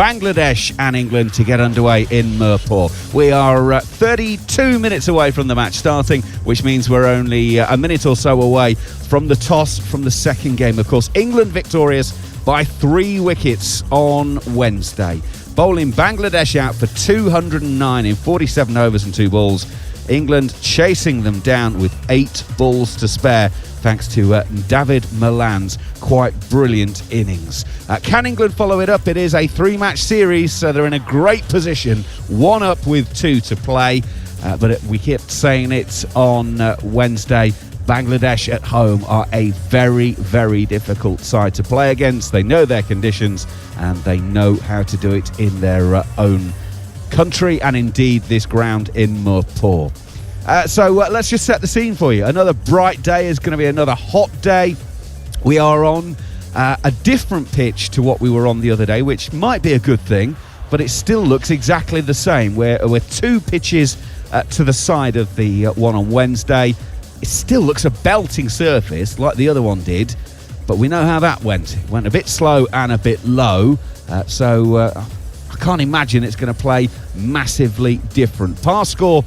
Bangladesh and England to get underway in Mirpur. We are 32 minutes away from the match starting, which means we're only a minute or so away from the toss from the second game. Of course, England victorious by 3 wickets on Wednesday, bowling Bangladesh out for 209 in 47 overs and 2 balls. England chasing them down with 8 balls to spare, thanks to David Malan's quite brilliant innings. Can England follow it up? It is a 3-match series, so they're in a great position, 1 up with 2 to play. But we kept saying it on Wednesday, Bangladesh at home are a very, very difficult side to play against. They know their conditions and they know how to do it in their own country, and indeed this ground in Mirpur. So let's just set the scene for you. Another bright day is going to be another hot day. We are on a different pitch to what we were on the other day, which might be a good thing, but it still looks exactly the same. We're 2 pitches to the side of the one on Wednesday. It still looks a belting surface like the other one did, but we know how that went. It went a bit slow and a bit low, so I can't imagine it's going to play massively different. Par score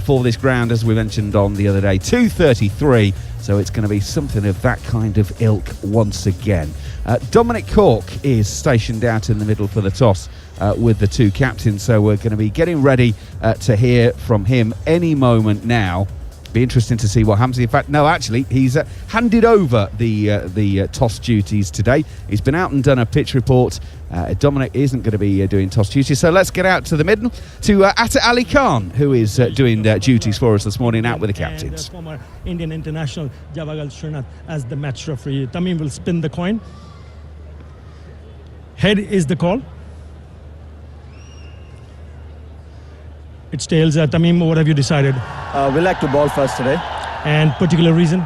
for this ground, as we mentioned on the other day, 233, so it's going to be something of that kind of ilk once again. Dominic Cork is stationed out in the middle for the toss with the 2 captains, so we're going to be getting ready to hear from him any moment now. Be interesting to see what happens. In fact, no, actually, he's handed over the toss duties today. He's been out and done a pitch report. Dominic isn't going to be doing toss duties, so let's get out to the middle to Atta Ali Khan, who is doing duties for us this morning out with the captains. And former Indian international Javagal Srinath as the match referee. Tamim will spin the coin. Head is the call. It's tails. Tamim, what have you decided? We like to bowl first today. And particular reason?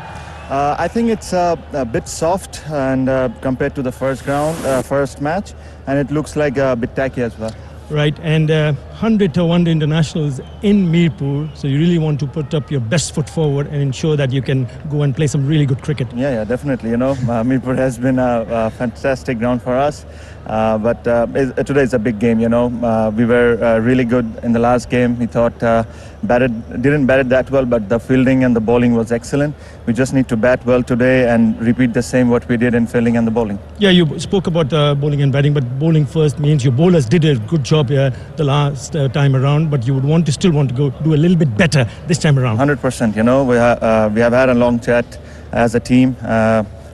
I think it's a bit soft and compared to the first match, and it looks like a bit tacky as well. Right, and 100 one-day internationals in Mirpur, so you really want to put up your best foot forward and ensure that you can go and play some really good cricket. Yeah, definitely. Mirpur has been a fantastic ground for us, but today is a big game. We were really good in the last game. We thought didn't bat it that well, but the fielding and the bowling was excellent. We just need to bat well today and repeat the same what we did in fielding and the bowling. Yeah, you spoke about bowling and batting, but bowling first means your bowlers did a good job here the last time around, but you would still want to go do a little bit better this time around. 100%. We have had a long chat as a team.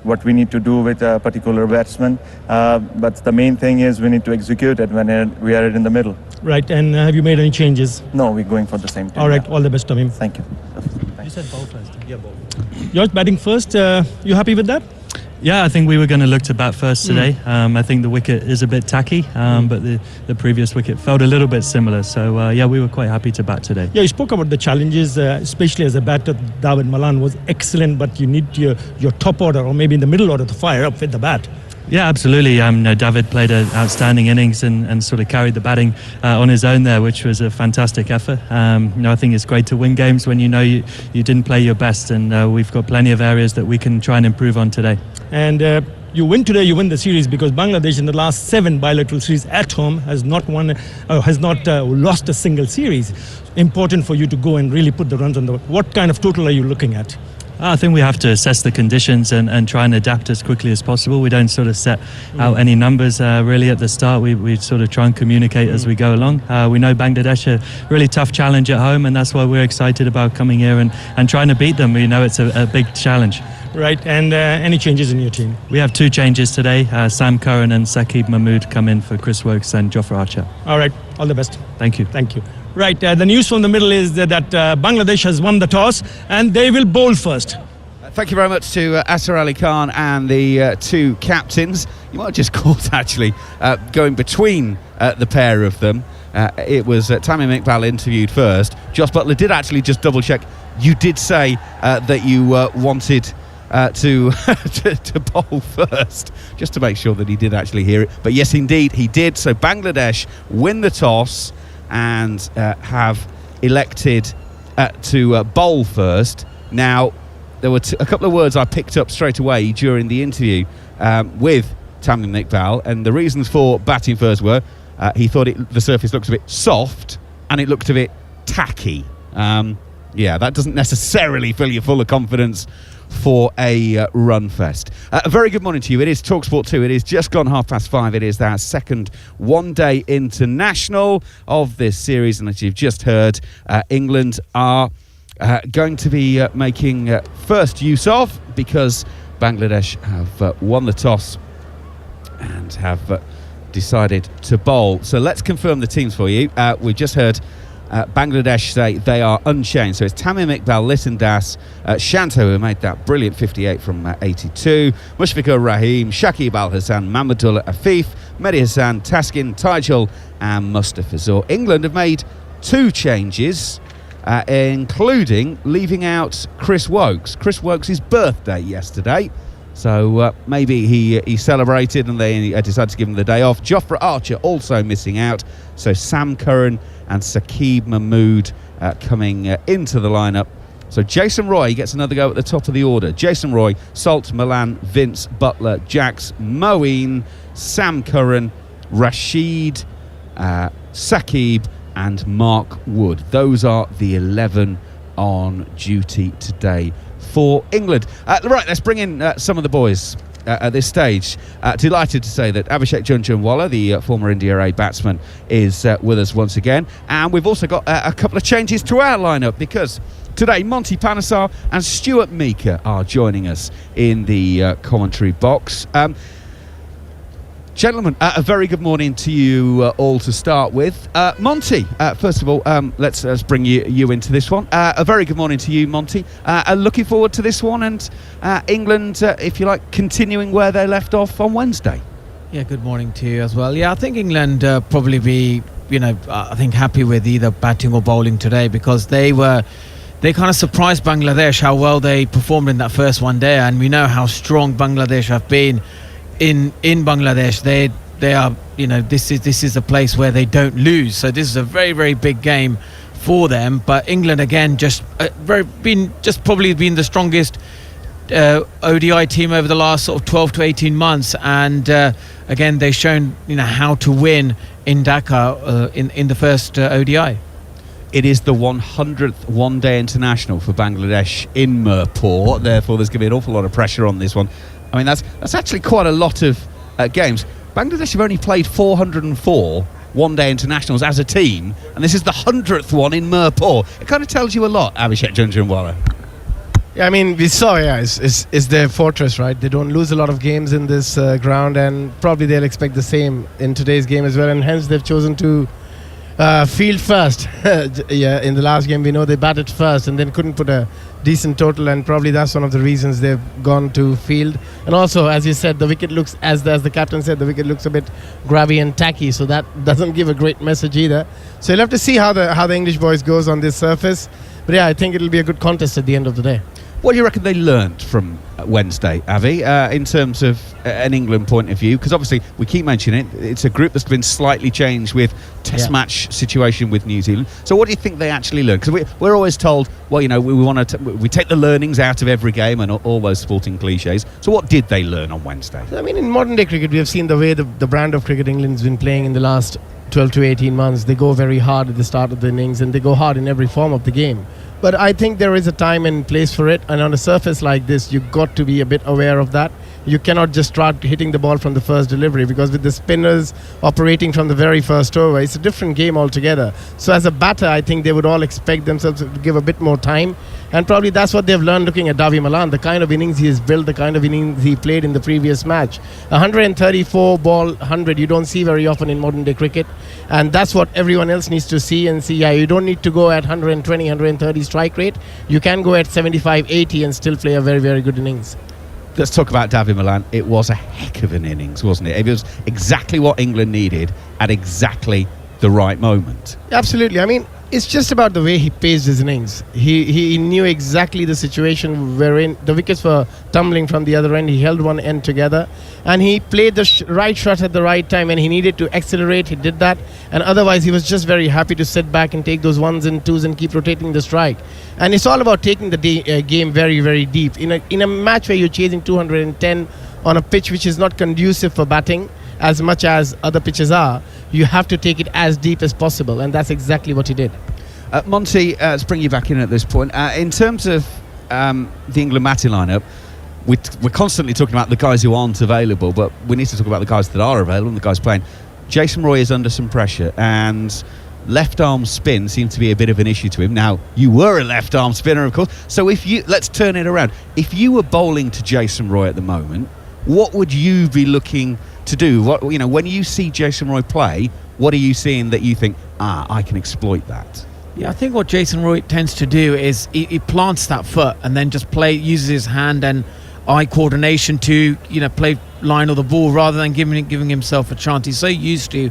What we need to do with a particular batsman, but the main thing is we need to execute it when we are in the middle. Right, and have you made any changes? No, we're going for the same thing. All right, all the best, Tamim. Thank you. You said bowl first. Yeah, bowl. Yours batting first. You happy with that? Yeah, I think we were going to look to bat first today. I think the wicket is a bit tacky, but the previous wicket felt a little bit similar. So, yeah, we were quite happy to bat today. Yeah, you spoke about the challenges, especially as a batter. David Malan was excellent, but you need your top order or maybe in the middle order to fire up with the bat. Yeah, absolutely. David played an outstanding innings and sort of carried the batting on his own there, which was a fantastic effort. I think it's great to win games when you know you didn't play your best, and we've got plenty of areas that we can try and improve on today. And you win today, you win the series, because Bangladesh in the last 7 bilateral series at home has not lost a single series. Important for you to go and really put the runs on the board. What kind of total are you looking at? I think we have to assess the conditions and try and adapt as quickly as possible. We don't sort of set out any numbers really at the start. We sort of try and communicate as we go along. We know Bangladesh a really tough challenge at home, and that's why we're excited about coming here and trying to beat them. We know it's a big challenge. Right, and any changes in your team? We have 2 changes today. Sam Curran and Saqib Mahmood come in for Chris Wokes and Jofra Archer. All right, all the best. Thank you. Thank you. Right, the news from the middle is that Bangladesh has won the toss and they will bowl first. Thank you very much to Atta Ali Khan and the 2 captains. You might have just caught, actually, going between the pair of them. It was Tamim Iqbal interviewed first. Josh Butler did actually just double-check. You did say that you wanted to bowl first, just to make sure that he did actually hear it. But yes, indeed, he did. So Bangladesh win the toss and have elected to bowl first. Now, there were a couple of words I picked up straight away during the interview with Tamim Iqbal, and the reasons for batting first were he thought the surface looked a bit soft and it looked a bit tacky. That doesn't necessarily fill you full of confidence for a run fest. A very good morning to you. It is TalkSport 2. It is just gone 5:30. It is our second one-day international of this series, and as you've just heard, England are going to be making first use of, because Bangladesh have won the toss and have decided to bowl. So let's confirm the teams for you. We've just heard Bangladesh say they are unchanged. So it's Tamim Iqbal, Liton Das, Shanto, who made that brilliant 58 from 82, Mushfiqur Rahim, Shakib Al Hassan, Mamadullah Afif, Mehdi Hassan, Taskin, Tajul and Mustafa Zur. England have made 2 changes, including leaving out Chris Wokes. Chris Wokes' birthday yesterday, so maybe he celebrated and they decided to give him the day off. Jofra Archer also missing out, so Sam Curran and Saqib Mahmood coming into the lineup. So Jason Roy gets another go at the top of the order. Jason Roy, Salt, Milan, Vince, Butler, Jax, Moeen, Sam Curran, Rashid, Saqib and Mark Wood. Those are the 11 on duty today for England. Right, let's bring in some of the boys at this stage. Delighted to say that Abhishek Junjunwala, the former India A batsman, is with us once again. And we've also got a couple of changes to our lineup, because today Monty Panesar and Stuart Meeker are joining us in the commentary box. Gentlemen, a very good morning to you all to start with. Monty, first of all, let's bring you into this one. A very good morning to you, Monty. Looking forward to this one, and England, if you like, continuing where they left off on Wednesday. Yeah, good morning to you as well. Yeah, I think England probably be, I think happy with either batting or bowling today, because they kind of surprised Bangladesh how well they performed in that first one day, and we know how strong Bangladesh have been. In Bangladesh, they are, this is a place where they don't lose. So this is a very, very big game for them. But England again, probably been the strongest ODI team over the last sort of 12 to 18 months. And again, they've shown how to win in Dhaka in the first ODI. It is the 100th one-day international for Bangladesh in Mirpur. Therefore, there's going to be an awful lot of pressure on this one. I mean, that's actually quite a lot of games. Bangladesh have only played 404 one-day internationals as a team, and this is the 100th one in Mirpur. It kind of tells you a lot, Abhishek Junjunwala. Yeah, I mean, we saw, it's their fortress, right? They don't lose a lot of games in this ground, and probably they'll expect the same in today's game as well, and hence they've chosen to field first. In the last game we know they batted first and then couldn't put a decent total, and probably that's one of the reasons they've gone to field. And also, as you said, the wicket looks, as the captain said, the wicket looks a bit grabby and tacky, so that doesn't give a great message either. So you'll have to see how the English boys goes on this surface. But yeah, I think it'll be a good contest at the end of the day. What do you reckon they learnt from Wednesday, Avi, in terms of an England point of view? Because obviously we keep mentioning it, it's a group that's been slightly changed with test match situation with New Zealand. So what do you think they actually learned? Because we're always told, well, we take the learnings out of every game and all those sporting cliches. So what did they learn on Wednesday? I mean, in modern day cricket, we have seen the way the brand of cricket England's been playing in the last 12 to 18 months. They go very hard at the start of the innings, and they go hard in every form of the game. But I think there is a time and place for it, and on a surface like this, you've got to be a bit aware of that. You cannot just start hitting the ball from the first delivery, because with the spinners operating from the very first over, it's a different game altogether. So as a batter, I think they would all expect themselves to give a bit more time, and probably that's what they've learned looking at Davi Malan, the kind of innings he has built, the kind of innings he played in the previous match. 134 ball 100 you don't see very often in modern day cricket, and that's what everyone else needs to see and see. Yeah, you don't need to go at 120, 130 strike rate. You can go at 75, 80 and still play a very, very good innings. Let's talk about Davi Malan. It was a heck of an innings, wasn't it? It was exactly what England needed at exactly the right moment. Absolutely. I mean, it's just about the way he paced his innings. He knew exactly the situation wherein the wickets were tumbling from the other end. He held one end together, and he played the right shot at the right time, and he needed to accelerate. He did that, and otherwise he was just very happy to sit back and take those ones and twos and keep rotating the strike. And it's all about taking the game very, very deep. In a match where you're chasing 210 on a pitch which is not conducive for batting, as much as other pitches are, you have to take it as deep as possible, and that's exactly what he did. Monty, let's bring you back in at this point. In terms of the England batting lineup, we're constantly talking about the guys who aren't available, but we need to talk about the guys that are available and the guys playing. Jason Roy is under some pressure, and left arm spin seems to be a bit of an issue to him. Now, you were a left arm spinner, of course, so let's turn it around. If you were bowling to Jason Roy at the moment, what would you be looking to do? When you see Jason Roy play, what are you seeing that you think, I can exploit that? Yeah, I think what Jason Roy tends to do is he plants that foot and then just uses his hand and eye coordination to play line of the ball rather than giving himself a chance. He's so used to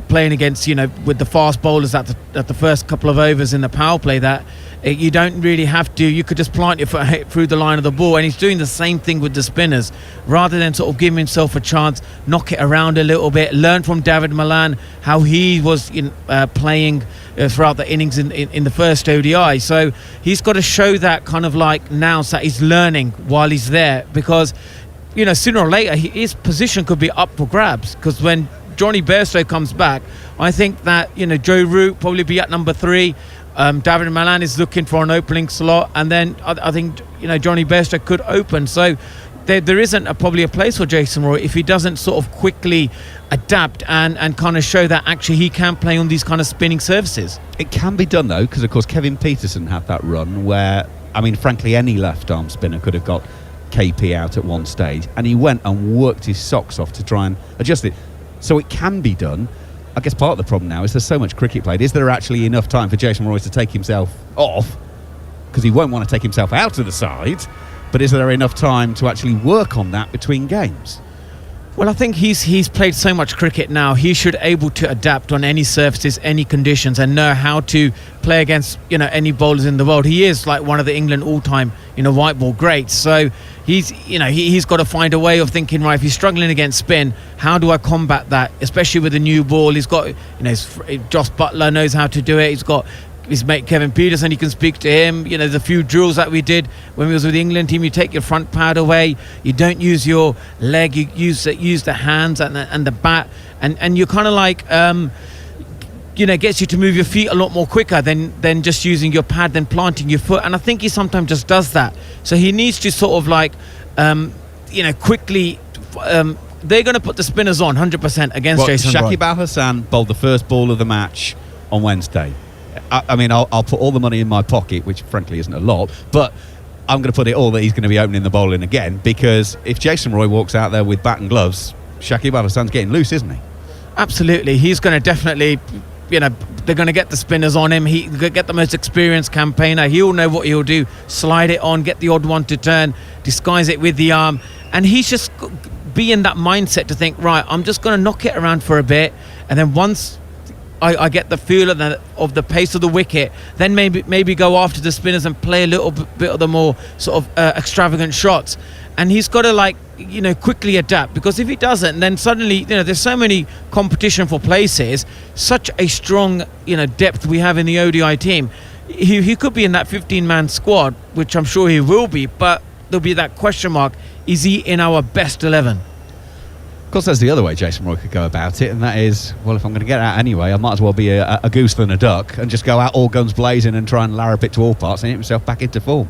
playing against with the fast bowlers at the first couple of overs in the power play that you don't really have to. You could just plant your foot through the line of the ball, and he's doing the same thing with the spinners rather than sort of giving himself a chance, knock it around a little bit, learn from David Malan how he was playing throughout the innings in the first ODI. So he's got to show that kind of like now that he's learning while he's there, because sooner or later his position could be up for grabs, because when Johnny Bairstow comes back, I think that Joe Root probably be at number 3. David Malan is looking for an opening slot, and then I think Johnny Bairstow could open. So there isn't probably a place for Jason Roy if he doesn't sort of quickly adapt and kind of show that actually he can play on these kind of spinning surfaces. It can be done though, because of course Kevin Peterson had that run where, frankly, any left arm spinner could have got KP out at one stage, and he went and worked his socks off to try and adjust it. So it can be done. I guess part of the problem now is there's so much cricket played. Is there actually enough time for Jason Roy to take himself off? Because he won't want to take himself out of the side. But is there enough time to actually work on that between games? Well, I think he's played so much cricket now. He should able to adapt on any surfaces, any conditions, and know how to play against any bowlers in the world. He is like one of the England all-time white ball greats. So he's got to find a way of thinking, right, if he's struggling against spin, how do I combat that? Especially with the new ball, he's got Joss Butler knows how to do it. He's got his mate Kevin Peterson, you can speak to him. There's a few drills that we did when we was with the England team. You take your front pad away, you don't use your leg, you use the hands and the bat, and you're kind of like gets you to move your feet a lot more quicker than just using your pad, then planting your foot. And I think he sometimes just does that. So he needs to sort of like quickly they're going to put the spinners on 100% against Jason Roy. Shakib Al Hassan bowled the first ball of the match on Wednesday. I'll put all the money in my pocket, which frankly isn't a lot, but I'm going to put it all that he's going to be opening the bowling again, because if Jason Roy walks out there with bat and gloves, Shakib Al Hassan's getting loose, isn't he? Absolutely. He's going to definitely, they're going to get the spinners on him. He'll get the most experienced campaigner. He'll know what he'll do. Slide it on, get the odd one to turn, disguise it with the arm. And he's just be in that mindset to think, right, I'm just going to knock it around for a bit, and then once I get the feel of the pace of the wicket, then maybe go after the spinners and play a little bit of the more sort of extravagant shots. And he's got to quickly adapt, because if he doesn't, then suddenly there's so many competition for places, such a strong depth we have in the ODI team. He could be in that 15-man squad, which I'm sure he will be, but there'll be that question mark: is he in our best 11? Of course, there's the other way Jason Roy could go about it, and that is, well, if I'm going to get out anyway, I might as well be a goose than a duck and just go out all guns blazing and try and larrup it to all parts and get himself back into form.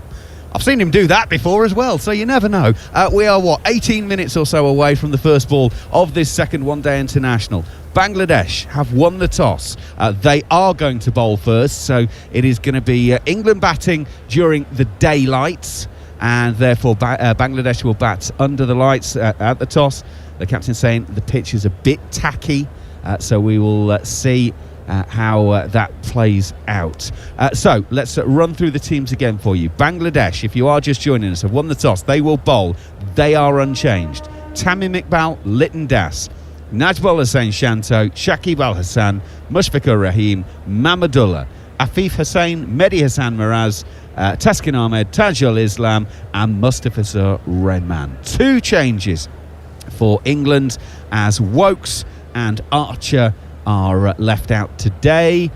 I've seen him do that before as well, so you never know. We are, 18 minutes or so away from the first ball of this second one-day international. Bangladesh have won the toss. They are going to bowl first, so it is going to be England batting during the daylights, and therefore Bangladesh will bat under the lights at the toss. The captain saying the pitch is a bit tacky, so we will see how that plays out. So let's run through the teams again for you. Bangladesh, if you are just joining us, have won the toss. They will bowl. They are unchanged. Tamim Iqbal, Lytton Das, Najmul Hussain Shanto, Shakib Al Hassan, Mushfiqur Rahim, Mahmudullah, Afif Hussain, Mehdi Hassan Miraz, Taskin Ahmed, Tajul Islam, and Mustafizur Rahman. 2 changes for England, as Wokes and Archer are left out today.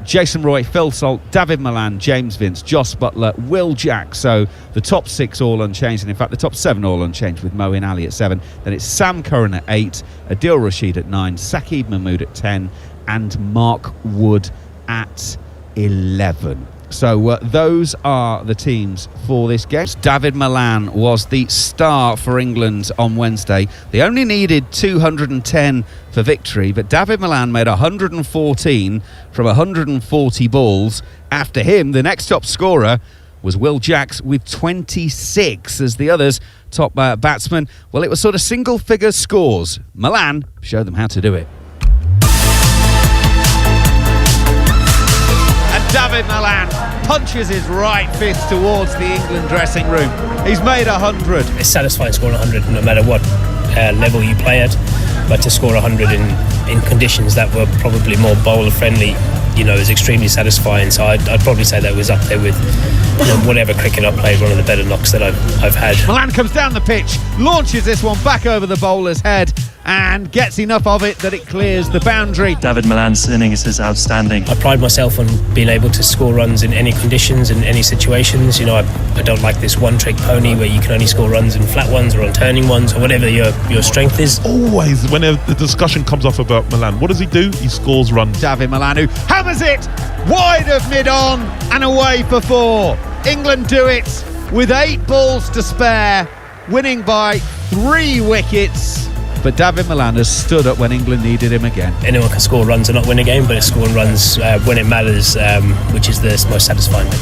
Jason Roy, Phil Salt, David Milan, James Vince, Joss Butler, Will Jack. So the top 6 all unchanged, and in fact the top 7 all unchanged, with Moeen Ali at 7. Then it's Sam Curran at 8, Adil Rashid at 9, Saqib Mahmood at 10, and Mark Wood at 11. So those are the teams for this game. David Milan was the star for England on Wednesday. They only needed 210 for victory, but David Milan made 114 from 140 balls. After him, the next top scorer was Will Jacks with 26, as the others top batsmen. Well, it was sort of single-figure scores. Milan showed them how to do it. David Milan punches his right fist towards the England dressing room. He's made 100. It's satisfying scoring 100 no matter what level you play at, but to score 100 in conditions that were probably more bowler friendly, is extremely satisfying. So I'd probably say that was up there with whatever cricket I played, one of the better knocks that I've had. Milan comes down the pitch, launches this one back over the bowler's head, and gets enough of it that it clears the boundary. David Milan's innings is outstanding. I pride myself on being able to score runs in any conditions and any situations. I don't like this one-trick pony where you can only score runs in flat ones or on turning ones or whatever your strength is. Always, whenever the discussion comes off about Milan, what does he do? He scores runs. David Milan, who hammers it wide of mid-on and away for 4. England do it with 8 balls to spare, winning by 3 wickets. But David Milan has stood up when England needed him again. Anyone can score runs and not win a game, but it's scoring runs when it matters, which is the most satisfying thing.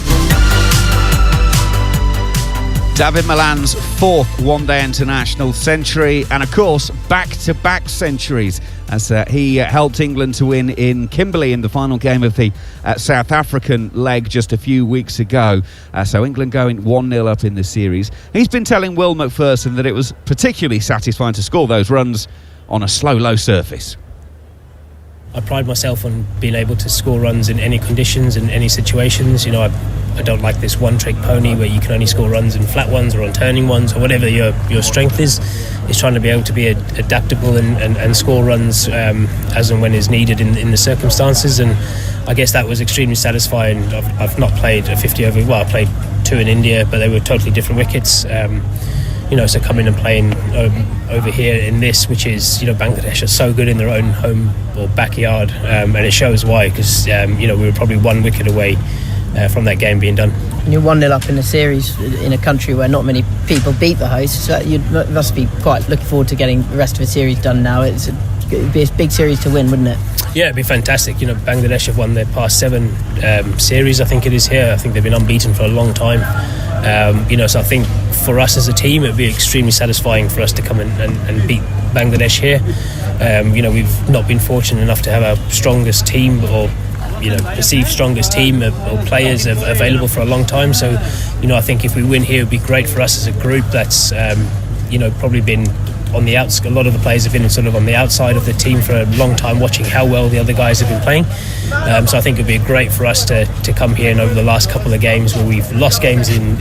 David Milan's 4th one-day international century, and of course back-to-back centuries, as he helped England to win in Kimberley in the final game of the South African leg just a few weeks ago. So England going 1-0 up in the series. He's been telling Will McPherson that it was particularly satisfying to score those runs on a slow, low surface. I pride myself on being able to score runs in any conditions and any situations. I don't like this one-trick pony where you can only score runs in flat ones or on turning ones or whatever your strength is. It's trying to be able to be adaptable and score runs as and when is needed in the circumstances. And I guess that was extremely satisfying. I've not played a 50 over. Well, I played 2 in India, but they were totally different wickets. So coming and playing over here in this, which is, Bangladesh are so good in their own home or backyard, and it shows why, because, we were probably 1 wicket away from that game being done. And you're 1-0 up in the series in a country where not many people beat the hosts, so you must be quite looking forward to getting the rest of the series done now. It'd be a big series to win, wouldn't it? Yeah, it'd be fantastic. Bangladesh have won their past 7 series, I think it is here. I think they've been unbeaten for a long time. So I think for us as a team, it'd be extremely satisfying for us to come and beat Bangladesh here. We've not been fortunate enough to have our strongest team or perceived strongest team or players available for a long time. So, I think if we win here, it would be great for us as a group that's, probably been on the outs. A lot of the players have been sort of on the outside of the team for a long time, watching how well the other guys have been playing. So I think it'd be great for us to come here and over the last couple of games where we've lost games in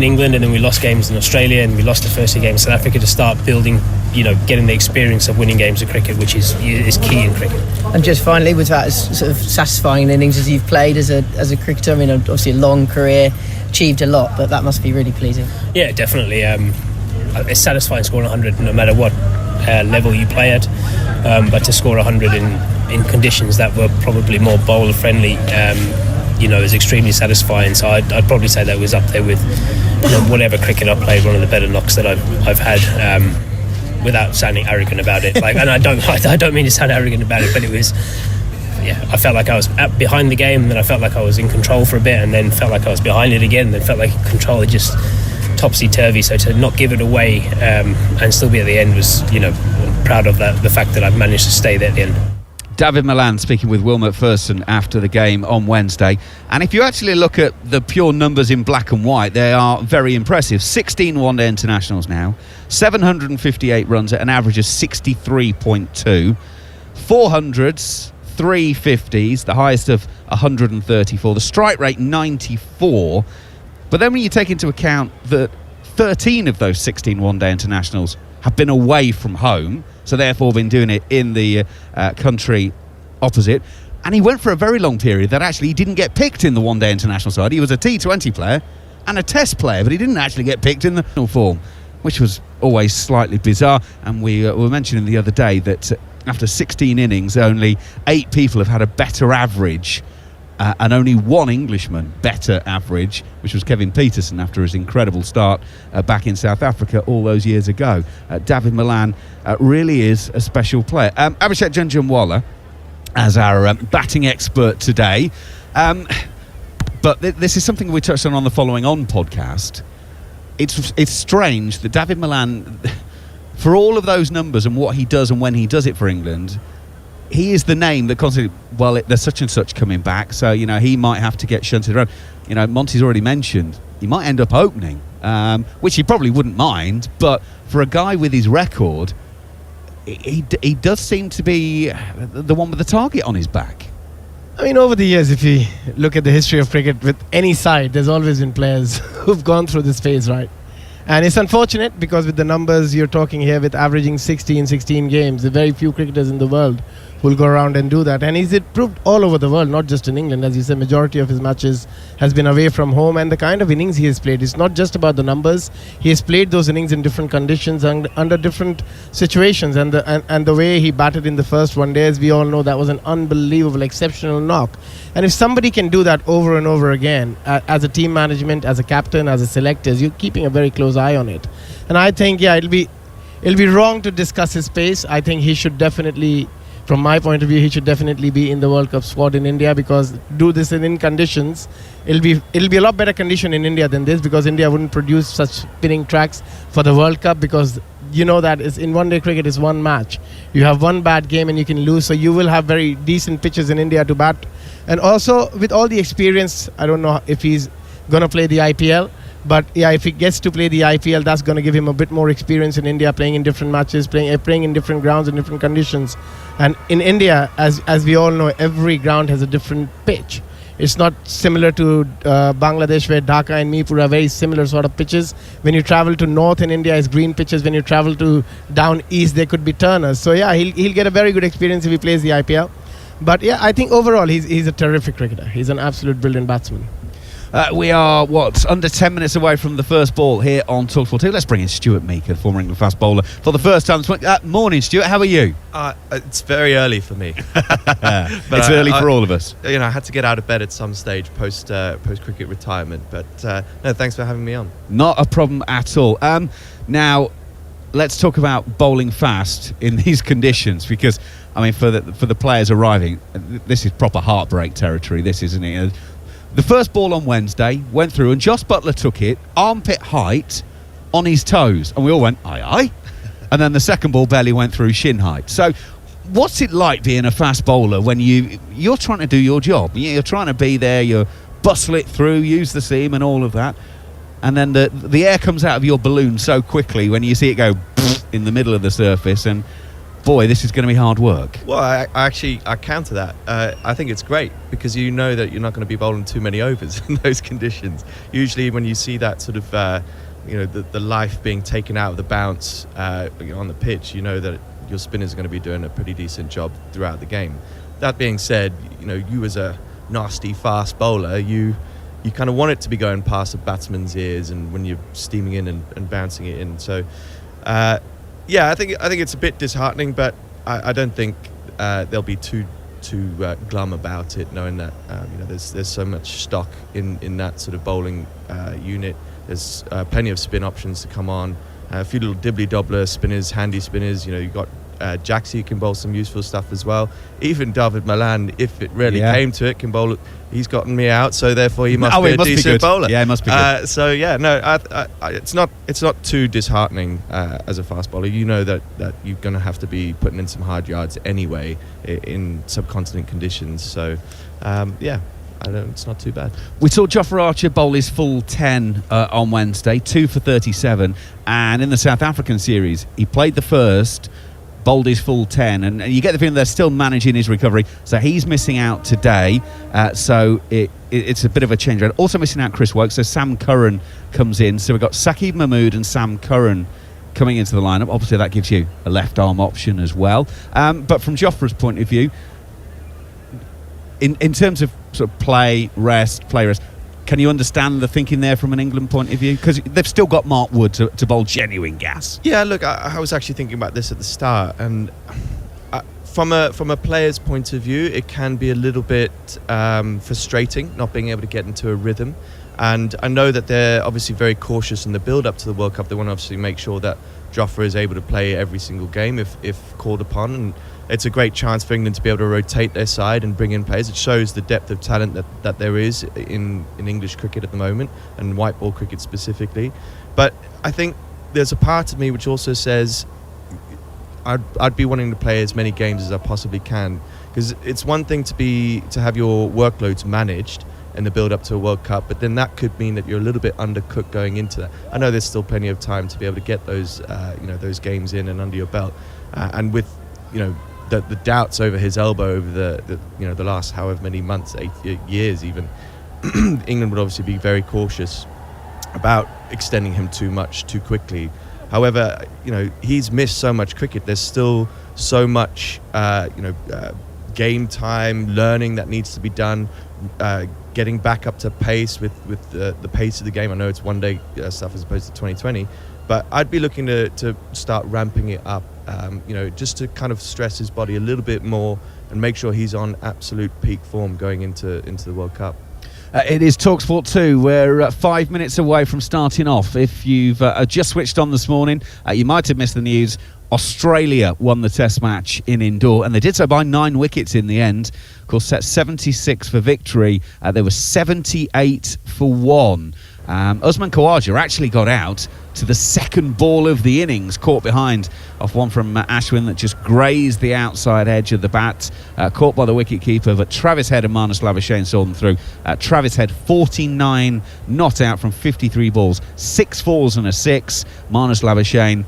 England, and then we lost games in Australia, and we lost the first 2 games in South Africa, to start building, getting the experience of winning games of cricket, which is key in cricket. And just finally, was that as sort of satisfying innings as you've played as a cricketer? I mean, obviously a long career, achieved a lot, but that must be really pleasing. Yeah, definitely. It's satisfying scoring 100 no matter what level you play at, but to score 100 in conditions that were probably more bowler friendly, is extremely satisfying. So I'd probably say that was up there with whatever cricket I played, one of the better knocks that I've had, without sounding arrogant about it. And I don't mean to sound arrogant about it, but it was, I felt like I was behind the game, and then I felt like I was in control for a bit, and then felt like I was behind it again, and then felt like control had just topsy-turvy. So to not give it away and still be at the end was, I'm proud of that, the fact that I've managed to stay there at the end. David Milan speaking with Will McPherson after the game on Wednesday. And if you actually look at the pure numbers in black and white, they are very impressive. 16 one-day internationals now, 758 runs at an average of 63.2, 400s, 350s, the highest of 134, the strike rate 94. But then when you take into account that 13 of those 16 one-day internationals have been away from home, so therefore been doing it in the country opposite, And he went for a very long period that actually he didn't get picked in the one-day international side. He was a T20 player and a Test player, but he didn't actually get picked in the form, which was always slightly bizarre. And we were mentioning the other day that after 16 innings, only 8 people have had a better average, and only one Englishman better average, which was Kevin Peterson after his incredible start back in South Africa all those years ago. David Malan really is a special player. Abhishek Janjanwala as our batting expert today. But this is something we touched on the Following On podcast. It's strange that David Malan, for all of those numbers and what he does and when he does it for England, he is the name that constantly, there's such and such coming back, so, he might have to get shunted around. Monty's already mentioned he might end up opening, which he probably wouldn't mind, but for a guy with his record, he does seem to be the one with the target on his back. I mean, over the years, if you look at the history of cricket with any side, there's always been players who've gone through this phase, right? And it's unfortunate because with the numbers you're talking here, with averaging 16 games, there are very few cricketers in the world who'll go around and do that. And he's proved all over the world, not just in England. As you said, majority of his matches has been away from home, and the kind of innings he has played, it's not just about the numbers. He has played those innings in different conditions and under different situations, and the way he batted in the first one day, as we all know, that was an unbelievable, exceptional knock. And if somebody can do that over and over again, as a team management, as a captain, as a selectors, you're keeping a very close eye on it. And I think, it'll be wrong to discuss his pace. I think he should definitely, from my point of view, he should definitely be in the World Cup squad in India, because do this in conditions, it'll be a lot better condition in India than this, because India wouldn't produce such spinning tracks for the World Cup, because you know that is in one-day cricket is one match. You have one bad game and you can lose, so you will have very decent pitches in India to bat. And also with all the experience, I don't know if he's going to play the IPL, but if he gets to play the IPL, that's going to give him a bit more experience in India, playing in different matches, playing in different grounds and different conditions. And in India, as we all know, every ground has a different pitch. It's not similar to Bangladesh, where Dhaka and Mirpur are very similar sort of pitches. When you travel to north in India, it's green pitches. When you travel to down east, they could be turners. So he'll get a very good experience if he plays the IPL. But I think overall he's a terrific cricketer. He's an absolute brilliant batsman. We are, under 10 minutes away from the first ball here on Talksport 2. Let's bring in Stuart Meaker, former England fast bowler, for the first time. Morning, Stuart. How are you? It's very early for me. But it's early for all of us. I had to get out of bed at some stage post cricket retirement. But no, thanks for having me on. Not a problem at all. Now, let's talk about bowling fast in these conditions, because for the players arriving, this is proper heartbreak territory. This, isn't it? The first ball on Wednesday went through, and Joss Butler took it armpit height on his toes, and we all went aye. And then the second ball barely went through shin height. So what's it like being a fast bowler when you're trying to do your job? You're trying to be there, you bustle it through, use the seam and all of that, and then the air comes out of your balloon so quickly when you see it go in the middle of the surface, and boy, this is going to be hard work. Well, I counter that. I think it's great, because you know that you're not going to be bowling too many overs in those conditions. Usually when you see that sort of, the life being taken out of the bounce on the pitch, you know that your spinners are going to be doing a pretty decent job throughout the game. That being said, you as a nasty fast bowler, you kind of want it to be going past a batsman's ears, and when you're steaming in and bouncing it in. So, I think it's a bit disheartening, but I don't think they'll be too glum about it, knowing that there's so much stock in that sort of bowling unit. There's plenty of spin options to come on, a few little dibbly-dobbler spinners, handy spinners. You've got Jaxie, who can bowl some useful stuff as well. Even David Malan, if it really came to it, can bowl. He's gotten me out, so therefore he must be a decent bowler. Yeah, it must be good. It's not too disheartening as a fast bowler. You know that you're going to have to be putting in some hard yards anyway in subcontinent conditions. So, it's not too bad. We saw Jofra Archer bowl his full 10 on Wednesday, 2 for 37, and in the South African series, he played the first, bowled his full 10, and you get the feeling they're still managing his recovery, so he's missing out today. So it's a bit of a change around. Also missing out Chris Wokes, so Sam Curran comes in. So we've got Saqib Mahmood and Sam Curran coming into the lineup. Obviously that gives you a left arm option as well. But from Jofra's point of view, in terms of sort of play rest, can you understand the thinking there from an England point of view? Because they've still got Mark Wood to bowl genuine gas. Yeah, look, I was actually thinking about this at the start, and from a player's point of view, it can be a little bit frustrating not being able to get into a rhythm. And I know that they're obviously very cautious in the build-up to the World Cup. They want to obviously make sure that Jofra is able to play every single game if called upon. And it's a great chance for England to be able to rotate their side and bring in players. It shows the depth of talent that there is in English cricket at the moment, and white ball cricket specifically. But I think there's a part of me which also says I'd be wanting to play as many games as I possibly can, because it's one thing to have your workloads managed in the build-up to a World Cup, but then that could mean that you're a little bit undercooked going into that. I know there's still plenty of time to be able to get those those games in and under your belt, and with the doubts over his elbow over the last however many months, 8 years even, England would obviously be very cautious about extending him too much too quickly. However, he's missed so much cricket. There's still so much game time, learning that needs to be done, getting back up to pace with the pace of the game. I know it's one-day stuff as opposed to 2020, but I'd be looking to start ramping it up, just to kind of stress his body a little bit more and make sure he's on absolute peak form going into the World Cup. It is TalkSport 2. We're 5 minutes away from starting off. If you've just switched on this morning, you might have missed the news. Australia won the Test match in Indore, and they did so by 9 wickets in the end. Of course, set 76 for victory. There was 78 for 1. Usman Khawaja actually got out to the second ball of the innings, caught behind off one from Ashwin that just grazed the outside edge of the bat, caught by the wicket-keeper, but Travis Head and Marnus Lavishane saw them through. Travis Head 49 not out from 53 balls, 6 fours and a 6. Marnus Lavishane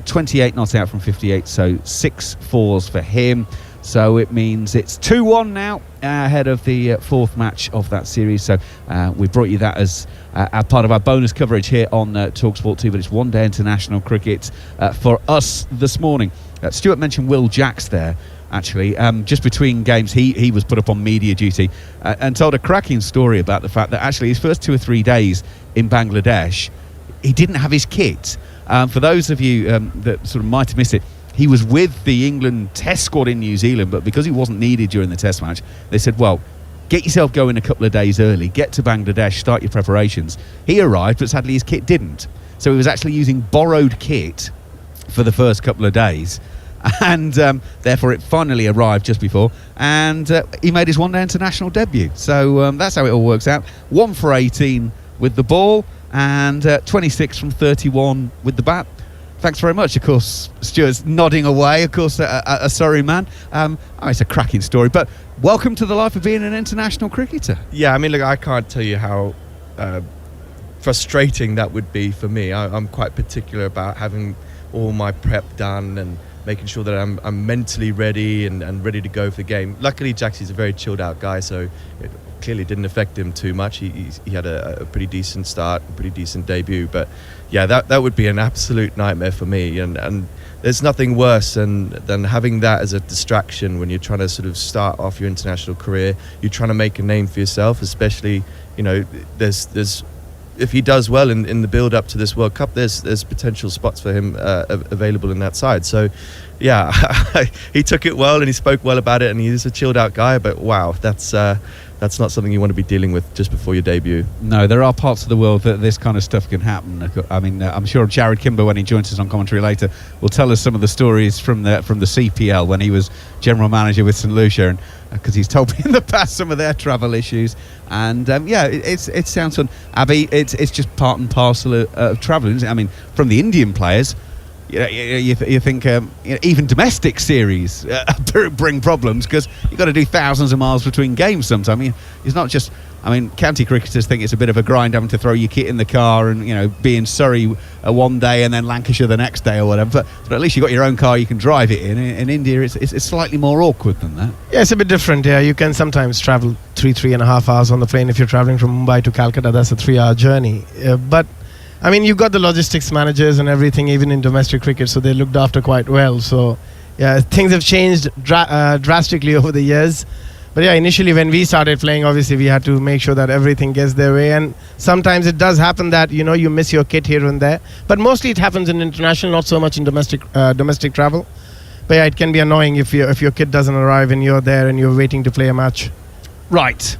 28 not out from 58, so 6 fours for him. So it means it's 2-1 now ahead of the fourth match of that series. So we brought you that as part of our bonus coverage here on TalkSport 2, but it's one-day international cricket for us this morning. Stuart mentioned Will Jacks there, actually. Just between games, he was put up on media duty and told a cracking story about the fact that actually his first 2 or 3 days in Bangladesh, he didn't have his kit. For those of you that sort of might have missed it, he was with the England Test squad in New Zealand, but because he wasn't needed during the Test match, they said, well, get yourself going a couple of days early, get to Bangladesh, start your preparations. He arrived, but sadly his kit didn't. So he was actually using borrowed kit for the first couple of days, and therefore it finally arrived just before, and he made his one-day international debut. So that's how it all works out. 1 for 18 with the ball, and 26 from 31 with the bat. Thanks very much. Of course, Stuart's nodding away. Of course, a sorry man. It's a cracking story. But welcome to the life of being an international cricketer. Yeah, I mean, look, I can't tell you how frustrating that would be for me. I'm quite particular about having all my prep done and making sure that I'm mentally ready and ready to go for the game. Luckily, Jaxie's a very chilled out guy, so it clearly didn't affect him too much. He had a pretty decent start, a pretty decent debut, but yeah, that would be an absolute nightmare for me, and there's nothing worse than having that as a distraction when you're trying to sort of start off your international career. You're trying to make a name for yourself, especially, there's if he does well in the build up to this World Cup, there's potential spots for him available in that side. So yeah, he took it well and he spoke well about it, and he's a chilled out guy, but wow, that's not something you want to be dealing with just before your debut. No, there are parts of the world that this kind of stuff can happen. I mean, I'm sure Jared Kimber, when he joins us on commentary later, will tell us some of the stories from the CPL when he was general manager with St Lucia, and because he's told me in the past some of their travel issues. And it sounds fun. Abby, it's just part and parcel of travelling, isn't it? I mean, from the Indian players, you think even domestic series bring problems because you've got to do thousands of miles between games sometimes. I mean, it's not just... I mean, county cricketers think it's a bit of a grind having to throw your kit in the car and, be in Surrey one day and then Lancashire the next day or whatever. But at least you've got your own car, you can drive it in. In India, it's slightly more awkward than that. Yeah, it's a bit different. Yeah, you can sometimes travel 3.5 hours on the plane if you're traveling from Mumbai to Calcutta. That's a 3-hour journey. But, I mean, you've got the logistics managers and everything, even in domestic cricket, so they're looked after quite well. So, yeah, things have changed drastically over the years. But yeah, initially when we started playing, obviously we had to make sure that everything gets their way, and sometimes it does happen that you miss your kit here and there. But mostly it happens in international, not so much in domestic travel. But yeah, it can be annoying if your kit doesn't arrive and you're there and you're waiting to play a match. Right.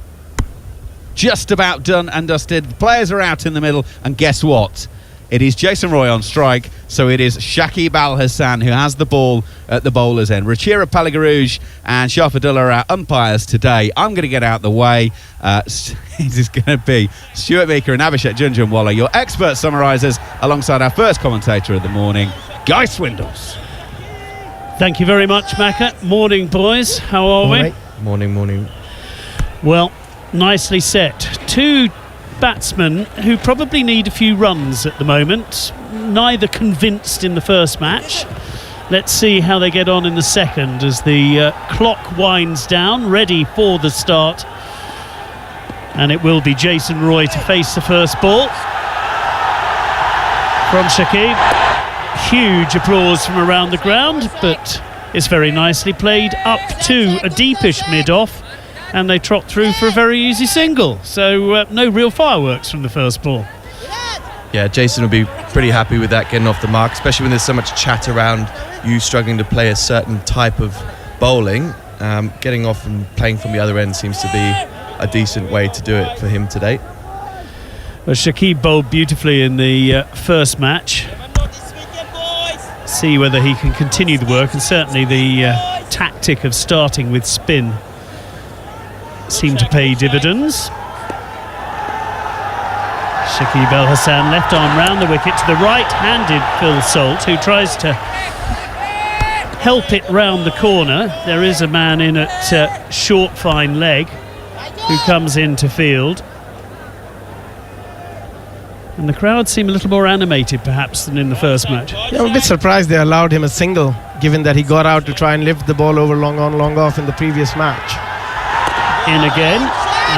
Just about done and dusted. The players are out in the middle, and guess what? It is Jason Roy on strike, so it is Shakib Al Hassan who has the ball at the bowler's end. Rachira Palagarouge and Shafadullah are our umpires today. I'm going to get out the way. It is going to be Stuart Meeker and Abhishek Junjunwala, your expert summarisers, alongside our first commentator of the morning, Guy Swindles. Thank you very much, Macca. Morning, boys. How are we? Morning. Well, nicely set. Two batsmen who probably need a few runs at the moment. Neither convinced in the first match. Let's see how they get on in the second as the clock winds down, ready for the start. And it will be Jason Roy to face the first ball from Shakib. Huge applause from around the ground, but it's very nicely played up to a deepish mid-off, and they trot through for a very easy single. So no real fireworks from the first ball. Yeah, Jason will be pretty happy with that, getting off the mark, especially when there's so much chat around you struggling to play a certain type of bowling. Getting off and playing from the other end seems to be a decent way to do it for him today. Well, Shakib bowled beautifully in the first match. See whether he can continue the work, and certainly the tactic of starting with spin seemed to pay dividends. Shakib Al Hassan, left arm round the wicket to the right-handed Phil Salt, who tries to help it round the corner. There is a man in at short fine leg who comes into field, and the crowd seem a little more animated perhaps than in the first match. Yeah, I'm a bit surprised they allowed him a single, given that he got out to try and lift the ball over long on, long off in the previous match. In again,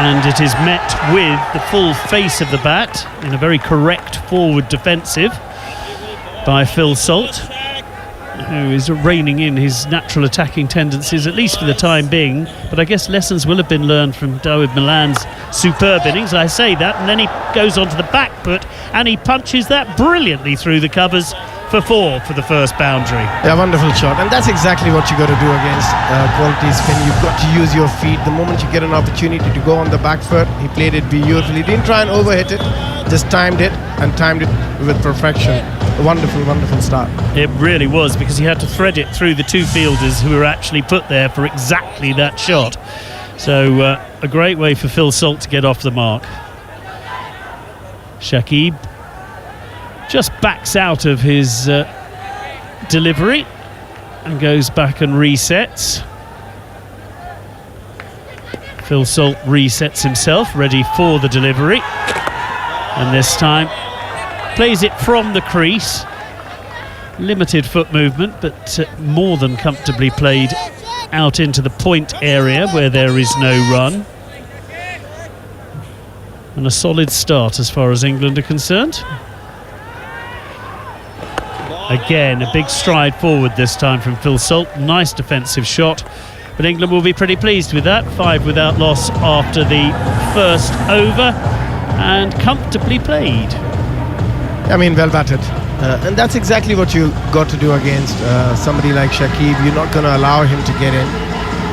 and it is met with the full face of the bat in a very correct forward defensive by Phil Salt, who is reining in his natural attacking tendencies, at least for the time being. But I guess lessons will have been learned from Dawid Malan's superb innings. I say that, and then he goes onto the back foot and he punches that brilliantly through the covers for 4 for the first boundary. Yeah, wonderful shot, and that's exactly what you got to do against quality spin. You've got to use your feet. The moment you get an opportunity to go on the back foot, he played it beautifully. He didn't try and overhit it, just timed it with perfection. A wonderful start. It really was, because he had to thread it through the two fielders who were actually put there for exactly that shot. So a great way for Phil Salt to get off the mark. Shakib just backs out of his delivery and goes back and resets. Phil Salt resets himself, ready for the delivery, and this time plays it from the crease. Limited foot movement, but more than comfortably played out into the point area where there is no run. And a solid start as far as England are concerned. Again, a big stride forward this time from Phil Salt. Nice defensive shot, but England will be pretty pleased with that. 5 without loss after the first over, and comfortably played. I mean, well batted. And that's exactly what you got to do against somebody like Shakib. You're not going to allow him to get in.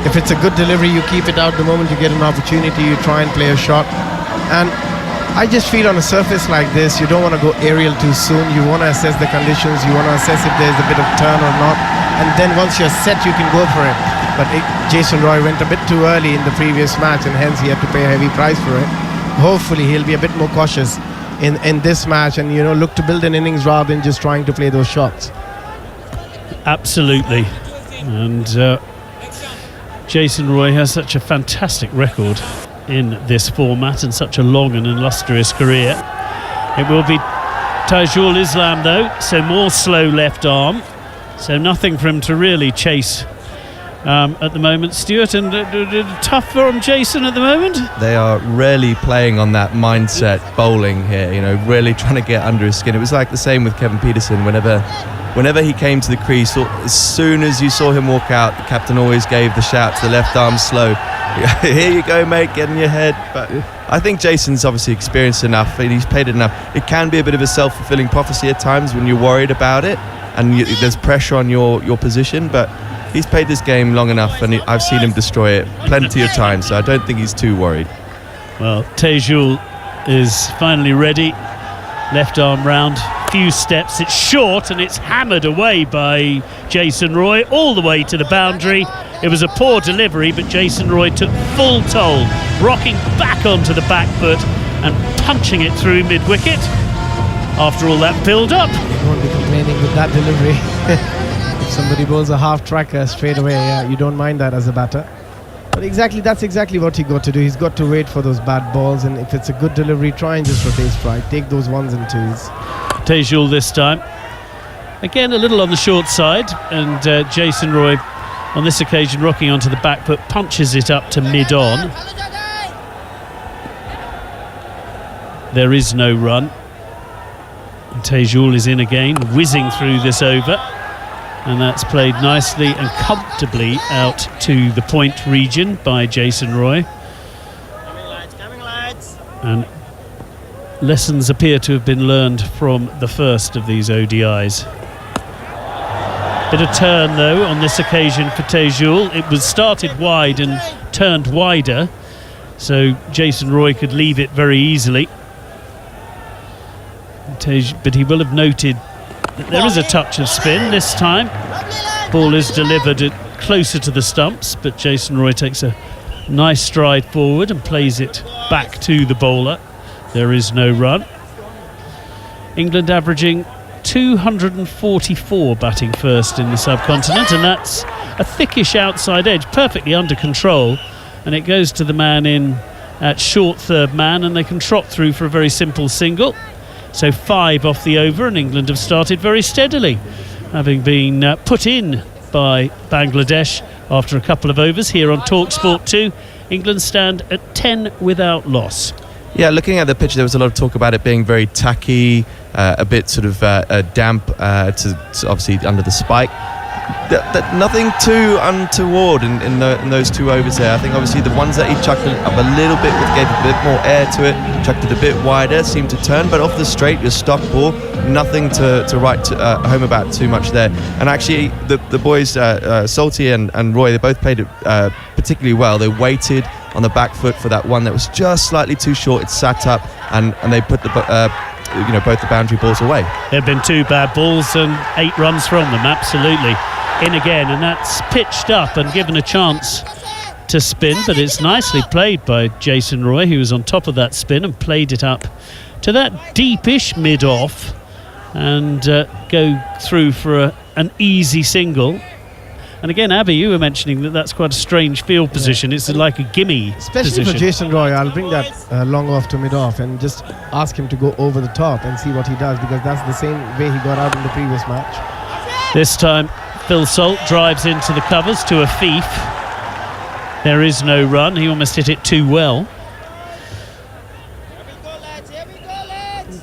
If it's a good delivery, you keep it out. The moment you get an opportunity, you try and play a shot. And I just feel on a surface like this, you don't want to go aerial too soon. You want to assess the conditions. You want to assess if there's a bit of turn or not. And then once you're set, you can go for it. But Jason Roy went a bit too early in the previous match, and hence he had to pay a heavy price for it. Hopefully he'll be a bit more cautious in this match, and look to build an innings rather than just trying to play those shots. Absolutely. And Jason Roy has such a fantastic record in this format and such a long and illustrious career. It will be Tajul Islam though, so more slow left arm, so nothing for him to really chase at the moment, Stuart. And tough from Jason at the moment. They are rarely playing on that mindset bowling here, really trying to get under his skin. It was like the same with Kevin Peterson. Whenever he came to the crease, as soon as you saw him walk out, the captain always gave the shout to the left arm slow. Here you go, mate, get in your head. But I think Jason's obviously experienced enough and he's played enough. It can be a bit of a self-fulfilling prophecy at times when you're worried about it and there's pressure on your position, but he's played this game long enough and I've seen him destroy it plenty of times, so I don't think he's too worried. Well, Tejul is finally ready. Left arm round, few steps, it's short and it's hammered away by Jason Roy all the way to the boundary. It was a poor delivery, but Jason Roy took full toll, rocking back onto the back foot and punching it through mid-wicket. After all that build-up, You won't be complaining with that delivery. If somebody bowls a half-tracker straight away, you don't mind that as a batter. But that's exactly what he got to do. He's got to wait for those bad balls, and if it's a good delivery, try and just rotate strike. Take those 1s and 2s. Tejul this time. Again, a little on the short side, and Jason Roy, on this occasion, rocking onto the back foot, punches it up to mid-on. There is no run. And Tejul is in again, whizzing through this over. And that's played nicely and comfortably out to the point region by Jason Roy. And lessons appear to have been learned from the first of these ODIs. Bit of turn though on this occasion for Tejul. It was started wide and turned wider, so Jason Roy could leave it very easily. But he will have noted that there is a touch of spin this time. Ball is delivered closer to the stumps, but Jason Roy takes a nice stride forward and plays it back to the bowler. There is no run. England averaging 244 batting first in the subcontinent, and that's a thickish outside edge, perfectly under control, and it goes to the man in at short third man, and they can trot through for a very simple single. So 5 off the over, and England have started very steadily, having been put in by Bangladesh after a couple of overs. Here on TalkSport 2, England stand at 10 without loss. Yeah, looking at the pitch, there was a lot of talk about it being very tacky, a bit sort of damp, to obviously under the spike. Nothing too untoward in those 2 overs there. I think obviously the ones that he chucked up a little bit, gave a bit more air to it, chucked it a bit wider, seemed to turn, but off the straight, your stock ball, nothing to write home about too much there. And actually, the boys, Salty and Roy, they both played it particularly well. They waited on the back foot for that one that was just slightly too short. It sat up, and they put both the boundary balls away. There have been 2 bad balls and 8 runs from them, absolutely. In again, and that's pitched up and given a chance to spin, but it's nicely played by Jason Roy, who was on top of that spin and played it up to that deepish mid-off and go through for an easy single. And again, Abby, you were mentioning that's quite a strange field position. It's like a gimme Especially position. for Jason Roy, I'll bring that long off to mid-off and just ask him to go over the top and see what he does, because that's the same way he got out in the previous match. This time, Phil Salt drives into the covers to a fief. There is no run. He almost hit it too well.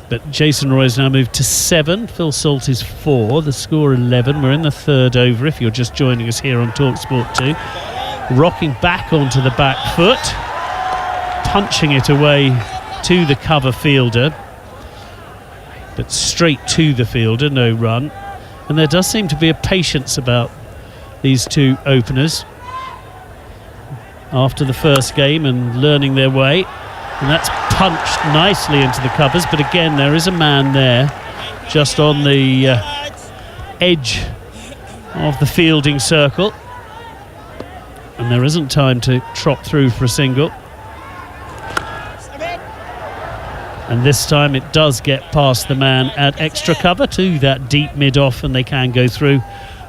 But Jason Roy has now moved to 7. Phil Salt is 4. The score 11. We're in the 3rd over if you're just joining us here on TalkSport 2. Rocking back onto the back foot, punching it away to the cover fielder, but straight to the fielder, no run. And there does seem to be a patience about these 2 openers after the first game and learning their way. And that's punched nicely into the covers, but again there is a man there just on the edge of the fielding circle, and there isn't time to trot through for a single. And this time it does get past the man at extra cover to that deep mid-off, and they can go through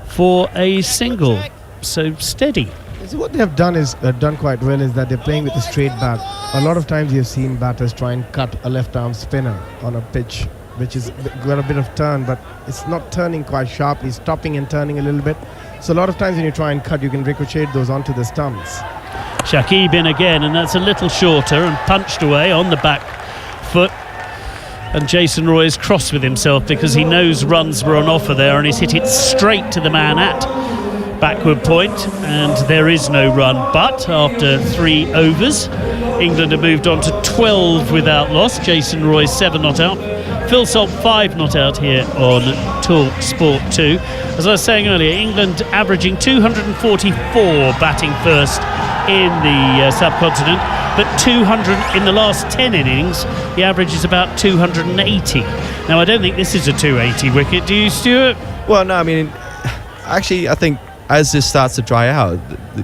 for a single. So steady. So what they have done is done quite well is that they're playing with a straight bat. A lot of times you've seen batters try and cut a left-arm spinner on a pitch which has got a bit of turn, but it's not turning quite sharply, stopping and turning a little bit. So a lot of times when you try and cut, you can ricochet those onto the stumps. Shakib in again, and that's a little shorter and punched away on the back foot. And Jason Roy is cross with himself because he knows runs were on offer there, and he's hit it straight to the man at backward point, and there is no run. But after 3 overs, England have moved on to 12 without loss. Jason Roy 7 not out, Phil Salt 5 not out here on Talk Sport 2. As I was saying earlier, England averaging 244 batting first in the subcontinent, but 200 in the last 10 innings. The average is about 280. Now, I don't think this is a 280 wicket, do you, Stuart? Well, no, I mean, actually, I think as this starts to dry out,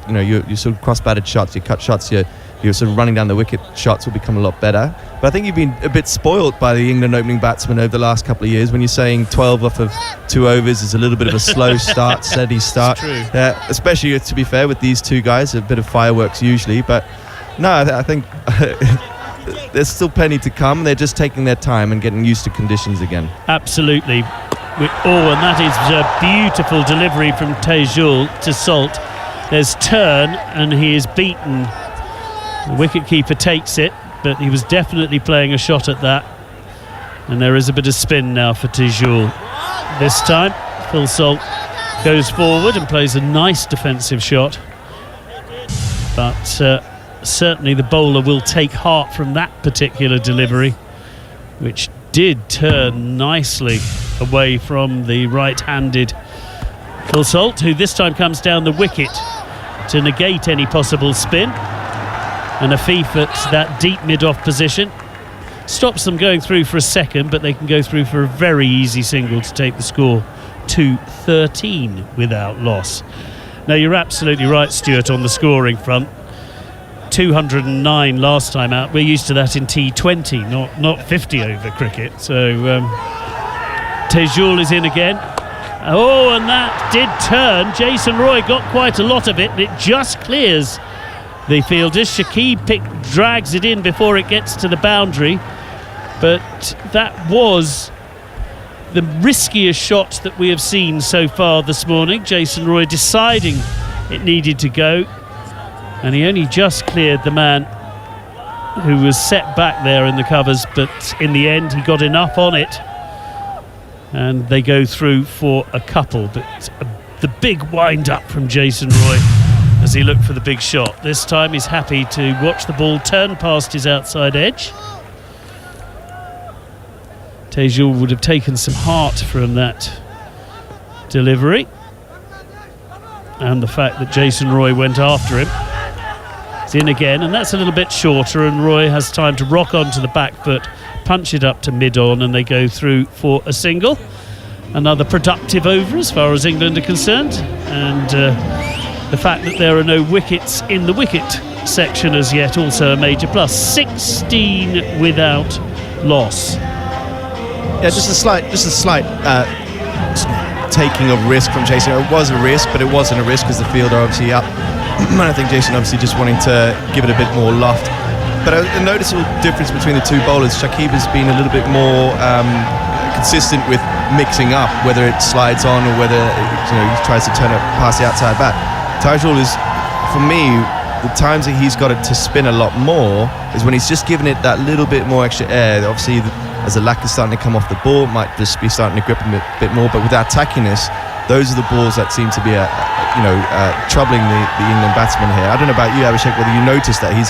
you know, your sort of cross-batted shots, your cut shots, your sort of running down the wicket shots will become a lot better. But I think you've been a bit spoilt by the England opening batsmen over the last couple of years when you're saying 12 off of 2 overs is a little bit of a slow start, steady start. It's true. Especially, to be fair, with these two guys, a bit of fireworks usually. But no, I think there's still plenty to come. They're just taking their time and getting used to conditions again. Absolutely. And that is a beautiful delivery from Tejul to Salt. There's turn, and he is beaten. The wicketkeeper takes it, but he was definitely playing a shot at that. And there is a bit of spin now for Tejul. This time, Phil Salt goes forward and plays a nice defensive shot. But certainly the bowler will take heart from that particular delivery, which did turn nicely away from the right-handed Phil Salt, who this time comes down the wicket to negate any possible spin. And Afif at that deep mid-off position stops them going through for a second, but they can go through for a very easy single to take the score to 13 without loss. Now, you're absolutely right, Stuart, on the scoring front. 209 last time out. We're used to that in T20, not 50 over cricket. So Tejul is in again. Oh, and that did turn. Jason Roy got quite a lot of it, and it just clears the fielders. Shakib drags it in before it gets to the boundary, but that was the riskiest shot that we have seen so far this morning. Jason Roy deciding it needed to go, and he only just cleared the man who was set back there in the covers, but in the end he got enough on it, and they go through for a couple. But the big wind-up from Jason Roy as he looked for the big shot. This time he's happy to watch the ball turn past his outside edge. Tejul would have taken some heart from that delivery, and the fact that Jason Roy went after him. It's in again, and that's a little bit shorter, and Roy has time to rock onto the back foot, punch it up to mid-on, and they go through for a single. Another productive over as far as England are concerned, and the fact that there are no wickets in the wicket section as yet, also a major plus. 16 without loss. Yeah, just a slight taking of risk from Jason. It was a risk, but it wasn't a risk because the fielder obviously up. And I think Jason obviously just wanting to give it a bit more loft. But a noticeable difference between the two bowlers. Shakib has been a little bit more consistent with mixing up, whether it slides on or whether he tries to turn it past the outside bat. Tejul is, for me, the times that he's got it to spin a lot more is when he's just giving it that little bit more extra air. Obviously, as the lack is starting to come off the ball, it might just be starting to grip him a bit more. But with that tackiness, those are the balls that seem to be troubling the England batsman here. I don't know about you, Abhishek, whether you noticed that he's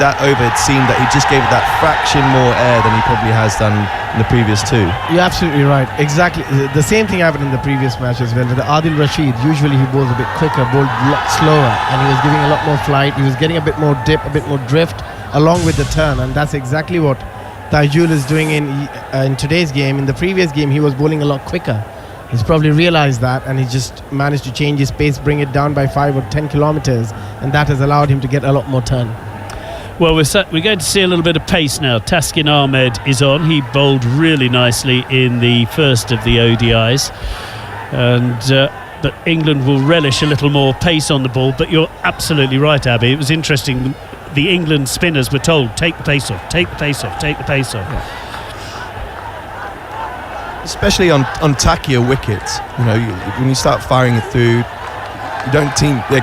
that over. It seemed that he just gave it that fraction more air than he probably has done in the previous two. You're absolutely right. Exactly. The same thing happened in the previous match as well. With Adil Rashid, usually he bowls a bit quicker, bowled a lot slower, and he was giving a lot more flight. He was getting a bit more dip, a bit more drift, along with the turn, and that's exactly what Tejul is doing in today's game. In the previous game, he was bowling a lot quicker. He's probably realised that, and he just managed to change his pace, bring it down by 5 or 10 kilometres, and that has allowed him to get a lot more turn. Well, we're going to see a little bit of pace now. Taskin Ahmed is on. He bowled really nicely in the first of the ODIs, but England will relish a little more pace on the ball. But you're absolutely right, Abby. It was interesting. The England spinners were told, take the pace off, take the pace off, take the pace off. Yeah. Especially on tackier wickets, when you start firing it through, you don't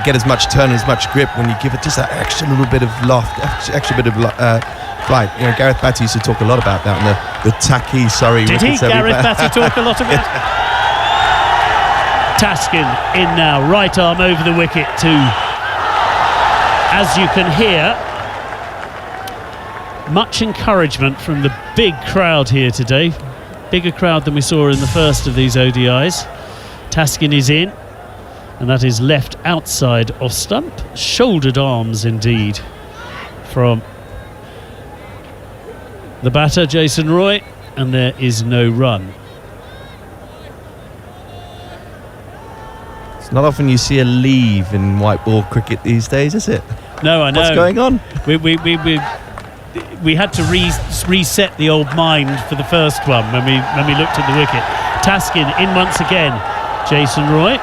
get as much turn, as much grip when you give it just that extra little bit of loft, extra bit of flight. Gareth Batty used to talk a lot about that, and the tacky, sorry. Did he? Gareth Batty talk a lot about it? Taskin in now, right arm over the wicket to, as you can hear, much encouragement from the big crowd here today. Bigger crowd than we saw in the first of these ODIs. Taskin is in, and that is left outside off stump. Shouldered arms indeed from the batter, Jason Roy, and there is no run. It's not often you see a leave in white ball cricket these days, is it? No, I know. What's going on? We had to reset the old mind for the first one when we looked at the wicket. Taskin in once again. Jason Roy,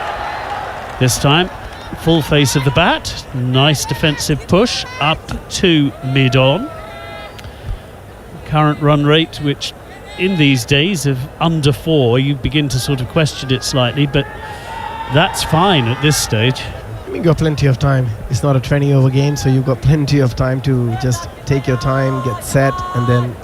this time full face of the bat. Nice defensive push up to mid-on. Current run rate, which in these days of under 4, you begin to sort of question it slightly, but that's fine at this stage. You've got plenty of time. It's not a 20-over game, so you've got plenty of time to just take your time, get set, and then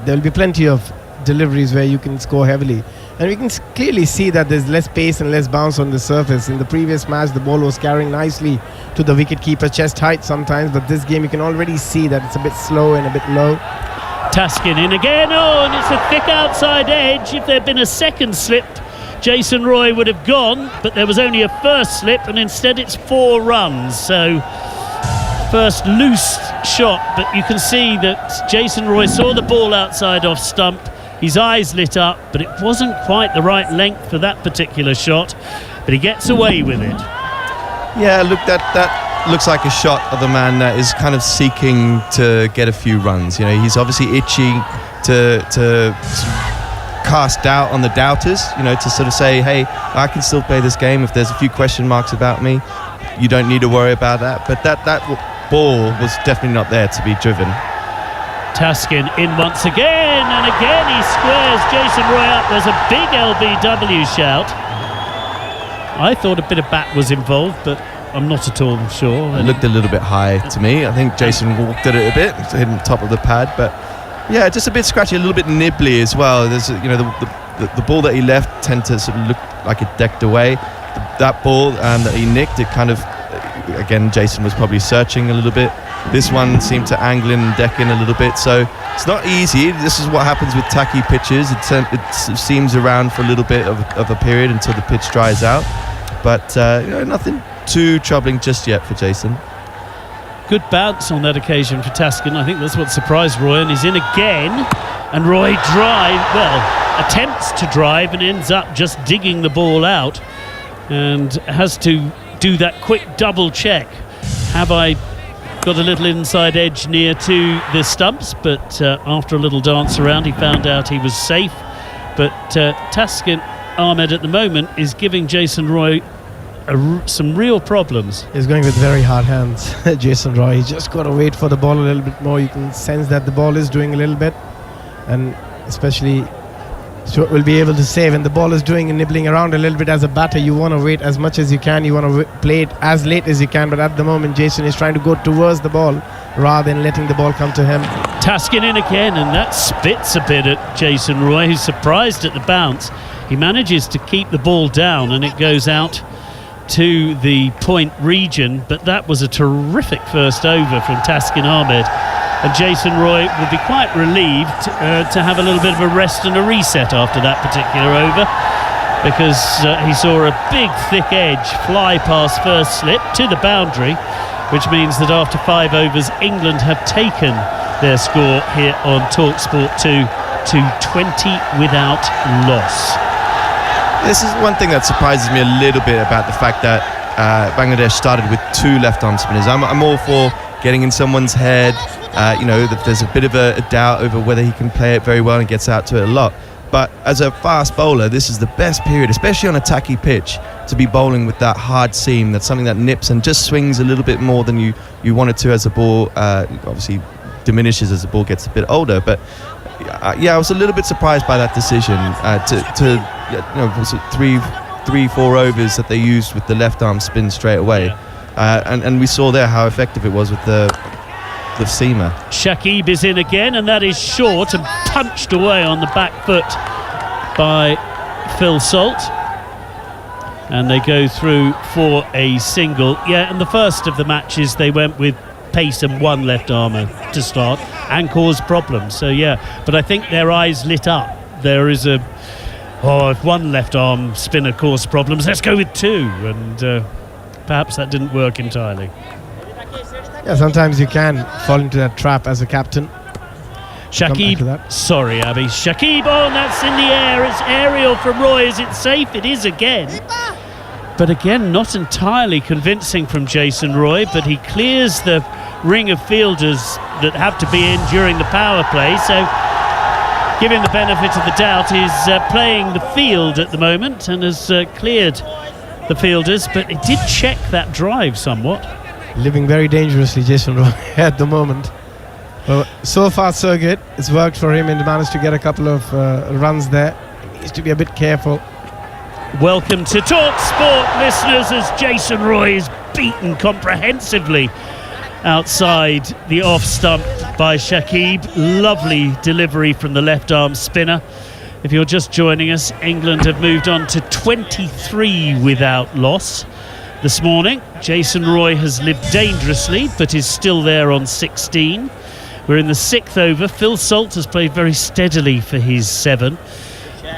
there'll be plenty of deliveries where you can score heavily. And we can clearly see that there's less pace and less bounce on the surface. In the previous match, the ball was carrying nicely to the wicketkeeper chest height sometimes, but this game you can already see that it's a bit slow and a bit low. Taskin in again, and it's a thick outside edge. If there had been a second slip, Jason Roy would have gone, but there was only a first slip, and instead it's 4 runs. So first loose shot, but you can see that Jason Roy saw the ball outside off stump. His eyes lit up, but it wasn't quite the right length for that particular shot, but he gets away with it. Yeah, look, that looks like a shot of a man that is kind of seeking to get a few runs. You know, he's obviously itching to cast doubt on the doubters, you know, to sort of say, hey, I can still play this game. If there's a few question marks about me, you don't need to worry about that. But that ball was definitely not there to be driven. Taskin in once again, and again he squares Jason Roy up. There's a big LBW shout. I thought a bit of bat was involved, but I'm not at all sure. It looked a little bit high to me. I think Jason walked at it a bit, hitting the top of the pad, but yeah, just a bit scratchy, a little bit nibbly as well. There's, you know, the ball that he left tended to sort of look like it decked away. That ball that he nicked, it kind of, again, Jason was probably searching a little bit. This one seemed to angle in and deck in a little bit, so it's not easy. This is what happens with tacky pitches. It seems around for a little bit of a period until the pitch dries out, but you know, nothing too troubling just yet for Jason. Good bounce on that occasion for Taskin. I think that's what surprised Roy, and he's in again, and Roy attempts to drive and ends up just digging the ball out, and has to do that quick double check. Have I got a little inside edge near to the stumps? But after a little dance around, he found out he was safe. But Taskin Ahmed at the moment is giving Jason Roy some real problems. He's going with very hard hands, Jason Roy. He's just got to wait for the ball a little bit more. You can sense that the ball is doing a little bit, and especially Stuart will be able to say when the ball is doing and nibbling around a little bit as a batter, you want to wait as much as you can. You want to play it as late as you can, but at the moment Jason is trying to go towards the ball rather than letting the ball come to him. Taskin in again, and that spits a bit at Jason Roy, who's surprised at the bounce. He manages to keep the ball down and it goes out to the point region, but that was a terrific first over from Taskin Ahmed, and Jason Roy will be quite relieved to have a little bit of a rest and a reset after that particular over, because he saw a big thick edge fly past first slip to the boundary, which means that after 5 overs England have taken their score here on TalkSport 2 to 20 without loss. This is one thing that surprises me a little bit about the fact that Bangladesh started with 2 left-arm spinners. I'm all for getting in someone's head. You know, there's a bit of a doubt over whether he can play it very well and gets out to it a lot. But as a fast bowler, this is the best period, especially on a tacky pitch, to be bowling with that hard seam. That's something that nips and just swings a little bit more than you want it to as a ball. Obviously diminishes as the ball gets a bit older. But yeah, I was a little bit surprised by that decision was it 3-4 overs that they used with the left arm spin straight away, and we saw there how effective it was with the seamer. Shakib is in again, and that is short and punched away on the back foot by Phil Salt. and they go through for a single. Yeah, and the first of the matches they went with pace and one left armour to start and caused problems. So yeah, but I think their eyes lit up. There is if one left arm spinner caused problems, let's go with two, and perhaps that didn't work entirely. Yeah, sometimes you can fall into that trap as a captain. Shakib, sorry Abby, Shakib on, that's in the air, it's aerial from Roy. Is it safe? It is again, but again not entirely convincing from Jason Roy, but he clears the ring of fielders that have to be in during the power play, so give him the benefit of the doubt. He's playing the field at the moment and has cleared the fielders, but it did check that drive somewhat. Living very dangerously, Jason Roy, at the moment. Well, so far so good. It's worked for him and managed to get a couple of runs there. He needs to be a bit careful. Welcome to Talk Sport, listeners, as Jason Roy is beaten comprehensively outside the off stump by Shakib. Lovely delivery from the left arm spinner. If you're just joining us, England have moved on to 23 without loss this morning. Jason Roy has lived dangerously but is still there on 16. We're in the 6th over. Phil Salt has played very steadily for his 7.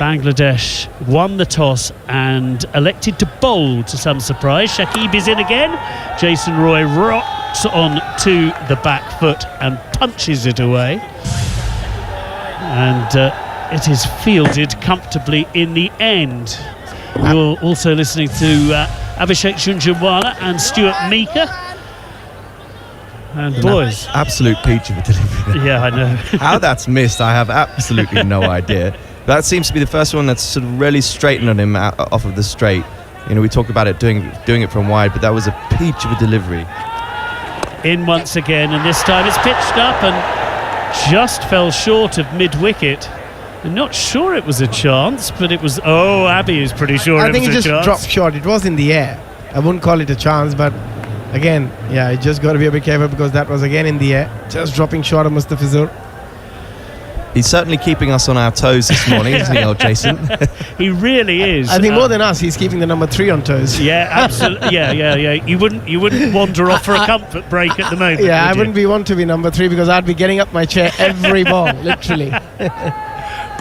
Bangladesh won the toss and elected to bowl to some surprise. Shakib is in again. Jason Roy rocks on to the back foot and punches it away. And it is fielded comfortably in the end. You're also listening to Abhishek Jhunjhunwala and Stuart Meeker. And boys, absolute peach of a delivery. Yeah, I know. How that's missed, I have absolutely no idea. That seems to be the first one that's sort of really straightened on him off of the straight. You know, we talk about it doing it from wide, but that was a peach of a delivery. In once again, and this time it's pitched up and just fell short of mid-wicket. I'm not sure it was a chance, but it was. Oh, Abby is pretty sure it was a chance. I think it just dropped short. It was in the air. I wouldn't call it a chance, but again, yeah, you just got to be a bit careful because that was again in the air, just dropping short of Mustafizur. He's certainly keeping us on our toes this morning, isn't he, old Jason? He really is. I think more than us, he's keeping the number 3 on toes. Yeah, absolutely. Yeah. You wouldn't wander off for a comfort break at the moment. Yeah, I would wouldn't want to be number 3 because I'd be getting up my chair every ball, literally.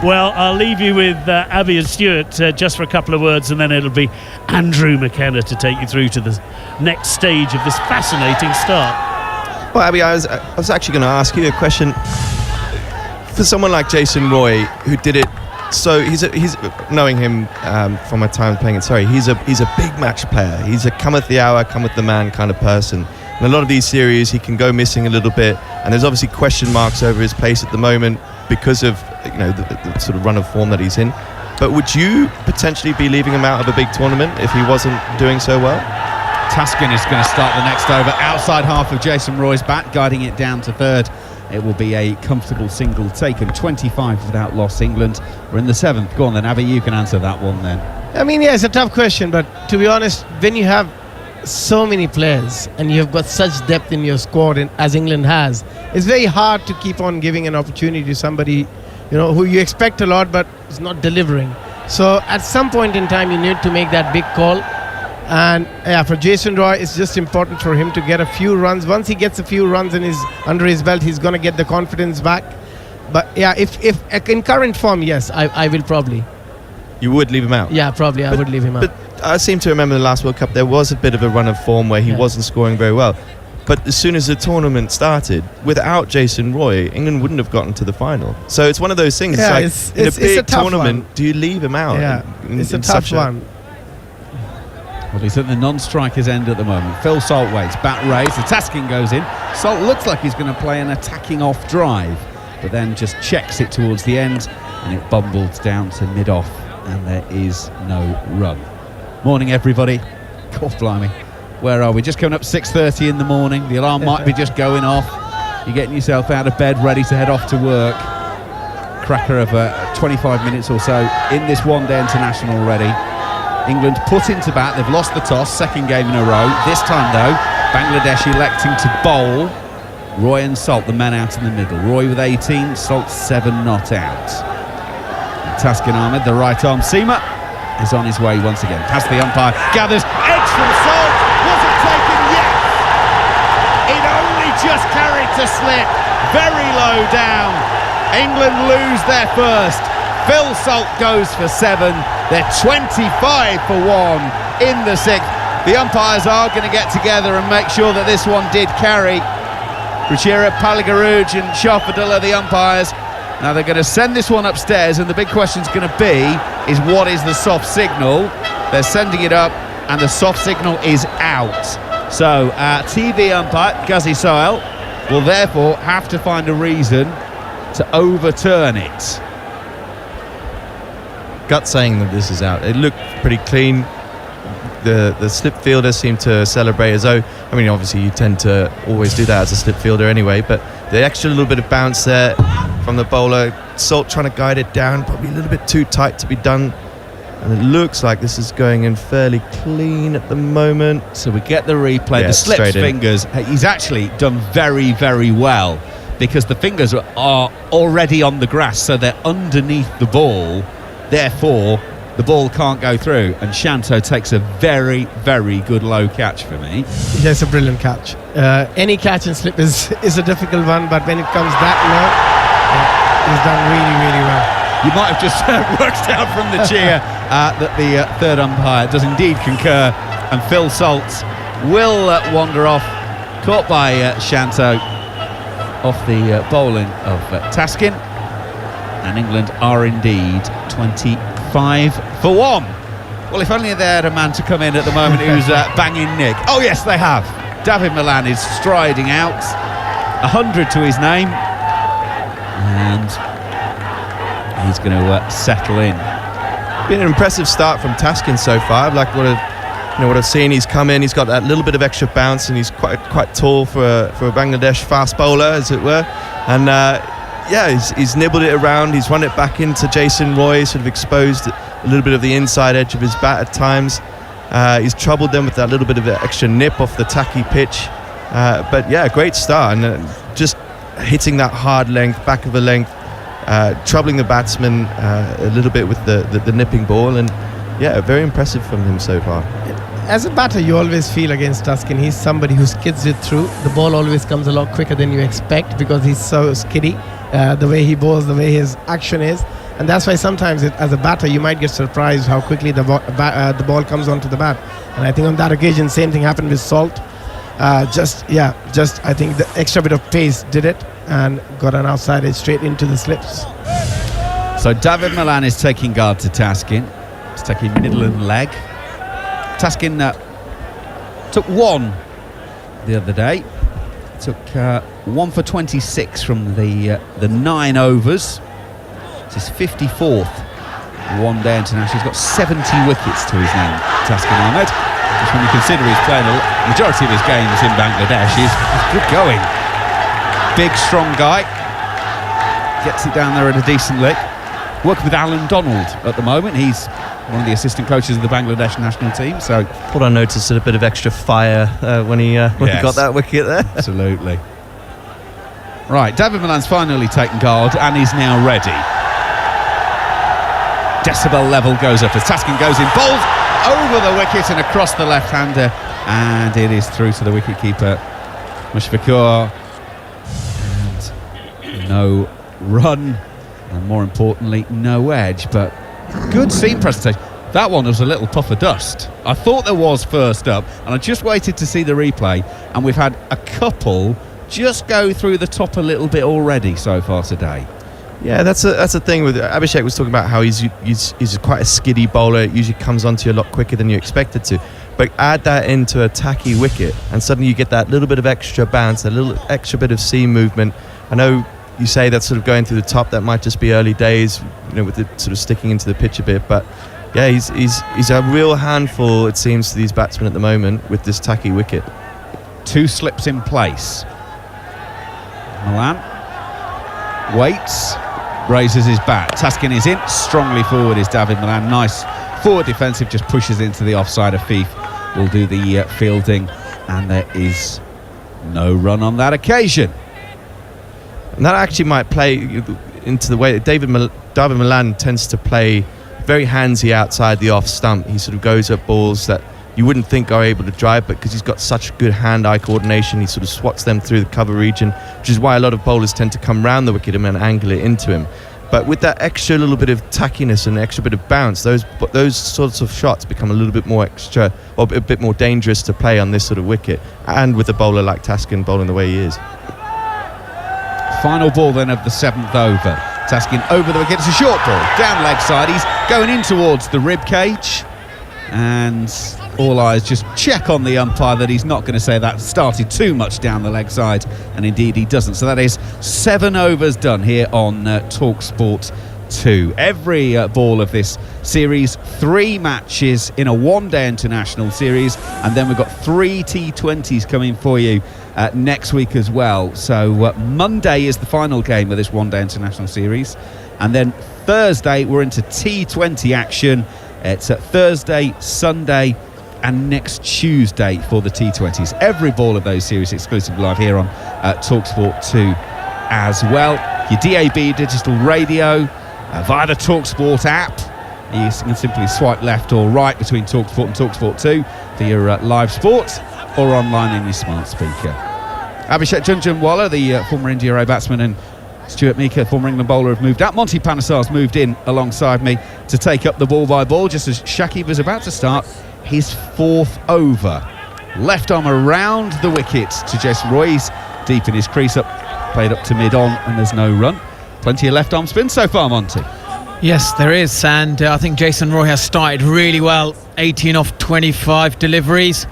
Well, I'll leave you with Abby and Stuart just for a couple of words, and then it'll be Andrew McKenna to take you through to the next stage of this fascinating start. Well, Abby, I was actually going to ask you a question. For someone like Jason Roy, who did it, so he's knowing him from my time playing at Surrey, he's a big match player. He's a cometh the hour, cometh the man kind of person. In a lot of these series, he can go missing a little bit, and there's obviously question marks over his pace at the moment because of the sort of run of form that he's in. But would you potentially be leaving him out of a big tournament if he wasn't doing so well? Taskin is going to start the next over outside half of Jason Roy's bat, guiding it down to third. It will be a comfortable single taken. 25 without loss, England. We're in the 7th. Go on then, Abby, you can answer that one then. I mean, yeah, it's a tough question, but to be honest, when you have so many players and you've got such depth in your squad, as England has, it's very hard to keep on giving an opportunity to somebody, who you expect a lot but is not delivering. So at some point in time, you need to make that big call. And yeah, for Jason Roy, it's just important for him to get a few runs. Once he gets a few runs and is under his belt, he's going to get the confidence back. But yeah, if in current form, yes, I will probably. You would leave him out? Yeah, probably I would leave him out. But I seem to remember in the last World Cup there was a bit of a run of form where he wasn't scoring very well. But as soon as the tournament started, without Jason Roy, England wouldn't have gotten to the final. So it's one of those things. Yeah, it's like in a big tournament, do you leave him out? Yeah, it's a tough one. Well, he's at the non-striker's end at the moment. Phil Salt waits, bat raised, the Taskin goes in. Salt looks like he's going to play an attacking off drive, but then just checks it towards the end, and it bumbles down to mid-off, and there is no run. Morning, everybody. God blimey. Where are we? Just coming up 6:30 in the morning. The alarm might be just going off. You're getting yourself out of bed, ready to head off to work. Cracker of 25 minutes or so in this one-day international already. England put into bat. They've lost the toss, second game in a row. This time, though, Bangladesh electing to bowl. Roy and Salt, the men out in the middle. Roy with 18, Salt 7 not out. And Taskin Ahmed, the right-arm seamer, is on his way once again. Past the umpire, gathers, edge from Salt, wasn't taken yet. It only just carried to slip, very low down. England lose their first. Phil Salt goes for 7. They're 25 for 1 in the 6th. The umpires are going to get together and make sure that this one did carry. Ruchira, Paligaruj and Shafadullah, the umpires. Now they're going to send this one upstairs, and the big question's going to be is what is the soft signal? They're sending it up, and the soft signal is out. So our TV umpire, Ghazi Sohail, will therefore have to find a reason to overturn it. Gut saying that this is out. It looked pretty clean. The slip fielder seemed to celebrate as though, I mean, obviously you tend to always do that as a slip fielder anyway, but the extra little bit of bounce there from the bowler, Salt trying to guide it down, probably a little bit too tight to be done, and it looks like this is going in fairly clean at the moment. So we get the replay, the slipped fingers. He's actually done very, very well, because the fingers are already on the grass, so they're underneath the ball, therefore the ball can't go through, and Shanto takes a very, very good low catch for me. Yes, a brilliant catch. Any catch and slip is a difficult one, but when it comes that low, he's done really, really well. You might have just worked out from the cheer that the third umpire does indeed concur, and Phil Salt will wander off, caught by Shanto off the bowling of Taskin, and England are indeed 25 for 1. Well, if only they had a man to come in at the moment who's banging Nick. Oh yes, they have. David Milan is striding out, 100 to his name, and he's going to settle in. Been an impressive start from Taskin so far. Like what I've seen, he's come in, he's got that little bit of extra bounce, and he's quite tall for a Bangladesh fast bowler, as it were. And he's nibbled it around. He's run it back into Jason Roy, sort of exposed a little bit of the inside edge of his bat at times. He's troubled them with that little bit of extra nip off the tacky pitch. But yeah, great start, and just hitting that hard length, back of the length, troubling the batsman a little bit with the nipping ball, and yeah, very impressive from him so far. As a batter, you always feel against Taskin, he's somebody who skids it through. The ball always comes a lot quicker than you expect, because he's so skiddy. The way he bowls, the way his action is, and that's why sometimes as a batter you might get surprised how quickly the ball comes onto the bat. And I think on that occasion same thing happened with Salt. I think the extra bit of pace did it, and got an outside edge straight into the slips. So David Milan is taking guard to Taskin. He's taking middle and leg. Taskin took 1 the other day. Took 1 for 26 from the 9 overs. It's his 54th one-day international. He's got 70 wickets to his name, Taskin Ahmed. Just when you consider he's playing the majority of his games in Bangladesh, he's good going. Big, strong guy. Gets it down there at a decent lick. Working with Alan Donald at the moment. He's one of the assistant coaches of the Bangladesh national team. So thought I noticed a bit of extra fire when he got that wicket there. Absolutely. Right, David Milan's finally taken guard and he's now ready. Decibel level goes up as Taskin goes in, bowls over the wicket and across the left-hander, and it is through to the wicket-keeper Mushfiqur, and no run, and more importantly no edge, but good seam presentation. That one was a little puff of dust. I thought there was first up, and I just waited to see the replay, and we've had a couple just go through the top a little bit already so far today. Yeah, that's a thing with Abhishek was talking about how he's quite a skiddy bowler. It usually comes onto you a lot quicker than you expect it to. But add that into a tacky wicket, and suddenly you get that little bit of extra bounce, a little extra bit of seam movement. I know you say that's sort of going through the top. That might just be early days, with it sort of sticking into the pitch a bit. But yeah, he's a real handful, it seems, to these batsmen at the moment with this tacky wicket. 2 slips in place. Milan waits, raises his bat. Taskin is in, strongly forward is David Milan. Nice forward defensive, just pushes into the offside. Afif will do the fielding, and there is no run on that occasion. And that actually might play into the way that David Milan tends to play very handsy outside the off stump. He sort of goes at balls that you wouldn't think are able to drive, but because he's got such good hand-eye coordination, he sort of swats them through the cover region, which is why a lot of bowlers tend to come round the wicket and angle it into him. But with that extra little bit of tackiness and extra bit of bounce, those sorts of shots become a little bit more extra, or a bit more dangerous to play on this sort of wicket, and with a bowler like Taskin bowling the way he is. Final ball then of the 7th over. Taskin over the wicket. It's a short ball down leg side. He's going in towards the rib cage, and all eyes just check on the umpire that he's not going to say that started too much down the leg side, and indeed he doesn't. So that is 7 overs done here on TalkSport 2. Every ball of this series, 3 matches in a one-day international series, and then we've got 3 T20s coming for you next week as well. So Monday is the final game of this one-day international series, and then Thursday we're into T20 action. It's Thursday, Sunday and next Tuesday for the T20s. Every ball of those series exclusively live here on TalkSport 2 as well. Your DAB digital radio via the TalkSport app. You can simply swipe left or right between TalkSport and TalkSport 2 for your live sports, or online in your smart speaker. Abhishek Junjunwala, the former India A batsman, and Stuart Meeker, former England bowler, have moved out. Monty Panesar's moved in alongside me to take up the ball by ball just as Shakib was about to start his 4th over. Left arm around the wicket to Jason Roy. He's deep in his crease, played up to mid-on, and there's no run. Plenty of left arm spin so far, Monty. Yes, there is, and I think Jason Roy has started really well. 18 off 25 deliveries.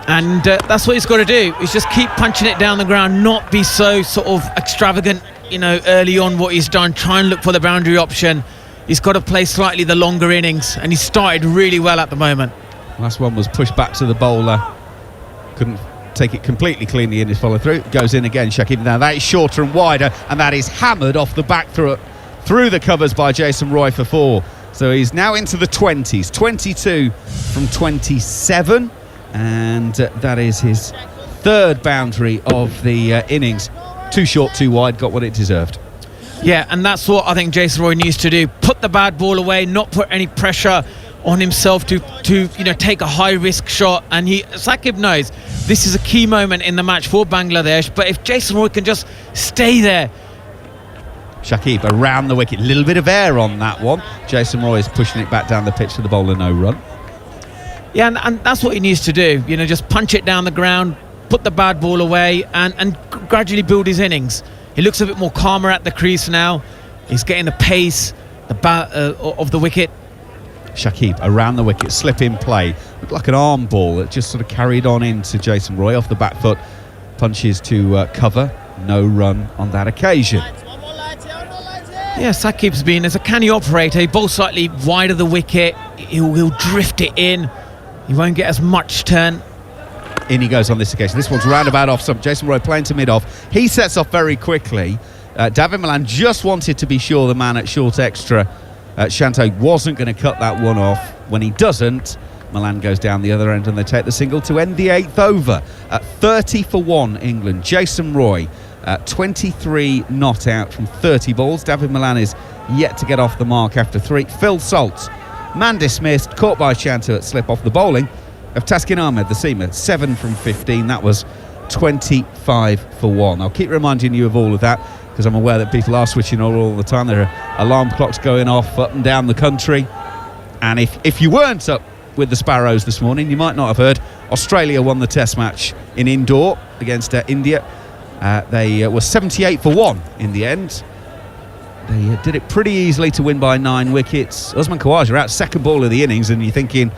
And that's what he's got to do, is just keep punching it down the ground, not be so sort of extravagant, early on what he's done. Try and look for the boundary option. He's got to play slightly the longer innings, and he started really well at the moment. Last one was pushed back to the bowler. Couldn't take it completely cleanly in his follow through. Goes in again, Shakib. Now that is shorter and wider, and that is hammered off the back through the covers by Jason Roy for 4. So he's now into the 20s. 22 from 27. And that is his 3rd boundary of the innings. Too short, too wide, got what it deserved. Yeah, and that's what I think Jason Roy needs to do. Put the bad ball away, not put any pressure on himself to take a high-risk shot. And Shakib knows this is a key moment in the match for Bangladesh. But if Jason Roy can just stay there. Shakib around the wicket. Little bit of air on that one. Jason Roy is pushing it back down the pitch to the bowler, no run. Yeah, and that's what he needs to do. Just punch it down the ground, put the bad ball away, and gradually build his innings. He looks a bit more calmer at the crease now. He's getting the pace of the wicket. Shakib around the wicket, slip in play. Looked like an arm ball that just sort of carried on into Jason Roy off the back foot. Punches to cover. No run on that occasion. Yeah, Shakib's been as a canny operator. He bowls slightly wide of the wicket. He'll drift it in. He won't get as much turn. In he goes on this occasion. This one's roundabout off stump. Jason Roy playing to mid-off. He sets off very quickly. David Malan just wanted to be sure the man at short extra, Shanto, wasn't going to cut that one off. When he doesn't, Malan goes down the other end and they take the single to end the 8th over. 30 for 1 England. Jason Roy, 23 not out from 30 balls. David Malan is yet to get off the mark after 3. Phil Salt, man dismissed, caught by Shanto at slip off the bowling of Taskin Ahmed, the seamer. 7 from 15. That was 25 for 1. I'll keep reminding you of all of that because I'm aware that people are switching all the time. There are alarm clocks going off up and down the country. And if you weren't up with the Sparrows this morning, you might not have heard Australia won the test match in indoor against India. They were 78 for 1 in the end. They did it pretty easily to win by 9 wickets. Usman Khawaja out second ball of the innings, and you're thinking,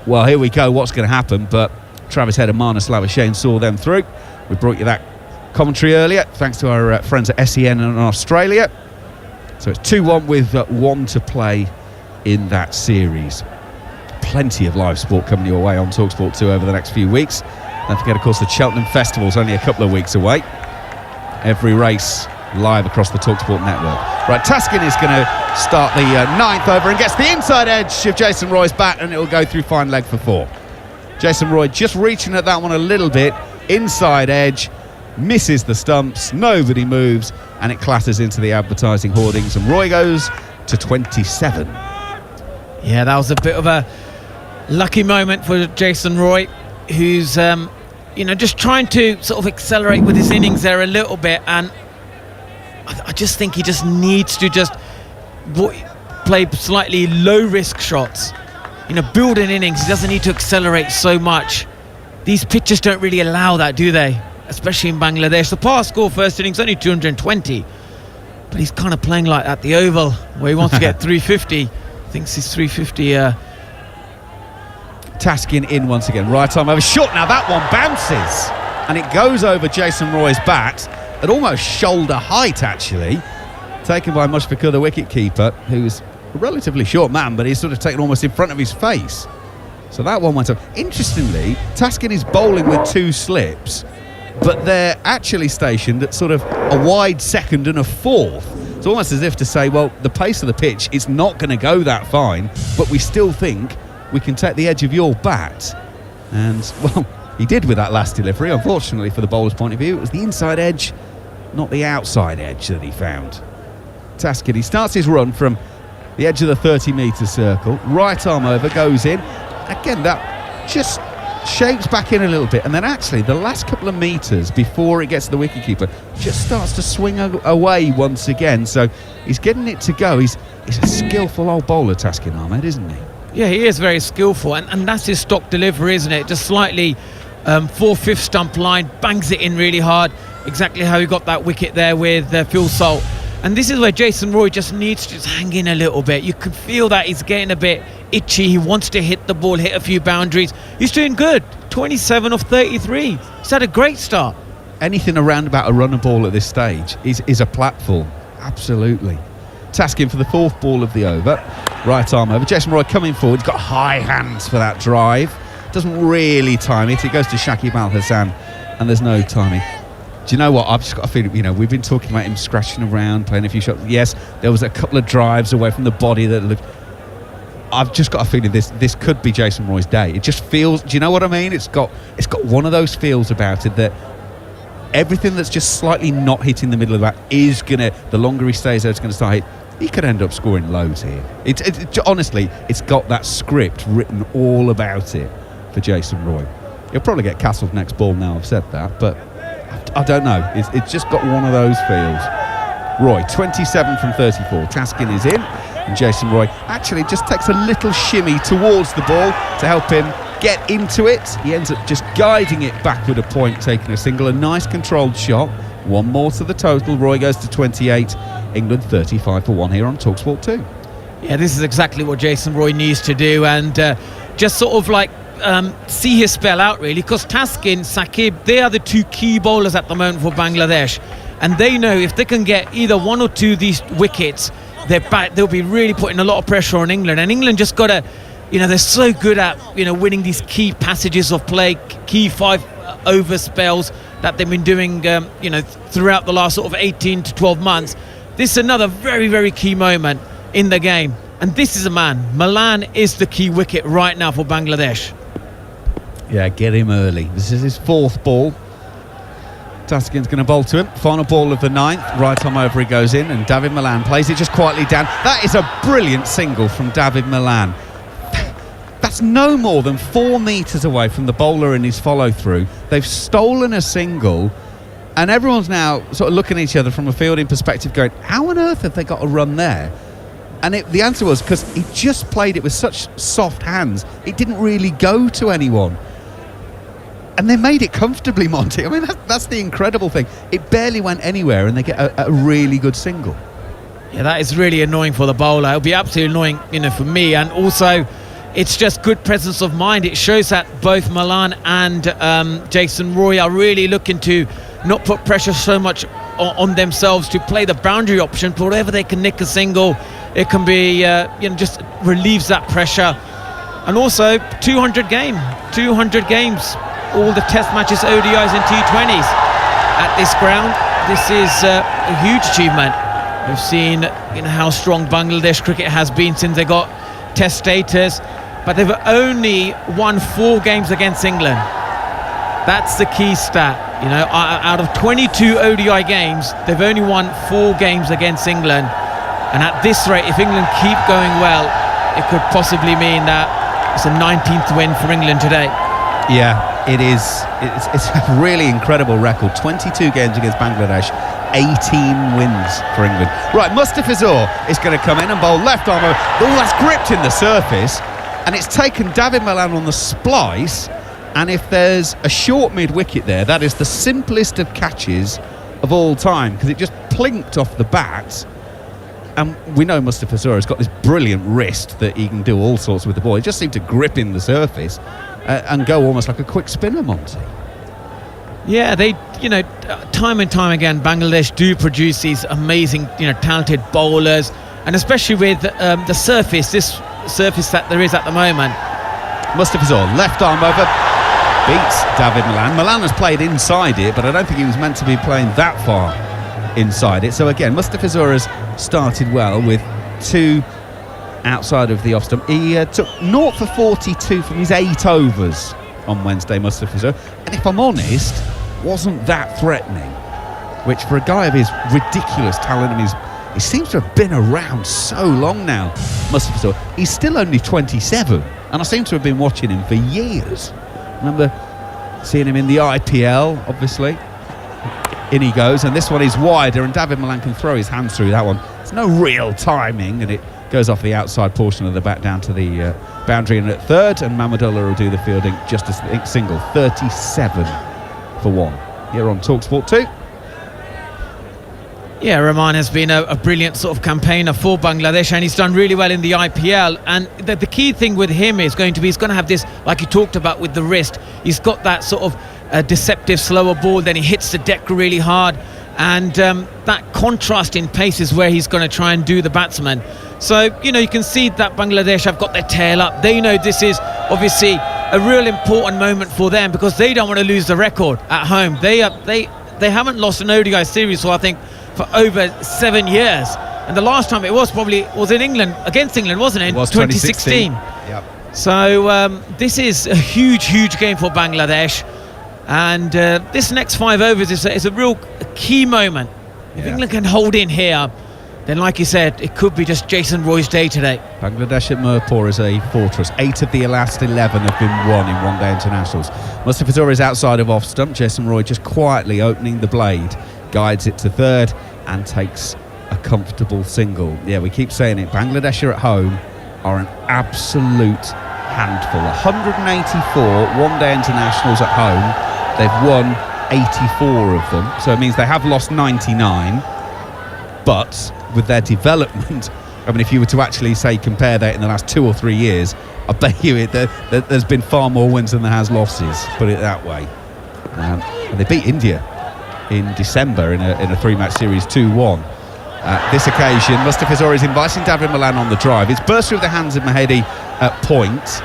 well, here we go, what's going to happen? But Travis Head and Marnus Labuschagne saw them through. We brought you that commentary earlier, thanks to our friends at SEN in Australia. So it's 2-1 with 1 to play in that series. Plenty of live sport coming your way on TalkSport 2 over the next few weeks. Don't forget, of course, the Cheltenham Festival's only a couple of weeks away. Every race live across the TalkSport network. Right, Taskin is going to start the 9th over and gets the inside edge of Jason Roy's bat, and it will go through fine leg for 4. Jason Roy just reaching at that one a little bit, inside edge, misses the stumps, nobody moves, and it clatters into the advertising hoardings, and Roy goes to 27. Yeah, that was a bit of a lucky moment for Jason Roy, who's just trying to sort of accelerate with his innings there a little bit, and I just think he just needs to just play slightly low risk shots, build an innings. He doesn't need to accelerate so much. These pitches don't really allow that, do they? Especially in Bangladesh. The par score first innings only 220, but he's kind of playing like at the Oval where he wants to get 350. Thinks he's 350. Taskin in once again. Right arm over short. Now that one bounces and it goes over Jason Roy's bat at almost shoulder height, actually. Taken by Mushfiqur, the wicket-keeper, who's a relatively short man, but he's sort of taken almost in front of his face. So that one went up. Interestingly, Taskin is bowling with 2 slips, but they're actually stationed at sort of a wide second and a fourth. It's almost as if to say, well, the pace of the pitch is not going to go that fine, but we still think we can take the edge of your bat. And, well, he did with that last delivery. Unfortunately, for the bowler's point of view, it was the inside edge, not the outside edge that he found. Taskin, he starts his run from the edge of the 30-metre circle. Right arm over, goes in. Again, that just shapes back in a little bit, and then actually the last couple of metres before it gets to the wicketkeeper just starts to swing away once again. So he's getting it to go. He's a skillful old bowler, Taskin Ahmed, isn't he? Yeah, he is very skillful, and that's his stock delivery, isn't it? Just slightly 4/5 stump line, bangs it in really hard, exactly how he got that wicket there with Phil Salt. And this is where Jason Roy just needs to just hang in a little bit. You can feel that he's getting a bit itchy. He wants to hit the ball, hit a few boundaries. He's doing good. 27 of 33. He's had a great start. Anything around about a runner ball at this stage is a platform. Absolutely. Taskin for the 4th ball of the over. Right arm over. Jason Roy coming forward. He's got high hands for that drive. Doesn't really time it. It goes to Shakib Al Hassan, and there's no timing. Do you know what? I've just got a feeling, we've been talking about him scratching around, playing a few shots. Yes, there was a couple of drives away from the body that looked... I've just got a feeling this could be Jason Roy's day. It just feels... Do you know what I mean? It's got one of those feels about it that everything that's just slightly not hitting the middle of that is going to... The longer he stays there, it's going to start hit. He could end up scoring loads here. Honestly, it's got that script written all about it for Jason Roy. He'll probably get Castle's next ball now, I've said that, but... I don't know. It's just got one of those feels. Roy, 27 from 34. Taskin is in, and Jason Roy actually just takes a little shimmy towards the ball to help him get into it. He ends up just guiding it backward a point, taking a single. A nice controlled shot. One more to the total. Roy goes to 28. England 35 for 1 here on TalkSport 2. Yeah, this is exactly what Jason Roy needs to do, and just sort of like see his spell out, really, because Taskin, Saqib, they are the 2 key bowlers at the moment for Bangladesh, and they know if they can get either 1 or 2 of these wickets, they'll be really putting a lot of pressure on England. And England just got to, they're so good at winning these key passages of play, key 5 over spells that they've been doing throughout the last sort of 18 to 12 months. This is another very, very key moment in the game, and this is a man. Malan is the key wicket right now for Bangladesh. Yeah, get him early. This is his 4th ball. Taskin's going to bowl to him. Final ball of the 9th. Right arm over, he goes in, and David Malan plays it just quietly down. That is a brilliant single from David Malan. That's no more than 4 metres away from the bowler in his follow-through. They've stolen a single, and everyone's now sort of looking at each other from a fielding perspective going, how on earth have they got a run there? And the answer was because he just played it with such soft hands, it didn't really go to anyone. And they made it comfortably, Monty. I mean, that's the incredible thing. It barely went anywhere, and they get a really good single. Yeah, that is really annoying for the bowler. It'll be absolutely annoying, for me. And also, it's just good presence of mind. It shows that both Malan and Jason Roy are really looking to not put pressure so much on themselves, to play the boundary option. But wherever they can nick a single, it can be, just relieves that pressure. And also, 200 games. All the test matches, ODIs and T20s at this ground. This is a huge achievement. We've seen how strong Bangladesh cricket has been since they got test status, but they've only won 4 games against England. That's the key stat. Out of 22 ODI games, they've only won 4 games against England. And at this rate, if England keep going well, it could possibly mean that it's a 19th win for England today. Yeah, it is. It's a really incredible record. 22 games against Bangladesh, 18 wins for England. Right, Mustafizur is going to come in and bowl left arm over. Oh, that's gripped in the surface, and it's taken David Malan on the splice. And if there's a short mid-wicket there, that is the simplest of catches of all time, because it just plinked off the bat. And we know Mustafizur has got this brilliant wrist that he can do all sorts with the ball. It just seemed to grip in the surface and go almost like a quick spinner, Monty. Yeah, they, time and time again, Bangladesh do produce these amazing, talented bowlers, and especially with the surface, this surface that there is at the moment. Mustafizur, left arm over, beats David Malan. Malan has played inside it, but I don't think he was meant to be playing that far inside it. So again, Mustafizur has started well with 2 outside of the off stump. He took 0 for 42 from his 8 overs on Wednesday, Mustafizur, and if I'm honest, wasn't that threatening, which for a guy of his ridiculous talent, and he seems to have been around so long now, Mustafizur. He's still only 27, and I seem to have been watching him for years. I remember seeing him in the IPL, obviously. In he goes, and this one is wider, and David Malan can throw his hands through that one. There's no real timing, and it goes off the outside portion of the bat down to the boundary, and at third, and Mahmudullah will do the fielding, just a single, 37 for 1. Here on TalkSport 2. Yeah, Rahman has been a brilliant sort of campaigner for Bangladesh, and he's done really well in the IPL. And the key thing with him is going to be, he's going to have this, like you talked about with the wrist, he's got that sort of deceptive slower ball, then he hits the deck really hard, and that contrast in pace is where he's going to try and do the batsman. So you can see that Bangladesh have got their tail up. They know this is obviously a real important moment for them, because they don't want to lose the record at home. They haven't lost an ODI series, so I think for over 7 years, and the last time it was in England, against England, wasn't it? It was 2016. Yep. So this is a huge game for Bangladesh. And this next 5 overs is a real key moment. If England can hold in here, then like you said, it could be just Jason Roy's day today. Bangladesh at Mirpur is a fortress. 8 of the last 11 have been won in one-day internationals. Mustafizur is outside of off-stump. Jason Roy just quietly opening the blade, guides it to third and takes a comfortable single. Yeah, we keep saying it. Bangladesh are at home are an absolute handful. 184 one-day internationals at home. They've won 84 of them, so it means they have lost 99. But with their development, I mean, if you were to actually say compare that in the last 2 or 3 years, I bet you there's been far more wins than there has losses. Put it that way. And they beat India in December in a 3-match series, 2-1. This occasion, Mustafizur is inviting David Malan on the drive. It's burst through the hands of Mahedi at point,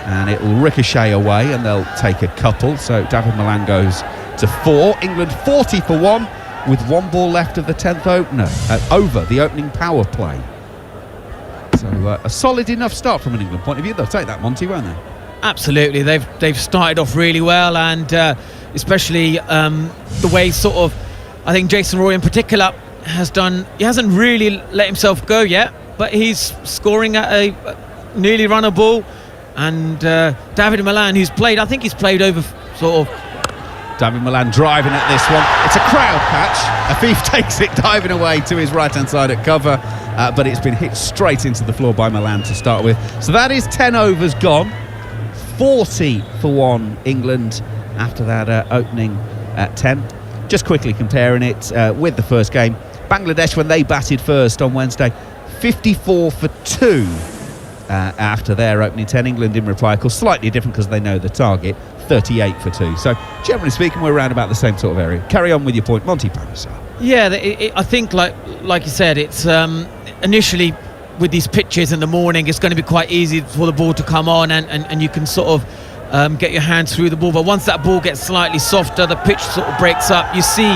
and it will ricochet away, and they'll take a couple. So David Malan goes to 4. England 40 for 1 with 1 ball left of the 10th opener over the opening power play. So a solid enough start from an England point of view. They'll take that, Monty, won't they? Absolutely. They've started off really well, and especially the way sort of, I think Jason Roy in particular has done. He hasn't really let himself go yet, but he's scoring at a nearly run a ball. And David Malan, who's played, I think he's played over sort of. David Malan driving at this one. It's a crowd catch. Afif takes it diving away to his right-hand side at cover, but it's been hit straight into the floor by Malan to start with. So that is 10 overs gone. 40 for 1 England after that opening at 10. Just quickly comparing it with the first game. Bangladesh, when they batted first on Wednesday, 54 for 2. After their opening 10, England in reply, of course, slightly different because they know the target, 38 for 2. So, generally speaking, we're around about the same sort of area. Carry on with your point, Monty Panesar. Yeah, I think, like you said, it's initially with these pitches in the morning, it's going to be quite easy for the ball to come on, and you can sort of get your hands through the ball. But once that ball gets slightly softer, the pitch sort of breaks up. You see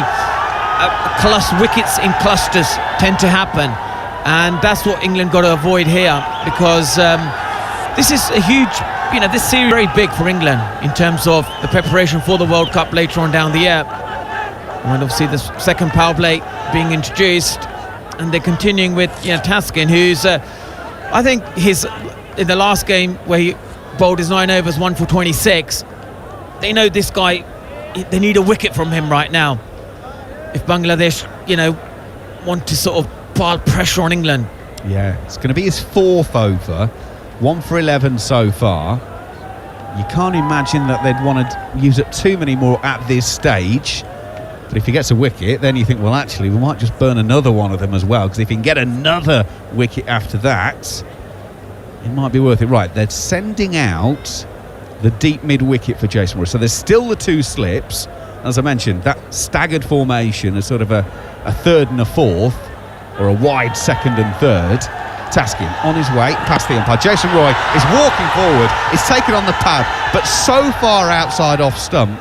wickets in clusters tend to happen. And that's what England got to avoid here, because this is a huge, this series is very big for England in terms of the preparation for the World Cup later on down the year. And obviously the second power play being introduced, and they're continuing with Taskin, who's I think in the last game where he bowled his 9 overs, 1 for 26. They know this guy, they need a wicket from him right now. If Bangladesh, want to sort of pile pressure on England. Yeah, it's going to be his 4th over, 1 for 11 so far. You can't imagine that they'd want to use up too many more at this stage. But if he gets a wicket, then you think, well, actually, we might just burn another one of them as well, because if he can get another wicket after that, it might be worth it. Right, they're sending out the deep mid-wicket for Jason Roy. So there's still the 2 slips. As I mentioned, that staggered formation is sort of a 3rd and a 4th, or a wide 2nd and 3rd. Taskin on his way past the umpire. Jason Roy is walking forward. He's taken on the pad, but so far outside off stump,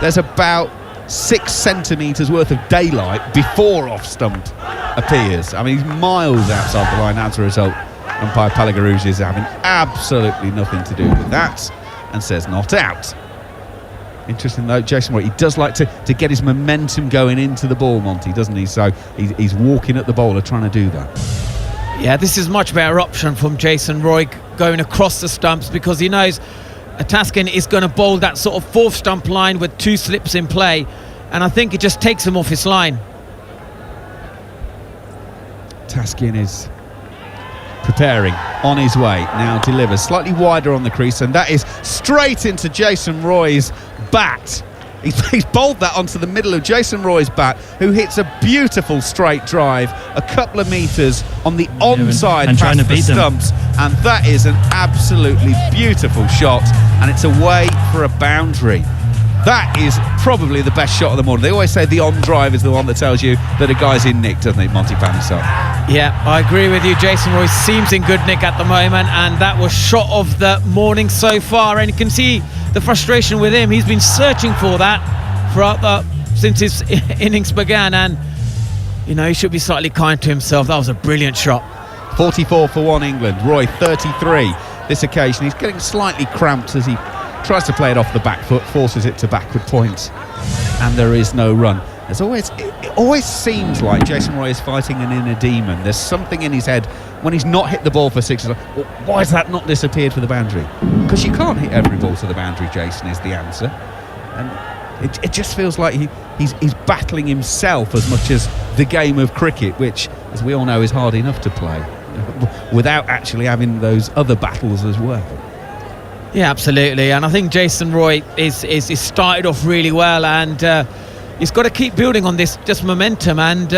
there's about 6 centimetres worth of daylight before off stump appears. I mean, he's miles outside the line. As a result, umpire Palagaruj is having absolutely nothing to do with that and says not out. Interesting though, Jason Roy, he does like to get his momentum going into the ball, Monty, doesn't he? So he's walking at the bowler trying to do that. Yeah, this is much better option from Jason Roy going across the stumps, because he knows Taskin is going to bowl that sort of 4th stump line with 2 slips in play, and I think it just takes him off his line. Taskin is preparing, on his way, now delivers slightly wider on the crease, and that is straight into Jason Roy's bat. He's bowled that onto the middle of Jason Roy's bat, who hits a beautiful straight drive a couple of metres on the onside and trying past to the beat them. stumps, and that is an absolutely beautiful shot, and it's away for a boundary. That is probably the best shot of the morning. They always say the on drive is the one that tells you that a guy's in nick, doesn't it, Monty Panisar? Yeah, I agree with you. Jason Roy seems in good nick at the moment, and that was shot of the morning so far, and you can see the frustration with him. He's been searching for that since his innings began, and he should be slightly kind to himself. That was a brilliant shot. 44 for 1 England. Roy 33 this occasion. He's getting slightly cramped as he tries to play it off the back foot, forces it to backward points, and there is no run. It always seems like Jason Roy is fighting an inner demon. There's something in his head when he's not hit the ball for 6. Well, why has that not disappeared for the boundary? Because you can't hit every ball to the boundary, Jason, is the answer. And it just feels like he's battling himself as much as the game of cricket, which, as we all know, is hard enough to play without actually having those other battles as well. Yeah, absolutely. And I think Jason Roy is started off really well, and he's got to keep building on this just momentum. And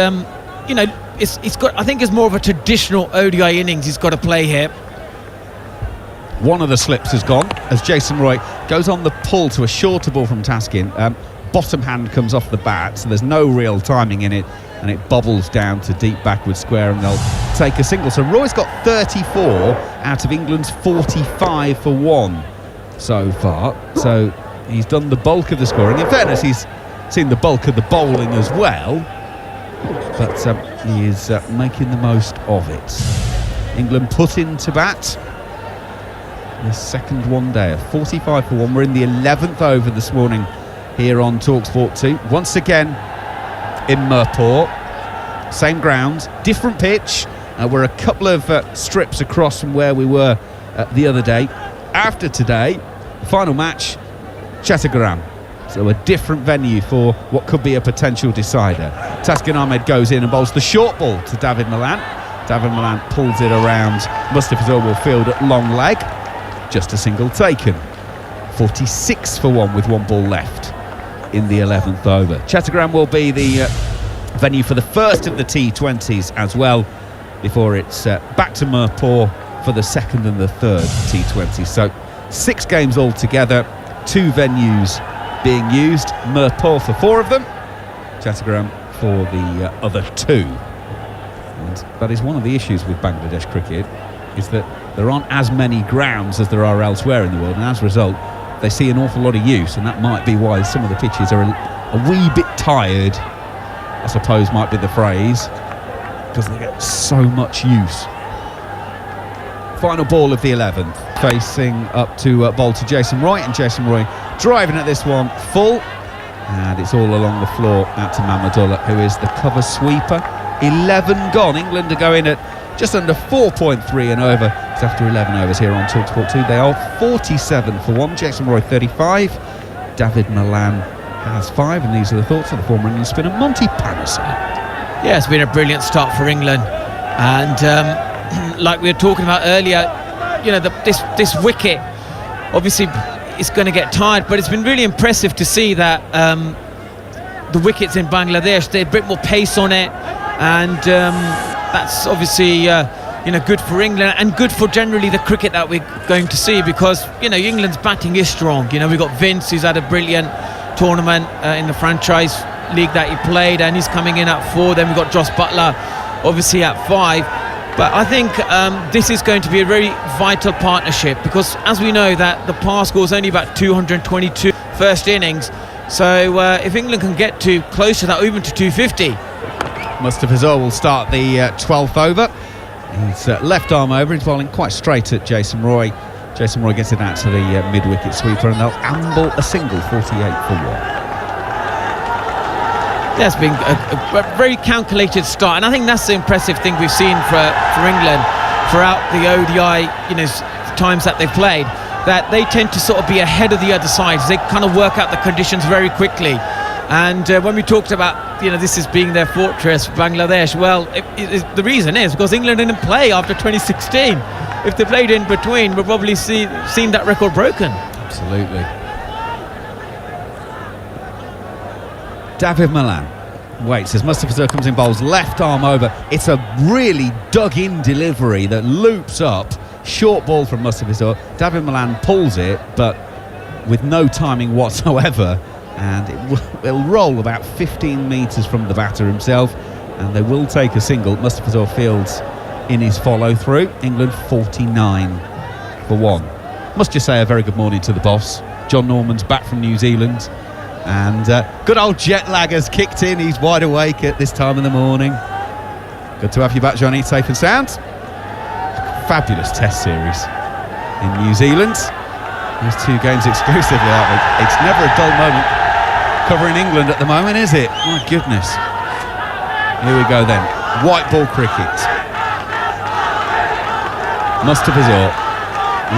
it's got. I think it's more of a traditional ODI innings he's got to play here. One of the slips has gone as Jason Roy goes on the pull to a shorter ball from Taskin. Bottom hand comes off the bat, so there's no real timing in it, and it bobbles down to deep backward square, and they'll take a single. So Roy's got 34 out of England's 45 for 1 so far. So he's done the bulk of the scoring. In fairness, he's seen the bulk of the bowling as well, but he is making the most of it. England put into bat the second one day, 45 for 1. We're in the 11th over this morning here on TalkSport 2. Once again in Mirpur, same ground, different pitch. We're a couple of strips across from where we were the other day. After today, the final match, Chattogram. So a different venue for what could be a potential decider. Taskin Ahmed goes in and bowls the short ball to David Malan. David Malan pulls it around Mustafizur will field at long leg. Just a single taken. 46 for 1 with 1 ball left in the 11th over. Chattogram will be the venue for the first of the T20s as well, before it's back to Mirpur for the second and the third T20s. So 6 games altogether, 2 venues being used. Mirpur for 4 of them, Chattogram for the other 2. And that is one of the issues with Bangladesh cricket, is that there aren't as many grounds as there are elsewhere in the world, and as a result they see an awful lot of use, and that might be why some of the pitches are a wee bit tired, I suppose might be the phrase, because they get so much use. Final ball of the 11th, facing up to bowl to Jason Roy, and Jason Roy driving at this one full, and it's all along the floor out to Mahmudullah, who is the cover sweeper. 11 gone. England are going at just under 4.3 and over. It's after 11 overs here on TalkSport 2. They are 47 for 1. Jason Roy 35. David Milan has 5, and these are the thoughts of the former England spinner Monty Patterson. Yeah, it's been a brilliant start for England, and like we were talking about earlier, you know, this wicket obviously is going to get tired, but it's been really impressive to see that the wickets in Bangladesh, they're a bit more pace on it, and that's obviously good for England and good for generally the cricket that we're going to see, because England's batting is strong. We've got Vince, who's had a brilliant tournament in the franchise league that he played, and he's coming in at 4. Then we've got Joss Buttler obviously at 5. But I think this is going to be a very vital partnership, because as we know that the par score is only about 222 first innings, so if England can get to close to that, or even to 250. Mustafizur will start the 12th over. He's left arm over. He's bowling quite straight at Jason Roy. Jason Roy gets it out to the mid-wicket sweeper, and they'll amble a single, 48 for 1. Yeah, it's been a very calculated start, and I think that's the impressive thing we've seen for England throughout the ODI, times that they've played, that they tend to sort of be ahead of the other sides. They kind of work out the conditions very quickly. And when we talked about, this as being their fortress, Bangladesh, well, the reason is because England didn't play after 2016. If they played in between, we'll probably seen that record broken. Absolutely. David Milan waits as Mustafizur comes in, bowls left arm over. It's a really dug-in delivery that loops up. Short ball from Mustafizur. David Milan pulls it, but with no timing whatsoever, and it'll roll about 15 metres from the batter himself, and they will take a single. Mustafizur fields in his follow-through. England 49 for 1. Must just say a very good morning to the boss. John Norman's back from New Zealand, and good old jet lag has kicked in. He's wide awake at this time in the morning. Good to have you back, Johnny, safe and sound. Fabulous test series in New Zealand. Those 2 games exclusively, aren't they? It's never a dull moment covering England at the moment, is it? My goodness. Here we go then. White ball cricket. Mustafizur.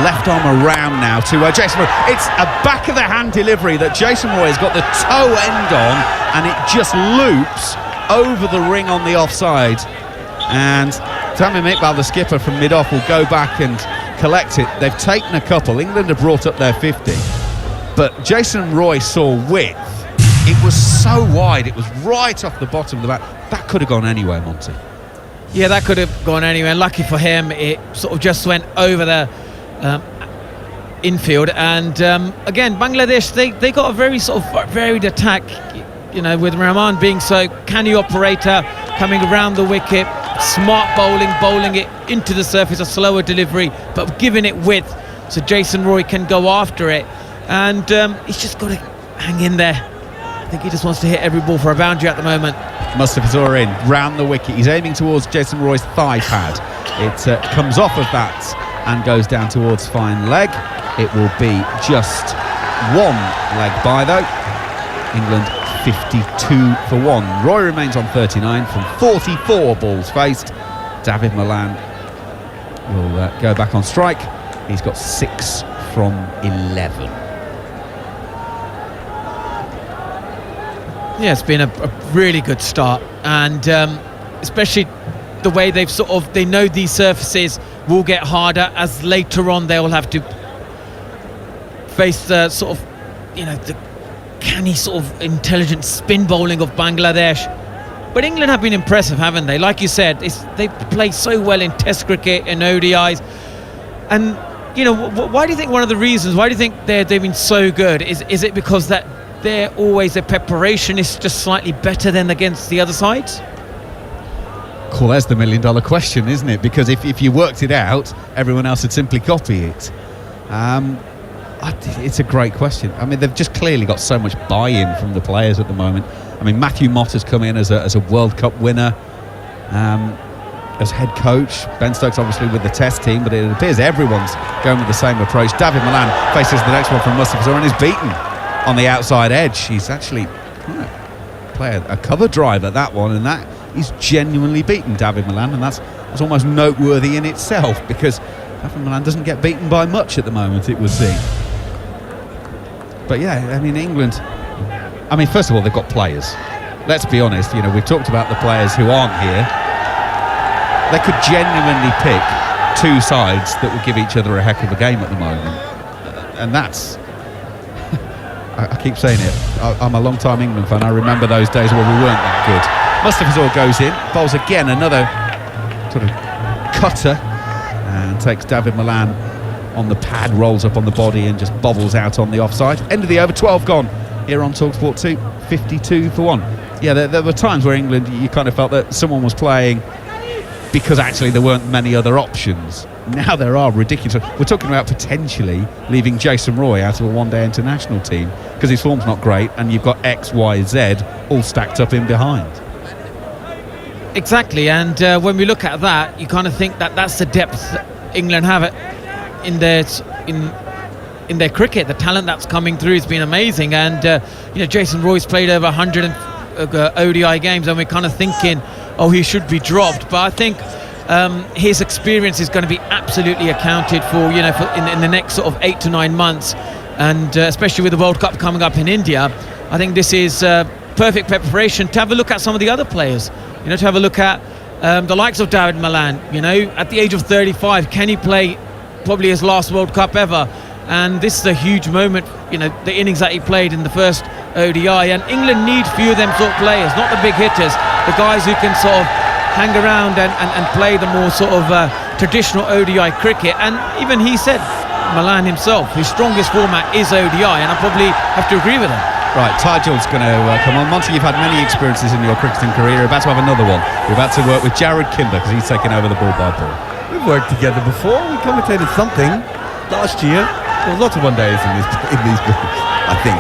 Left arm around now to Jason Roy. It's a back of the hand delivery that Jason Roy has got the toe end on, and it just loops over the ring on the offside. And Tamim Iqbal, the skipper from mid-off, will go back and collect it. They've taken a couple. England have brought up their 50. But Jason Roy saw width. It was so wide. It was right off the bottom of the bat. That could have gone anywhere, Monty. Yeah, that could have gone anywhere. Lucky for him, it sort of just went over the infield, and again Bangladesh, they got a very sort of varied attack, with Rahman being so canny operator, coming around the wicket, smart bowling it into the surface, a slower delivery but giving it width so Jason Roy can go after it, and he's just got to hang in there. I think he just wants to hit every ball for a boundary at the moment. Mustafizur in, round the wicket. He's aiming towards Jason Roy's thigh pad. It comes off of that and goes down towards fine leg. It will be just 1 leg by though. England 52 for 1. Roy remains on 39 from 44 balls faced. David Milan will go back on strike. He's got 6 from 11. Yeah, it's been a really good start, and especially the way they know these surfaces will get harder as later on they will have to face the sort of, the canny sort of intelligent spin bowling of Bangladesh. But England have been impressive, haven't they? Like you said, they play so well in Test cricket and ODIs. And why do you think one of the reasons? Why do you think they've been so good? Is it because that their preparation is just slightly better than against the other sides? Cool, that's the $1 million question, isn't it? Because if you worked it out, everyone else would simply copy it. It's a great question. I mean, they've just clearly got so much buy-in from the players at the moment. I mean, Matthew Mott has come in as a World Cup winner, as head coach. Ben Stokes obviously with the Test team, but it appears everyone's going with the same approach. David Milan faces the next one from Mustafizur and is beaten on the outside edge. He's actually played a cover drive at that one, and that he's genuinely beaten David Milan, and that's almost noteworthy in itself, because David Milan doesn't get beaten by much at the moment, it would seem. But yeah, I mean, England, I mean, first of all, they've got players. Let's be honest, you know, we've talked about the players who aren't here. They could genuinely pick two sides that would give each other a heck of a game at the moment. And that's... I keep saying it, I'm a long-time England fan. I remember those days where we weren't that good. Mustafizur goes in, bowls again, another sort of cutter, and takes David Milan on the pad, rolls up on the body and just bobbles out on the offside. End of the over, 12 gone here on TalkSport 2, 52 for 1. Yeah, there were times where England, you kind of felt that someone was playing because actually there weren't many other options. Now there are ridiculous. We're talking about potentially leaving Jason Roy out of a one-day international team because his form's not great, and you've got X, Y, Z all stacked up in behind. Exactly, and when we look at that, you kind of think that that's the depth England have in their cricket. The talent that's coming through has been amazing, and you know, Jason Roy's played over 100 ODI games, and we're kind of thinking, oh, he should be dropped. But I think his experience is going to be absolutely accounted for, you know, in the next sort of 8 to 9 months, and especially with the World Cup coming up in India, I think this is perfect preparation to have a look at some of the other players. You know, to have a look at the likes of David Milan. You know, at the age of 35, can he play probably his last World Cup ever? And this is a huge moment, you know, the innings that he played in the first ODI. And England need few of them sort of players, not the big hitters, the guys who can sort of hang around and play the more sort of traditional ODI cricket. And even he said, Milan himself, his strongest format is ODI, and I probably have to agree with him. Right, Tyjal's going to come on. Monty, you've had many experiences in your cricketing career. You're about to have another one. You're about to work with Jared Kimber because he's taking over the ball by ball. We've worked together before. We commentated something last year. There was lots of one-days in these groups, I think.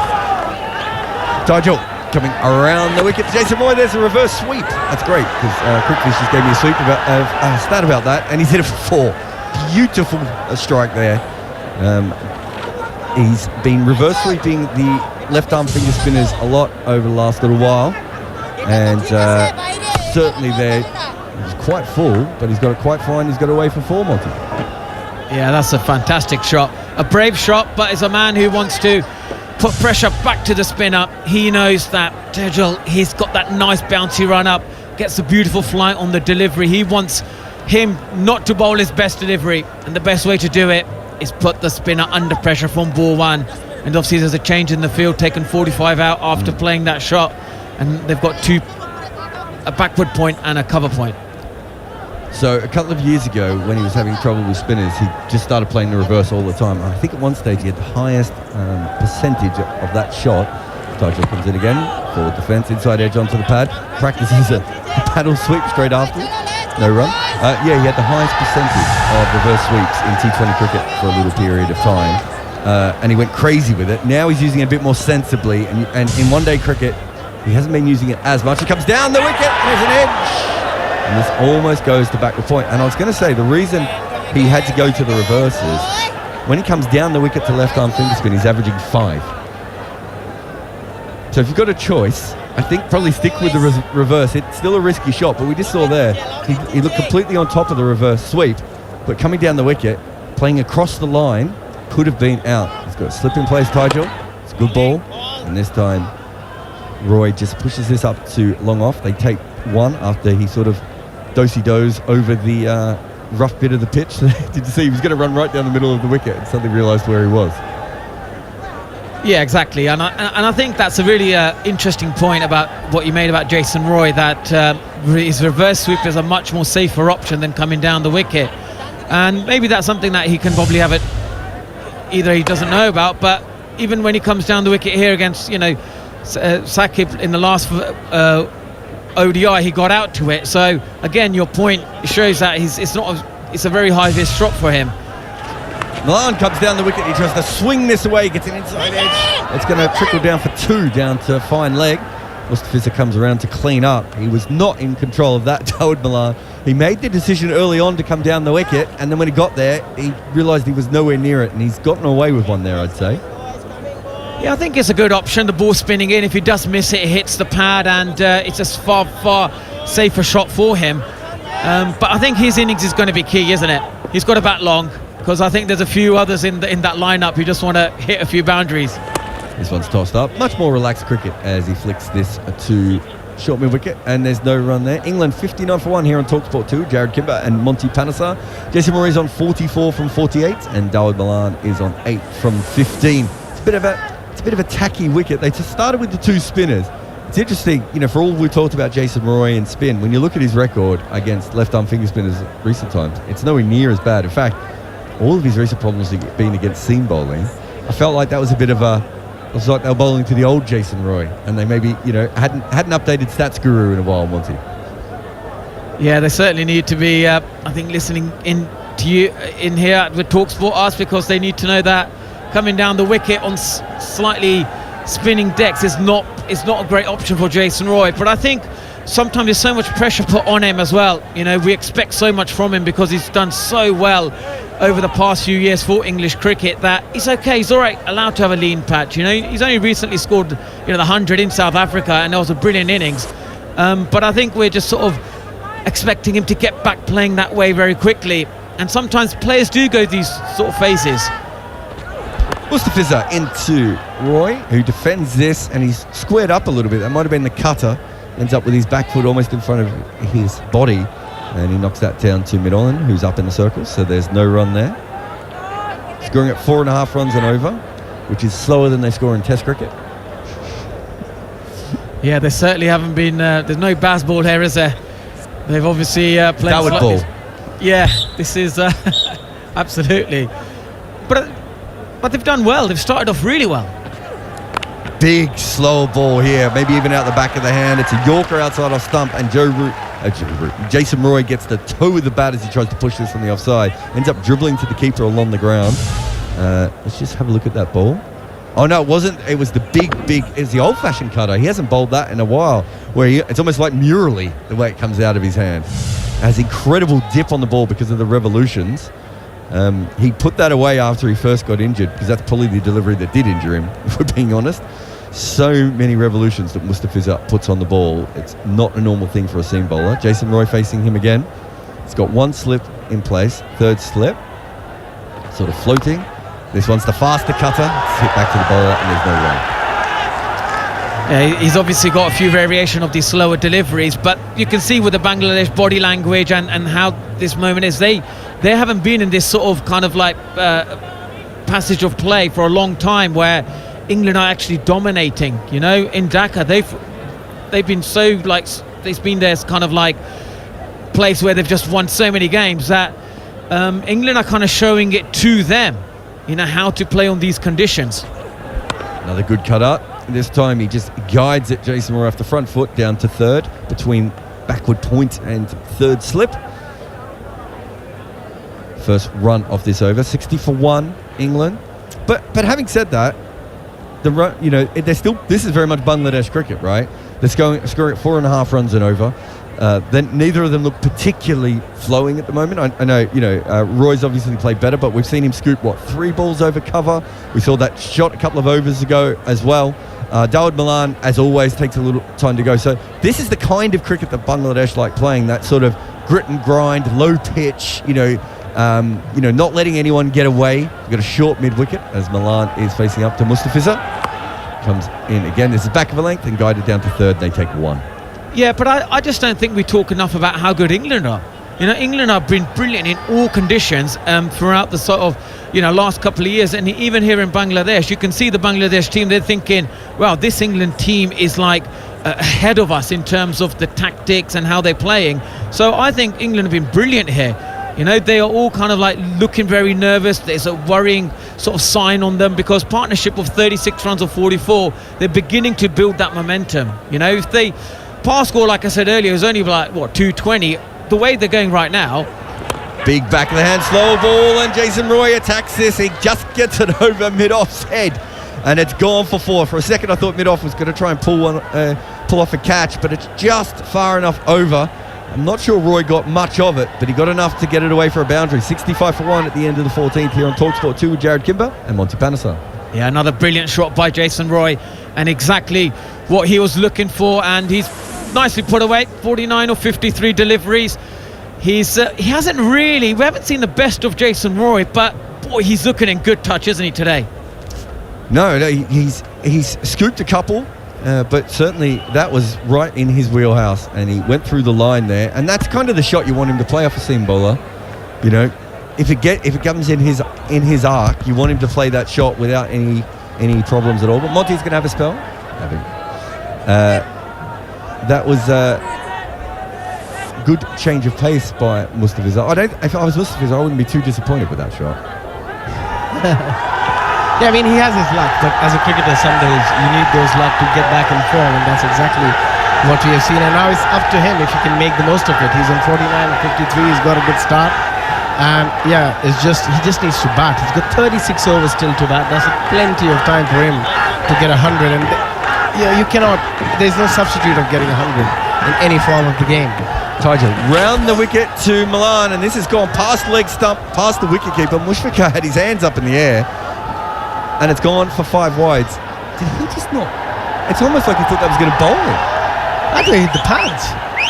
Tyjal coming around the wicket. Jason Roy, there's a reverse sweep. That's great, because Crickfish just gave me a stat about that, and he's hit it for 4. Beautiful strike there. He's been reverse sweeping the left-arm finger spinners a lot over the last little while, and certainly there he's quite full, but he's got it quite fine. He's got away for 4, Monty. Yeah, that's a fantastic shot, a brave shot, but as a man who wants to put pressure back to the spinner, he knows that Tejal, he's got that nice bouncy run up, gets a beautiful flight on the delivery. He wants him not to bowl his best delivery, and the best way to do it is put the spinner under pressure from ball 1. And obviously there's a change in the field, taken 45 out after playing that shot, and they've got 2, a backward point and a cover point. So a couple of years ago, when he was having trouble with spinners, he just started playing the reverse all the time. I think at one stage he had the highest percentage of that shot. Tyjal comes in again, forward defence, inside edge onto the pad, practices a paddle sweep straight after, no run. Yeah, he had the highest percentage of reverse sweeps in T20 cricket for a little period of time. And he went crazy with it. Now he's using it a bit more sensibly, and in one-day cricket he hasn't been using it as much. He comes down the wicket, there's an edge, and this almost goes to backward point. And I was going to say, the reason he had to go to the reverses, when he comes down the wicket to left-arm finger spin, he's averaging 5. So if you've got a choice, I think probably stick with the reverse. It's still a risky shot, but we just saw there, he looked completely on top of the reverse sweep, but coming down the wicket, playing across the line, could have been out. He's got a slip in place, Tyjal. It's a good ball. And this time, Roy just pushes this up to long off. They take 1 after he sort of do-si-dos over the rough bit of the pitch. Did you see? He was going to run right down the middle of the wicket and suddenly realised where he was. Yeah, exactly. And I think that's a really interesting point about what you made about Jason Roy, that his reverse sweep is a much more safer option than coming down the wicket. And maybe that's something that he can probably have it, either he doesn't know about, but even when he comes down the wicket here against, you know, Sakib in the last ODI, he got out to it. So again, your point shows that it's a very high risk shot for him. Milan comes down the wicket, he tries to swing this away, gets an inside edge. It's going to trickle down for 2, down to fine leg. Mustafizur comes around to clean up. He was not in control of that, David Milan. He made the decision early on to come down the wicket, and then when he got there, he realised he was nowhere near it, and he's gotten away with one there, I'd say. Yeah, I think it's a good option, the ball spinning in. If he does miss it, it hits the pad, and it's as far safer shot for him. But I think his innings is going to be key, isn't it? He's got to bat long, because I think there's a few others in that lineup who just want to hit a few boundaries. This one's tossed up. Much more relaxed cricket as he flicks this to short mid wicket, and there's no run there. England 59 for 1 here on TalkSport 2. Jared Kimber and Monty Panesar. Jason Murray's on 44 from 48, and Dawid Malan is on 8 from 15. It's a bit of a tacky wicket. They just started with the 2 spinners. It's interesting, for all we talked about Jason Roy and spin, when you look at his record against left-arm finger spinners recent times, it's nowhere near as bad. In fact, all of his recent problems have been against seam bowling. I felt like that was a bit of a... It was like they were bowling to the old Jason Roy, and they maybe, hadn't updated Stats Guru in a while, Monty. Yeah, they certainly need to be, I think, listening in to you in here with TalkSport Us, because they need to know that coming down the wicket on slightly spinning decks is not a great option for Jason Roy. But I think sometimes there's so much pressure put on him as well. We expect so much from him because he's done so well over the past few years for English cricket that it's okay, he's all right, allowed to have a lean patch. He's only recently scored the 100 in South Africa, and that was a brilliant innings. But I think we're just sort of expecting him to get back playing that way very quickly, and sometimes players do go these sort of phases. Mustafiza into Roy, who defends this, and he's squared up a little bit. That might have been the cutter. Ends up with his back foot almost in front of his body, and he knocks that down to Mid-Holland, who's up in the circle, so there's no run there. Scoring at 4.5 runs and over, which is slower than they score in Test cricket. Yeah, there certainly haven't been... there's no Baz ball here, is there? They've obviously played... Dawid ball. Yeah, this is... absolutely. But they've done well. They've started off really well. Big, slow ball here, maybe even out the back of the hand. It's a Yorker outside off stump, and Jason Roy gets the toe of the bat as he tries to push this from the offside. Ends up dribbling to the keeper along the ground. Let's just have a look at that ball. Oh, no, it wasn't. It was the it's the old-fashioned cutter. He hasn't bowled that in a while, where it's almost like murally the way it comes out of his hand. Has incredible dip on the ball because of the revolutions. He put that away after he first got injured, because that's probably the delivery that did injure him, if we're being honest. So many revolutions that Mustafiza puts on the ball. It's not a normal thing for a seam bowler. Jason Roy facing him again. He's got 1 slip in place, 3rd slip, sort of floating. This one's the faster cutter. It's hit back to the bowler, and there's no run. He's obviously got a few variation of these slower deliveries, but you can see with the Bangladesh body language and how this moment is, they haven't been in this sort of kind of like passage of play for a long time where England are actually dominating. In Dhaka they've been so like, it's been this kind of like place where they've just won so many games that England are kind of showing it to them, how to play on these conditions. Another good cut up. This time he just guides it, Jason Roy, off the front foot down to 3rd between backward point and 3rd slip. First run of this over, 60 for 1 England. But having said that, the run, they're still, this is very much Bangladesh cricket, right? They're scoring at 4.5 runs and over. Then neither of them look particularly flowing at the moment. I know, Roy's obviously played better, but we've seen him scoop 3 balls over cover. We saw that shot a couple of overs ago as well. Dawid Malan, as always, takes a little time to go. So this is the kind of cricket that Bangladesh like playing, that sort of grit and grind, low pitch, not letting anyone get away. You've got a short mid-wicket as Malan is facing up to Mustafiza. Comes in again. This is back of a length and guided down to 3rd. They take 1. Yeah, but I just don't think we talk enough about how good England are. England have been brilliant in all conditions throughout the sort of, last couple of years. And even here in Bangladesh, you can see the Bangladesh team, they're thinking, well, this England team is like ahead of us in terms of the tactics and how they're playing. So I think England have been brilliant here. They are all kind of like looking very nervous. There's a worrying sort of sign on them because partnership of 36 runs or 44, they're beginning to build that momentum. If they pass score, like I said earlier, is only like 220. The way they're going right now. Big back of the hand, slow ball, and Jason Roy attacks this. He just gets it over Mid-Off's head, and it's gone for 4. For a second, I thought Mid-Off was going to try and pull off a catch, but it's just far enough over. I'm not sure Roy got much of it, but he got enough to get it away for a boundary. 65 for 1 at the end of the 14th here on TalkSport 2 with Jared Kimber and Monty Panesar. Yeah, another brilliant shot by Jason Roy, and exactly what he was looking for, and he's nicely put away. 49 or 53 deliveries. He hasn't really. We haven't seen the best of Jason Roy, but boy, he's looking in good touch, isn't he, today? No, he's scooped a couple, but certainly that was right in his wheelhouse, and he went through the line there, and that's kind of the shot you want him to play off a seam bowler. You know, if it comes in his arc, you want him to play that shot without any problems at all. But Monty's going to have a spell. That was good change of pace by Mustafiz. If I was Mustafiz, I wouldn't be too disappointed with that shot. Yeah, I mean, he has his luck, but as a cricketer, some days you need those luck to get back in form, and that's exactly what we have seen. And now it's up to him if he can make the most of it. He's on 49 and 53. He's got a good start, and yeah, he just needs to bat. He's got 36 overs still to bat. That's plenty of time for him to get 100. And you cannot. There's no substitute of getting 100 in any form of the game. Taja round the wicket to Milan, and this has gone past leg stump, past the wicketkeeper. Mushfiqur had his hands up in the air, and it's gone for 5 wides. Did he just not? It's almost like he thought that was going to bowl him. I thought he hit the pads.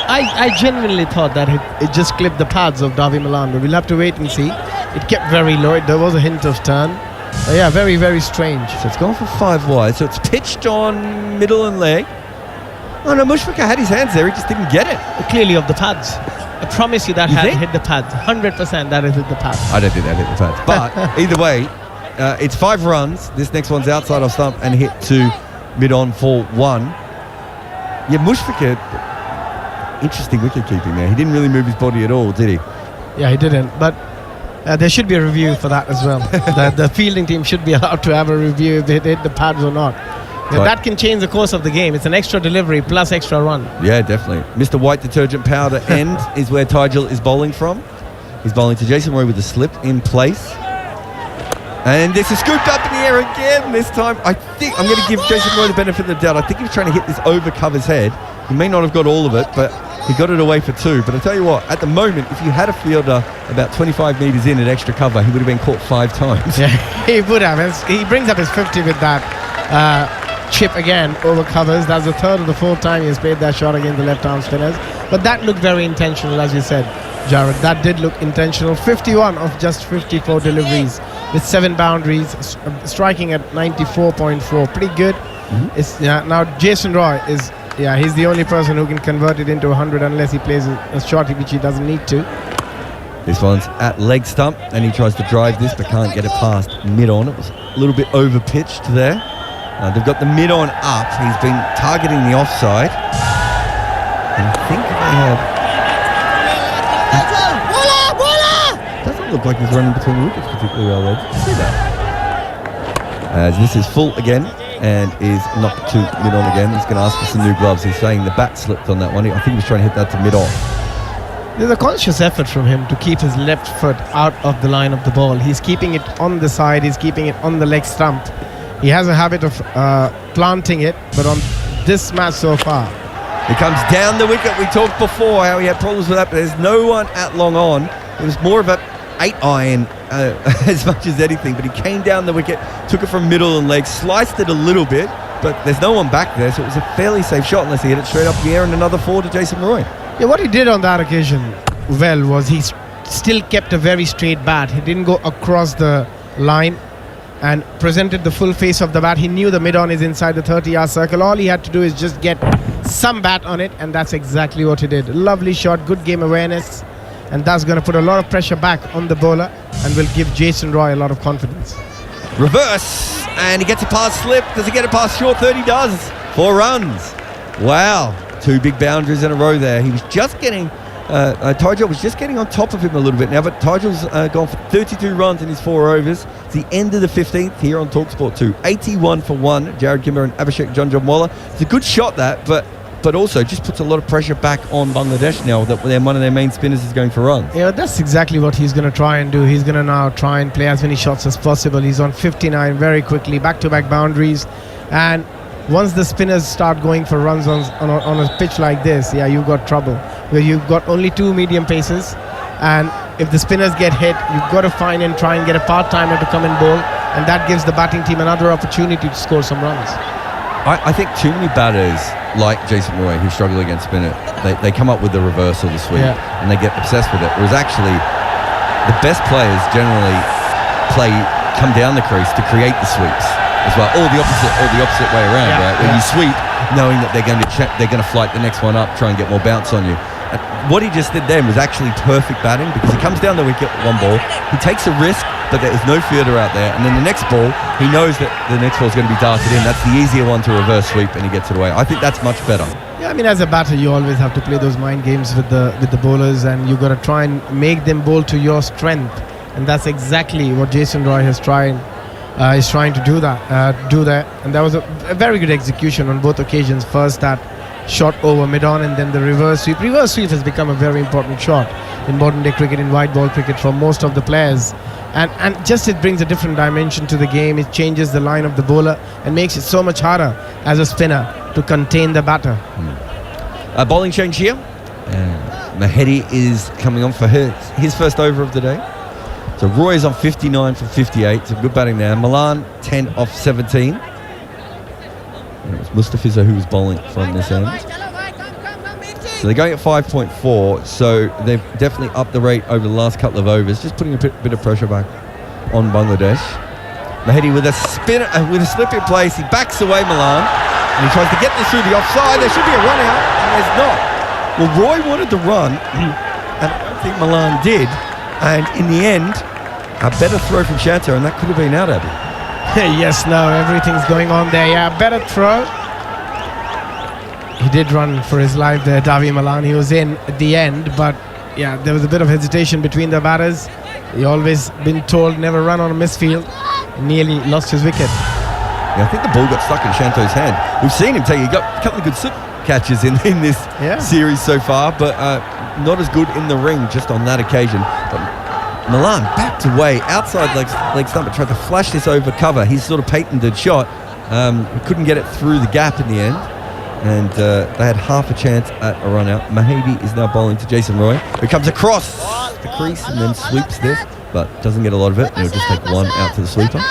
I genuinely thought that it just clipped the pads of Davi Milan, but we'll have to wait and see. It kept very low. There was a hint of turn. Yeah, very, very strange. So it's gone for 5 wide. So it's pitched on middle and leg. Oh no, Mushfiqur had his hands there. He just didn't get it. Clearly of the pads. I promise you that had hit the pads. 100% that has hit the pads. I don't think that hit the pads. But either way, it's 5 runs. This next one's outside off stump and hit to mid-on for 1. Yeah, Mushfiqur, interesting wicket keeping there. He didn't really move his body at all, did he? Yeah, he didn't. But there should be a review for that as well. the fielding team should be allowed to have a review if they hit the pads or not. That can change the course of the game. It's an extra delivery plus extra run. Yeah, definitely. Mr. White Detergent Powder end is where Tijal is bowling from. He's bowling to Jason Roy with the slip in place. And this is scooped up in the air again this time. I think I'm going to give Jason Roy the benefit of the doubt. I think he was trying to hit this over Cover's head. He may not have got all of it, but he got it away for 2. But I tell you what, at the moment, if you had a fielder about 25 metres in at extra cover, he would have been caught 5 times. Yeah, he would have. He brings up his 50 with that chip again over covers. That's the 3rd or the 4th time he has played that shot against the left-arm spinners. But that looked very intentional, as you said, Jared. That did look intentional. 51 of just 54 deliveries with 7 boundaries, striking at 94.4. Pretty good. It's now Jason Roy is he's the only person who can convert it into 100 unless he plays a shot which he doesn't need to. This one's at leg stump, and he tries to drive this but can't get it past mid-on. It was a little bit over-pitched there. They've got the mid-on up. He's been targeting the offside. And I think they have... Doesn't look like he's running between the wickets particularly well there. Did you see that? As this is full again and is knocked to mid-on again. He's going to ask for some new gloves. He's saying the bat slipped on that one. I think he was trying to hit that to mid-on. There's a conscious effort from him to keep his left foot out of the line of the ball. He's keeping it on the side. He's keeping it on the leg stump. He has a habit of planting it, but on this match so far. He comes down the wicket. We talked before how he had problems with that, but there's no one at long on. It was more of a 8-iron as much as anything, but he came down the wicket, took it from middle and leg, sliced it a little bit, but there's no one back there, so it was a fairly safe shot unless he hit it straight up the air and another 4 to Jason Roy. Yeah, what he did on that occasion well was he still kept a very straight bat. He didn't go across the line and presented the full face of the bat. He knew the mid-on is inside the 30-yard circle. All he had to do is just get some bat on it, and that's exactly what he did. Lovely shot, good game awareness, and that's going to put a lot of pressure back on the bowler and will give Jason Roy a lot of confidence. Reverse, and he gets it past slip. Does he get it past short? 30 does. 4 runs. Wow. 2 big boundaries in a row there. He was just getting... Tijal was just getting on top of him a little bit now, but Tijal's gone for 32 runs in his 4 overs. It's the end of the 15th here on TalkSport 2. 81 for 1, Jared Kimber and Abhishek Janjanwala. It's a good shot, that, but also just puts a lot of pressure back on Bangladesh now that one of their main spinners is going for runs. Yeah, that's exactly what he's going to try and do. He's going to now try and play as many shots as possible. He's on 59 very quickly, back-to-back boundaries, and once the spinners start going for runs on a pitch like this, you've got trouble. Where you've got only 2 medium paces, and if the spinners get hit, you've got to find and try and get a part-timer to come and bowl, and that gives the batting team another opportunity to score some runs. I think too many batters like Jason Roy, who struggle against spinner, they come up with the reverse or the sweep, and they get obsessed with it. Whereas actually, the best players generally come down the crease to create the sweeps as well, or the opposite way around, right? Where you sweep knowing that they're going to flight the next one up, try and get more bounce on you. And what he just did then was actually perfect batting, because he comes down the wicket one ball, he takes a risk, but there is no fielder out there, and then the next ball, he knows that the next ball is going to be darted in. That's the easier one to reverse sweep, and he gets it away. I think that's much better. Yeah, I mean, as a batter, you always have to play those mind games with the bowlers, and you got to try and make them bowl to your strength, and that's exactly what Jason Roy is trying to do that, and that was a very good execution on both occasions. First, that shot over mid-on, and then the reverse sweep. Reverse sweep has become a very important shot in modern day cricket, in white ball cricket, for most of the players, and just it brings a different dimension to the game. It changes the line of the bowler and makes it so much harder as a spinner to contain the batter. Bowling change here, and Mahedi is coming on for his first over of the day. So Roy is on 59 from 58, so good batting there. Milan 10 off 17. And it was Mustafiza who was bowling from this end. So they're going at 5.4, so they've definitely upped the rate over the last couple of overs, just putting a bit of pressure back on Bangladesh. Mahedi with a spin, with a slip in place, he backs away Milan, and he tries to get this through the offside. There should be a run out, and there's not. Well, Roy wanted to run, and I don't think Milan did, and in the end, a better throw from Shanto, and that could have been out, Abby. Yes, now everything's going on there. Yeah, better throw. He did run for his life there, Davi Malan. He was in at the end, but yeah, there was a bit of hesitation between the batters. He always been told never run on a misfield. Nearly lost his wicket. Yeah, I think the ball got stuck in Shanto's hand. We've seen him take a couple of good slip catches in this series so far, but not as good in the ring just on that occasion. But Milan backed away outside leg stump, but tried to flash this over cover. His sort of patented shot. Couldn't get it through the gap in the end, and they had half a chance at a run out. Mahedi is now bowling to Jason Roy, who comes across the crease and then sweeps this, but doesn't get a lot of it, and he'll just take one out to the sweeper.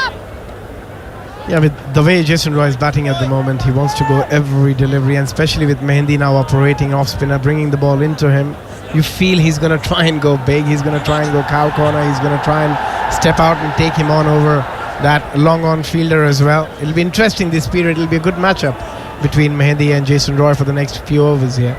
Yeah, with the way Jason Roy is batting at the moment, he wants to go every delivery, and especially with Mehendi now operating off spinner, bringing the ball into him, you feel he's going to try and go big, he's going to try and go cow corner, he's going to try and step out and take him on over that long on fielder as well. It'll be interesting this period. It'll be a good matchup between Mehendi and Jason Roy for the next few overs here.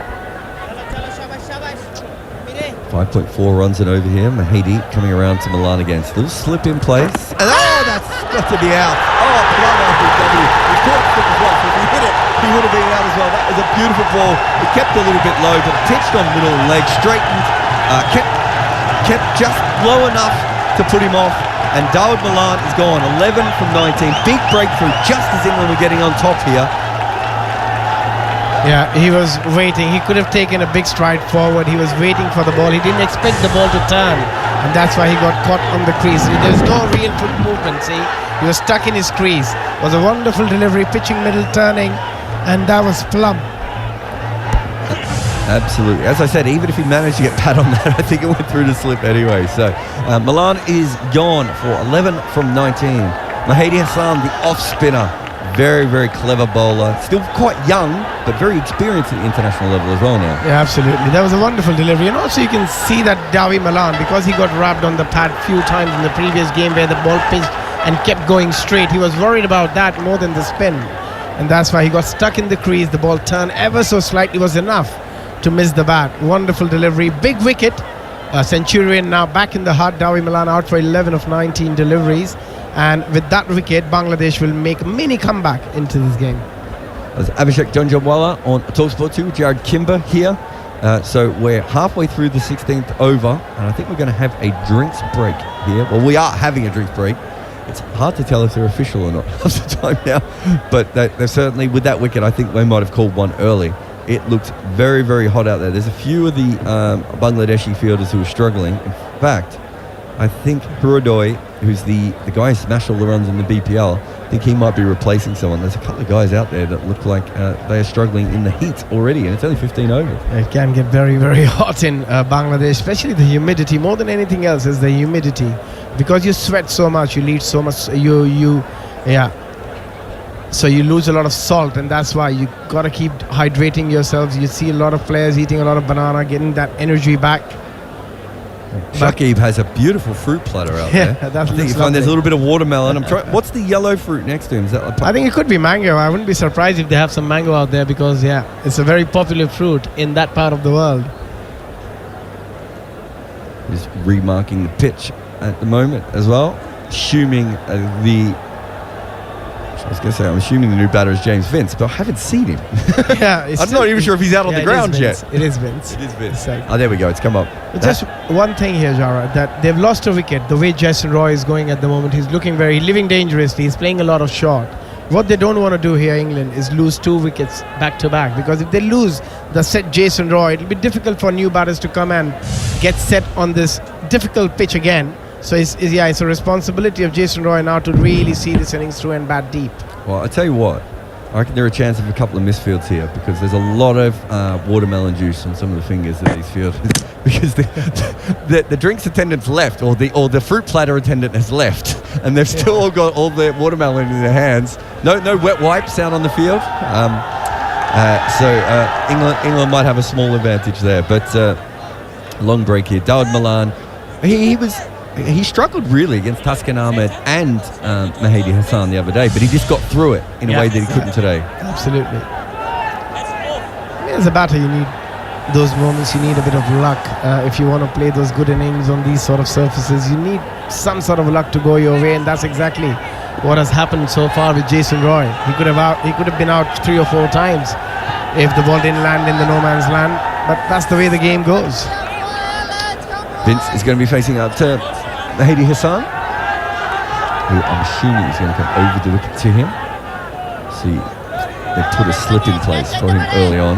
5.4 runs and over here. Mahedi coming around to Milan again. Still slip in place. And that's got to be out. Oh, brother, he caught slip as well. So if he hit it, he would have been out as well. That was a beautiful ball. It kept a little bit low, but pitched on middle leg, straightened, kept just low enough to put him off. And Dawood Milan is gone 11 from 19. Big breakthrough just as England were getting on top here. Yeah, he was waiting. He could have taken a big stride forward. He was waiting for the ball. He didn't expect the ball to turn, and that's why he got caught on the crease. There's no real foot movement, see? He was stuck in his crease. It was a wonderful delivery, pitching middle, turning, and that was plumb. Absolutely. As I said, even if he managed to get pat on that, I think it went through the slip anyway. So Milan is gone for 11 from 19. Mahedi Hassan, the off-spinner. Very, very clever bowler. Still quite young, but very experienced at the international level as well now. Yeah, absolutely. That was a wonderful delivery. And also you can see that Davi Malan, because he got rubbed on the pad a few times in the previous game where the ball pitched and kept going straight, he was worried about that more than the spin. And that's why he got stuck in the crease. The ball turned ever so slightly was enough to miss the bat. Wonderful delivery. Big wicket. Centurion now back in the hut. Davi Malan out for 11 of 19 deliveries. And with that wicket, Bangladesh will make a mini comeback into this game. There's Abhishek Janjawala on TalkSport 2, Jared Kimber here. So we're halfway through the 16th over, and I think we're going to have a drinks break here. Well, we are having a drinks break. It's hard to tell if they're official or not half the time now. But they're certainly, with that wicket, I think they might have called one early. It looked very, very hot out there. There's a few of the Bangladeshi fielders who are struggling. In fact, I think Hurudoi, who's the guy who smashed all the runs in the BPL, I think he might be replacing someone. There's a couple of guys out there that look like they are struggling in the heat already, and it's only 15 overs. It can get very, very hot in Bangladesh, especially the humidity. More than anything else is the humidity. Because you sweat so much, you lead so much, So you lose a lot of salt, and that's why you got to keep hydrating yourselves. You see a lot of players eating a lot of banana, getting that energy back. Shakib has a beautiful fruit platter out there. That I think you find there's a little bit of watermelon. What's the yellow fruit next to him? Is that I think it could be mango. I wouldn't be surprised if they have some mango out there because, it's a very popular fruit in that part of the world. He's remarking the pitch at the moment as well. Assuming I'm assuming the new batter is James Vince, but I haven't seen him. I'm not even sure if he's out on the ground yet. It is Vince. It is Vince. Oh, there we go. It's come up. Just one thing here, Jara, that they've lost a wicket. The way Jason Roy is going at the moment, he's living dangerously. He's playing a lot of short. What they don't want to do here, England, is lose 2 wickets back to back, because if they lose the set Jason Roy, it'll be difficult for new batters to come and get set on this difficult pitch again. So it's a responsibility of Jason Roy now to really see this innings through and bat deep. Well, I tell you what, I reckon there are a chance of a couple of misfields here, because there's a lot of watermelon juice on some of the fingers of these fielders. Because the drinks attendant's left, or the fruit platter attendant has left, and they've still all got all their watermelon in their hands. No wet wipes out on the field. So England might have a small advantage there, but long break here. Dawud Malan, he struggled really against Taskin Ahmed and Mahdi Hassan the other day, but he just got through it in a way that he couldn't today. Absolutely. As a batter, you need those moments, you need a bit of luck. If you want to play those good innings on these sort of surfaces, you need some sort of luck to go your way, and that's exactly what has happened so far with Jason Roy. He could have been out 3 or 4 times if the ball didn't land in the no man's land, but that's the way the game goes. Vince is going to be facing up to Mahdi Hassan, who I'm assuming is going to come over the wicket to him. See, they put a slip in place for him early on.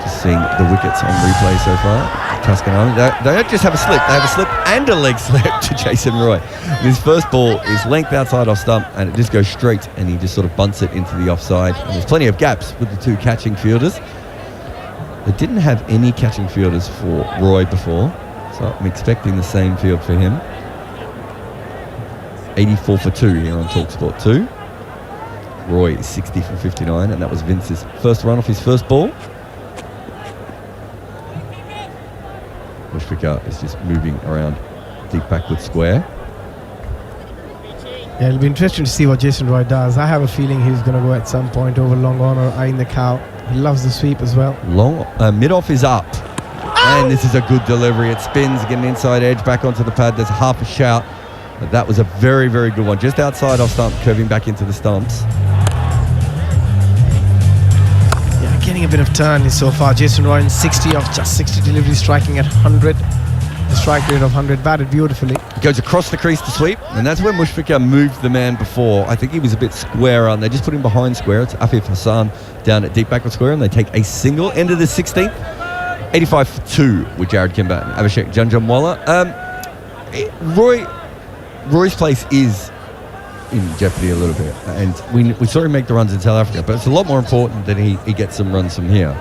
Just seeing the wickets on replay so far. Taskin Ahmed, they don't just have a slip, they have a slip and a leg slip to Jason Roy. His first ball is length outside off stump, and it just goes straight, and he just sort of bunts it into the offside. And there's plenty of gaps with the 2 catching fielders. They didn't have any catching fielders for Roy before, so I'm expecting the same field for him. 84 for 2 here on TalkSport 2. Roy is 60 for 59, and that was Vince's first run off his first ball. Mushfiqur is just moving around deep backward square. Yeah, it'll be interesting to see what Jason Roy does. I have a feeling he's going to go at some point over long on or eyeing the cow. He loves the sweep as well. Mid-off is up. And this is a good delivery. It spins, getting inside edge, back onto the pad. There's half a shout. But that was a very, very good one. Just outside off stump, curving back into the stumps. Yeah, getting a bit of turn so far. Jason Roy in 60 off just 60 deliveries, striking at 100. The strike rate of 100, batted beautifully. Goes across the crease to sweep, and that's where Mushfiqur moved the man before. I think he was a bit square on. They just put him behind square. It's Afif Hassan down at deep backward square, and they take a single. End of the 16th. 85 for 2 with Jared Kimber and Abhishek Janjanwala. Roy's place is in jeopardy a little bit, and we saw him make the runs in South Africa, but it's a lot more important that he gets some runs from here.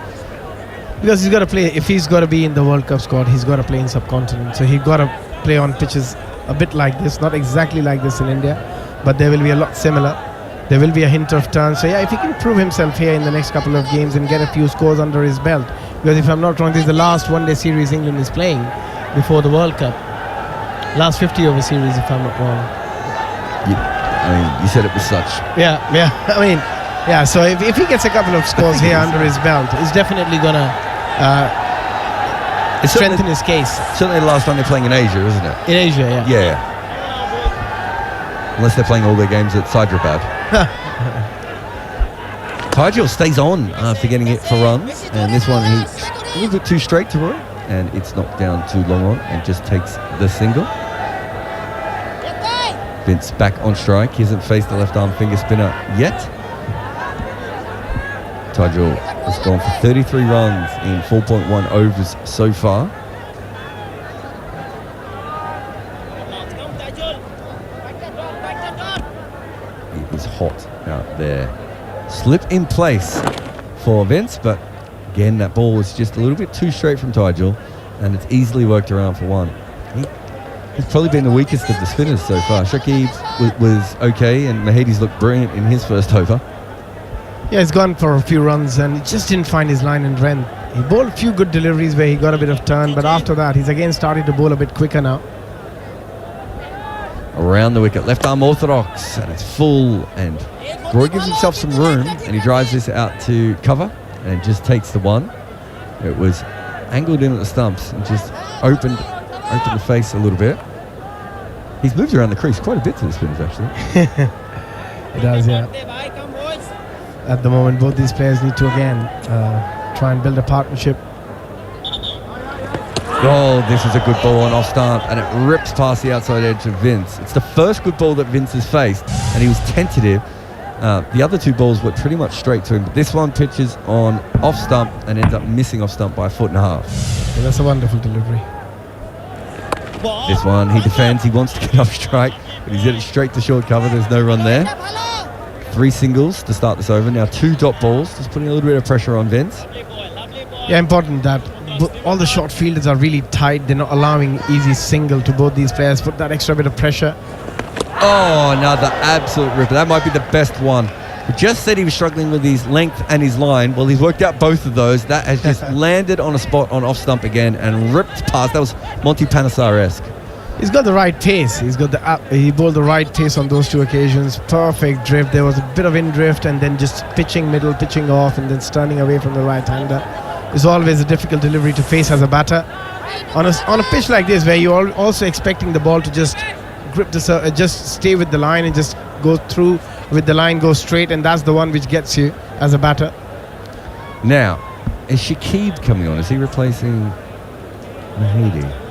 Because he's got to play, if he's got to be in the World Cup squad, he's got to play in subcontinent. So he's got to play on pitches a bit like this, not exactly like this in India, but there will be a lot similar. There will be a hint of turn. So yeah, if he can prove himself here in the next couple of games and get a few scores under his belt, because if I'm not wrong, this is the last one-day series England is playing before the World Cup. Last 50-over series, if I'm not wrong. You said it was such. Yeah. I mean, yeah, so if he gets a couple of scores here under his belt, it's definitely going to strengthen his case. Certainly the last time they're playing in Asia, isn't it? In Asia, yeah. Yeah. Unless they're playing all their games at Hyderabad. Tajul stays on after getting hit for runs, and this one he's a little bit too straight to Roy, and it's knocked down too long on and just takes the single. Vince back on strike. He hasn't faced the left arm finger spinner yet. Tajul has gone for 33 runs in 4.1 overs so far. It is hot out there. Slip in place for Vince, but again, that ball was just a little bit too straight from Tajul, and it's easily worked around for one. He's probably been the weakest of the spinners so far. Shakib was okay, and Mahedi's looked brilliant in his first over. Yeah, he's gone for a few runs and he just didn't find his line and run. He bowled a few good deliveries where he got a bit of turn, but after that, he's again started to bowl a bit quicker now. Around the wicket, left arm orthodox, and it's full, and Roy gives himself some room, and he drives this out to cover, and just takes the one. It was angled in at the stumps and just opened the face a little bit. He's moved around the crease quite a bit to the spinners, actually. It does, yeah. At the moment, both these players need to again try and build a partnership. Oh, this is a good ball on off stump, and it rips past the outside edge of Vince. It's the first good ball that Vince has faced, and he was tentative. The other two balls were pretty much straight to him, but this one pitches on off stump and ends up missing off stump by 1.5 feet. Yeah, that's a wonderful delivery. This one, he defends, he wants to get off strike, but he's hit it straight to short cover. There's no run there. 3 singles to start this over. Now 2 dot balls, just putting a little bit of pressure on Vince. Yeah, important that all the short fielders are really tight. They're not allowing easy single to both these players. Put that extra bit of pressure. Oh, another absolute ripper. That might be the best one. We just said he was struggling with his length and his line. Well, he's worked out both of those. That has just landed on a spot on off stump again and ripped past. That was Monty Panesar-esque. He's got the right pace. He bowled the right pace on those 2 occasions. Perfect drift. There was a bit of in drift and then just pitching middle, pitching off, and then turning away from the right-hander. It's always a difficult delivery to face as a batter. On a pitch like this, where you're also expecting the ball to just grip the just stay with the line and just go through with the line, go straight, and that's the one which gets you as a batter. Now, is Shakib coming on? Is he replacing Mahedi?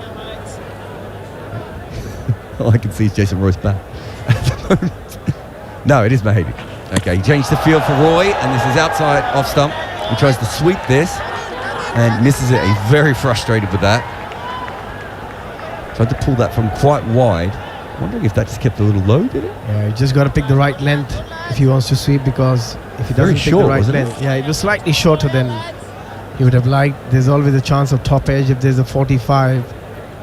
All I can see is Jason Roy's back. No, it is Mahedi. Okay, he changed the field for Roy, and this is outside off stump. He tries to sweep this and misses it. He's very frustrated with that. Tried to pull that from quite wide. Wondering if that just kept a little low, did it? Yeah, you just got to pick the right length if he wants to sweep, because if he doesn't pick the right length, yeah, it was slightly shorter than he would have liked. There's always a chance of top edge. If there's a 45,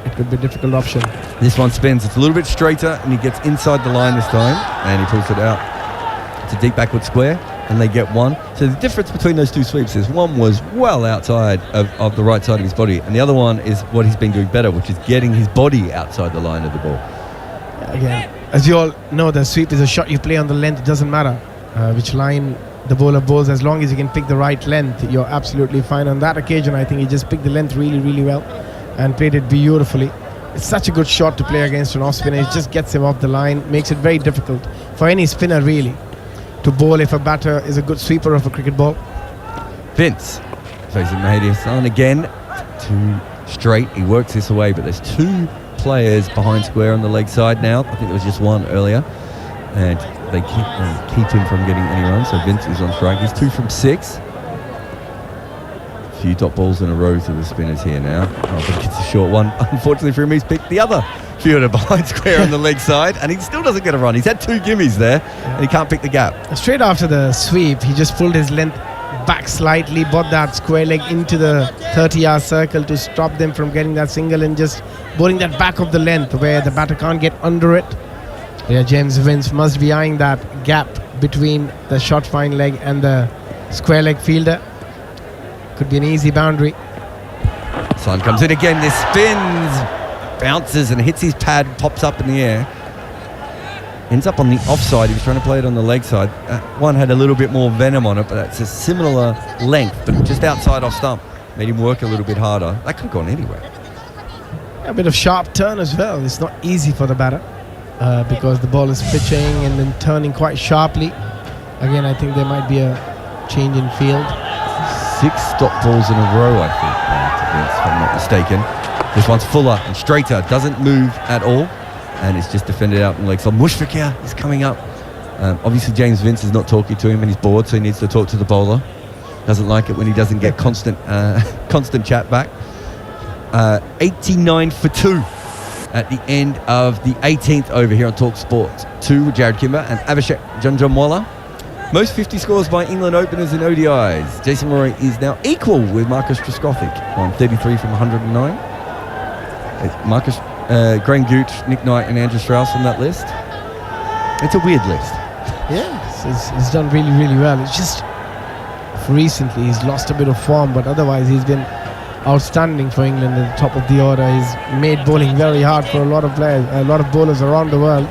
it could be a difficult option. This one spins. It's a little bit straighter, and he gets inside the line this time, and he pulls it out. It's a deep backward square, and they get 1. So the difference between those 2 sweeps is one was well outside of the right side of his body, and the other one is what he's been doing better, which is getting his body outside the line of the ball. Again, as you all know, the sweep is a shot you play on the length. It doesn't matter which line the bowler bowls, as long as you can pick the right length, you're absolutely fine. On that occasion, I think he just picked the length really, really well and played it beautifully. It's such a good shot to play against an off spinner. It just gets him off the line, makes it very difficult for any spinner really to bowl if a batter is a good sweeper of a cricket ball. Vince facing Mahedi Hassan again. 2 straight. He works this away, but there's 2 players behind square on the leg side now. I think there was just 1 earlier, and they keep him from getting any runs. So Vince is on strike. He's 2 from 6. A few dot balls in a row to the spinners here now. Oh, but it's a short one. Unfortunately for him, he's picked the other fielder behind square on the leg side, and he still doesn't get a run. He's had 2 gimmies there, and he can't pick the gap. Straight after the sweep, he just pulled his length back slightly, brought that square leg into the 30-yard circle to stop them from getting that single, and just bowling that back of the length where the batter can't get under it. Yeah, James Vince must be eyeing that gap between the short fine leg and the square leg fielder. Could be an easy boundary. Sun comes in again. This spins, bounces and hits his pad, pops up in the air. Ends up on the offside. He was trying to play it on the leg side. One had a little bit more venom on it, but that's a similar length, but just outside off stump. Made him work a little bit harder. That could have gone anywhere. A bit of sharp turn as well. It's not easy for the batter because the ball is pitching and then turning quite sharply. Again, I think there might be a change in field. 6 dot balls in a row, I think, if I'm not mistaken. This one's fuller and straighter. Doesn't move at all. And it's just defended out in the leg. So Mushfiq is coming up. Obviously, James Vince is not talking to him and he's bored, so he needs to talk to the bowler. Doesn't like it when he doesn't get constant chat back. 89 for 2 at the end of the 18th over here on Talk Sport 2 with Jared Kimber and Abhishek Janjanwala. Most 50 scores by England openers in ODIs. Jason Roy is now equal with Marcus Trescothick on 33 from 109. Marcus Graham Gooch, Nick Knight and Andrew Strauss on that list. It's a weird list. Yeah, he's done really, really well. It's just recently he's lost a bit of form, but otherwise he's been outstanding for England at the top of the order. He's made bowling very hard for a lot of players, a lot of bowlers around the world.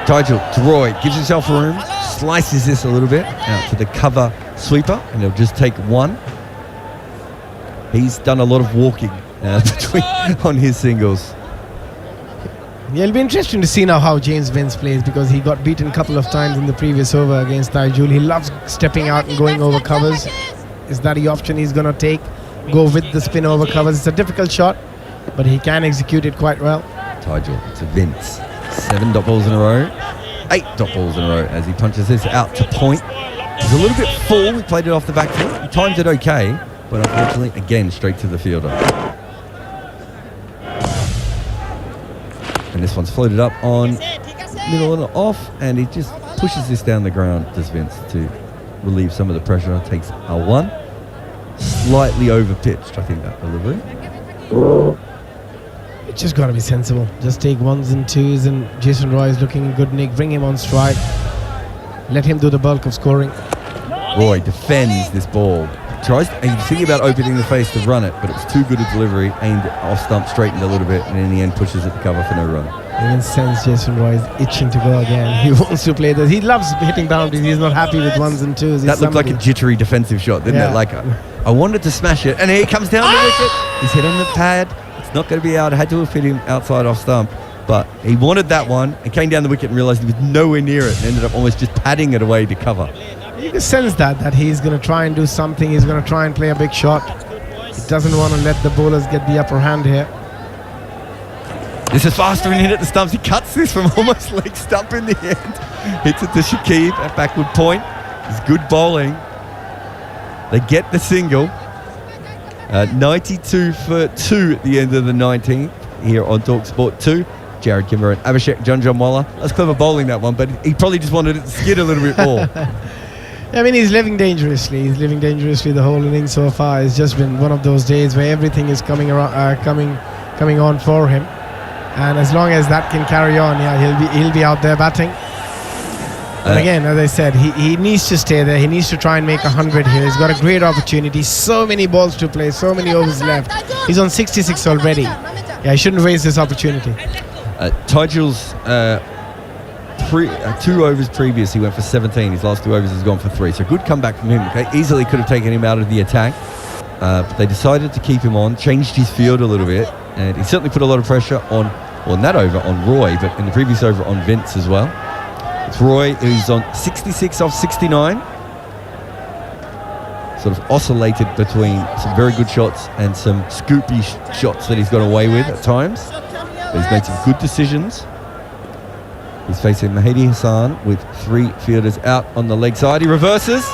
Tigel to Roy, gives himself room, slices this a little bit out to the cover sweeper, and he'll just take one. He's done a lot of walking on his singles. Yeah, it'll be interesting to see now how James Vince plays, because he got beaten a couple of times in the previous over against Taijul. He loves stepping out and going over covers. Is that the option he's going to take? Go with the spin over covers. It's a difficult shot, but he can execute it quite well. Taijul to Vince. 7 dot balls in a row. 8 dot balls in a row as he punches this out to point. He's a little bit full. He played it off the back foot. He timed it okay, but unfortunately, again, straight to the fielder. And this one's floated up on middle and off, and he just pushes this down the ground, does Vince, to relieve some of the pressure. Takes a 1. Slightly over-pitched, I think, that delivery. It's just got to be sensible. Just take 1s and 2s, and Jason Roy is looking in good nick. Bring him on strike. Let him do the bulk of scoring. Roy defends this ball. He's thinking about opening the face to run it, but it's too good a delivery, aimed off stump, straightened a little bit, and in the end pushes it to cover for no run. You can sense Jason Roy is itching to go again. He wants to play this. He loves hitting boundaries. He's not happy with 1s and 2s. That looked like a jittery defensive shot, didn't it? Like, I wanted to smash it, and here he comes down the wicket. He's hit on the pad. It's not going to be out. I had to have hit him outside off stump, but he wanted that one and came down the wicket and realised he was nowhere near it and ended up almost just padding it away to cover. You can sense that he's going to try and do something. He's going to try and play a big shot. He doesn't want to let the bowlers get the upper hand here. This is faster and hit at the stumps. He cuts this from almost leg stump in the end. Hits it to Shakib at backward point. It's good bowling. They get the single. 92 for 2 at the end of the 19th here on TalkSport 2. Jared Kimber and Abhishek Janjanwala. That's clever bowling, that one, but he probably just wanted it to skid a little bit more. I mean, he's living dangerously. He's living dangerously the whole innings so far. It's just been one of those days where everything is coming on for him. And as long as that can carry on, he'll be out there batting. But again, as I said, he needs to stay there. He needs to try and make 100 here. He's got a great opportunity. So many balls to play. So many overs left. He's on 66 already. Yeah, he shouldn't waste this opportunity. Taijul's 2 overs previous, he went for 17. His last 2 overs he's gone for 3. So good comeback from him. Okay? Easily could have taken him out of the attack. But they decided to keep him on, changed his field a little bit. And he certainly put a lot of pressure on that over on Roy, but in the previous over on Vince as well. It's Roy who's on 66 off 69. Sort of oscillated between some very good shots and some scoopy shots that he's got away with at times. But he's made some good decisions. He's facing Mahdi Hassan with 3 fielders out on the leg side. He reverses,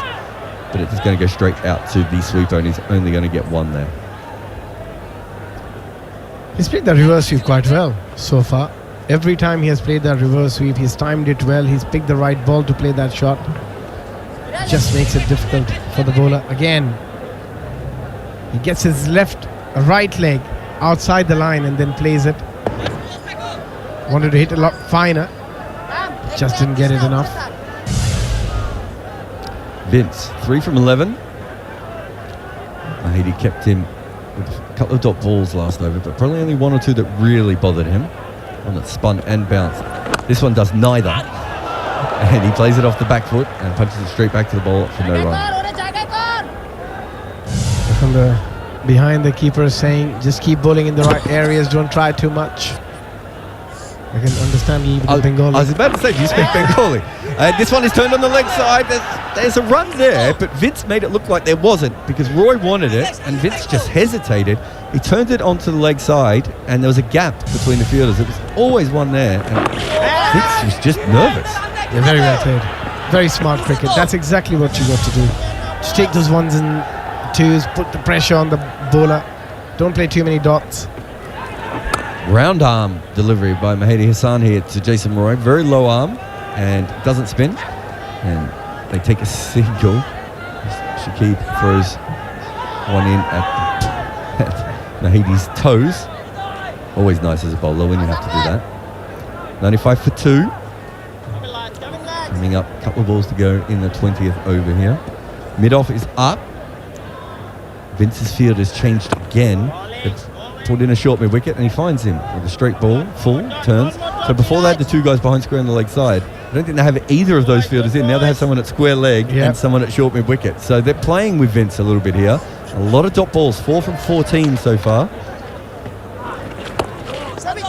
but it's just going to go straight out to the sweeper, and he's only going to get 1 there. He's played that reverse sweep quite well so far. Every time he has played that reverse sweep, he's timed it well. He's picked the right ball to play that shot. It just makes it difficult for the bowler. Again, he gets his right leg outside the line and then plays it. Wanted to hit a lot finer. Just didn't get it enough. Vince, 3 from 11. Mahdi kept him with a couple of dot balls last over, but probably only 1 or 2 that really bothered him. One that spun and bounced. This one does neither. And he plays it off the back foot and punches it straight back to the ball for no run. From behind the keeper saying, just keep bowling in the right areas, don't try too much. I can understand a little bit of Bengali. I was about to say, do you speak Bengali? This one is turned on the leg side. There's a run there, but Vince made it look like there wasn't because Roy wanted it and Vince just hesitated. He turned it onto the leg side and there was a gap between the fielders. It was always one there and Vince was just nervous. Yeah, very well played. Very smart cricket. That's exactly what you got to do. Just take those 1s and 2s, put the pressure on the bowler. Don't play too many dots. Round arm delivery by Mahdi Hassan here to Jason Roy. Very low arm and doesn't spin. And they take a single. Shakib throws one in at Nahidi's toes. Always nice as a bowler when you have to do that. 95 for 2. Coming up, a couple of balls to go in the 20th over here. Mid-off is up. Vince's field has changed again. It's pulled in a short mid-wicket and he finds him with a straight ball, full, turns. So before they had the 2 guys behind square on the leg side, I don't think they have either of those fielders in. Now they have someone at square leg and someone at short mid-wicket. So they're playing with Vince a little bit here. A lot of dot balls, 4 from 14 so far.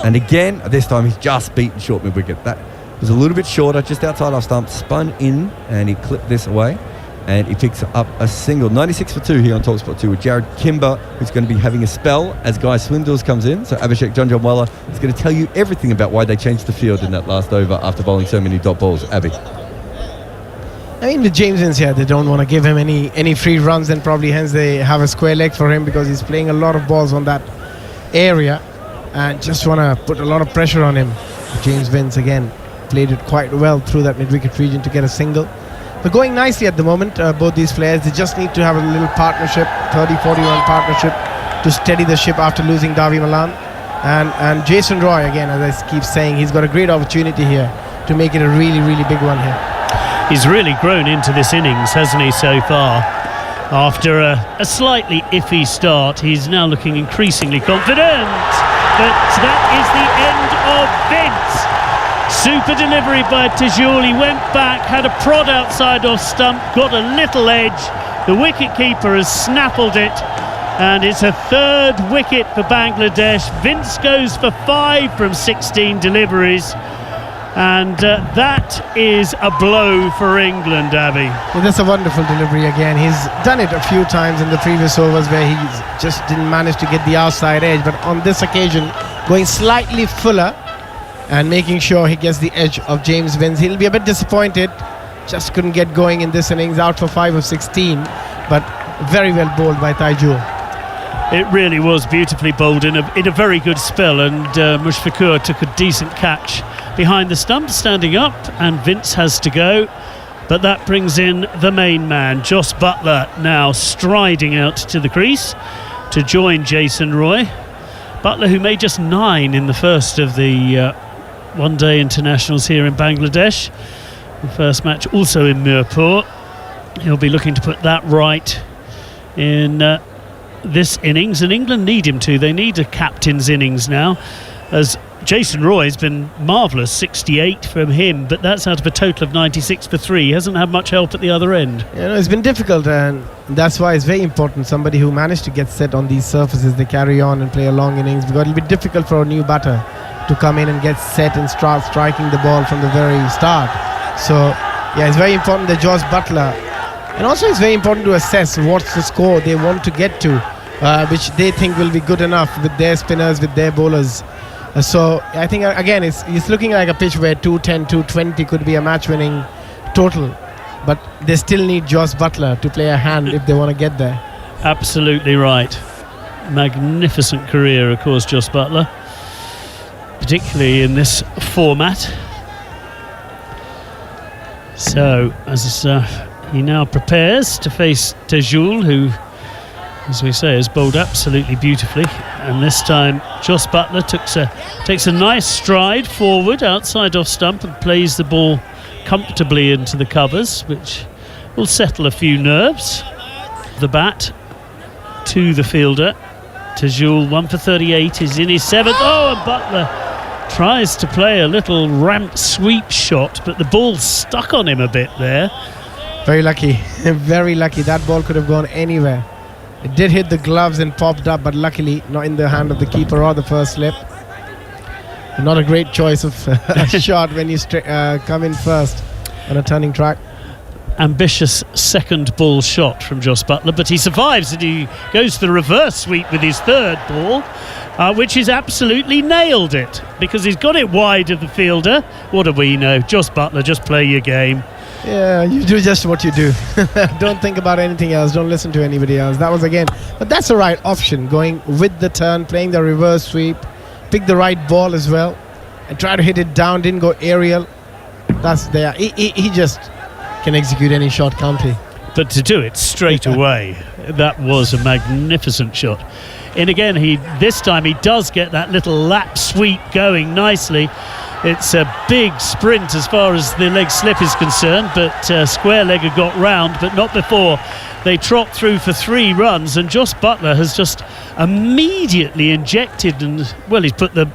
And again, this time he's just beaten short mid-wicket. That was a little bit shorter, just outside off stump, spun in, and he clipped this away. And he picks up a single. 96 for 2 here on TalkSport 2 with Jared Kimber, who's going to be having a spell as Guy Swindoors comes in. So Abhishek Janjanwala is going to tell you everything about why they changed the field in that last over after bowling so many dot balls. Abby. I mean, with James Vince here, they don't want to give him any free runs, and probably hence they have a square leg for him because he's playing a lot of balls on that area and just want to put a lot of pressure on him. James Vince again played it quite well through that mid-wicket region to get a single. They're going nicely at the moment, both these players. They just need to have a little partnership, 30-40 run partnership to steady the ship after losing Davi Malan. And Jason Roy, again, as I keep saying, he's got a great opportunity here to make it a really, really big one here. He's really grown into this innings, hasn't he, so far? After a slightly iffy start, he's now looking increasingly confident. But that is the end of Vince. Super delivery by Tajul. He went back, had a prod outside off stump, got a little edge. The wicket-keeper has snaffled it, and it's a 3rd wicket for Bangladesh. Vince goes for 5 from 16 deliveries, and that is a blow for England, Abby. Well, that's a wonderful delivery again. He's done it a few times in the previous overs where he just didn't manage to get the outside edge, but on this occasion, going slightly fuller and making sure he gets the edge of James Vince. He'll be a bit disappointed, just couldn't get going in this innings, out for 5 of 16, but very well bowled by Taijul. It really was beautifully bowled in a very good spell, and Mushfiqur took a decent catch behind the stump, standing up, and Vince has to go. But that brings in the main man, Jos Buttler, now striding out to the crease to join Jason Roy. Buttler, who made just 9 in the first of the one-day internationals here in Bangladesh. The first match also in Mirpur. He'll be looking to put that right in this innings, and England need him to. They need a captain's innings now, as Jason Roy's been marvellous, 68 from him, but that's out of a total of 96 for 3. He hasn't had much help at the other end. You know, it's been difficult, and that's why it's very important, somebody who managed to get set on these surfaces, they carry on and play a long innings, because it'll be difficult for a new batter to come in and get set and start striking the ball from the very start. So yeah, it's very important that Jos Buttler, and also it's very important to assess what's the score they want to get to, which they think will be good enough with their spinners, with their bowlers. So I think again it's looking like a pitch where 210, 220 could be a match winning total, but they still need Jos Buttler to play a hand if they want to get there. Absolutely right. Magnificent career, of course, Jos Buttler, particularly in this format. So as he now prepares to face Tajul, who, as we say, has bowled absolutely beautifully, and this time Jos Buttler takes a nice stride forward outside off stump and plays the ball comfortably into the covers, which will settle a few nerves. The bat to the fielder. Tajul, 1 for 38, is in his 7th. Oh, and Buttler tries to play a little ramp sweep shot, but the ball stuck on him a bit there. Very lucky, very lucky. That ball could have gone anywhere. It did hit the gloves and popped up, but luckily not in the hand of the keeper or the first slip. Not a great choice of shot when you come in first on a turning track. Ambitious second ball shot from Jos Buttler, but he survives and he goes for the reverse sweep with his 3rd ball, which is absolutely nailed it, because he's got it wide of the fielder. What do we know? Jos Buttler, just play your game. Yeah, you do just what you do. Don't think about anything else. Don't listen to anybody else. That was again, but that's the right option, going with the turn, playing the reverse sweep, pick the right ball as well, and try to hit it down. Didn't go aerial. That's there. He just can execute any shot, can't he? But to do it straight away That was a magnificent shot. And again, this time he does get that little lap sweep going nicely. It's a big sprint as far as the leg slip is concerned, but Square-Legger got round, but not before they trot through for 3 runs, and Josh Buttler has just immediately injected, and well, he's put the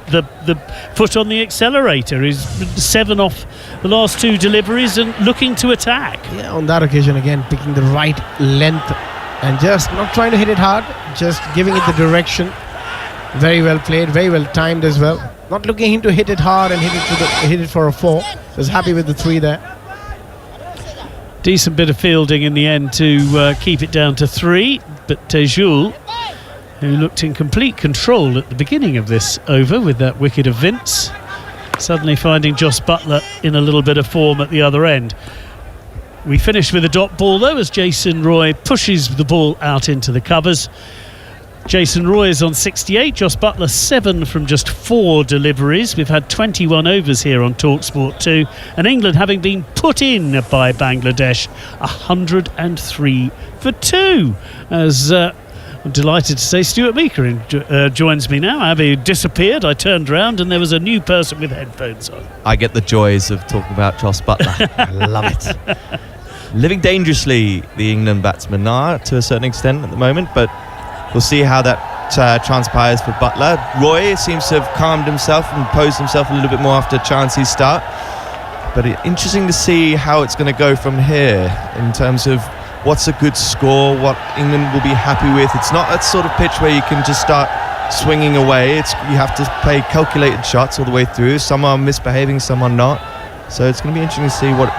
foot on the accelerator. He's 7 off the last 2 deliveries and looking to attack. Yeah, on that occasion again, picking the right length and just not trying to hit it hard, just giving it the direction. Very well played, very well timed as well. Not looking to hit it hard and hit it for a 4. Was happy with the 3 there. Decent bit of fielding in the end to keep it down to 3, but Tejoul, who looked in complete control at the beginning of this over with that wicket of Vince, suddenly finding Josh Buttler in a little bit of form at the other end. We finish with a dot ball though, as Jason Roy pushes the ball out into the covers. Jason Roy is on 68, Josh Buttler 7 from just 4 deliveries. We've had 21 overs here on TalkSport 2, and England having been put in by Bangladesh 103 for 2. As I'm delighted to say Stuart Meeker joins me now. Having disappeared, I turned round and there was a new person with headphones on. I get the joys of talking about Josh Buttler. I love it. Living dangerously, the England batsmen are to a certain extent at the moment, but we'll see how that transpires for Buttler. Roy seems to have calmed himself and posed himself a little bit more after Chansey's start. But interesting to see how it's going to go from here in terms of what's a good score, what England will be happy with. It's not that sort of pitch where you can just start swinging away. You have to play calculated shots all the way through. Some are misbehaving, some are not. So it's going to be interesting to see what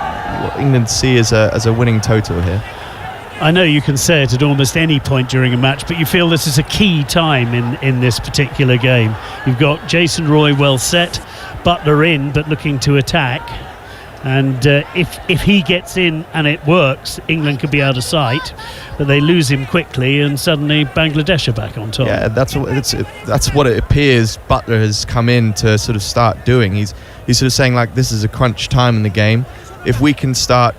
England see as a winning total here. I know you can say it at almost any point during a match, but you feel this is a key time in this particular game. You've got Jason Roy well set, Buttler in but looking to attack, and if he gets in and it works, England could be out of sight, but they lose him quickly and suddenly Bangladesh are back on top. Yeah, that's what it appears Buttler has come in to sort of start doing. He's sort of saying, like, this is a crunch time in the game. If we can start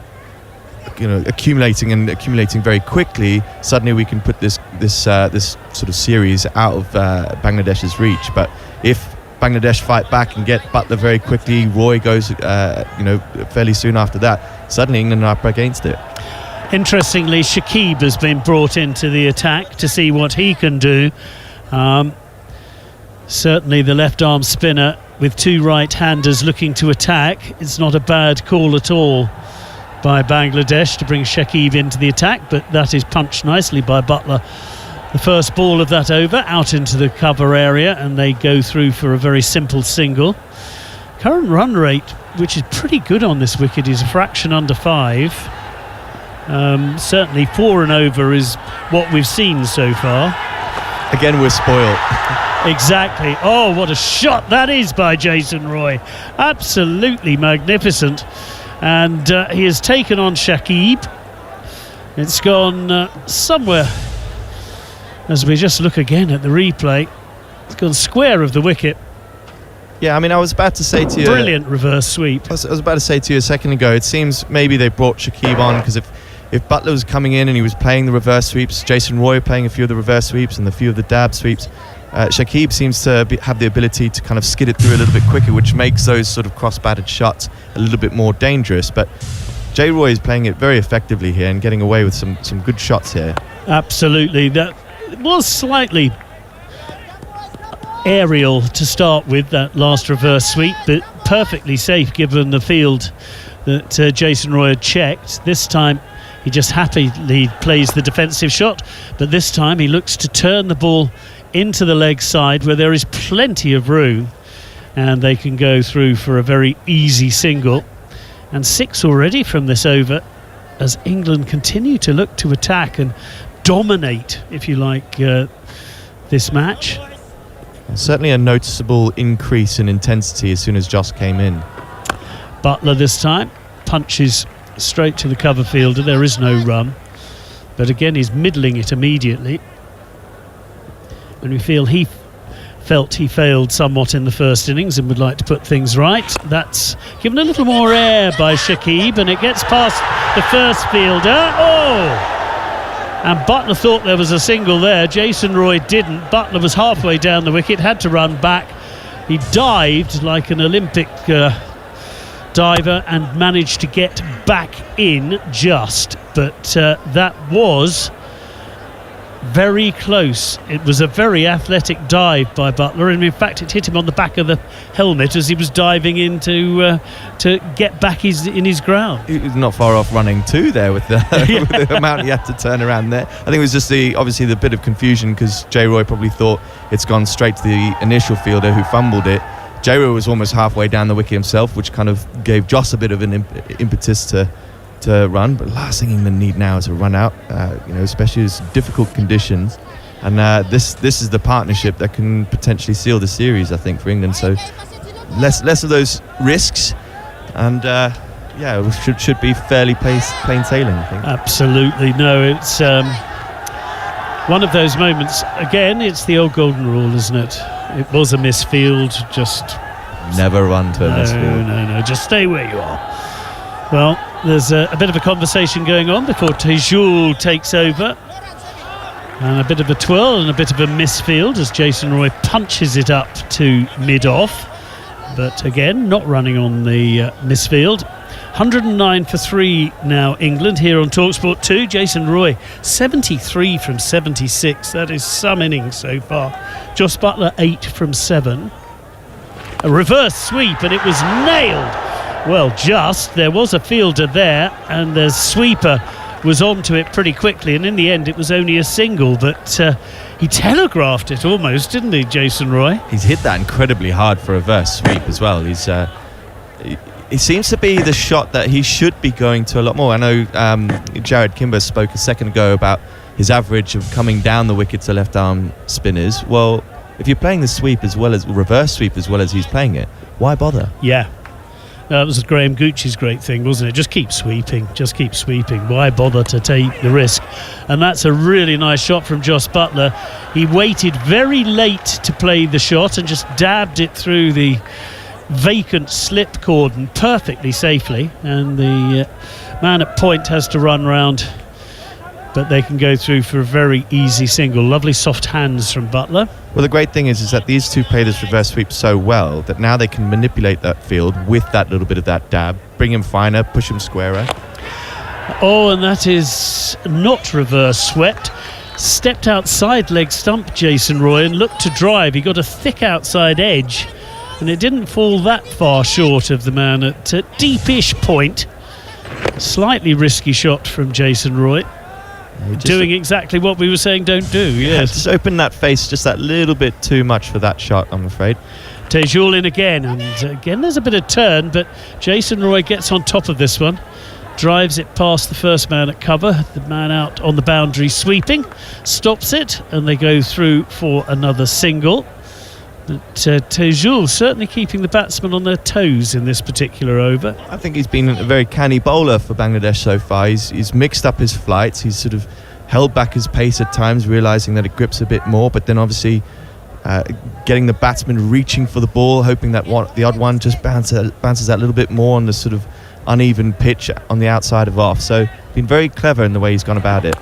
accumulating very quickly, suddenly we can put this sort of series out of Bangladesh's reach. But if Bangladesh fight back and get Buttler very quickly, Roy goes fairly soon after that, suddenly England are up against it. Interestingly, Shakib has been brought into the attack to see what he can do. Certainly the left arm spinner with 2 right-handers looking to attack. It's not a bad call at all by Bangladesh to bring Shakib into the attack, but that is punched nicely by Buttler. The first ball of that over out into the cover area, and they go through for a very simple single. Current run rate, which is pretty good on this wicket, is a fraction under 5. Certainly 4 and over is what we've seen so far. Again, we're spoiled. Exactly. Oh, what a shot that is by Jason Roy. Absolutely magnificent. And he has taken on Shakib. It's gone somewhere. As we just look again at the replay, it's gone square of the wicket. Yeah, I mean, I was about to say to you... Brilliant reverse sweep. I was about to say to you a second ago, it seems maybe they brought Shakib on because if Buttler was coming in and he was playing the reverse sweeps, Jason Roy playing a few of the reverse sweeps and a few of the dab sweeps, Shakib seems to have the ability to kind of skid it through a little bit quicker, which makes those sort of cross-batted shots a little bit more dangerous. But Jay Roy is playing it very effectively here and getting away with some good shots here. Absolutely. That was slightly aerial to start with, that last reverse sweep, but perfectly safe given the field that Jason Roy had checked. This time he just happily plays the defensive shot, but this time he looks to turn the ball into the leg side where there is plenty of room, and they can go through for a very easy single. And 6 already from this over as England continue to look to attack and dominate, if you like, this match. Certainly a noticeable increase in intensity as soon as Josh came in. Buttler this time punches straight to the cover fielder. There is no run, but again he's middling it immediately, and we feel he felt he failed somewhat in the first innings and would like to put things right. That's given a little more air by Shakib, and it gets past the first fielder. Oh! And Butler thought there was a single there. Jason Roy didn't. Butler was halfway down the wicket, had to run back. He dived like an Olympic diver and managed to get back in just. But that was very close. It was a very athletic dive by Butler, and in fact it hit him on the back of the helmet as he was diving in to get back in his ground. He was not far off running too there with the, with the amount he had to turn around there. I think it was just obviously the bit of confusion, because J. Roy probably thought it's gone straight to the initial fielder who fumbled it. J. Roy was almost halfway down the wicket himself, which kind of gave Joss a bit of an impetus to run. But last thing England need now is a run out, especially as difficult conditions. And this is the partnership that can potentially seal the series, I think, for England. So less of those risks, and it should be fairly plain sailing, I think. Absolutely. No, it's one of those moments. Again, it's the old golden rule, isn't it? It was a misfield. Just never run to a misfield. No. Just stay where you are. Well, there's a bit of a conversation going on before Tejoul takes over, and a bit of a twirl and a bit of a misfield as Jason Roy punches it up to mid-off, but again not running on the misfield. 109 for 3 now England here on TalkSport 2. Jason Roy 73 from 76. That is some innings so far. Joss Butler 8 from 7. A reverse sweep and it was nailed. Well, there was a fielder there, and the sweeper was onto it pretty quickly, and in the end it was only a single, but he telegraphed it almost, didn't he, Jason Roy? He's hit that incredibly hard for a reverse sweep as well. He seems to be the shot that he should be going to a lot more. I know Jared Kimber spoke a second ago about his average of coming down the wicket to left arm spinners. Well, if you're playing the sweep as well as reverse sweep as well as he's playing it, why bother? Yeah. That was Graham Gooch's great thing, wasn't it? Just keep sweeping. Why bother to take the risk? And that's a really nice shot from Joss Butler. He waited very late to play the shot and just dabbed it through the vacant slip cordon perfectly safely. And the man at point has to run round, but they can go through for a very easy single. Lovely soft hands from Butler. Well, the great thing is that these two play this reverse sweep so well that now they can manipulate that field with that little bit of that dab, bring him finer, push him squarer. Oh, and that is not reverse swept. Stepped outside leg stump, Jason Roy, and looked to drive. He got a thick outside edge, and it didn't fall that far short of the man at deepish point. Slightly risky shot from Jason Roy. Doing exactly what we were saying don't do. Yes, just open that face just that little bit too much for that shot, I'm afraid. Tejoul in again, and again there's a bit of turn, but Jason Roy gets on top of this one, drives it past the first man at cover, the man out on the boundary sweeping, stops it, and they go through for another single. But Tejoul certainly keeping the batsmen on their toes in this particular over. I think he's been a very canny bowler for Bangladesh so far. He's mixed up his flights. He's sort of held back his pace at times, realising that it grips a bit more, but then obviously getting the batsman reaching for the ball, hoping that the odd one just bounces that little bit more on the sort of uneven pitch on the outside of off. So been very clever in the way he's gone about it.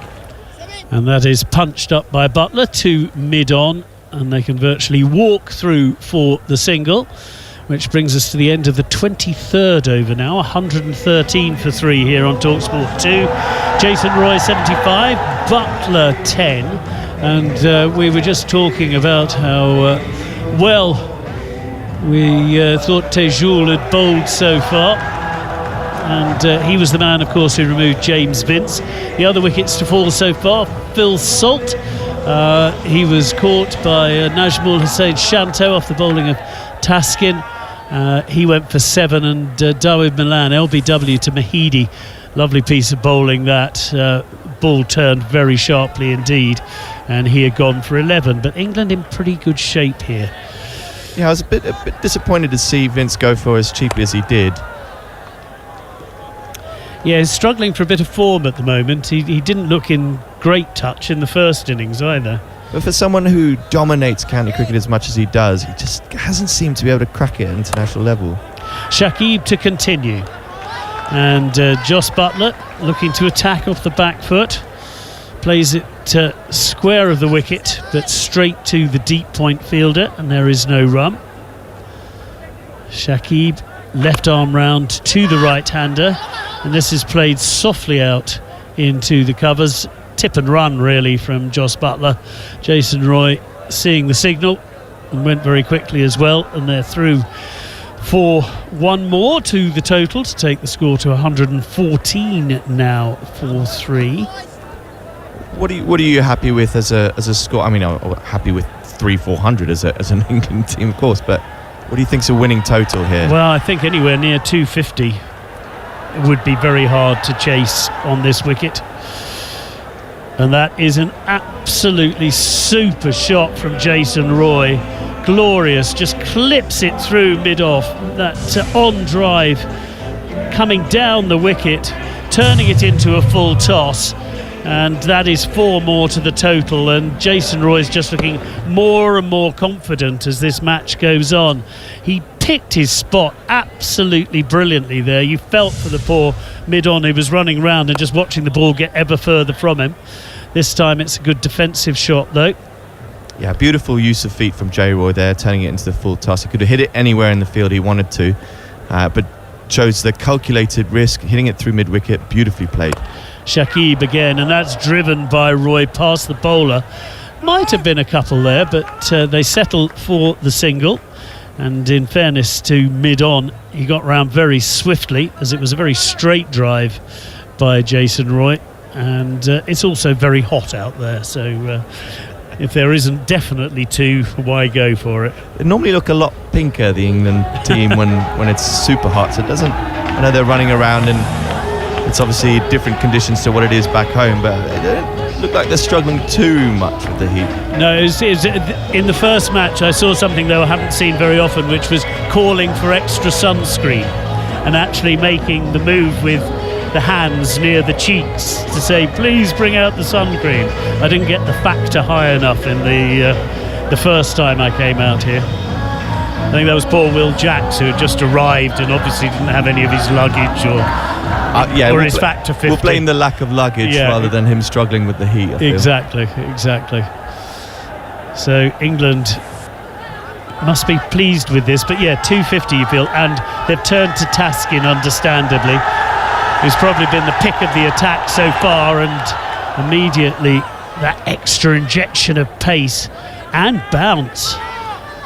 And that is punched up by Butler to mid-on, and they can virtually walk through for the single, which brings us to the end of the 23rd over now. 113 for 3 here on TalkSport 2. Jason Roy 75, Butler 10, and we were just talking about how well we thought Tejoul had bowled so far, and he was the man, of course, who removed James Vince. The other wickets to fall so far, Phil Salt. He was caught by Najmul Hussain Shanto off the bowling of Taskin. He went for 7, and Dawid Milan, LBW to Mahidi. Lovely piece of bowling that. Ball turned very sharply indeed, and he had gone for 11. But England in pretty good shape here. Yeah, I was a bit disappointed to see Vince go for as cheaply as he did. Yeah, he's struggling for a bit of form at the moment. He didn't look in great touch in the first innings either. But for someone who dominates county cricket as much as he does, he just hasn't seemed to be able to crack it at international level. Shakib to continue. And Joss Butler looking to attack off the back foot. plays it square of the wicket, but straight to the deep point fielder, and there is no run. Shakib, left arm round to the right-hander, and this is played softly out into the covers. Tip and run, really, from Jos Buttler. Jason Roy seeing the signal and went very quickly as well, and they're through for one more to the total to take the score to 114 now, 4-3. What are you happy with as a score? I mean, I'm happy with 300-400 as an England team, of course, but what do you think's a winning total here? Well, I think anywhere near 250 it would be very hard to chase on this wicket. And that is an absolutely super shot from Jason Roy. Glorious, just clips it through mid-off. That on drive coming down the wicket, turning it into a full toss. And that is 4 more to the total, and Jason Roy is just looking more and more confident as this match goes on. He picked his spot absolutely brilliantly there. You felt for the poor mid-on who was running round and just watching the ball get ever further from him. This time it's a good defensive shot though. Yeah, beautiful use of feet from Jay Roy there, turning it into the full toss. He could have hit it anywhere in the field he wanted to, but chose the calculated risk, hitting it through mid-wicket. Beautifully played. Shakib again, and that's driven by Roy past the bowler. Might have been a couple there, but they settled for the single. And in fairness to mid-on, he got round very swiftly, as it was a very straight drive by Jason Roy. And it's also very hot out there, so if there isn't definitely 2, why go for it? They normally look a lot pinker, the England team, when it's super hot. So it doesn't. I know they're running around and it's obviously different conditions to what it is back home, but they don't look like they're struggling too much with the heat. No, in the first match I saw something though I haven't seen very often, which was calling for extra sunscreen and actually making the move with the hands near the cheeks to say, please bring out the sun cream. I didn't get the factor high enough in the first time I came out here. I think that was poor Will Jacks who had just arrived and obviously didn't have any of his luggage or his factor 50. We'll blame the lack of luggage rather than him struggling with the heat. Exactly. So England must be pleased with this, but 250 you feel, and they've turned to Taskin understandably, who's probably been the pick of the attack so far, and immediately that extra injection of pace and bounce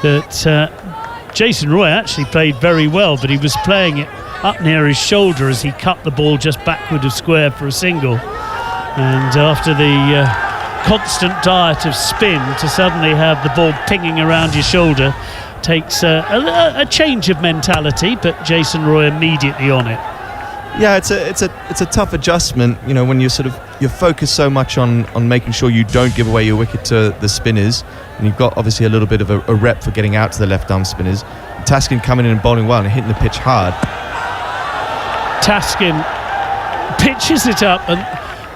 that Jason Roy actually played very well, but he was playing it up near his shoulder as he cut the ball just backward of square for a single. And after the constant diet of spin, to suddenly have the ball pinging around your shoulder takes a change of mentality, but Jason Roy immediately on it. Yeah, it's a tough adjustment, when you're focused so much on making sure you don't give away your wicket to the spinners, and you've got obviously a little bit of a rep for getting out to the left arm spinners. Taskin coming in and bowling well and hitting the pitch hard. Taskin pitches it up and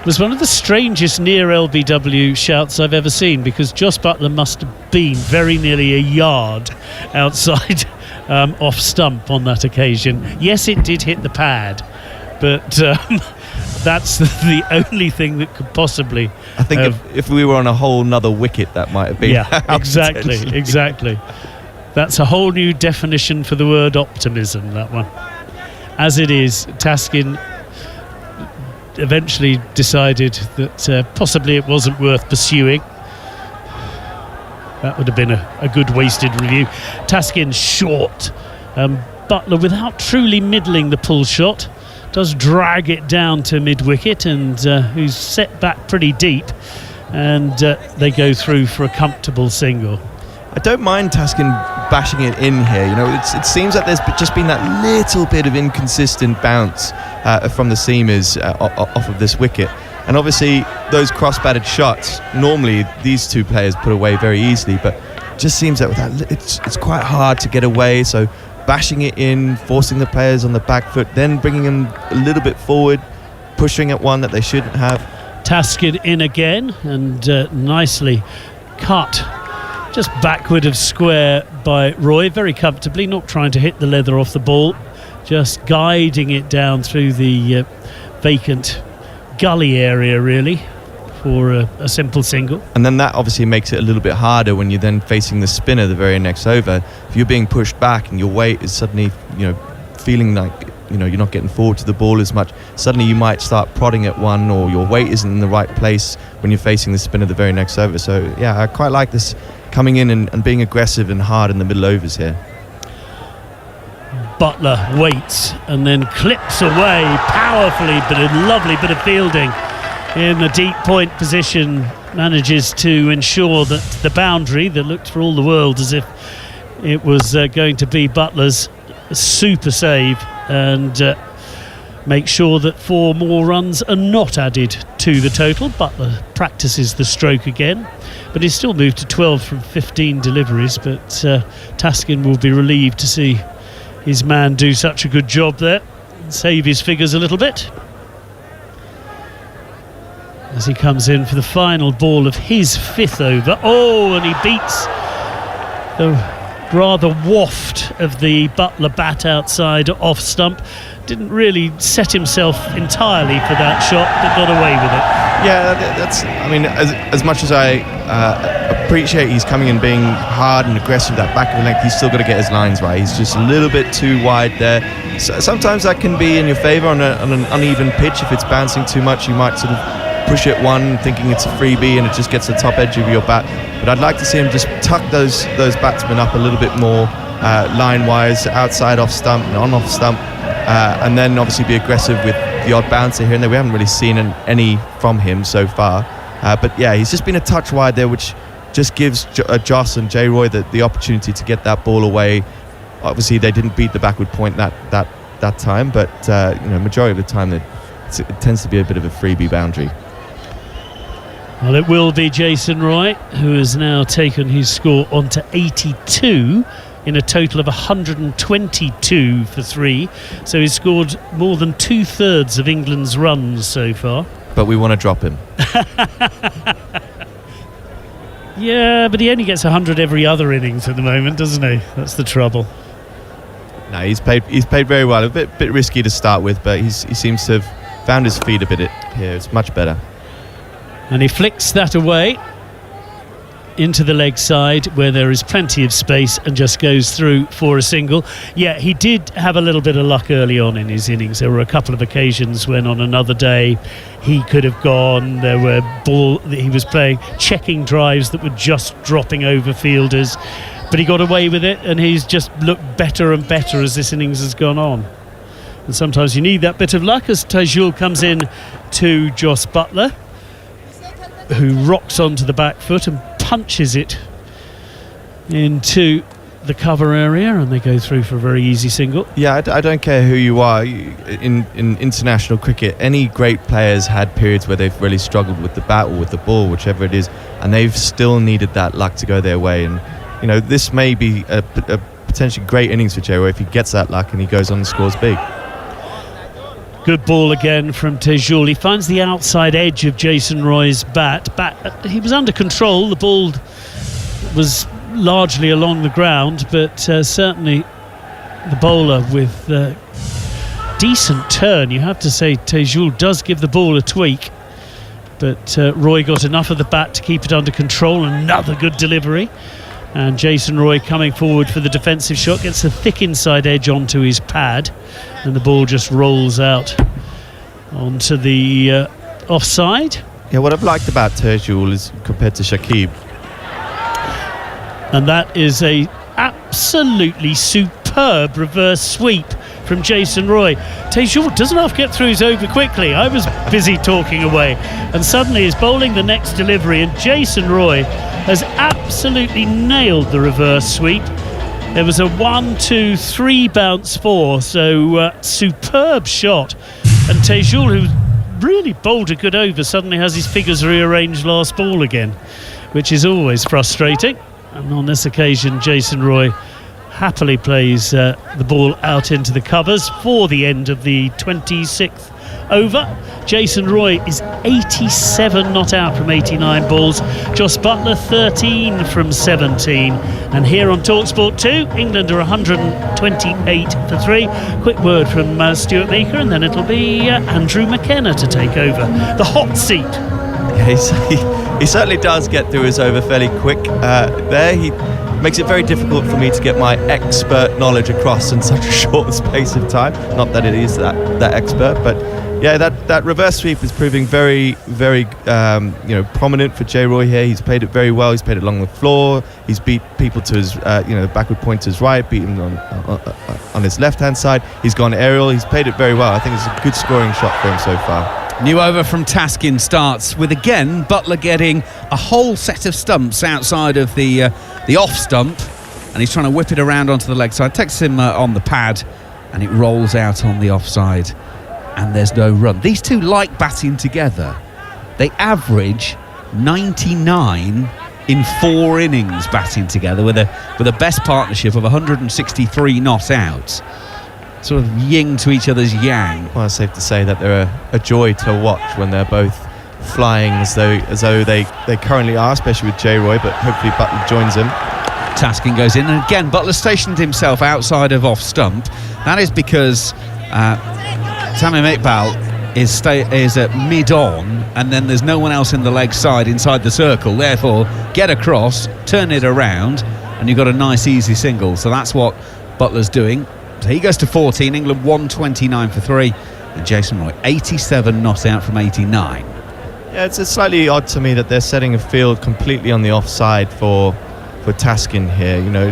was one of the strangest near LBW shouts I've ever seen, because Jos Buttler must have been very nearly a yard outside off stump on that occasion. Yes, it did hit the pad, but that's the only thing that could possibly. I think if we were on a whole nother wicket, that might have been. Yeah, exactly. That's a whole new definition for the word optimism, that one. As it is, Taskin eventually decided that possibly it wasn't worth pursuing. That would have been a good wasted review. Taskin short. Buttler, without truly middling the pull shot, does drag it down to mid-wicket, and who's set back pretty deep, and they go through for a comfortable single. I don't mind Taskin bashing it in here. It seems like there's just been that little bit of inconsistent bounce from the seamers off of this wicket. And obviously, those cross-batted shots, normally these two players put away very easily, but it just seems that it's quite hard to get away. So bashing it in, forcing the players on the back foot, then bringing them a little bit forward, pushing at one that they shouldn't have. Taskin in again, and nicely cut just backward of square by Roy, very comfortably, not trying to hit the leather off the ball, just guiding it down through the vacant gully area, really, for a simple single. And then that obviously makes it a little bit harder when you're then facing the spinner the very next over. If you're being pushed back and your weight is suddenly, feeling like, you're not getting forward to the ball as much, suddenly you might start prodding at one, or your weight isn't in the right place when you're facing the spinner the very next over. So, yeah, I quite like this coming in and being aggressive and hard in the middle overs here. Butler waits and then clips away powerfully, but a lovely bit of fielding in the deep point position, manages to ensure that the boundary that looked for all the world as if it was going to be Butler's super save, and make sure that 4 more runs are not added to the total. Butler practices the stroke again, but he's still moved to 12 from 15 deliveries, but Taskin will be relieved to see his man do such a good job there and save his figures a little bit as he comes in for the final ball of his 5th over. Oh, and he beats the rather waft of the Butler bat outside off stump. Didn't really set himself entirely for that shot, but got away with it. Yeah, that's, as much as I appreciate he's coming in being hard and aggressive, that back of the length, he's still got to get his lines right. He's just a little bit too wide there. So sometimes that can be in your favour on an uneven pitch. If it's bouncing too much, you might sort of push it one, thinking it's a freebie, and it just gets the top edge of your bat. But I'd like to see him just tuck those batsmen up a little bit more, line-wise, outside off stump and on off stump, and then obviously be aggressive with the odd bouncer here and there. We haven't really seen any from him so far, but yeah, he's just been a touch wide there, which just gives Joss and J. Roy the opportunity to get that ball away. Obviously, they didn't beat the backward point that time, but majority of the time it tends to be a bit of a freebie boundary. Well, it will be Jason Roy, who has now taken his score on to 82 in a total of 122 for 3. So he's scored more than 2/3 of England's runs so far. But we want to drop him. Yeah, but he only gets 100 every other innings at the moment, doesn't he? That's the trouble. No, he's played very well. A bit risky to start with, but he seems to have found his feet a bit here. It's much better. And he flicks that away into the leg side where there is plenty of space and just goes through for a single. Yeah, he did have a little bit of luck early on in his innings. There were a couple of occasions when on another day he could have gone. There were he was playing checking drives that were just dropping over fielders, but he got away with it, and he's just looked better and better as this innings has gone on. And sometimes you need that bit of luck as Tajul comes in to Jos Buttler, who rocks onto the back foot and punches it into the cover area, and they go through for a very easy single. Yeah, I don't care who you are. In international cricket, any great players had periods where they've really struggled with the bat or with the ball, whichever it is, and they've still needed that luck to go their way. And this may be a potentially great innings for J-Roy if he gets that luck and he goes on and scores big. Good ball again from Tejul. He finds the outside edge of Jason Roy's bat. He was under control. The ball was largely along the ground, but certainly the bowler with decent turn. You have to say Tejul does give the ball a tweak, but Roy got enough of the bat to keep it under control. Another good delivery. And Jason Roy coming forward for the defensive shot, gets a thick inside edge onto his pad, and the ball just rolls out onto the offside. Yeah, what I've liked about Tejul is compared to Shakib, and that is a absolutely superb reverse sweep from Jason Roy. Tejul doesn't have to get through his over quickly. I was busy talking away, and suddenly he's bowling the next delivery, and Jason Roy has absolutely nailed the reverse sweep. There was a 1, 2, 3 bounce 4, so superb shot. And Tejul, who really bowled a good over, suddenly has his figures rearranged last ball again, which is always frustrating. And on this occasion, Jason Roy happily plays the ball out into the covers for the end of the 26th over. Jason Roy is 87 not out from 89 balls. Jos Buttler 13 from 17. And here on TalkSport 2, England are 128 for 3. Quick word from Stuart Meeker, and then it'll be Andrew McKenna to take over the hot seat. He certainly does get through his over fairly quick. There, he makes it very difficult for me to get my expert knowledge across in such a short space of time. Not that it is that expert, but yeah, that reverse sweep is proving very, very prominent for Jay Roy here. He's played it very well. He's played it along the floor. He's beat people to his backward point to his right, beat him on his left-hand side. He's gone aerial. He's played it very well. I think it's a good scoring shot for him so far. New over from Taskin starts with, again, Butler getting a whole set of stumps outside of the off stump, and he's trying to whip it around onto the leg side. Takes him on the pad, and it rolls out on the offside, and there's no run. These two like batting together. They average 99 in 4 innings batting together with a best partnership of 163 not out. Sort of yin to each other's yang. Well, it's safe to say that they're a joy to watch when they're both flying as though they currently are, especially with Jay Roy, but hopefully Butler joins him. Taskin goes in, and again Butler stationed himself outside of off stump. That is because Tamim Iqbal is at mid-on, and then there's no one else in the leg side inside the circle. Therefore, get across, turn it around, and you've got a nice easy single. So that's what Butler's doing. So he goes to 14, England 129 for 3, and Jason Roy 87 not out from 89. Yeah, it's slightly odd to me that they're setting a field completely on the offside for Taskin here. You know,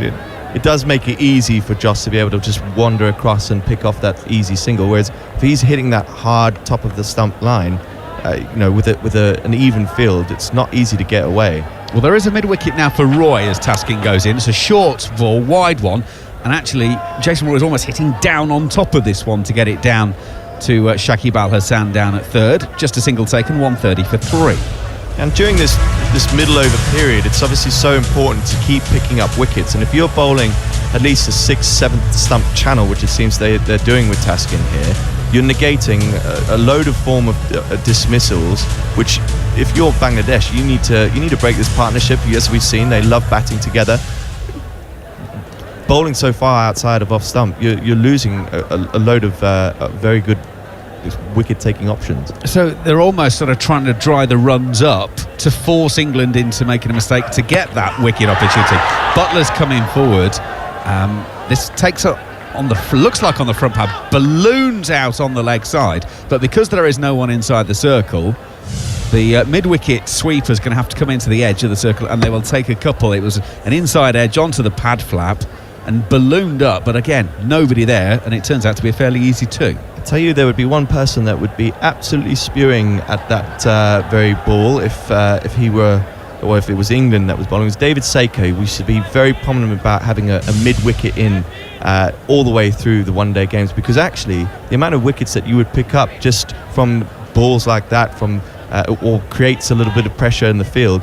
it does make it easy for Joss to be able to just wander across and pick off that easy single, whereas if he's hitting that hard top of the stump line, with an even field, it's not easy to get away. Well, there is a mid-wicket now for Roy as Taskin goes in. It's a short ball, wide one. And actually, Jason Roy is almost hitting down on top of this one to get it down to Shakib Al Hassan down at third. Just a single taken, 130 for 3. And during this middle over period, it's obviously so important to keep picking up wickets. And if you're bowling at least a 6th, 7th stump channel, which it seems they're doing with Taskin here, you're negating a load of form of dismissals, which if you're Bangladesh, you need to break this partnership. As we've seen, they love batting together. Bowling so far outside of off stump, you're losing a load of very good wicket-taking options. So they're almost sort of trying to dry the runs up to force England into making a mistake to get that wicket opportunity. Butler's coming forward. This takes up looks like on the front pad, balloons out on the leg side, but because there is no one inside the circle, the mid-wicket sweeper's going to have to come into the edge of the circle, and they will take a couple. It was an inside edge onto the pad flap and ballooned up, but again, nobody there, and it turns out to be a fairly easy 2. I tell you, there would be one person that would be absolutely spewing at that very ball if he were, or if it was England that was bowling. It was David Seiko. We should be very prominent about having a mid-wicket in all the way through the one-day games, because actually the amount of wickets that you would pick up just from balls like that or creates a little bit of pressure in the field,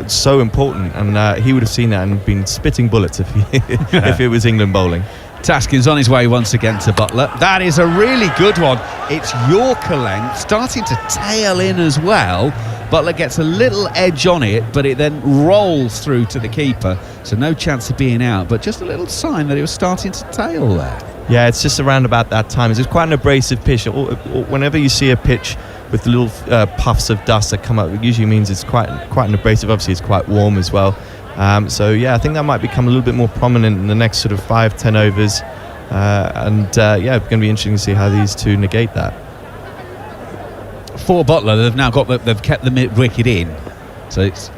so important, and he would have seen that and been spitting bullets if it was England bowling. Taskin's on his way once again to Butler. That is a really good one. It's Yorker length, starting to tail in as well. Butler gets a little edge on it, but it then rolls through to the keeper, so no chance of being out, but just a little sign that it was starting to tail there. Yeah, it's just around about that time. It's quite an abrasive pitch. Whenever you see a pitch with the little puffs of dust that come up, it usually means it's quite an abrasive. Obviously, it's quite warm as well. So yeah, I think that might become a little bit more prominent in the next sort of 5-10 overs. Yeah, it's going to be interesting to see how these two negate that. For Butler, they've kept the mid-wicket in, so it's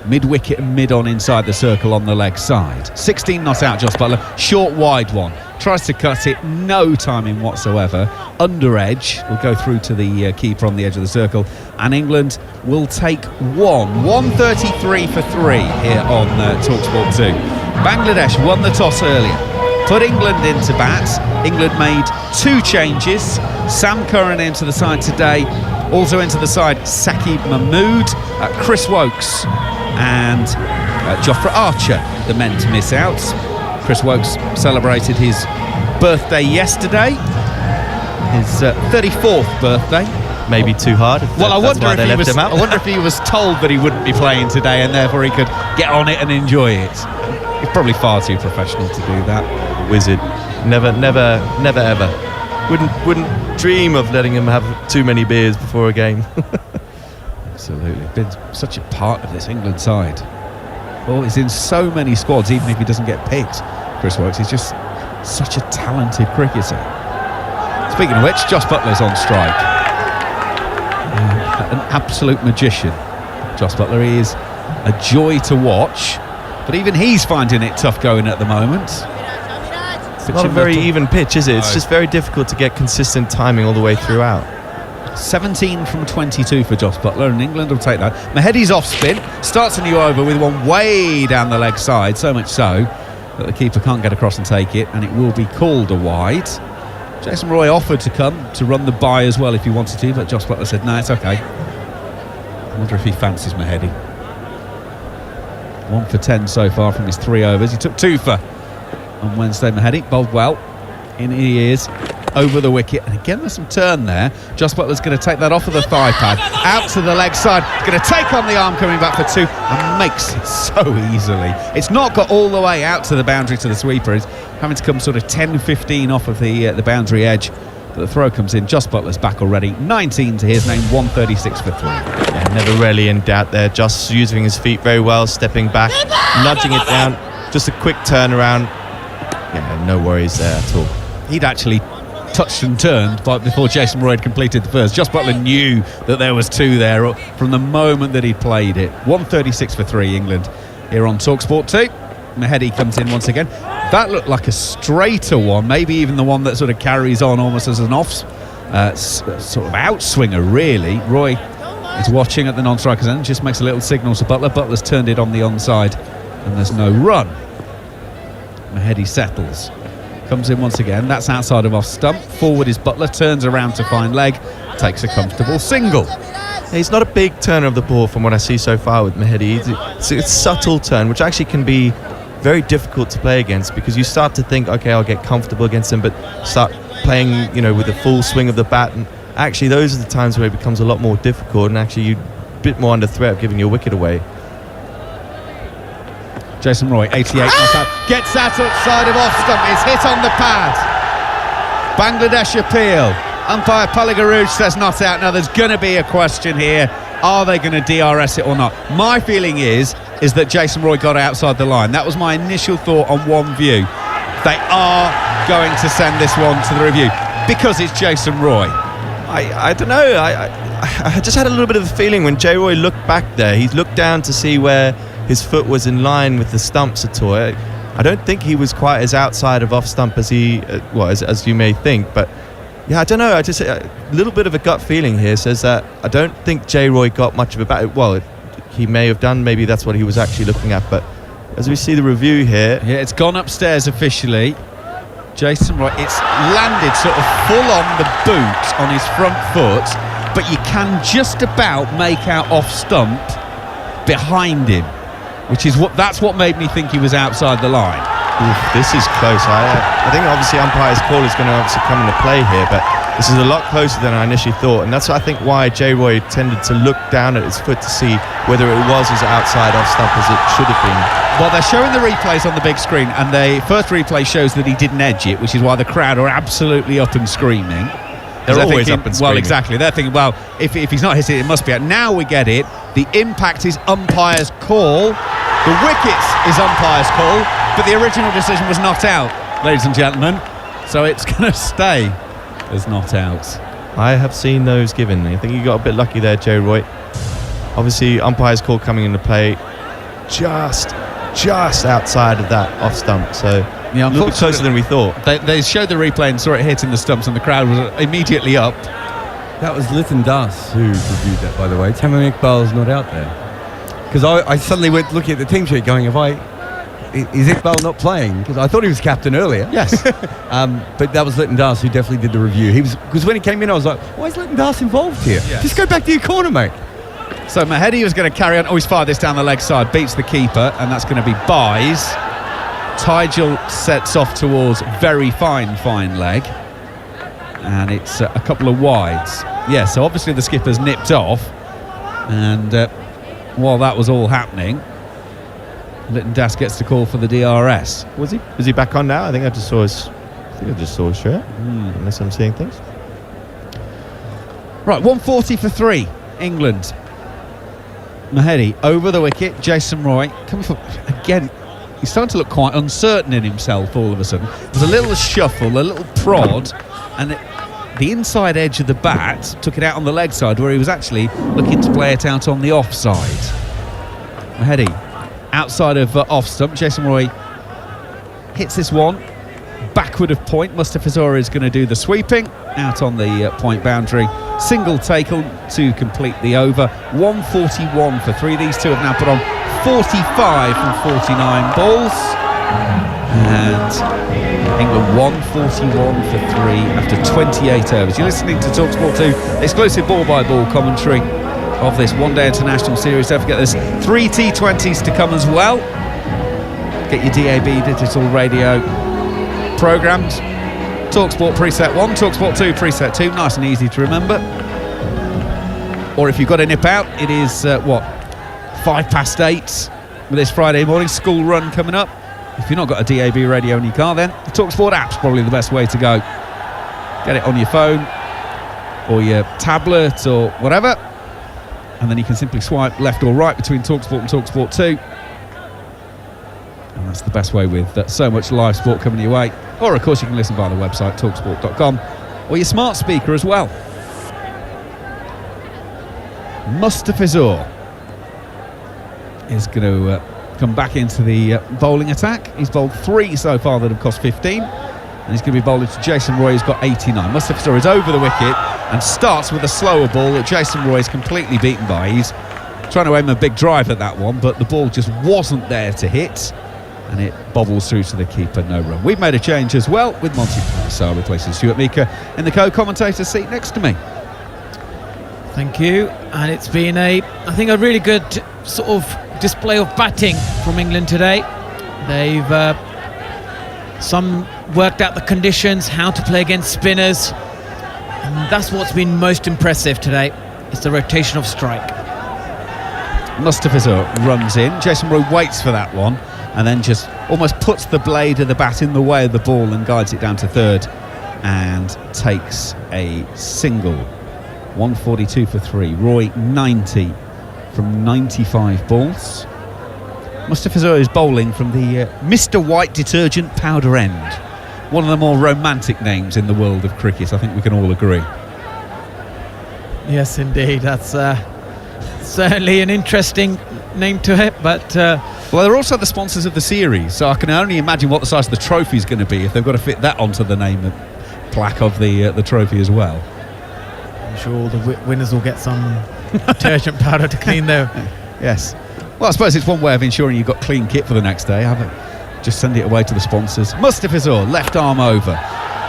mid-wicket and mid-on inside the circle on the leg side. 16 not out, Joss Butler. Short wide one. Tries to cut it, no timing whatsoever. Under edge, will go through to the keeper on the edge of the circle, and England will take 133 for 3 here on TalkSport 2. Bangladesh won the toss earlier, put England into bat. England made 2 changes. Sam Curran into the side today, also into the side Saqib Mahmood, Chris Wokes and Jofra Archer, the men to miss out. Chris Wokes celebrated his birthday yesterday, his 34th birthday. Maybe too hard. Well, I wonder if he was told that he wouldn't be playing today, and therefore he could get on it and enjoy it. He's probably far too professional to do that. Wizard. Never ever. Wouldn't dream of letting him have too many beers before a game. Absolutely. Been such a part of this England side. Oh, he's in so many squads, even if he doesn't get picked. Chris Woakes, he's just such a talented cricketer. Speaking of which, Josh Butler's on strike. An absolute magician. Josh Butler, he is a joy to watch, but even he's finding it tough going at the moment. It's not a very even pitch, is it? It's just very difficult to get consistent timing all the way throughout. 17 from 22 for Josh Butler, and England will take that. Mahedi's off spin, starts a new over with one way down the leg side, so much so that the keeper can't get across and take it, and it will be called a wide. Jason Roy offered to come to run the bye as well if he wanted to, but Josh Butler said, no, it's okay. I wonder if he fancies Mahedi. 1 for 10 so far from his 3 overs. He took 2 for on Wednesday. Mahedi bowled well. In he is, over the wicket, and again there's some turn there. Josh Butler's going to take that off of the thigh pad, out to the leg side, going to take on the arm, coming back for 2, and makes it so easily. It's not got all the way out to the boundary to the sweeper. It's having to come sort of 10-15 off of the boundary edge, but the throw comes in. Josh Butler's back already, 19 to his name, 136 for 3. Yeah, never really in doubt there. Just using his feet very well, stepping back, nudging it down, just a quick turnaround. Yeah, no worries there at all. He'd actually touched and turned before Jason Roy had completed the first. Josh Butler knew that there was 2 there from the moment that he'd played it. 136 for 3 England here on TalkSport 2. Mahedi comes in once again. That looked like a straighter one, maybe even the one that sort of carries on almost as an off sort of outswinger really. Roy is watching at the non-striker's end, just makes a little signal to Butler. Butler's turned it on the onside and there's no run. Mahedi settles. Comes in once again, that's outside of off stump. Forward is Butler, turns around to find leg, takes a comfortable single. He's not a big turner of the ball from what I see so far with Mahedi. It's a subtle turn, which actually can be very difficult to play against, because you start to think, okay, I'll get comfortable against him, but start playing, with the full swing of the bat, and actually those are the times where it becomes a lot more difficult, and actually you're a bit more under threat of giving your wicket away. Jason Roy, 88, not out. Gets that outside of off stump. It's hit on the pad. Bangladesh appeal. Umpire Paligaruj says not out. Now there's going to be a question here. Are they going to DRS it or not? My feeling is that Jason Roy got outside the line. That was my initial thought on one view. They are going to send this one to the review because it's Jason Roy. I don't know. I just had a little bit of a feeling when J. Roy looked back there. He looked down to see where his foot was in line with the stumps at all. I don't think he was quite as outside of off stump as he was, as you may think. But yeah, I don't know. I just a little bit of a gut feeling here says that I don't think J. Roy got much of a bat. Well, he may have done. Maybe that's what he was actually looking at. But as we see the review here, yeah, it's gone upstairs officially. Jason Roy, it's landed sort of full on the boot on his front foot, but you can just about make out off stump behind him, which is that's what made me think he was outside the line. Oof, this is close. I think obviously umpire's call is going to obviously come into play here, but this is a lot closer than I initially thought, and that's I think why J. Roy tended to look down at his foot to see whether it was as outside off stump as it should have been. Well, they're showing the replays on the big screen, and the first replay shows that he didn't edge it, which is why the crowd are absolutely up and screaming. They're always up and screaming. Well, exactly. They're thinking, well, if he's not hitting it, it must be out. Now we get it. The impact is umpire's call. The wickets is umpire's call, but the original decision was not out, ladies and gentlemen. So it's going to stay as not out. I have seen those given. I think you got a bit lucky there, J. Roy. Obviously, umpire's call coming into play just outside of that off stump. So yeah, a little bit closer than we thought. They showed the replay and saw it hitting the stumps, and the crowd was immediately up. That was Liton Das who reviewed that, by the way. Tamim Iqbal's not out there. Because I suddenly went looking at the team sheet going, is Iqbal not playing? Because I thought he was captain earlier. Yes. But that was Liton Das who definitely did the review. Because when he came in, I was like, why is Liton Das involved here? Yes. Just go back to your corner, mate. So Mahedi was going to carry on. Oh, he's fired this down the leg side, beats the keeper, and that's going to be byes. Tigel sets off towards very fine leg, and it's a couple of wides. Yeah, so obviously the skipper's nipped off, and while that was all happening, Liton Das gets the call for the DRS. Was he? Is he back on now? I think I just saw his shirt. Unless I'm seeing things. Right, 140 for 3, England. Mahedi over the wicket. Jason Roy coming for again. He's starting to look quite uncertain in himself all of a sudden. There's a little shuffle, a little prod, and the inside edge of the bat took it out on the leg side where he was actually looking to play it out on the offside. Mahedi outside of off stump. Jason Roy hits this one backward of point. Mustafizur is going to do the sweeping out on the point boundary. Single tackle to complete the over. 141 for 3. These two have now put on 45 from 49 balls. And England 141 for 3 after 28 overs. You're listening to TalkSport 2, exclusive ball-by-ball commentary of this one-day international series. Don't forget there's 3 T20s to come as well. Get your DAB digital radio programmed. TalkSport preset 1, TalkSport 2 preset 2, nice and easy to remember. Or if you've got to nip out, it is 8:05 with this Friday morning school run coming up. If you've not got a DAB radio in your car, then the TalkSport app's probably the best way to go. Get it on your phone or your tablet or whatever, and then you can simply swipe left or right between TalkSport and TalkSport 2. And that's the best way with so much live sport coming your way. Or of course you can listen via the website talksport.com or your smart speaker as well. Mustafizur is going to come back into the bowling attack. He's bowled 3 so far that have cost 15, and he's going to be bowling to Jason Roy, who's got 89. Mustafizur is over the wicket and starts with a slower ball that Jason Roy is completely beaten by. He's trying to aim a big drive at that one, but the ball just wasn't there to hit, and it bobbles through to the keeper, no run. We've made a change as well with Monty Panesar replacing Stuart Meeker in the co-commentator seat next to me. Thank you. And it's been I think a really good sort of display of batting from England today. They've some worked out the conditions, how to play against spinners, and that's what's been most impressive today. It's the rotation of strike. Mustafizur runs in. Jason Roy waits for that one and then just almost puts the blade of the bat in the way of the ball and guides it down to third and takes a single. 142 for 3. Roy 90 from 95 balls. Mustafizur is bowling from the Mr. White detergent powder end. One of the more romantic names in the world of cricket, I think we can all agree. Yes, indeed. That's certainly an interesting name to it, but... well, they're also the sponsors of the series, so I can only imagine what the size of the trophy is going to be if they've got to fit that onto the name and plaque of the trophy as well. I'm sure all the winners will get some detergent powder to clean their... Yes. Well, I suppose it's one way of ensuring you've got clean kit for the next day. Just send it away to the sponsors. Mustafizur, left arm over.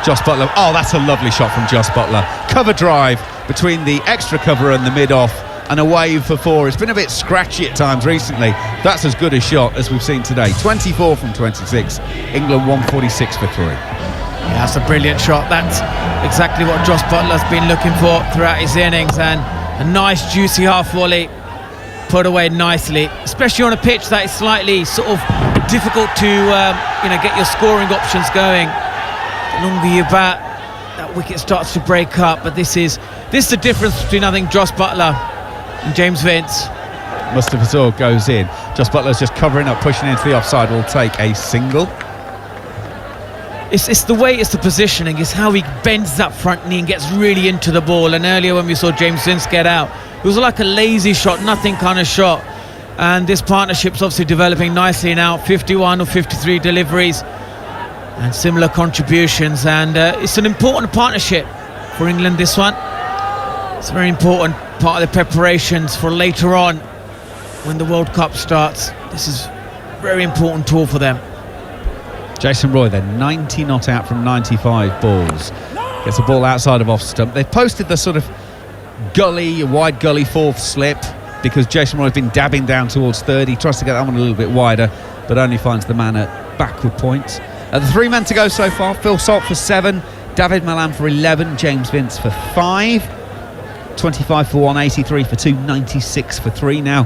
Joss Buttler. Oh, that's a lovely shot from Joss Buttler. Cover drive between the extra cover and the mid-off, and a wave for 4. It's been a bit scratchy at times recently. That's as good a shot as we've seen today. 24 from 26. England 146 for 3. Yeah, that's a brilliant shot. That's exactly what Joss Buttler's been looking for throughout his innings, and a nice juicy half volley put away nicely, especially on a pitch that is slightly sort of difficult to get your scoring options going. The longer you bat, that wicket starts to break up, but this is the difference between, I think, Joss Buttler and James Vince. Mustafizur goes in. Joss Buttler's just covering up, pushing into the offside, will take a single. It's the way, it's the positioning, it's how he bends that front knee and gets really into the ball. And earlier when we saw James Vince get out, it was like a lazy shot, nothing kind of shot. And this partnership's obviously developing nicely now. 51 or 53 deliveries and similar contributions. And it's an important partnership for England, this one. It's a very important part of the preparations for later on when the World Cup starts. This is a very important tour for them. Jason Roy then 90 not out from 95 balls. Gets the ball outside of off stump. They've posted the sort of wide gully fourth slip because Jason Roy's been dabbing down towards third. He tries to get that one a little bit wider, but only finds the man at backward points. The 3 men to go so far. Phil Salt for 7, David Malan for 11, James Vince for 5, 25 for 1, 83 for 2, 96 for 3. Now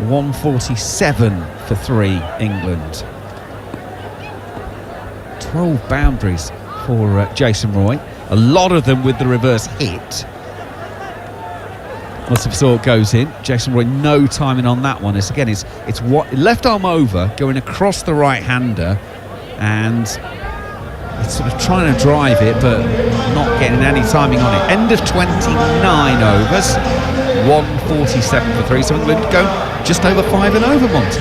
147 for 3 England. 12 boundaries for Jason Roy, a lot of them with the reverse hit. Lots of thought goes in. Jason Roy, no timing on that one. It's what left arm over, going across the right-hander, and it's sort of trying to drive it, but not getting any timing on it. End of 29 overs, 147 for 3. So England go just over 5 and over, Monty.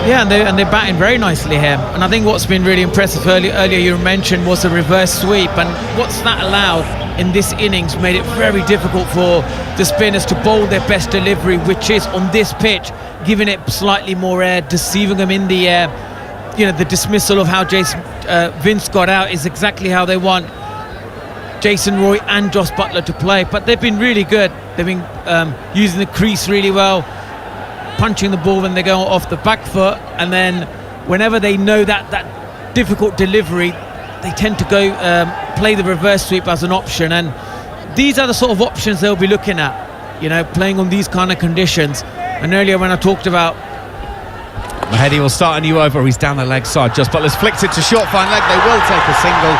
Yeah, and they're batting very nicely here. And I think what's been really impressive earlier you mentioned was the reverse sweep, and what's that allowed in this innings made it very difficult for the spinners to bowl their best delivery, which is on this pitch, giving it slightly more air, deceiving them in the air. You know, the dismissal of how Vince got out is exactly how they want Jason Roy and Joss Buttler to play. But they've been really good. They've been using the crease really well, punching the ball when they go off the back foot, and then whenever they know that difficult delivery, they tend to go play the reverse sweep as an option. And these are the sort of options they'll be looking at, you know, playing on these kind of conditions. And earlier when I talked about Mahedi will start a new over. He's down the leg side. Just Butler's flicked it to short fine leg. They will take a single.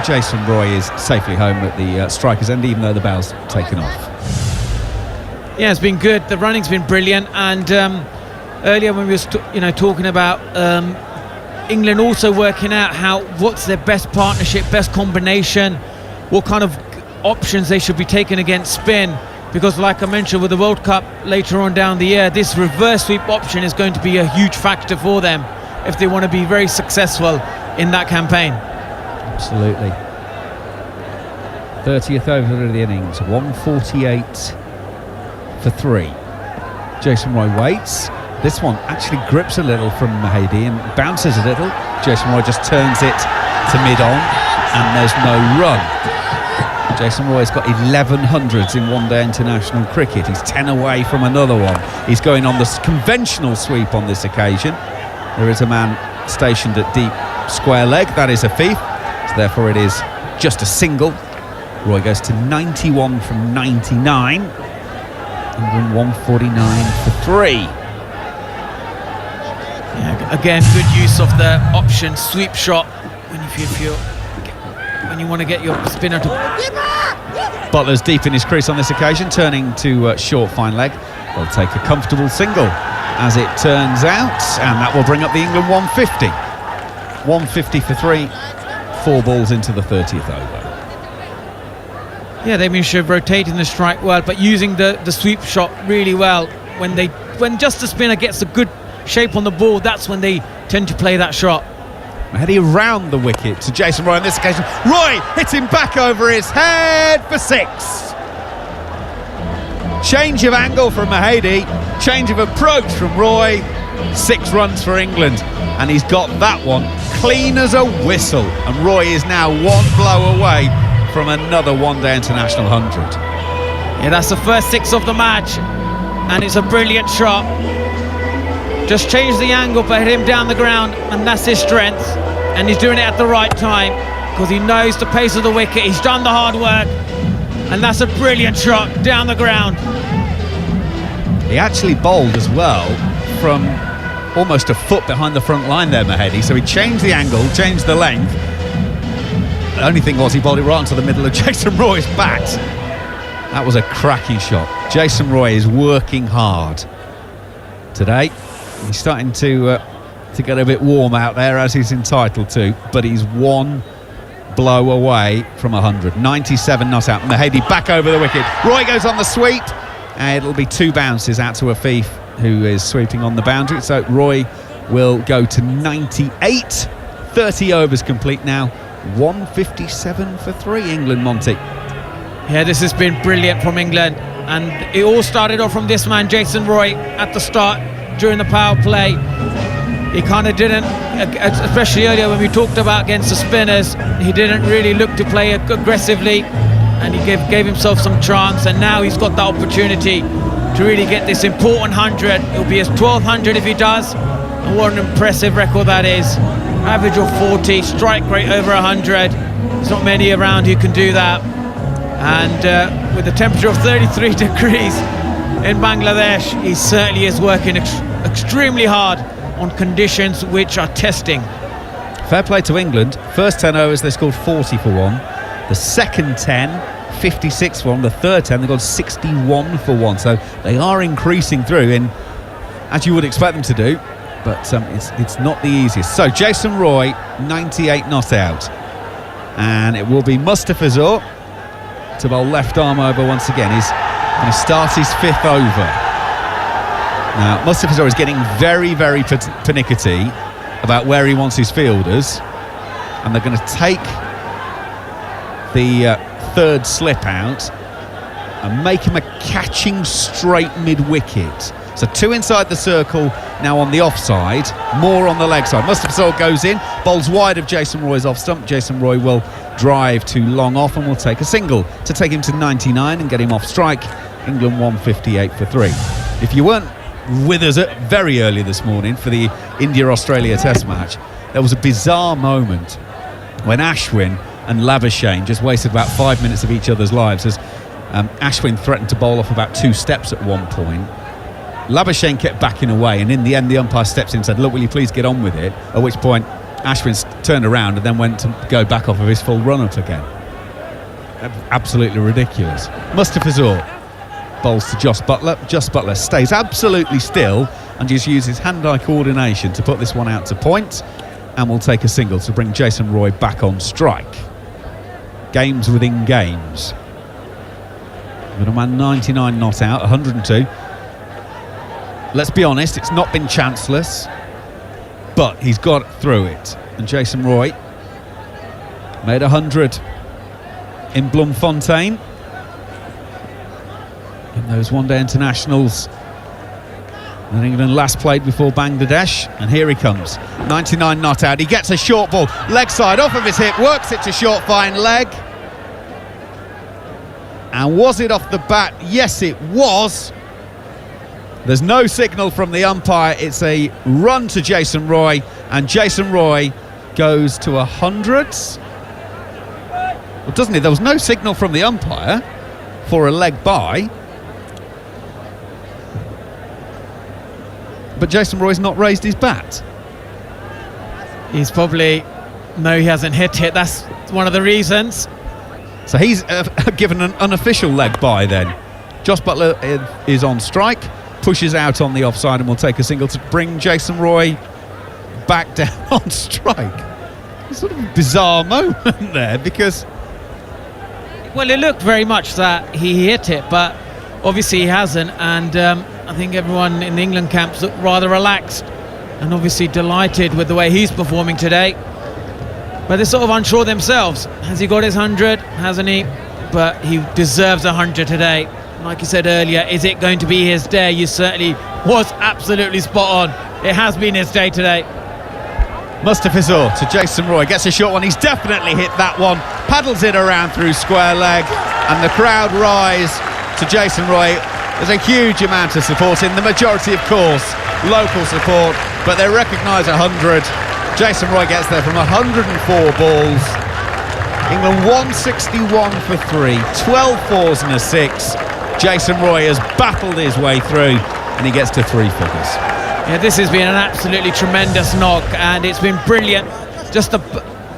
Jason Roy is safely home at the striker's end, even though the bell's taken off. Yeah, it's been good. The running's been brilliant. And earlier when we were talking about England also working out what's their best partnership, best combination, what kind of options they should be taking against spin, because like I mentioned with the World Cup later on down the year, this reverse sweep option is going to be a huge factor for them if they want to be very successful in that campaign. Absolutely. 30th over of the innings, 148 for 3. Jason Roy waits. This one actually grips a little from Mahedi and bounces a little. Jason Roy just turns it to mid-on, and there's no run. Jason Roy's got 1100s in one-day international cricket. He's 10 away from another one. He's going on the conventional sweep on this occasion. There is a man stationed at deep square leg. That is a fief. So therefore it is just a single. Roy goes to 91 from 99. England 149 for 3. Yeah, again, good use of the option sweep shot when you want to get your spinner to. Butler's deep in his crease on this occasion, turning to short fine leg. They'll take a comfortable single, as it turns out, and that will bring up the England 150. 150 for 3, 4 balls into the 30th over. Yeah, they've been rotating the strike well, but using the sweep shot really well. When just the spinner gets a good shape on the ball, that's when they tend to play that shot. Mahedi around the wicket to Jason Roy on this occasion. Roy hits him back over his head for 6. Change of angle from Mahedi, change of approach from Roy. 6 runs for England, and he's got that one clean as a whistle. And Roy is now 1 blow away from another one-day international 100. Yeah, that's the first 6 of the match, and it's a brilliant shot. Just change the angle, but hit him down the ground, and that's his strength. And he's doing it at the right time because he knows the pace of the wicket. He's done the hard work, and that's a brilliant shot down the ground. He actually bowled as well from almost a foot behind the front line there, Mahedi. So he changed the angle, changed the length. The only thing was he bowled it right into the middle of Jason Roy's bat. That was a cracking shot. Jason Roy is working hard today. He's starting to get a bit warm out there, as he's entitled to, but he's 1 blow away from 100. 97 not out. Mahedi back over the wicket. Roy goes on the sweep, and it'll be 2 bounces out to Afif, who is sweeping on the boundary. So Roy will go to 98. 30 overs complete now. 157 for 3, England, Monty. Yeah, this has been brilliant from England, and it all started off from this man, Jason Roy, at the start during the power play. He kind of didn't, especially earlier when we talked about against the spinners, he didn't really look to play aggressively, and he gave himself some chance, and now he's got the opportunity to really get this important 100. It'll be his 1200 if he does, and what an impressive record that is. Average of 40, strike rate over 100. There's not many around who can do that, and with a temperature of 33 degrees in Bangladesh, he certainly is working extremely hard on conditions which are testing. Fair play to England. First 10 overs they scored 40 for 1. The second 10, 56 for one. The third 10, they've got 61 for one. So they are increasing through in, as you would expect them to do. But it's not the easiest. So Jason Roy, 98 not out. And it will be Mustafizur to bowl left arm over once again. He's going to start his 5th over. Now, Mustafizur is getting very, very pernickety about where he wants his fielders. And they're going to take the 3rd slip out and make him a catching straight mid-wicket. So 2 inside the circle, now on the offside, more on the leg side. Mustafizur goes in, bowls wide of Jason Roy's off stump. Jason Roy will drive to long off and will take a single to take him to 99 and get him off strike. England 158 for 3. If you weren't with us very early this morning for the India-Australia Test match, there was a bizarre moment when Ashwin and Labuschagne just wasted about 5 minutes of each other's lives as Ashwin threatened to bowl off about 2 steps at one point. Labuschagne kept backing away, and in the end the umpire steps in and said, look, will you please get on with it? At which point Ashwin turned around and then went to go back off of his full run-up again. Absolutely ridiculous. Mustafizur bowls to Jos Buttler. Jos Buttler stays absolutely still and just uses hand-eye coordination to put this one out to point, and will take a single to bring Jason Roy back on strike. Games within games. Middleman 99 not out, 102. Let's be honest, it's not been chanceless, but he's got through it. And Jason Roy made 100 in Bloemfontein in those one-day internationals that England last played before Bangladesh. And here he comes, 99 not out. He gets a short ball, leg side off of his hip, works it to short fine leg. And was it off the bat? Yes, it was. There's no signal from the umpire. It's a run to Jason Roy, and Jason Roy goes to 100. Well, doesn't he? There was no signal from the umpire for a leg by. But Jason Roy's not raised his bat. He's probably... No, he hasn't hit it. That's one of the reasons. So he's given an unofficial leg by then. Jos Buttler is on strike, pushes out on the offside, and will take a single to bring Jason Roy back down on strike. It's sort of a bizarre moment there, because... Well, it looked very much that he hit it, but obviously he hasn't, and I think everyone in the England camps looked rather relaxed and obviously delighted with the way he's performing today. But they're sort of unsure themselves. Has he got his 100? Hasn't he? But he deserves 100 today. Like you said earlier, is it going to be his day? You certainly was absolutely spot on. It has been his day today. Mustafizur to Jason Roy, gets a short one. He's definitely hit that one. Paddles it around through square leg, and the crowd rise to Jason Roy. There's a huge amount of support in the majority, of course, local support, but they recognise 100. Jason Roy gets there from 104 balls. England 161 for 3, 12 fours and a 6. Jason Roy has battled his way through, and he gets to 3 figures. Yeah, this has been an absolutely tremendous knock, and it's been brilliant. Just the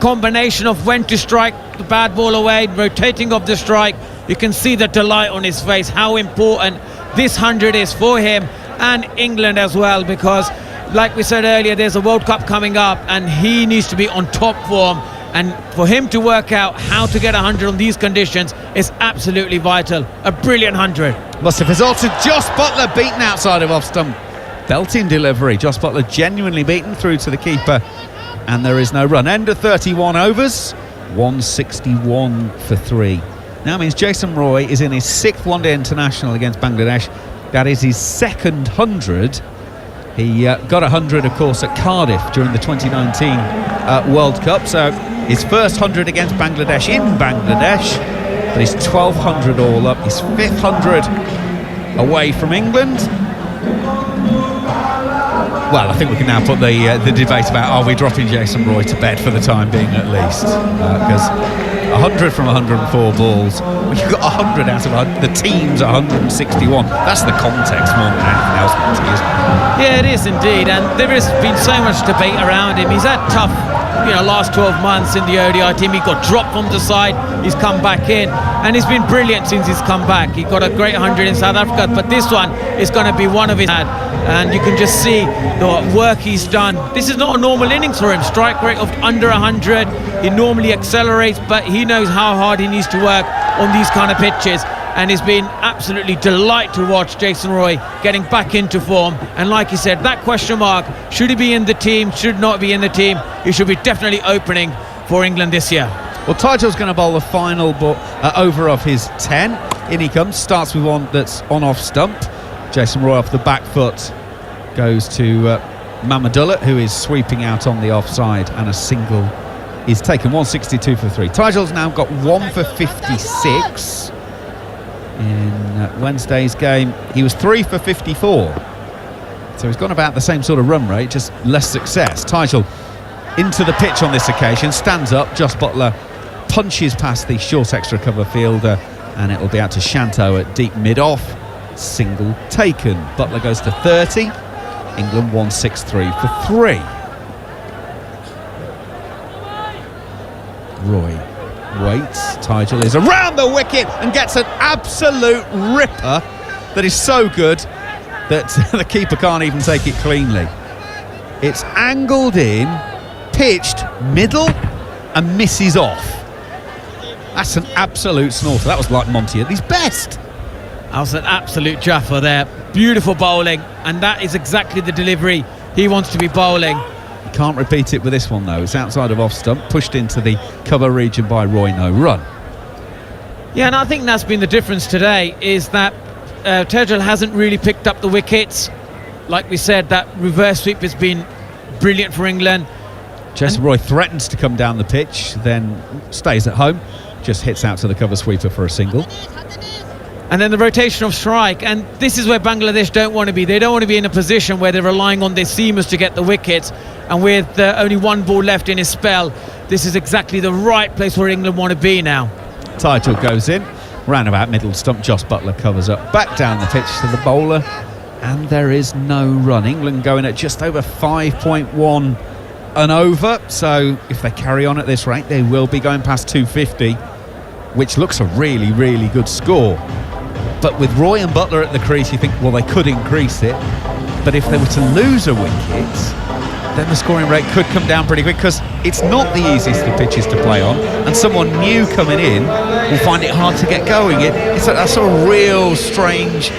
combination of when to strike the bad ball away, rotating of the strike. You can see the delight on his face, how important this 100 is for him and England as well, because like we said earlier, there's a World Cup coming up and he needs to be on top form, and for him to work out how to get 100 on these conditions is absolutely vital. A brilliant 100. Mustafizur to Jos Buttler, beaten outside of off stump. Belting delivery. Jos Buttler genuinely beaten through to the keeper, and there is no run. End of 31 overs, 161 for 3. Now means Jason Roy is in his 6th one-day international against Bangladesh. That is his 2nd 100. He got 100, of course, at Cardiff during the 2019 World Cup. So his first 100 against Bangladesh in Bangladesh. But he's 1,200 all up. His 5th 100 away from England. Well, I think we can now put the debate about, are we dropping Jason Roy to bed for the time being at least? Because 100 from 104 balls, well, you've got 100 out of the team's 161. That's the context more than anything else, isn't it? Yeah, it is indeed, and there has been so much debate around him. He's had tough, last 12 months in the ODI team. He got dropped from the side, he's come back in, and he's been brilliant since he's come back. He got a great 100 in South Africa, but this one is going to be one of his, and you can just see the work he's done. This is not a normal innings for him. Strike rate of under 100. He normally accelerates, but he knows how hard he needs to work on these kind of pitches. And it's been absolutely delight to watch Jason Roy getting back into form. And like you said, that question mark, should he be in the team, should not be in the team, he should be definitely opening for England this year. Well, Tygel's going to bowl the final over of his 10. In he comes, starts with one that's on-off stump. Jason Roy off the back foot goes to Mamadullah, who is sweeping out on the offside, and a single is taken. 162 for 3. Tygel's now got 1 for 56. In Wednesday's game, he was 3 for 54. So he's gone about the same sort of run rate, just less success. Tygel into the pitch on this occasion, stands up. Jos Buttler punches past the short extra cover fielder, and it'll be out to Shanto at deep mid-off. Single taken. Buttler goes to 30. England 163 for 3. Roy waits. Tygel is around the wicket and gets an absolute ripper that is so good that the keeper can't even take it cleanly. It's angled in, pitched middle, and misses off. That's an absolute snorter. That was like Monty at his best. That was an absolute jaffer there. Beautiful bowling, and that is exactly the delivery he wants to be bowling. Can't repeat it with this one though. It's outside of off stump, pushed into the cover region by Roy, no run. Yeah, and I think that's been the difference today, is that Tygel hasn't really picked up the wickets. Like we said, that reverse sweep has been brilliant for England. Jason Roy threatens to come down the pitch, then stays at home, just hits out to the cover sweeper for a single. And then the rotation of strike, and this is where Bangladesh don't want to be. They don't want to be in a position where they're relying on their seamers to get the wickets, and with only one ball left in his spell, this is exactly the right place where England want to be now. Tygel goes in, round about middle stump. Jos Buttler covers up, back down the pitch to the bowler, and there is no run. England going at just over 5.1 and over, so if they carry on at this rate, they will be going past 250, which looks a really, really good score. But with Roy and Buttler at the crease, you think, well, they could increase it. But if they were to lose a wicket, then the scoring rate could come down pretty quick, because it's not the easiest of pitches to play on, and someone new coming in will find it hard to get going. It's a sort of real strange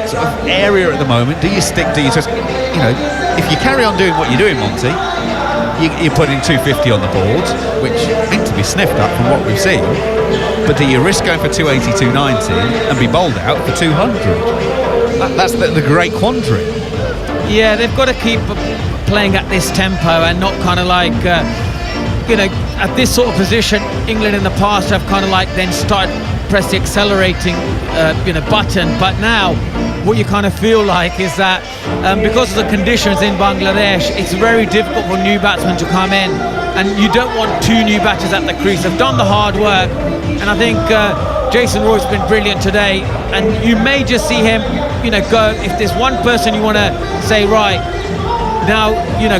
sort of area at the moment. Do you stick? Do you just, if you carry on doing what you're doing, Monty, you're putting 250 on the board, which ain't to be sniffed at from what we've seen. But do you risk going for 280, 290 and be bowled out for 200? That's the great quandary. Yeah, they've got to keep playing at this tempo and not kind of like, at this sort of position. England in the past have kind of like then started press the accelerating, button. But now, what you kind of feel like is that because of the conditions in Bangladesh, it's very difficult for new batsmen to come in, and you don't want two new batters at the crease. They've done the hard work, and I think Jason Roy's been brilliant today, and you may just see him, go, if there's one person you want to say, right, now,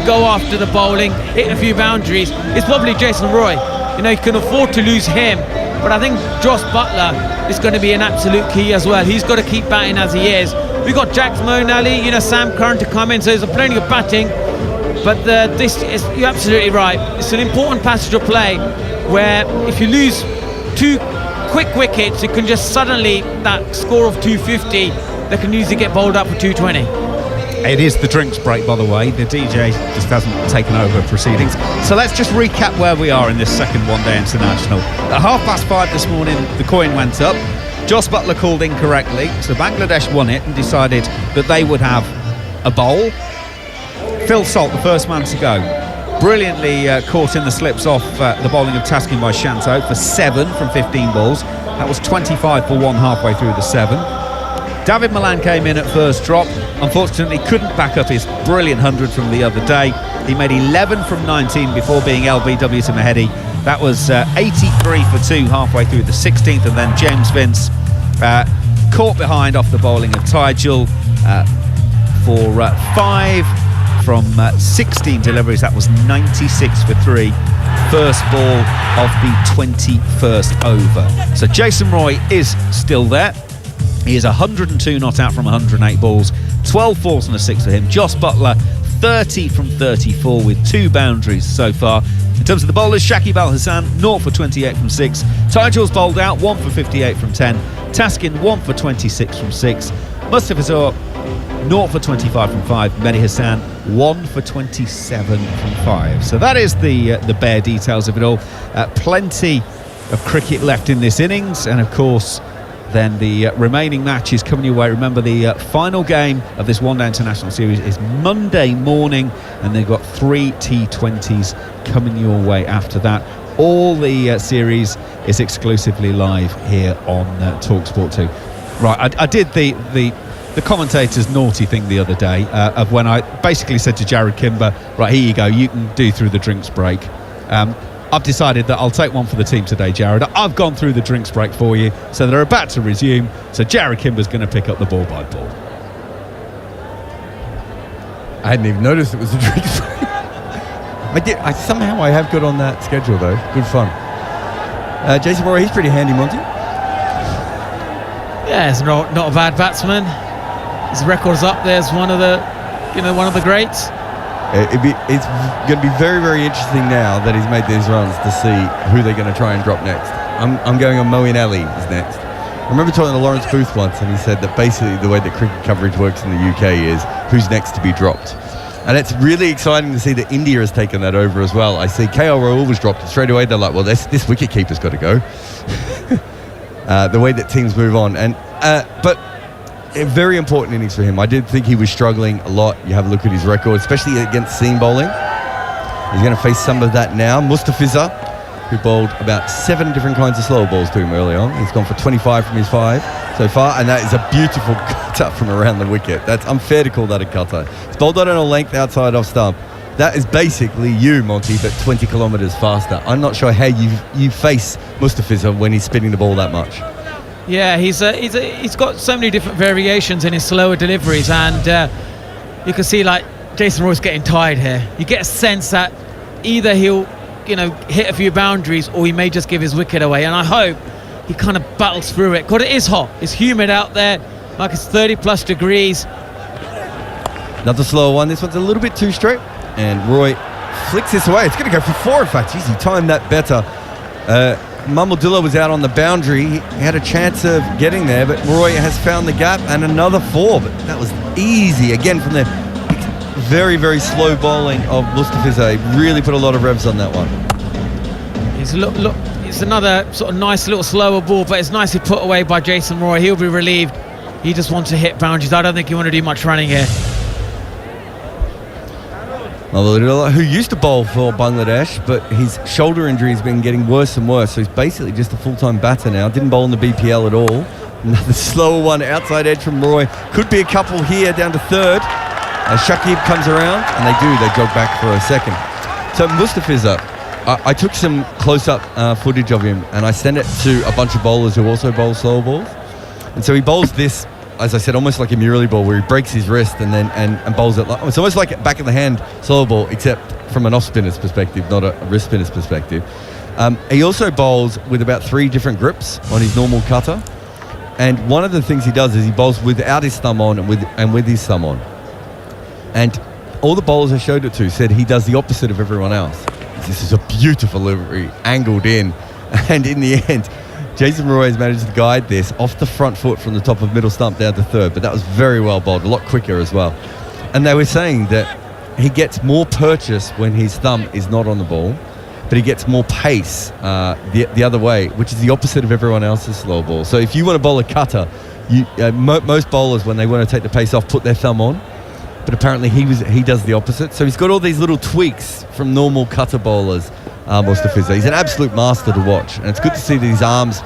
go after the bowling, hit a few boundaries, it's probably Jason Roy. You can afford to lose him, but I think Jos Buttler is going to be an absolute key as well. He's got to keep batting as he is. We've got Jack Moeen Ali, Sam Curran to come in, so there's plenty of batting. But you're absolutely right. It's an important passage of play where if you lose two quick wickets, you can just suddenly, that score of 250, they can usually get bowled up for 220. It is the drinks break, by the way. The DJ just hasn't taken over proceedings. So let's just recap where we are in this second one-day international. At 5:30 this morning, the coin went up. Jos Buttler called incorrectly, so Bangladesh won it and decided that they would have a bowl. Phil Salt, the first man to go, brilliantly caught in the slips off the bowling of Taskin by Shanto for 7 from 15 balls. That was 25 for 1 halfway through the 7. David Malan came in at first drop. Unfortunately, couldn't back up his brilliant 100 from the other day. He made 11 from 19 before being LBW to Mahedi. That was 83 for 2 halfway through the 16th, and then James Vince caught behind off the bowling of Tygel for 5 from 16 deliveries. That was 96 for 3. First ball of the 21st over. So Jason Roy is still there. He is 102 not out from 108 balls. 12 fours and a 6 for him. Joss Buttler, 30 from 34 with 2 boundaries so far. In terms of the bowlers, Shakib Al Hassan, 0 for 28 from 6. Tyjal's bowled out, 1 for 58 from 10. Taskin, 1 for 26 from 6. Mustafizur, 0 for 25 from 5. Mehdi Hassan, 1 for 27 from 5. So that is the bare details of it all. Plenty of cricket left in this innings, and of course then the remaining matches coming your way. Remember, the final game of this one-day international series is Monday morning, and they've got 3 T20s coming your way after that. All the series is exclusively live here on TalkSport 2. Right, I did the commentator's naughty thing the other day of when I basically said to Jared Kimber, right, here you go, you can do through the drinks break. I've decided that I'll take one for the team today, Jared. I've gone through the drinks break for you, so they're about to resume. So Jared Kimber's going to pick up the ball by ball. I hadn't even noticed it was a drinks break. Somehow I have got on that schedule though. Good fun. Jason Roy, he's pretty handy, Monty. Yeah, he's not a bad batsman. His record's up there as one of the greats. It's going to be very, very interesting now that he's made these runs to see who they're going to try and drop next. I'm going on Moeen Ali is next. I remember talking to Lawrence Booth once, and he said that basically the way that cricket coverage works in the UK is who's next to be dropped. And it's really exciting to see that India has taken that over as well. I see KL Rahul was dropped, and straight away they're like, well, this wicket-keeper's got to go. The way that teams move on. But a very important innings for him. I did think he was struggling a lot. You have a look at his record, especially against seam bowling. He's going to face some of that now. Mustafizur, who bowled about 7 different kinds of slow balls to him early on. He's gone for 25 from his 5 so far, and that is a beautiful cutter from around the wicket. That's unfair to call that a cutter. It's bowled out on a length outside off stump. That is basically you, Monty, but 20 kilometres faster. I'm not sure how you face Mustafizur when he's spinning the ball that much. Yeah, he's got so many different variations in his slower deliveries, and you can see like Jason Roy's getting tired here. You get a sense that either he'll hit a few boundaries, or he may just give his wicket away, and I hope he kind of battles through it, because it is hot, it's humid out there, like it's 30 plus degrees. Another slower one. This one's a little bit too straight, and Roy flicks this away. It's going to go for 4, in fact. Jeez, he timed that better. Mamadullah was out on the boundary. He had a chance of getting there, but Roy has found the gap, and another 4, but that was easy again from the very, very slow bowling of Mustafizur. He really put a lot of revs on that one. It's another sort of nice little slower ball, but it's nicely put away by Jason Roy. He'll be relieved. He just wants to hit boundaries. I don't think he want to do much running here. Mamadullah, who used to bowl for Bangladesh, but his shoulder injury has been getting worse and worse, so he's basically just a full-time batter now. Didn't bowl in the BPL at all. Another slower one, outside edge from Roy. Could be a couple here, down to 3rd. As Shakib comes around, and they jog back for a second. So Mustafizur, I took some close-up footage of him, and I sent it to a bunch of bowlers who also bowl slower balls. And so he bowls this, as I said, almost like a Murali ball, where he breaks his wrist and then and bowls it. It's almost like a back of the hand slower ball, except from an off spinner's perspective, not a wrist spinner's perspective. He also bowls with about 3 different grips on his normal cutter, and one of the things he does is he bowls without his thumb on and with his thumb on. And all the bowlers I showed it to said he does the opposite of everyone else. This is a beautiful delivery, angled in, and in the end, Jason Roy has managed to guide this off the front foot from the top of middle stump down to 3rd, but that was very well bowled, a lot quicker as well. And they were saying that he gets more purchase when his thumb is not on the ball, but he gets more pace the other way, which is the opposite of everyone else's slow ball. So if you want to bowl a cutter, most bowlers, when they want to take the pace off, put their thumb on. But apparently he does the opposite. So he's got all these little tweaks from normal cutter bowlers, Mustafizur. He's an absolute master to watch, and it's good to see these arms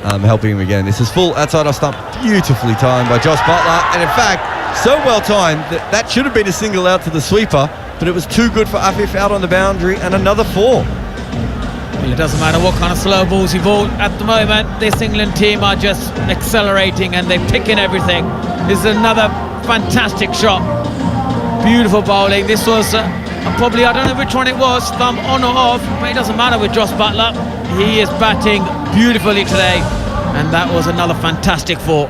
helping him again. This is full outside off stump, beautifully timed by Joss Buttler, and in fact, so well timed that should have been a single out to the sweeper, but it was too good for Afif out on the boundary, and another 4. Well, it doesn't matter what kind of slow balls you ball. At the moment, this England team are just accelerating, and they're picking everything. This is another fantastic shot Beautiful bowling. This was probably, I don't know which one it was, thumb on or off, but it doesn't matter with Josh Buttler. He is batting beautifully today, and that was another fantastic 4.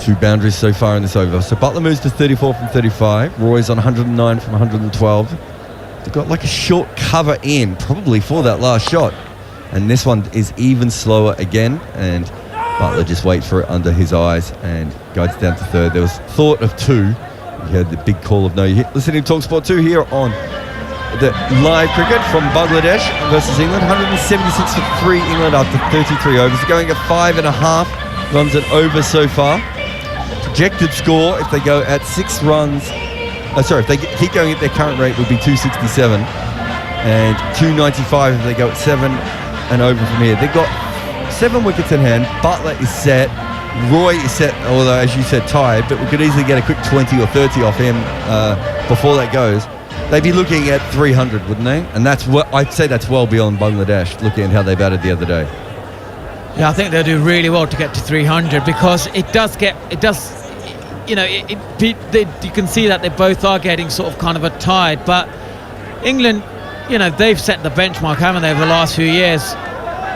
2 boundaries so far in this over. So Buttler moves to 34 from 35. Roy's on 109 from 112. They've got like a short cover in, probably for that last shot. And this one is even slower again, and Buttler just waits for it under his eyes and guides down to 3rd. There was thought of 2. You heard the big call of no. You're listening to TalkSport 2 here on the live cricket from Bangladesh versus England. 176 for 3 England after 33 overs. They're going at 5.5 runs an over so far. Projected score if they go at 6 runs. If they keep going at their current rate would be 267 and 295 if they go at 7 and over from here. They've got 7 wickets in hand. Buttler is set. Roy is set, although as you said tired, but we could easily get a quick 20 or 30 off him before that goes. They'd be looking at 300, wouldn't they? And that's what I'd say, that's well beyond Bangladesh, looking at how they batted the other day. Yeah, I think they'll do really well to get to 300, because you can see that they both are getting sort of kind of a tired, but England, they've set the benchmark, haven't they, over the last few years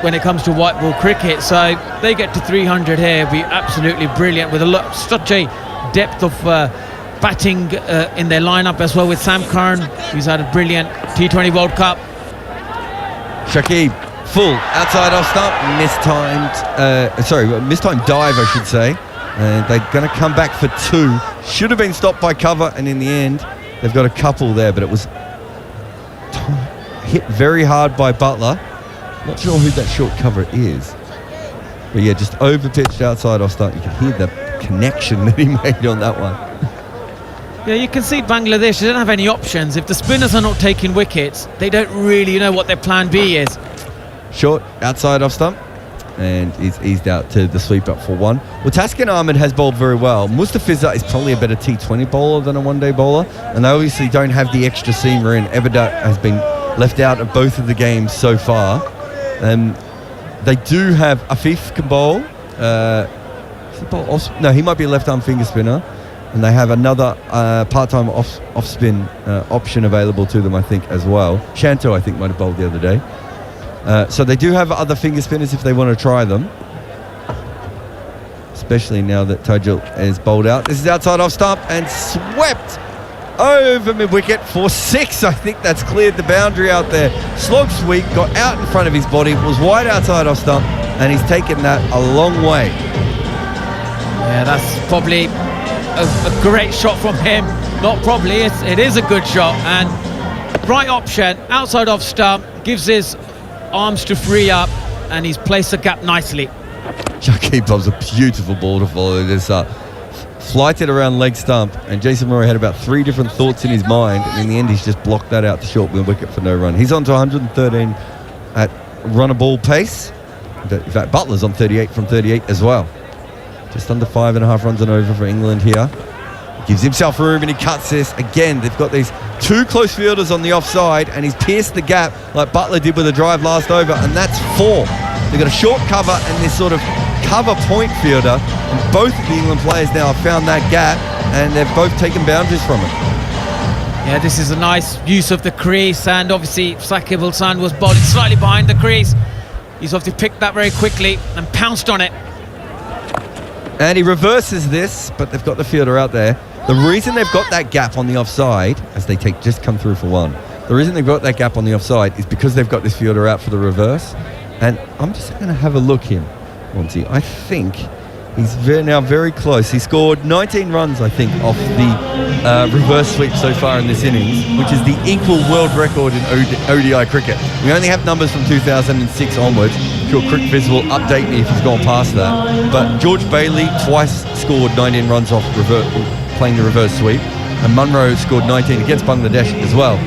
when it comes to white ball cricket. So they get to 300 here, it'd be absolutely brilliant, with such a depth of batting in their lineup as well, with Sam Curran, who's had a brilliant T20 World Cup. Shakib, full outside off stump, mistimed dive, I should say. And they're going to come back for 2. Should have been stopped by cover, and in the end, they've got a couple there, but it was hit very hard by Buttler. Not sure who that short cover is. But yeah, just over-pitched outside off stump. You can hear the connection that he made on that one. Yeah, you can see Bangladesh, they don't have any options. If the spinners are not taking wickets, they don't really know what their plan B is. Short, outside off stump. And he's eased out to the sweep up for 1. Well, Taskin Ahmed has bowled very well. Mustafiza is probably a better T20 bowler than a one-day bowler. And they obviously don't have the extra seamer in. Ebadat has been left out of both of the games so far. They do have Afif can bowl. He might be a left-arm finger spinner. And they have another part-time off-spin option available to them, I think, as well. Shanto, I think, might have bowled the other day. So they do have other finger spinners if they want to try them. Especially now that Tajul is bowled out. This is outside off stump and swept over mid-wicket for 6. I think that's cleared the boundary out there. Slog sweep, got out in front of his body, was wide outside off stump, and he's taken that a long way. Yeah, that's probably a great shot from him. Not probably, it is a good shot, and right option, outside off stump, gives his arms to free up, and he's placed the gap nicely. Shakib Bob's a beautiful ball to follow. This flighted around leg stump, and Jason Murray had about 3 different thoughts in his mind, and in the end he's just blocked that out to short wicket for no run. He's on to 113 at run a ball pace. In fact, Butler's on 38 from 38 as well. Just under 5.5 runs and over for England here. Gives himself room and he cuts this. Again, they've got these 2 close fielders on the offside, and he's pierced the gap like Buttler did with a drive last over, and that's 4. They've got a short cover and this sort of cover point fielder, and both of the England players now have found that gap, and they've both taken boundaries from it. Yeah, this is a nice use of the crease, and obviously Shakib Al-Hasan was bowling slightly behind the crease. He's obviously picked that very quickly and pounced on it. And he reverses this, but they've got the fielder out there. The reason they've got that gap on the offside, as they just come through for 1, the reason they've got that gap on the offside is because they've got this fielder out for the reverse. And I'm just going to have a look here, Monty. I think he's now very close. He scored 19 runs, I think, off the reverse sweep so far in this innings, which is the equal world record in ODI cricket. We only have numbers from 2006 onwards. Sure, CricViz will update me if he's gone past that. But George Bailey twice scored 19 runs off playing the reverse sweep, and Munro scored 19 against Bangladesh as well,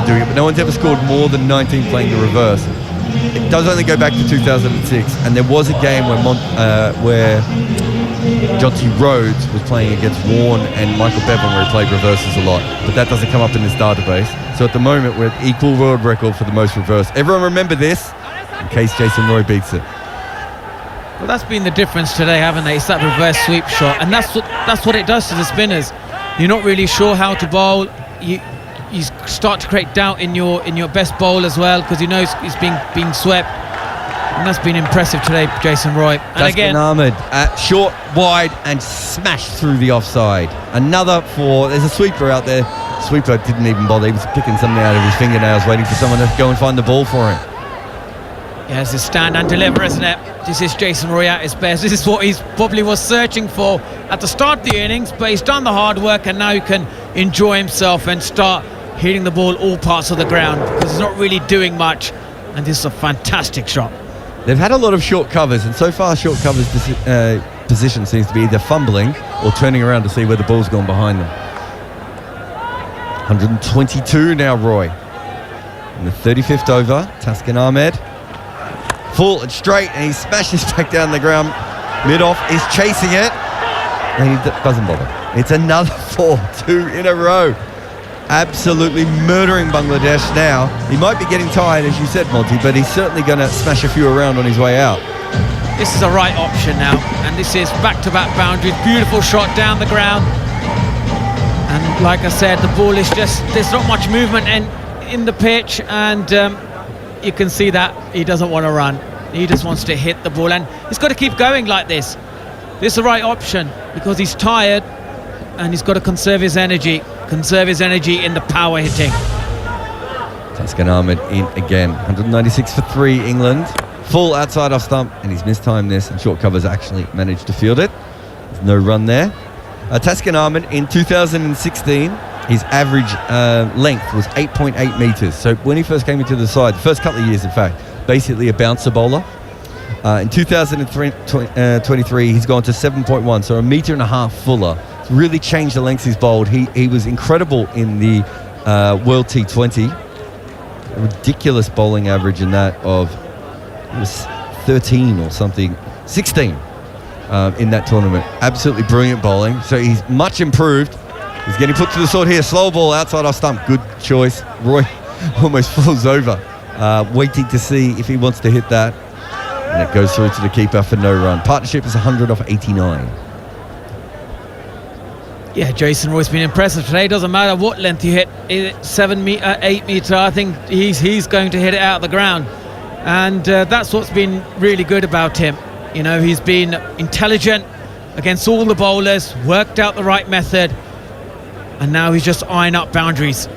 doing it. But no one's ever scored more than 19 playing the reverse. It does only go back to 2006, and there was a game where John T. Rhodes was playing against Warne and Michael Bevan, where he played reverses a lot, but that doesn't come up in this database. So at the moment, we're at equal world record for the most reverse. Everyone remember this, in case Jason Roy beats it. Well, that's been the difference today, haven't they? It's that reverse sweep shot, and that's what it does to the spinners. you're not really sure how to bowl. You start to create doubt in your best bowl as well, because you know he's being swept. And that's been impressive today, Jason Roy. And again, Ahmed short, wide, and smashed through the offside. Another there's a sweeper out there. Sweeper didn't even bother. He was picking something out of his fingernails, waiting for someone to go and find the ball for him. Yeah, it's a stand and deliver, isn't it? This is Jason Roy at his best. This is what he probably was searching for at the start of the innings, but he's done the hard work, and now he can enjoy himself and start hitting the ball all parts of the ground, because he's not really doing much, and this is a fantastic shot. They've had a lot of short covers, and so far short covers position seems to be either fumbling or turning around to see where the ball's gone behind them. 122 now, Roy. In the 35th over, Taskin Ahmed. Full and straight, and he smashes back down the ground. Mid-off is chasing it, and he doesn't bother. It's another 4, 2 in a row. Absolutely murdering Bangladesh now. He might be getting tired, as you said, Monty, but he's certainly going to smash a few around on his way out. This is a right option now, and this is back-to-back boundaries. Beautiful shot down the ground. And like I said, the ball is just, there's not much movement in the pitch, and you can see that he doesn't want to run. He just wants to hit the ball, and he's got to keep going like this. This is the right option, because he's tired, and he's got to conserve his energy in the power hitting. Taskin Ahmed in again. 196 for 3, England. Full outside off stump, and he's mistimed this, and short covers actually managed to field it. There's no run there. Taskin Ahmed in 2016, his average length was 8.8 metres. So when he first came into the side, the first couple of years in fact, basically a bouncer bowler. In 2023, he's gone to 7.1, so 1.5 metres fuller. It's really changed the lengths he's bowled. He was incredible in the World T20. A ridiculous bowling average in that of, it was 13 or something, 16 in that tournament. Absolutely brilliant bowling. So he's much improved. He's getting put to the sword here. Slow ball outside off stump. Good choice. Roy almost falls over, waiting to see if he wants to hit that. And it goes through to the keeper for no run. Partnership is 100 off 89. Yeah, Jason Roy's been impressive today. Doesn't matter what length you hit, 7 metre, 8 metre. I think he's going to hit it out of the ground, and that's what's been really good about him. You know, he's been intelligent against all the bowlers, worked out the right method, and now he's just eyeing up boundaries.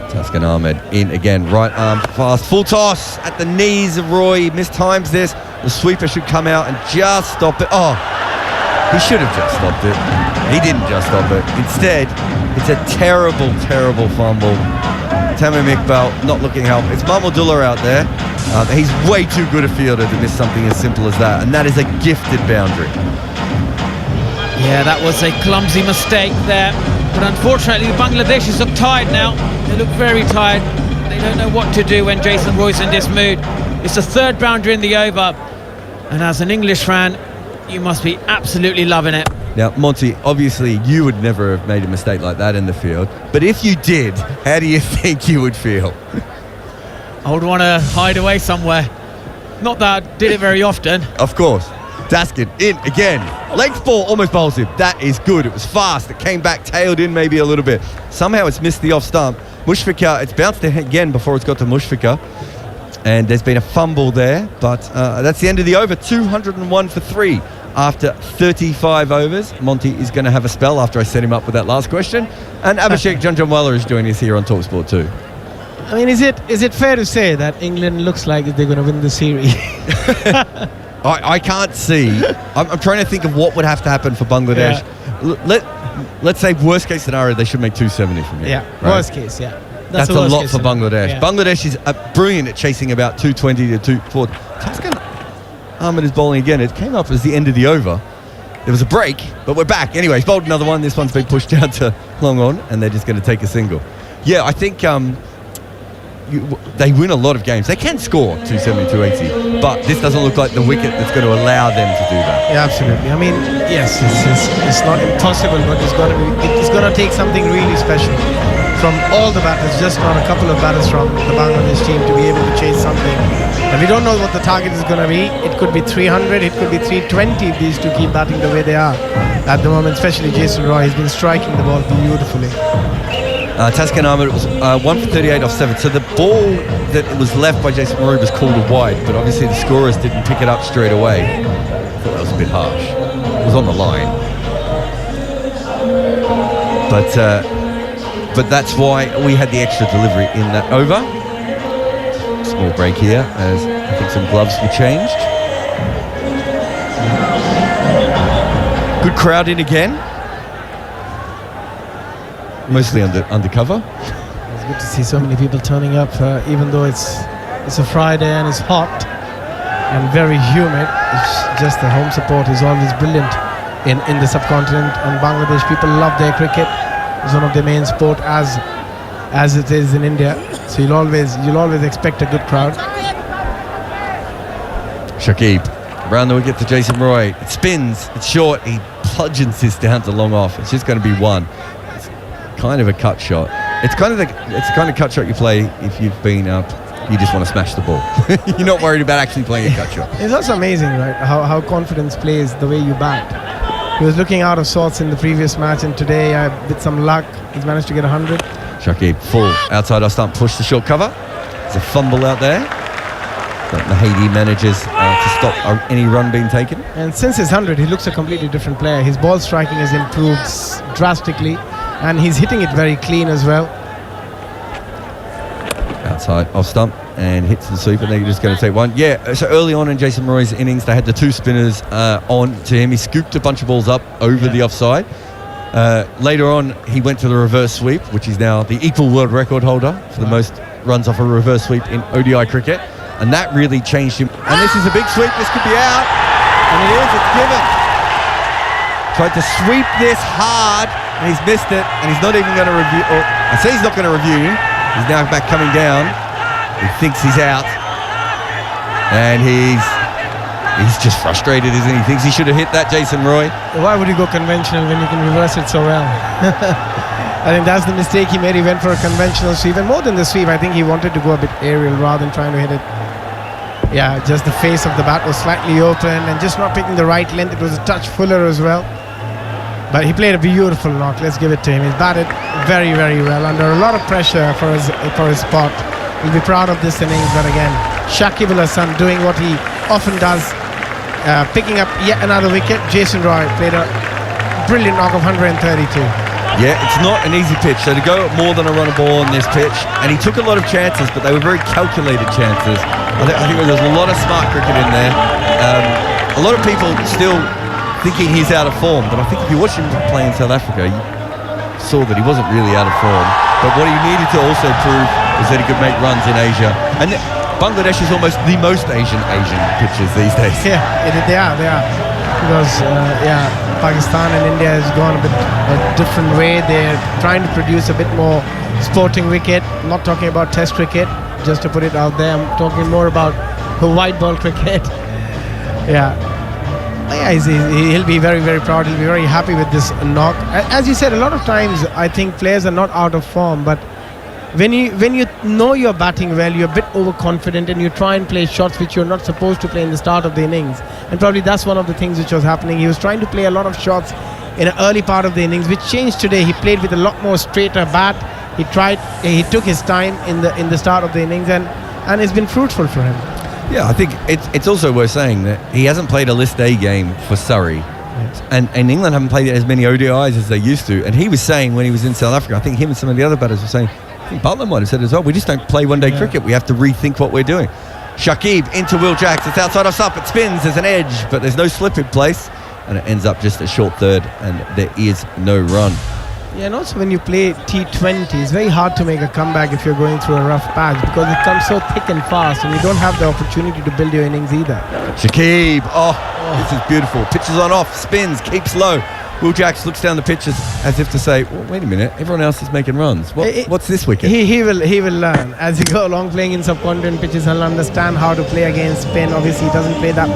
Taskin Ahmed in again, right arm fast, full toss at the knees of Roy. He mistimes this. The sweeper should come out and just stop it. Oh, he should have just stopped it. He didn't just stop it. Instead, it's a terrible, terrible fumble. Tamim Iqbal not looking help. It's Mahmudullah out there. He's way too good a fielder to miss something as simple as that, and that is a gifted boundary. Yeah, that was a clumsy mistake there. But unfortunately, the Bangladeshis look tired now. They look very tired. They don't know what to do when Jason Roy's in this mood. It's the third boundary in the over. And as an English fan, you must be absolutely loving it. Now, Monty, obviously you would never have made a mistake like that in the field. But if you did, how do you think you would feel? I would want to hide away somewhere. Not that I did it very often. Of course. Taskin in again. Length ball almost bowls him. That is good. It was fast. It came back, tailed in maybe a little bit. Somehow it's missed the off stump. Mushfiqur, it's bounced again before it's got to Mushfiqur. And there's been a fumble there, but that's the end of the over. 201 for 3 after 35 overs. Monty is going to have a spell after I set him up with that last question. And Abhishek Janjanwala is joining us here on TalkSport 2. I mean, is it fair to say that England looks like they're going to win the series? I can't see. I'm trying to think of what would have to happen for Bangladesh. Yeah. Let's say worst case scenario, they should make 270 from here. Yeah, right? Worst case, yeah. That's a lot for Bangladesh. Yeah. Bangladesh is brilliant at chasing about 220 to 240. Taskin Ahmed is bowling again. It came up as the end of the over. There was a break, but we're back. Anyway, he's bowled another one. This one's been pushed down to long on, and they're just going to take a single. Yeah, I think they win a lot of games. They can score 270, 280, but this doesn't look like the wicket that's going to allow them to do that. Yeah, absolutely. I mean, yes, it's not impossible, but it's going to take something really special from all the batters, just not a couple of batters from the Bangladesh team to be able to chase something. And we don't know what the target is going to be. It could be 300, it could be 320 if these two keep batting the way they are at the moment, especially Jason Roy. He's been striking the ball beautifully. Taskin Ahmed, it was 1 for 38 off 7. So the ball that was left by Jason Roy was called a wide, but obviously the scorers didn't pick it up straight away. I thought that was a bit harsh. It was on the line. But that's why we had the extra delivery in that over. Small break here as I think some gloves were changed. Good crowd in again. Mostly undercover. It's good to see so many people turning up, even though it's a Friday and it's hot and very humid. It's just the home support is always brilliant in the subcontinent, and Bangladesh people love their cricket. It's one of their main sport as it is in India. So you'll always expect a good crowd. Shakib around the wicket to Jason Roy. It spins. It's short. He bludgeons this down to long off. It's just going to be one. It's kind of a cut shot. It's the kind of cut shot you play if you've been up. You just want to smash the ball. You're not worried about actually playing a cut shot. It's also amazing, right? How confidence plays the way you bat. He was looking out of sorts in the previous match, and today, with some luck, he's managed to get 100. Shakib full outside off stump, push the short cover. There's a fumble out there. But Mahedi manages to stop any run being taken. And since his 100, he looks a completely different player. His ball striking has improved drastically, and he's hitting it very clean as well. Outside off stump and hits the sweep, and they're just going to take one. Yeah, so early on in Jason Roy's innings, they had the two spinners on to him. He scooped a bunch of balls up over the offside. Later on, he went to the reverse sweep, which is now the equal world record holder for the most runs off a reverse sweep in ODI cricket. And that really changed him. And this is a big sweep. This could be out. And it is. It's given. Tried to sweep this hard, and he's missed it. And he's not even going to review. I say he's not going to review. He's now back coming down. He thinks he's out. And he's just frustrated, isn't he? He thinks he should have hit that, Jason Roy. Why would you go conventional when you can reverse it so well? I think that's the mistake he made. He went for a conventional sweep, and more than the sweep, I think he wanted to go a bit aerial rather than trying to hit it. Yeah, just the face of the bat was slightly open and just not picking the right length. It was a touch fuller as well. But he played a beautiful knock. Let's give it to him. He's batted very, very well under a lot of pressure for his spot. He'll be proud of this innings. But again, Shakib Al Hasan doing what he often does, picking up yet another wicket. Jason Roy played a brilliant knock of 132. Yeah, it's not an easy pitch. So to go more than a run a ball on this pitch, and he took a lot of chances, but they were very calculated chances. I think there's a lot of smart cricket in there. A lot of people still thinking he's out of form, but I think if you watch him play in South Africa, you saw that he wasn't really out of form. But what he needed to also prove was that he could make runs in Asia. And Bangladesh is almost the most Asian pitchers these days. Yeah, they are. Because, Pakistan and India has gone a different way. They're trying to produce a bit more sporting cricket. I'm not talking about test cricket, just to put it out there. I'm talking more about white ball cricket. He'll be very, very proud. He'll be very happy with this knock. As you said, a lot of times I think players are not out of form, but when you know you're batting well, you're a bit overconfident and you try and play shots which you're not supposed to play in the start of the innings. And probably that's one of the things which was happening. He was trying to play a lot of shots in an early part of the innings, which changed today. He played with a lot more straighter bat. He took his time in the start of the innings, and it's been fruitful for him. Yeah, I think it's also worth saying that he hasn't played a List A game for Surrey. Yes. And England haven't played as many ODIs as they used to. And he was saying when he was in South Africa, I think him and some of the other batters were saying, I think Butler might have said as well, we just don't play one-day cricket. We have to rethink what we're doing. Shakib into Will Jacks. It's outside off stump. It spins. There's an edge, but there's no slip in place. And it ends up just a short third, and there is no run. Yeah, and also when you play T20, it's very hard to make a comeback if you're going through a rough patch because it comes so thick and fast, and you don't have the opportunity to build your innings either. Shakib, this is beautiful. Pitches on off, spins, keeps low. Will Jacks looks down the pitches as if to say, well, wait a minute, everyone else is making runs. What's this wicket? He will learn. As you go along playing in subcontinent pitches, he'll understand how to play against spin. Obviously, he doesn't play that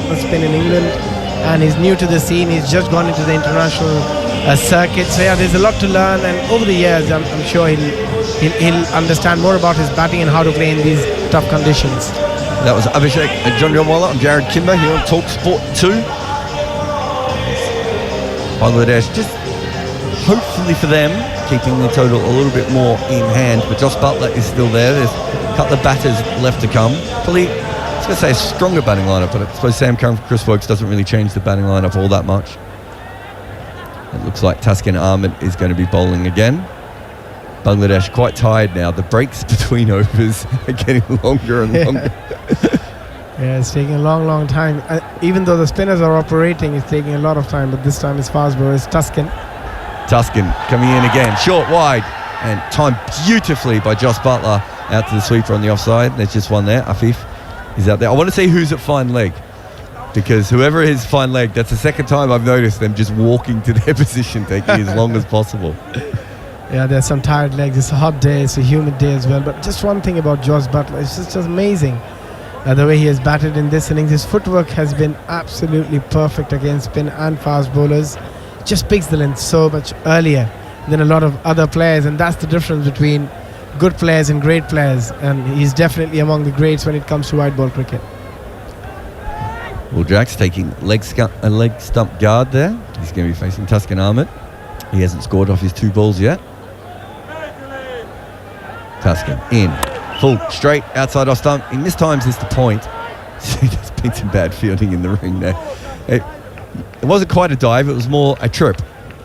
much spin in England, and he's new to the scene. He's just gone into the international circuit. So yeah, there's a lot to learn, and over the years, I'm sure he'll understand more about his batting and how to play in these tough conditions. That was Abhishek and John Waller. I'm Jared Kimber here on Talk Sport 2. Bangladesh, just hopefully for them, keeping the total a little bit more in hand. But Josh Butler is still there. There's a couple of batters left to come. Probably, I was going to say a stronger batting lineup, but I suppose Sam Curran for Chris Wokes doesn't really change the batting lineup all that much. It looks like Taskin Ahmed is going to be bowling again. Bangladesh quite tired now. The breaks between overs are getting longer and longer. Yeah, it's taking a long time. Even though the spinners are operating, it's taking a lot of time, but this time it's fast bowlers. Taskin coming in again, short, wide, and timed beautifully by Josh Butler out to the sweeper on the offside. There's just one there. Afif is out there. I want to see who's at fine leg, because whoever is fine leg, that's the second time I've noticed them just walking to their position, taking as long as possible. Yeah, there's some tired legs. It's a hot day, it's a humid day as well. But just one thing about Josh Butler, it's just amazing the way he has batted in this innings. His footwork has been absolutely perfect against spin and fast bowlers. Just picks the length so much earlier than a lot of other players, and that's the difference between good players and great players. And he's definitely among the greats when it comes to white ball cricket. Will Jacks taking a leg stump guard there. He's going to be facing Taskin Ahmed. He hasn't scored off his 2 balls yet. Taskin in, full, straight, outside off stump. He mistimes this to point. There's been some bad fielding in the ring there. It wasn't quite a dive, it was more a trip.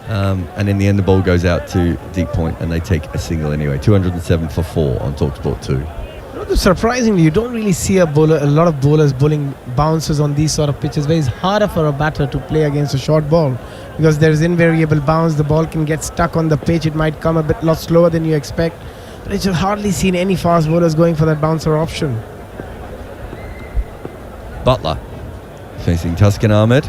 And in the end, the ball goes out to deep point and they take a single anyway. 207 for 4 on TalkSport 2. Surprisingly, you don't really see a lot of bowlers bowling bounces on these sort of pitches, where it's harder for a batter to play against a short ball because there is invariable bounce. The ball can get stuck on the pitch. It might come a lot slower than you expect. But I've hardly seen any fast bowlers going for that bouncer option. Butler facing Taskin Ahmed.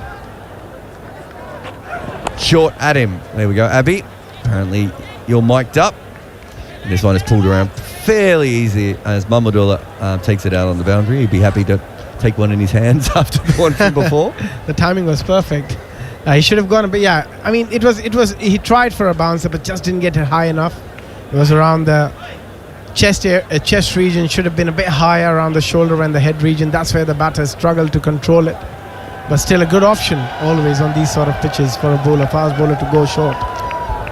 Short at him. There we go, Abby. Apparently you're mic'd up. And this one is pulled around fairly easy as Mamadullah takes it out on the boundary. He'd be happy to take one in his hands after the one from before. The timing was perfect. He should have gone, but yeah, I mean, it was. He tried for a bouncer, but just didn't get it high enough. It was around the chest region. Should have been a bit higher around the shoulder and the head region. That's where the batter struggled to control it. But still a good option always on these sort of pitches for a fast bowler to go short.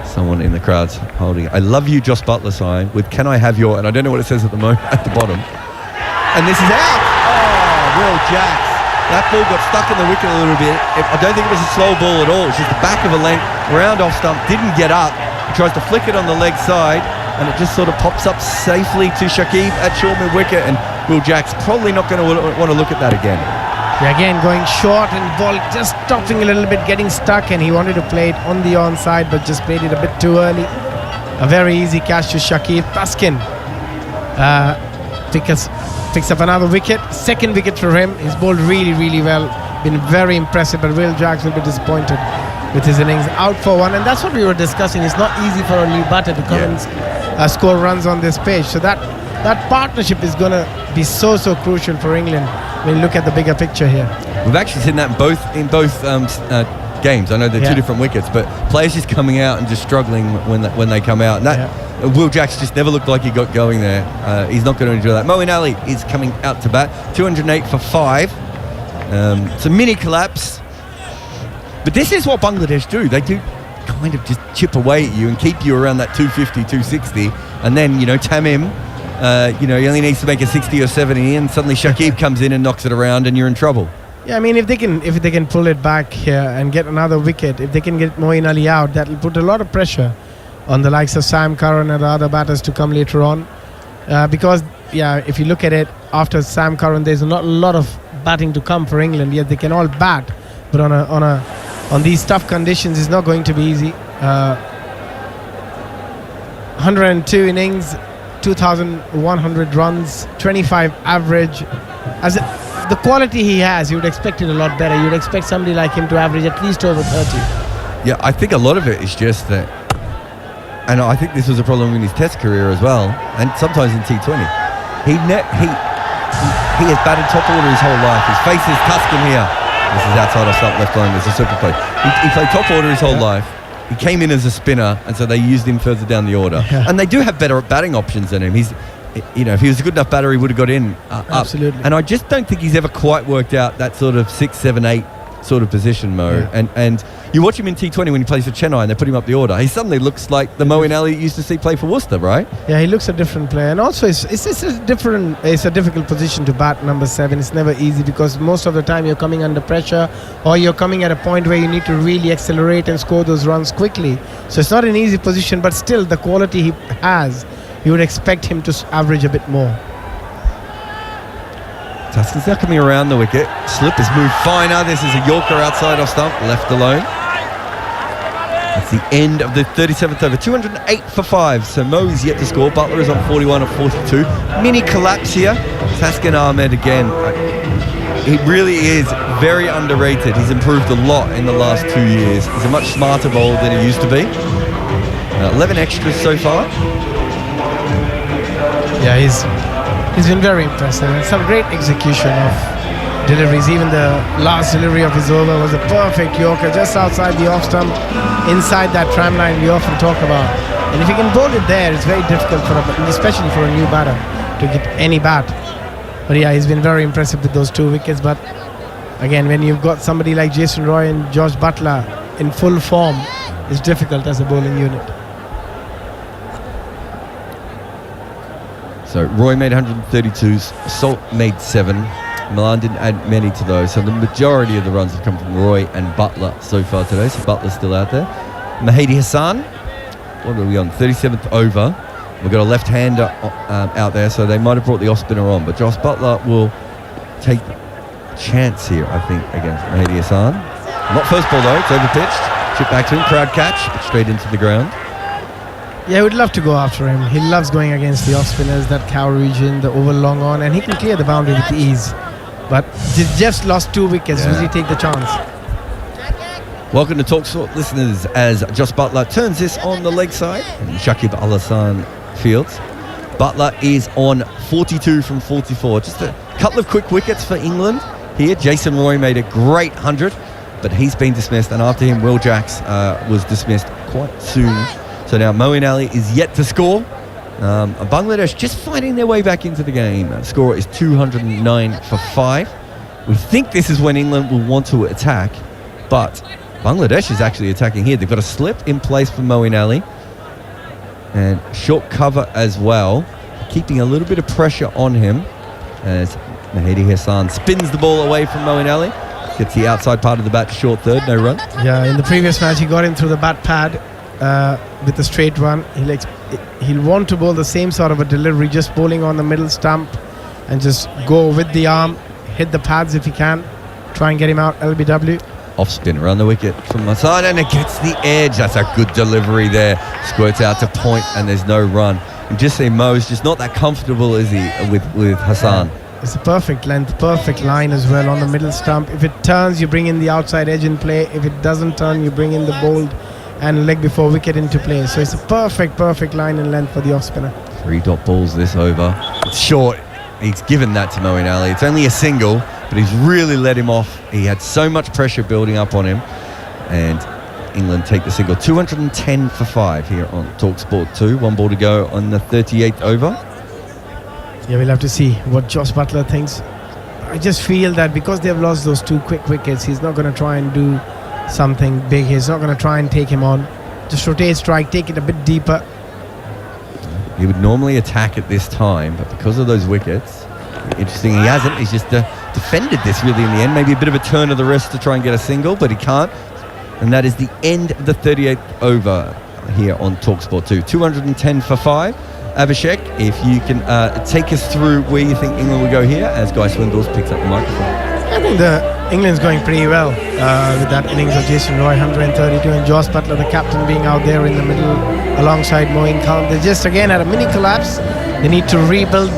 Someone in the crowd's holding "I love you, Josh Butler" sign with "Can I have your," and I don't know what it says at the moment at the bottom. And this is out. Oh, Will Jacks. That ball got stuck in the wicket a little bit. I don't think it was a slow ball at all. It's just the back of a length, round off stump, didn't get up. He tries to flick it on the leg side, and it just sort of pops up safely to Shakib at short mid wicket, and Will Jacks probably not going to want to look at that again. Yeah, again going short and ball just stopping a little bit, getting stuck, and he wanted to play it on the onside but just played it a bit too early. A very easy catch to Shakib. Taskin picks up another wicket, second wicket for him. He's bowled really well, been very impressive, but Will Jacks will be disappointed with his innings. Out for 1, and that's what we were discussing. It's not easy for a new batter to come and score runs on this page. So that partnership is going to be so crucial for England when you look at the bigger picture here. We've actually seen that in both games. I know they're 2 different wickets, but players just coming out and just struggling when they come out. And that Will Jacks just never looked like he got going there. He's not going to enjoy that. Moeen Ali is coming out to bat. 208 for 5. It's a mini collapse. But this is what Bangladesh do. They do kind of just chip away at you and keep you around that 250, 260. And then, Tamim, he only needs to make a 60 or 70, and suddenly Shakib comes in and knocks it around, and you're in trouble. Yeah, I mean, if they can pull it back here and get another wicket, if they can get Moeen Ali out, that will put a lot of pressure on the likes of Sam Curran and the other batters to come later on. Because, if you look at it, after Sam Curran, there's not a lot of batting to come for England. Yet they can all bat, but on these tough conditions, it's not going to be easy. 102 innings, 2,100 runs, 25 average. As the quality he has, you would expect it a lot better. You would expect somebody like him to average at least over 30. Yeah, I think a lot of it is just that, and I think this was a problem in his Test career as well, and sometimes in T20. He has batted top order his whole life. His face is Tuscan here. This is outside of stump left line. There's a super play. He played top order his whole life. he came in as a spinner, and so they used him further down the order. Yeah. And they do have better batting options than him. He's, if he was a good enough batter, he would have got in Absolutely. up. And I just don't think he's ever quite worked out that sort of 6, 7, 8 sort of position, Mo. Yeah. And you watch him in T20 when he plays for Chennai and they put him up the order. He suddenly looks like the Moeen Ali you used to see play for Worcester, right? Yeah, he looks a different player, and also it's a difficult position to bat, number 7. It's never easy because most of the time you're coming under pressure, or you're coming at a point where you need to really accelerate and score those runs quickly. So it's not an easy position, but still the quality he has, you would expect him to average a bit more. Tuscan's now coming around the wicket. Slip has moved finer. This is a Yorker outside off stump, left alone. That's the end of the 37th over. 208 for 5. So Mo is yet to score. Butler is on 41 of 42. Mini collapse here. Taskin Ahmed again. He really is very underrated. He's improved a lot in the last 2 years. He's a much smarter bowler than he used to be. 11 extras so far. Yeah, he's been very impressive, and some great execution of deliveries. Even the last delivery of his over was a perfect Yorker just outside the off stump, inside that tram line we often talk about. And if you can bowl it there, it's very difficult especially for a new batter, to get any bat. But yeah, he's been very impressive with those 2 wickets. But again, when you've got somebody like Jason Roy and Josh Butler in full form, it's difficult as a bowling unit. So Roy made 132s, Salt made 7. Milan didn't add many to those. So the majority of the runs have come from Roy and Butler so far today. So Butler's still out there. Mahedi Hassan, what are we on? 37th over. We've got a left-hander out there, so they might have brought the off-spinner on. But Josh Butler will take chance here, I think, against Mahedi Hassan. Not first ball though, it's over-pitched. Chip back to him, crowd catch, but straight into the ground. Yeah, I would love to go after him. He loves going against the off-spinners, that cow region, the over long on, and he can clear the boundary with ease. But he just lost 2 wickets. Will he take the chance? Welcome to TalkSport listeners as Josh Butler turns this on the leg side and Shakib Al-Hassan fields. Butler is on 42 from 44. Just a couple of quick wickets for England here. Jason Roy made a great 100, but he's been dismissed, and after him Will Jacks was dismissed quite soon. So now Moeen Ali is yet to score. Bangladesh just fighting their way back into the game. The score is 209 for 5. We think this is when England will want to attack, but Bangladesh is actually attacking here. They've got a slip in place for Moeen Ali and short cover as well, keeping a little bit of pressure on him as Mahedi Hassan spins the ball away from Moeen Ali. Gets the outside part of the bat to short third, no run. Yeah, in the previous match he got him through the bat pad with a straight run. He'll want to bowl the same sort of a delivery, just bowling on the middle stump and just go with the arm, hit the pads if he can, try and get him out. LBW. Off spin around the wicket from Hassan, and it gets the edge. That's a good delivery there. Squirts out to point, and there's no run. You just see Mo's just not that comfortable, is he, with Hassan? It's a perfect length, perfect line as well on the middle stump. If it turns, you bring in the outside edge in play. If it doesn't turn, you bring in the bowled and leg before wicket into play. So it's a perfect line and length for the off spinner. 3 dot balls this over. It's short. He's given that to Moeen Ali. It's only a single, but he's really let him off. He had so much pressure building up on him, and England take the single. 210 for 5 here on TalkSport 2. 1 ball to go on the 38th over. Yeah, we'll have to see what Josh Butler thinks. I just feel that because they've lost those 2 quick wickets, he's not going to try and do something big. He's not going to try and take him on. Just rotate, strike, take it a bit deeper. He would normally attack at this time, but because of those wickets, interesting, he hasn't. He's just defended this really in the end. Maybe a bit of a turn of the wrist to try and get a single, but he can't. And that is the end of the 38th over here on TalkSport 2. 210 for 5. Abhishek, if you can take us through where you think England will go here as Guy Swindoors picks up the microphone. I think England's going pretty well with that innings of Jason Roy, 132, and Josh Butler, the captain, being out there in the middle alongside Moeen Khan. They just again had a mini collapse. They need to rebuild,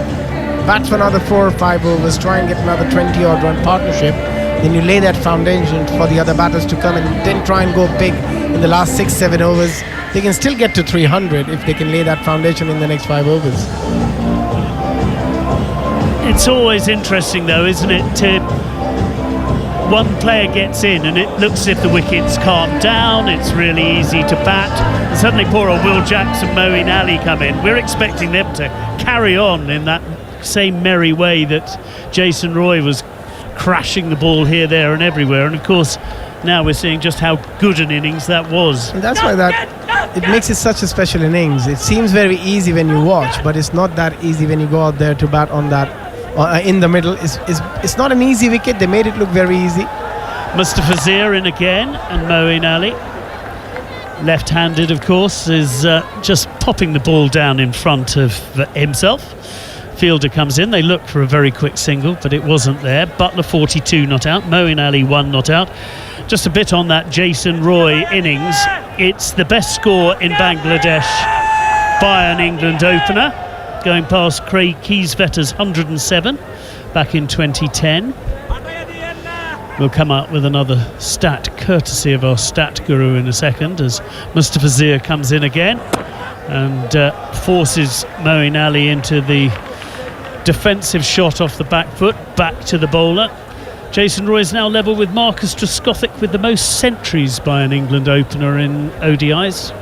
bat for another 4 or 5 overs, try and get another 20-odd run partnership. Then you lay that foundation for the other batters to come and then try and go big in the last 6-7 overs. They can still get to 300 if they can lay that foundation in the next 5 overs. It's always interesting though, isn't it, to one player gets in and it looks as if the wicket's calmed down, it's really easy to bat, and suddenly poor old Will Jacks and Moeen Ali come in. We're expecting them to carry on in that same merry way that Jason Roy was crashing the ball here, there and everywhere, and of course now we're seeing just how good an innings that was. And that's why it makes it such a special innings. It seems very easy when you watch, but it's not that easy when you go out there to bat on that in the middle. It's not an easy wicket. They made it look very easy. Mustafizur in again, and Moeen Ali, left-handed of course, is just popping the ball down in front of himself. Fielder comes in, they look for a very quick single, but it wasn't there. Butler 42 not out, Moeen Ali 1 not out. Just a bit on that Jason Roy innings. It's the best score in Bangladesh by an England opener, going past Craig Kiesvetter's 107 back in 2010. We'll come up with another stat courtesy of our stat guru in a second, as Mustafizur comes in again and forces Moeen Ali into the defensive shot off the back foot, back to the bowler. Jason Roy is now level with Marcus Trescothick with the most centuries by an England opener in ODIs,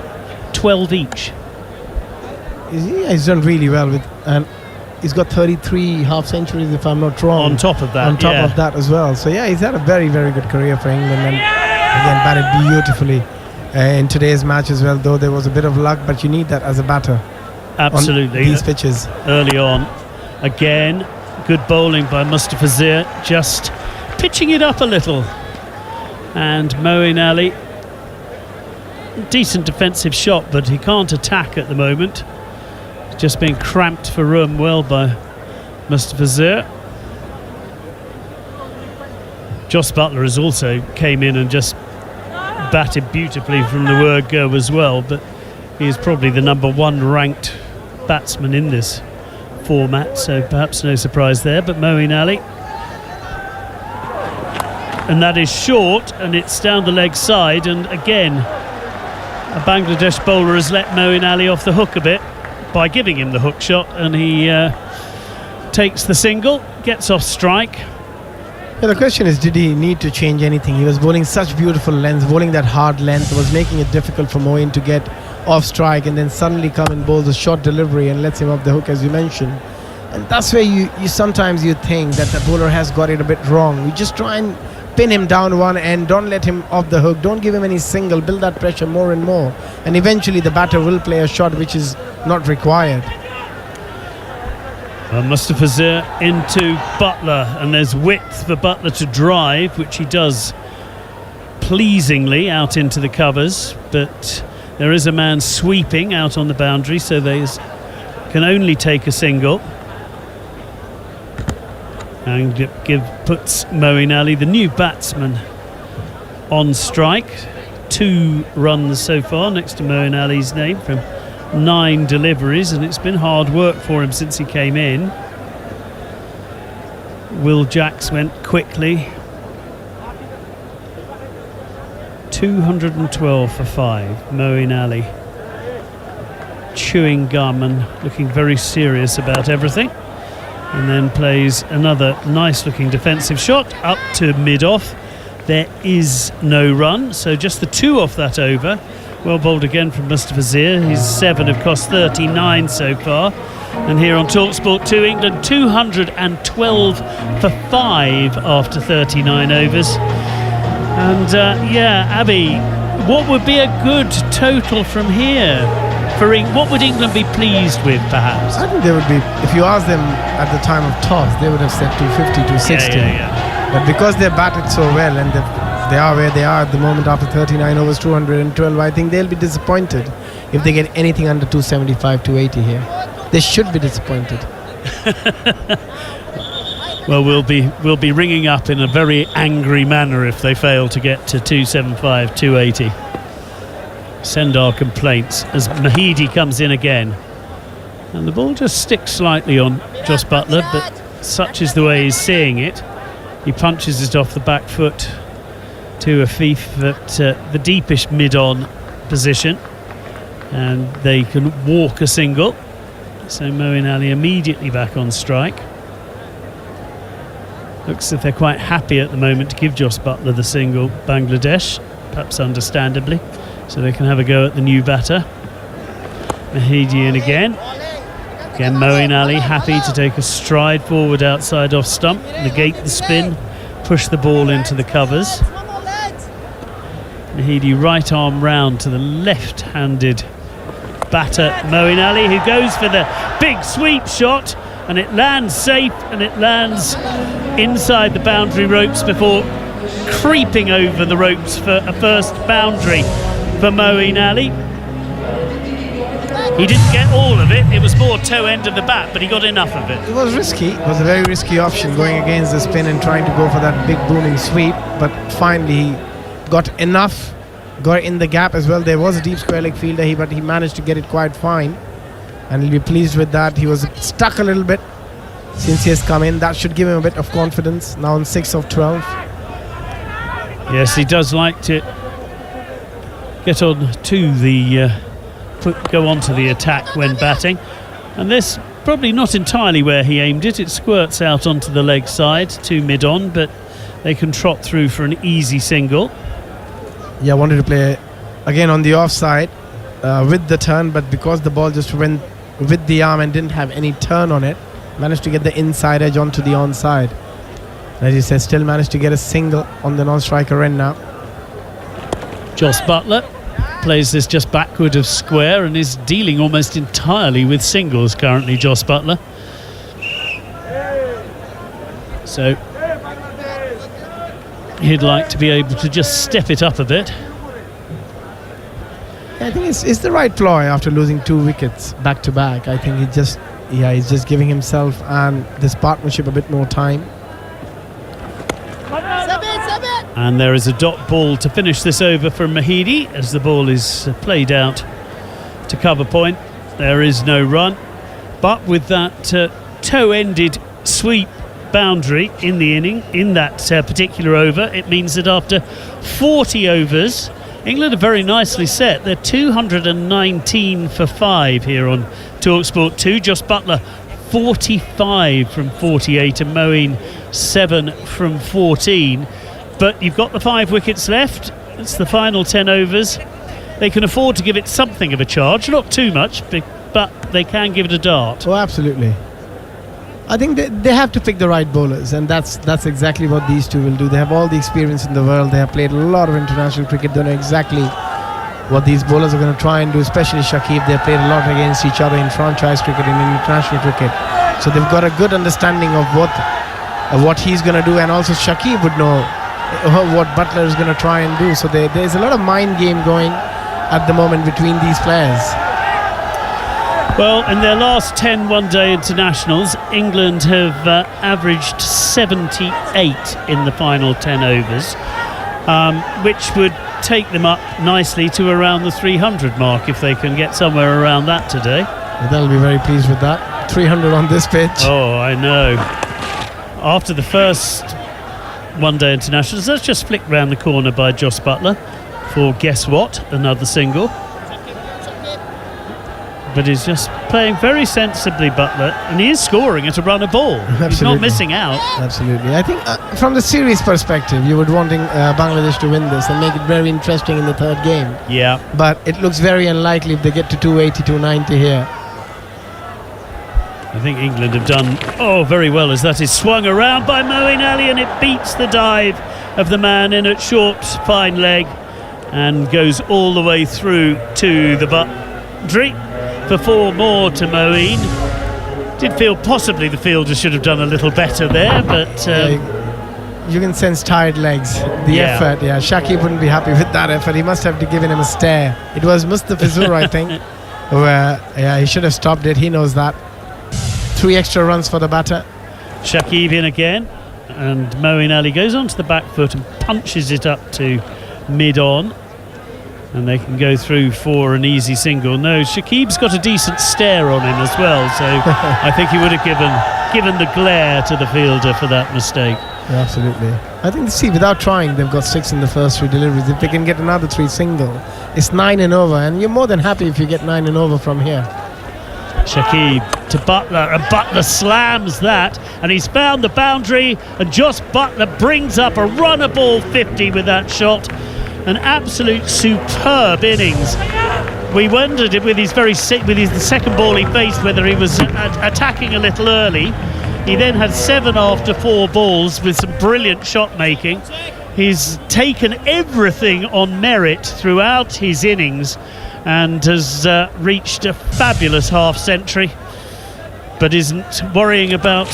12 each. He's done really well with, and he's got 33 half centuries if I'm not wrong. On top of that, on top of that as well. So yeah, he's had a very, very good career for England, and again batted beautifully in today's match as well. Though there was a bit of luck, but you need that as a batter. Absolutely, on these pitches early on. Again, good bowling by Mustafizur, just pitching it up a little, and Moeen Ali, decent defensive shot, but he can't attack at the moment. Just being cramped for room well by Mustafizur. Jos Buttler has also came in and just batted beautifully from the word go as well, but he is probably the number 1 ranked batsman in this format, so perhaps no surprise there. But Moeen Ali, and that is short, and it's down the leg side, and again a Bangladesh bowler has let Moeen Ali off the hook a bit by giving him the hook shot, and he takes the single, gets off strike. Yeah, the question is, did he need to change anything? He was bowling such beautiful lengths, bowling that hard length was making it difficult for Moeen to get off strike, and then suddenly come and bowl the short delivery and lets him off the hook, as you mentioned. And that's where you sometimes you think that the bowler has got it a bit wrong. You just try and pin him down one end, don't let him off the hook, don't give him any single, build that pressure more and more, and eventually the batter will play a shot which is not required. Mustafizur into Butler, and there's width for Butler to drive, which he does pleasingly out into the covers, but there is a man sweeping out on the boundary, so they can only take a single. And puts Moeen Ali, the new batsman, on strike. 2 runs so far next to Moeen Ali's name from 9 deliveries, and it's been hard work for him since he came in. Will Jacks went quickly. 212 for 5. Moeen Ali chewing gum and looking very serious about everything, and then plays another nice looking defensive shot up to mid-off. There is no run, so just the 2 off that over. Well bowled again from Mustafizur. His 7 have cost 39 so far. And here on TalkSport 2, England 212 for 5 after 39 overs. And Abby, what would be a good total from here? What would England be pleased with, perhaps? I think they would be, if you ask them at the time of toss, they would have said 250, 260. But because they batted so well, and they are where they are at the moment after 39 overs, 212, I think they'll be disappointed if they get anything under 275, 280 here. They should be disappointed. Well, we'll be ringing up in a very angry manner if they fail to get to 275, 280. Send our complaints as Mahidi comes in again, and the ball just sticks slightly on Jos Buttler, but such is the way he's seeing it. He punches it off the back foot to Afif at the deepish mid-on position, and they can walk a single. So Moeen Ali immediately back on strike. Looks as if they're quite happy at the moment to give Jos Buttler the single, Bangladesh, perhaps understandably, so they can have a go at the new batter. Mahidi in again. Again, Moeen Ali happy to take a stride forward outside off stump, negate the spin, push the ball into the covers. Mahidi right arm round to the left-handed batter Moeen Ali, who goes for the big sweep shot, and it lands safe, and it lands inside the boundary ropes before creeping over the ropes for a first boundary for Moeen Ali. He didn't get all of it, it was more toe end of the bat, but he got enough of it. It was risky, it was a very risky option going against the spin and trying to go for that big booming sweep, but finally he got enough, got in the gap as well. There was a deep square leg fielder, but he managed to get it quite fine, and he'll be pleased with that. He was stuck a little bit since he has come in. That should give him a bit of confidence now on 6 of 12. Yes, he does like to get on to the go on to the attack when batting, and this probably not entirely where he aimed it. It squirts out onto the leg side to mid-on, but they can trot through for an easy single. Yeah, I wanted to play again on the offside with the turn, but because the ball just went with the arm and didn't have any turn on it, managed to get the inside edge onto the onside. As you said, still managed to get a single on the non-striker end now. Jos Buttler plays this just backward of square and is dealing almost entirely with singles currently, Jos Buttler. So he'd like to be able to just step it up a bit. I think it's the right ploy after losing 2 wickets back to back. I think he's just giving himself and this partnership a bit more time. And there is a dot ball to finish this over from Mahidi as the ball is played out to cover point. There is no run, but with that toe-ended sweep boundary in the inning, in that particular over, it means that after 40 overs, England are very nicely set. They're 219 for 5 here on TalkSport 2. Jos Buttler 45 from 48 and Moeen 7 from 14. But you've got the 5 wickets left. It's the final 10 overs. They can afford to give it something of a charge, not too much, but they can give it a dart. Oh, absolutely. I think they have to pick the right bowlers, and that's exactly what these two will do. They have all the experience in the world. They have played a lot of international cricket. They know exactly what these bowlers are going to try and do, especially Shakib. They've played a lot against each other in franchise cricket and in international cricket. So they've got a good understanding of what he's going to do, and also Shakib would know what Buttler is going to try and do. So there's a lot of mind game going at the moment between these players. Well, in their last 10 one-day internationals, England have averaged 78 in the final 10 overs, which would take them up nicely to around the 300 mark if they can get somewhere around that today. Well, they'll be very pleased with that. 300 on this pitch. Oh, I know. After the first one-day internationals, that's just flicked round the corner by Jos Buttler for, guess what, another single. But he's just playing very sensibly, Buttler, and he is scoring at a run of ball. Absolutely. He's not missing out. Absolutely. I think from the series perspective, you would wanting Bangladesh to win this and make it very interesting in the third game. Yeah. But it looks very unlikely if they get to 280, 290 here. I think England have done very well as that is swung around by Moeen Ali, and it beats the dive of the man in at short, fine leg and goes all the way through to the boundary for 4 more to Moeen. Did feel possibly the fielder should have done a little better there, but you can sense tired legs. The effort, Shakib wouldn't be happy with that effort. He must have given him a stare. It was Mustafizur, I think, where he should have stopped it. He knows that. 3 extra runs for the batter. Shakib in again, and Moeen Ali goes onto the back foot and punches it up to mid-on, and they can go through for an easy single. No, Shakib's got a decent stare on him as well, so I think he would have given the glare to the fielder for that mistake. Yeah, absolutely. I think, without trying, they've got 6 in the first 3 deliveries. If they can get another 3 single, it's 9 and over, and you're more than happy if you get 9 and over from here. Shakib to Butler, and Butler slams that, and he's found the boundary, and Josh Butler brings up a runner ball 50 with that shot. An absolute superb innings. We wondered with his the second ball he faced whether he was attacking a little early. He then had 7 after 4 balls with some brilliant shot making. He's taken everything on merit throughout his innings and has reached a fabulous half-century, but isn't worrying about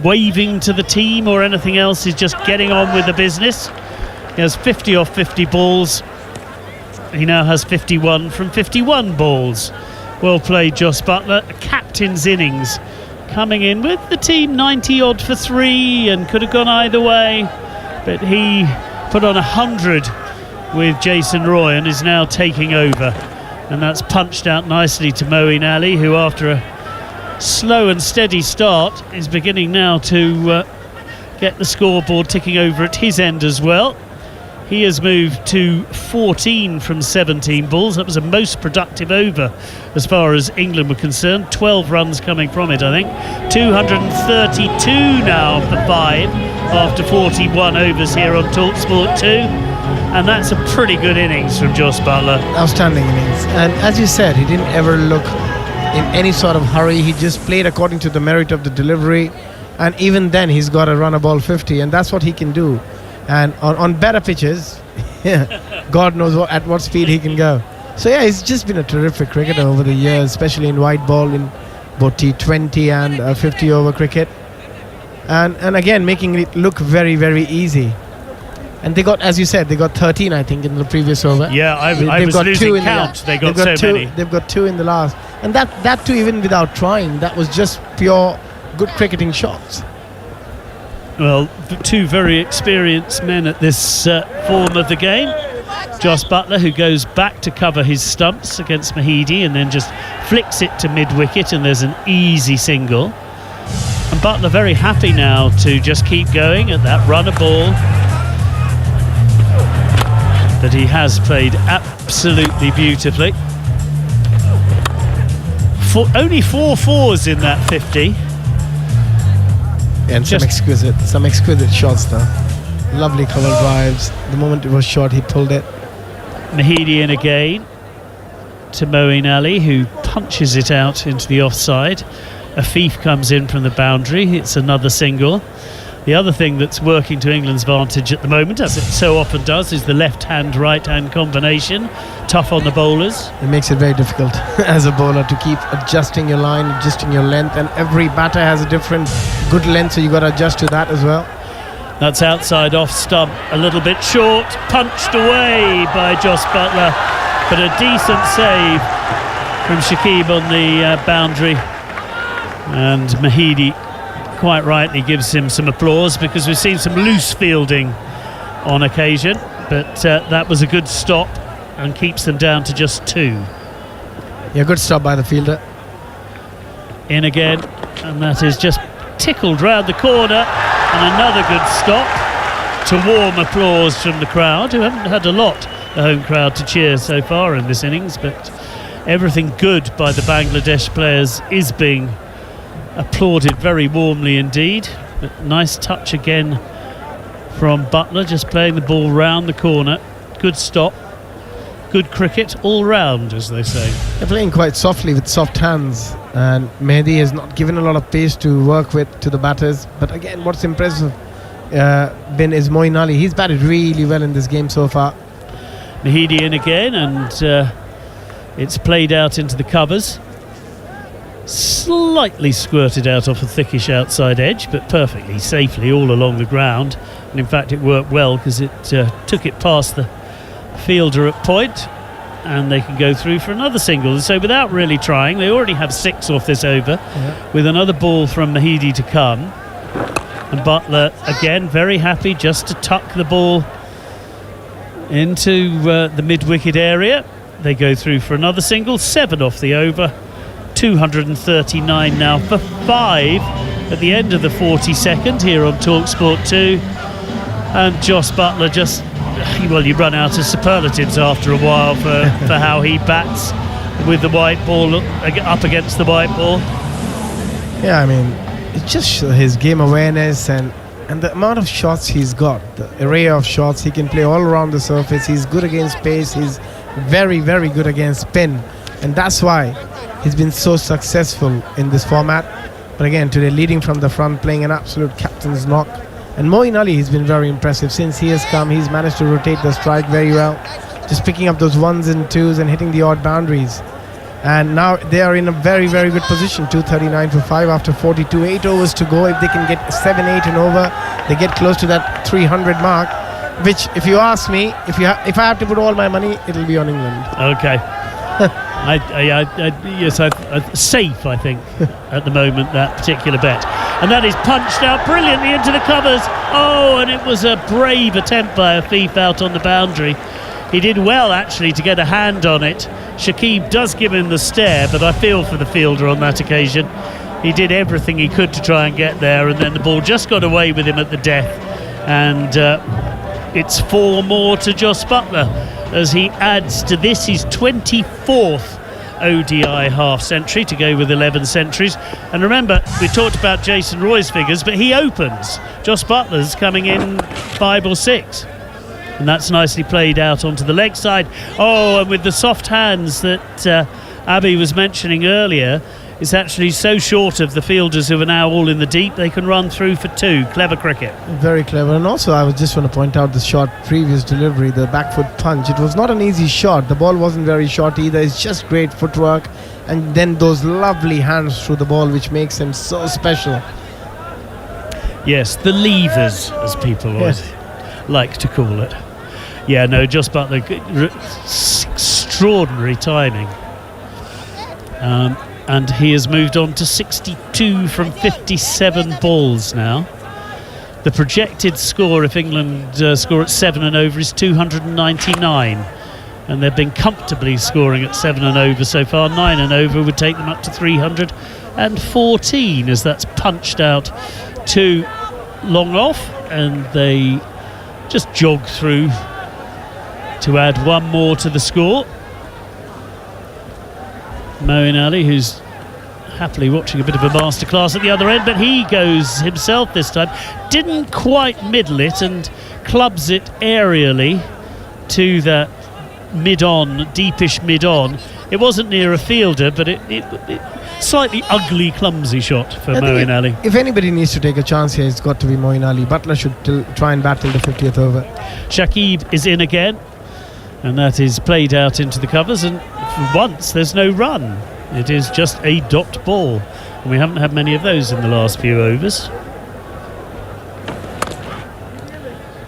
waving to the team or anything else. He's just getting on with the business. He has 50 off 50 balls. He now has 51 from 51 balls. Well played, Josh Butler. A captain's innings, coming in with the team 90 odd for 3 and could have gone either way, but he put on 100 with Jason Roy and is now taking over, and that's punched out nicely to Moeen Ali, who after a slow and steady start is beginning now to get the scoreboard ticking over at his end as well. He has moved to 14 from 17 balls. That was a most productive over as far as England were concerned. 12 runs coming from it, I think. 232 now for 5 after 41 overs here on TalkSport 2. And that's a pretty good innings from Josh Butler. Outstanding innings. And as you said, he didn't ever look in any sort of hurry. He just played according to the merit of the delivery. And even then, he's got a run a ball 50, and that's what he can do. And on better pitches, God knows at what speed he can go. So yeah, he's just been a terrific cricketer over the years, especially in white ball, in both T20 and 50 over cricket, and again making it look very, very easy. And they got, as you said, they got 13, I think, in the previous over. Yeah, I was losing count. They got so many. They've got 2 in the last, and that too, even without trying, that was just pure good cricketing shots. Well, 2 very experienced men at this form of the game. Josh Butler, who goes back to cover his stumps against Mahidi and then just flicks it to mid-wicket, and there's an easy single. And Butler very happy now to just keep going at that runner ball that he has played absolutely beautifully. Only 4 fours in that 50. And some exquisite shots now. Lovely cover drives. The moment it was short, he pulled it. Mahidi in again to Moeen Ali, who punches it out into the offside. Afif comes in from the boundary. It's another single. The other thing that's working to England's advantage at the moment, as it so often does, is the left-hand, right-hand combination. Tough on the bowlers. It makes it very difficult as a bowler to keep adjusting your line, adjusting your length, and every batter has a different good length, so you've got to adjust to that as well. That's outside off stump, a little bit short, punched away by Josh Butler, but a decent save from Shakib on the boundary, and Mahidi quite rightly gives him some applause, because we've seen some loose fielding on occasion, but that was a good stop and keeps them down to just 2. Yeah, good stop by the fielder. In again, and that is just tickled round the corner, and another good stop to warm applause from the crowd, who haven't had a lot, the home crowd, to cheer so far in this innings, but everything good by the Bangladesh players is being applauded very warmly indeed. But nice touch again from Butler, just playing the ball round the corner. Good stop, good cricket all round, as they say. They're playing quite softly with soft hands, and Mehdi has not given a lot of pace to work with to the batters. But again, what's impressive been is Moeen Ali. He's batted really well in this game so far. Mahidi in again, and it's played out into the covers. Slightly squirted out off a thickish outside edge, but perfectly safely all along the ground, and in fact it worked well, because it took it past the fielder at point, and they can go through for another single. So without really trying, they already have 6 off this over, with another ball from Mahidi to come, and Butler again very happy just to tuck the ball into the mid-wicket area. They go through for another single. 7 off the over. 239 now for 5 at the end of the 42nd here on TalkSport 2. And Josh Butler just, well, you run out of superlatives after a while for how he bats. with the white ball up against the white ball. Yeah, I mean, it's just his game awareness and the amount of shots he's got, the array of shots. He can play all around the surface. He's good against pace. He's very, very good against spin. And that's why he's been so successful in this format. But again, today leading from the front, playing an absolute captain's knock. And Moeen Ali, he's been very impressive. Since he has come, he's managed to rotate the strike very well. Just picking up those ones and twos and hitting the odd boundaries. And now they are in a very, very good position. 239 for 5 after 42. 8 overs to go. If they can get 7, 8 and over, they get close to that 300 mark. Which, if you ask me, if I have to put all my money, it'll be on England. Okay. Yes, safe, I think, at the moment, that particular bet. And that is punched out brilliantly into the covers. Oh, and it was a brave attempt by Afif out on the boundary. He did well, actually, to get a hand on it. Shakib does give him the stare, but I feel for the fielder on that occasion. He did everything he could to try and get there, and then the ball just got away with him at the death. And it's 4 more to Jos Buttler as he adds to this his 24th ODI half-century to go with 11 centuries. And remember, we talked about Jason Roy's figures, but he opens. Jos Buttler's coming in 5 or 6. And that's nicely played out onto the leg side. Oh, and with the soft hands that Abby was mentioning earlier, it's actually so short of the fielders who are now all in the deep, they can run through for 2. Clever cricket. Very clever. And also, I was just want to point out the shot, previous delivery, the back foot punch. It was not an easy shot. The ball wasn't very short either. It's just great footwork. And then those lovely hands through the ball, which makes him so special. Yes, the levers, as people always like to call it. Yeah, no, Jos Buttler, extraordinary timing. And he has moved on to 62 from 57 balls now. The projected score, if England score at 7 and over, is 299. And they've been comfortably scoring at 7 and over so far. 9 and over would take them up to 314 as that's punched out to long off. And they just jog through to add 1 more to the score. Moeen Ali, who's happily watching a bit of a masterclass at the other end, but he goes himself this time. Didn't quite middle it and clubs it aerially to that mid-on, deepish mid-on. It wasn't near a fielder, but it slightly ugly, clumsy shot for Moeen Ali. If anybody needs to take a chance here, it's got to be Moeen Ali. Buttler should try and bat till the 50th over. Shakib is in again, and that is played out into the covers, and for once there's no run. It is just a dot ball, and we haven't had many of those in the last few overs.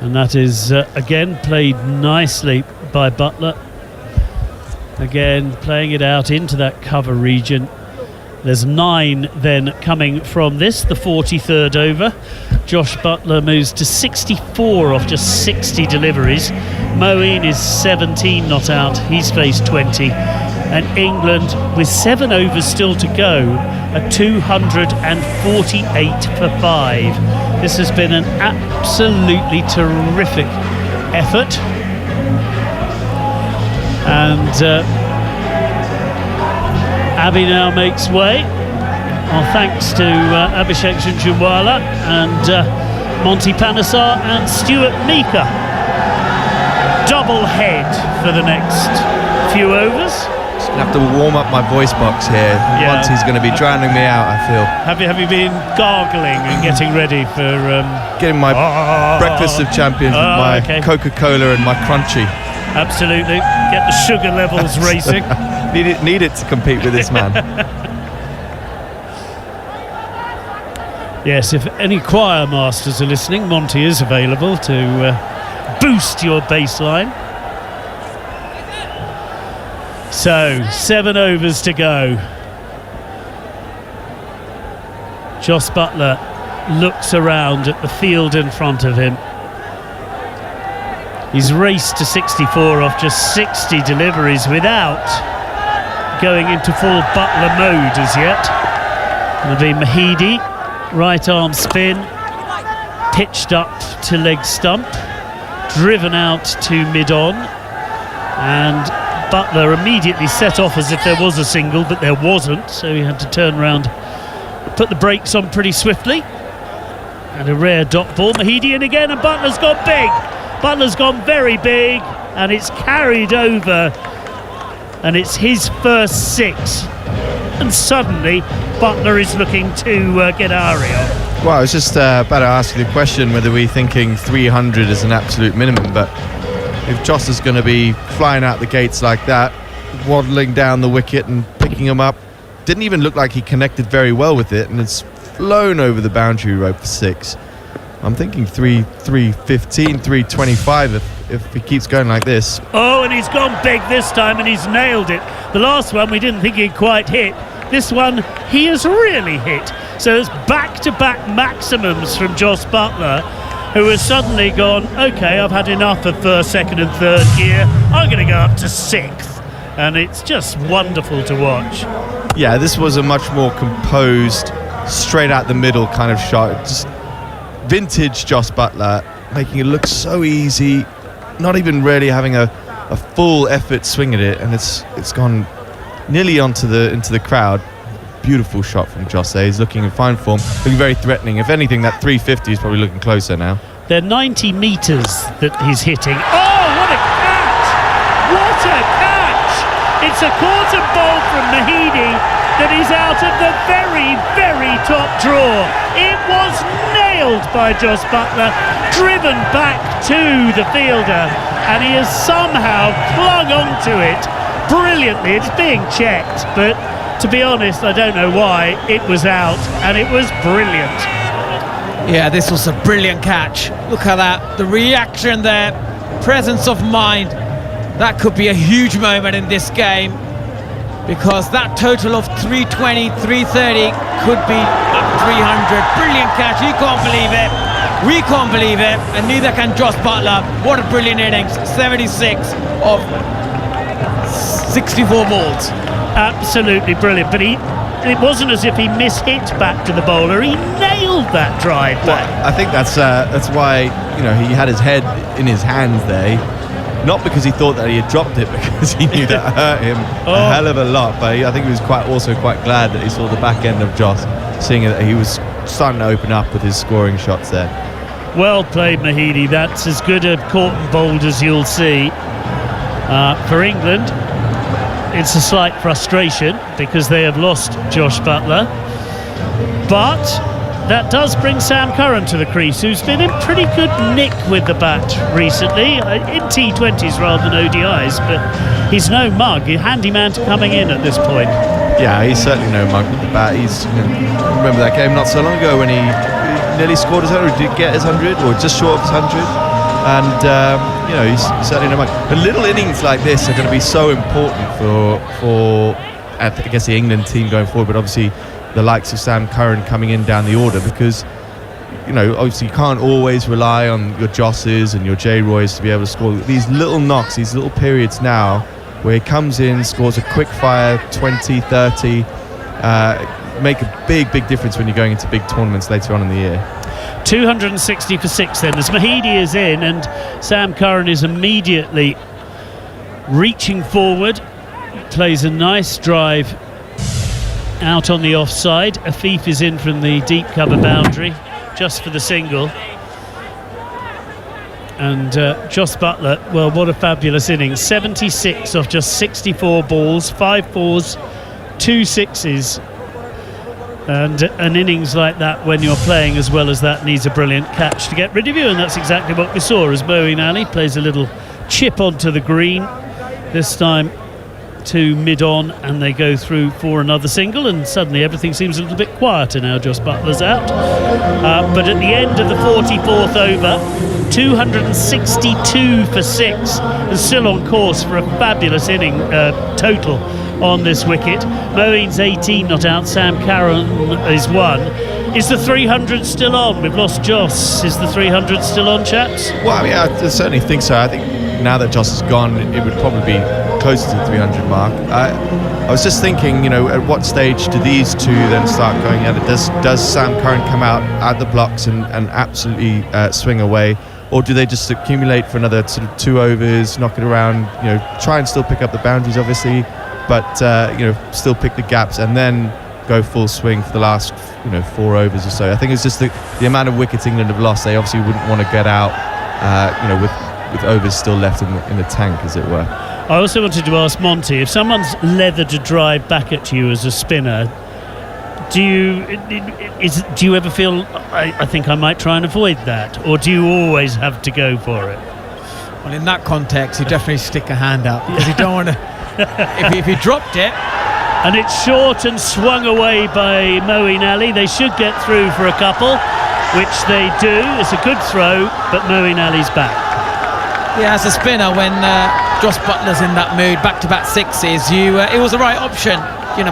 And that is again played nicely by Buttler. Again playing it out into that cover region. There's 9 then coming from this, the 43rd over. Jos Buttler moves to 64 off just 60 deliveries. Moeen is 17 not out, he's faced 20. And England, with 7 overs still to go, are 248 for 5. This has been an absolutely terrific effort. And Abby now makes way. Well, thanks to Abhishek Jhunjhunwala and Monty Panesar and Stuart Meeker. Double head for the next few overs. Just gonna have to warm up my voice box here. Once he's going to be drowning me out, I feel. Have you been gargling and getting ready for getting my breakfast of champions with my Coca-Cola and my crunchy? Absolutely. Get the sugar levels racing. Need it to compete with this man. Yes, if any choir masters are listening, Monty is available to boost your baseline. So, 7 overs to go. Jos Buttler looks around at the field in front of him. He's raced to 64 off just 60 deliveries without going into full Buttler mode as yet. Naveem Mahidi, right arm spin, pitched up to leg stump, driven out to mid-on, and Butler immediately set off as if there was a single, but there wasn't, so he had to turn around, put the brakes on pretty swiftly. And a rare dot ball. Mahidi in again, and Butler's gone big. Butler's gone very big, and it's carried over, and it's his first 6. And suddenly Butler is looking to get Ari on. Well, I was just about to ask you the question whether we're thinking 300 is an absolute minimum, but if Joss is going to be flying out the gates like that, waddling down the wicket and picking him up, didn't even look like he connected very well with it, and it's flown over the boundary rope for 6. I'm thinking 315, 325 if he keeps going like this. Oh, and he's gone big this time, and he's nailed it. The last one we didn't think he'd quite hit. This one he has really hit. So it's back-to-back maximums from Jos Buttler, who has suddenly gone, OK, I've had enough of first, second and third gear. I'm going to go up to 6th. And it's just wonderful to watch. Yeah, this was a much more composed, straight out the middle kind of shot. Just vintage Jos Buttler, making it look so easy, not even really having a full effort swing at it, and it's gone nearly into the crowd. Beautiful shot from Jos there. He's looking in fine form, looking very threatening. If anything, that 350 is probably looking closer now. They're 90 metres that he's hitting. Oh, what a catch! What a catch! It's a quarter ball from Mahidi that is out of the very, very top drawer. It was nailed by Jos Buttler, driven back to the fielder, and he has somehow clung onto it brilliantly. It's being checked, but to be honest, I don't know why. It was out, and it was brilliant. Yeah, this was a brilliant catch. Look at that, the reaction there, presence of mind. That could be a huge moment in this game, because that total of 320, 330 could be up 300. Brilliant catch, you can't believe it. We can't believe it, and neither can Jos Buttler. What a brilliant innings, 76 of 64 balls. Absolutely brilliant, but it wasn't as if he mishit back to the bowler. He nailed that drive back. Well, I think that's why, you know, he had his head in his hands there. Not because he thought that he had dropped it, because he knew that hurt him a hell of a lot. But I think he was also quite glad that he saw the back end of Jos, seeing that he was starting to open up with his scoring shots there. Well played, Mahidi. That's as good a caught and bowled as you'll see. For England, it's a slight frustration because they have lost Jos Buttler. But that does bring Sam Curran to the crease, who's been in pretty good nick with the bat recently, in T20s rather than ODIs, but he's no mug. A handyman to coming in at this point. Yeah, he's certainly no mug with the bat. Remember that game not so long ago when he nearly scored his 100, did get his 100, or just short of his 100. And, he's certainly no mug. But little innings like this are going to be so important for I guess, the England team going forward, but obviously the likes of Sam Curran coming in down the order, because obviously you can't always rely on your Josses and your J Roys to be able to score. These little knocks, these little periods now where he comes in, scores a quick fire 20, 30, make a big difference when you're going into big tournaments later on in the year. 260 for 6 then, as Mahidi is in, and Sam Curran is immediately reaching forward, plays a nice drive out on the offside. Afif is in from the deep cover boundary just for the single. And Jos Buttler, well, what a fabulous innings. 76 off just 64 balls, 5 fours, 2 sixes. And an innings like that, when you're playing as well as that, needs a brilliant catch to get rid of you, and that's exactly what we saw as Moeen Ali plays a little chip onto the green, this time to mid-on, and they go through for another single, and suddenly everything seems a little bit quieter now. Jos Buttler's out, but at the end of the 44th over, 262 for 6, and still on course for a fabulous inning total on this wicket. Moeen's 18 not out, Sam Curran is 1. Is the 300 still on? We've lost Jos. Is the 300 still on, chaps? Well, I mean, I certainly think so. I think now that Jos is gone, it would probably be closer to the 300 mark. I was just thinking, at what stage do these two then start going at it? Does Sam Curran come out at the blocks and absolutely swing away, or do they just accumulate for another sort of 2 overs, knock it around, try and still pick up the boundaries, obviously, but still pick the gaps and then go full swing for the last 4 overs or so. I think it's just the amount of wickets England have lost. They obviously wouldn't want to get out with overs still left in the tank, as it were. I also wanted to ask Monty, if someone's leathered a drive back at you as a spinner, do you ever feel I think I might try and avoid that, or do you always have to go for it? Well, in that context, you definitely stick a hand up, because you don't want to. if you dropped it, and it's short and swung away by Moeen Ali, they should get through for a couple, which they do. It's a good throw, but Moeen Ali's back. Yeah, as a spinner, when Josh Buttler's in that mood, back-to-back sixes, it was the right option.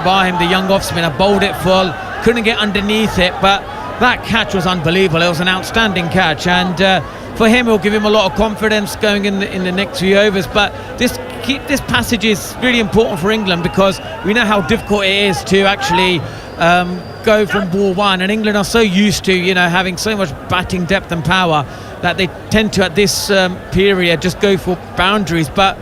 By him, the young off-spinner bowled it full, couldn't get underneath it, but that catch was unbelievable. It was an outstanding catch, and for him, it'll give him a lot of confidence going in the next few overs. But this passage is really important for England, because we know how difficult it is to actually go from ball one, and England are so used to having so much batting depth and power that they tend to, at this period, just go for boundaries. But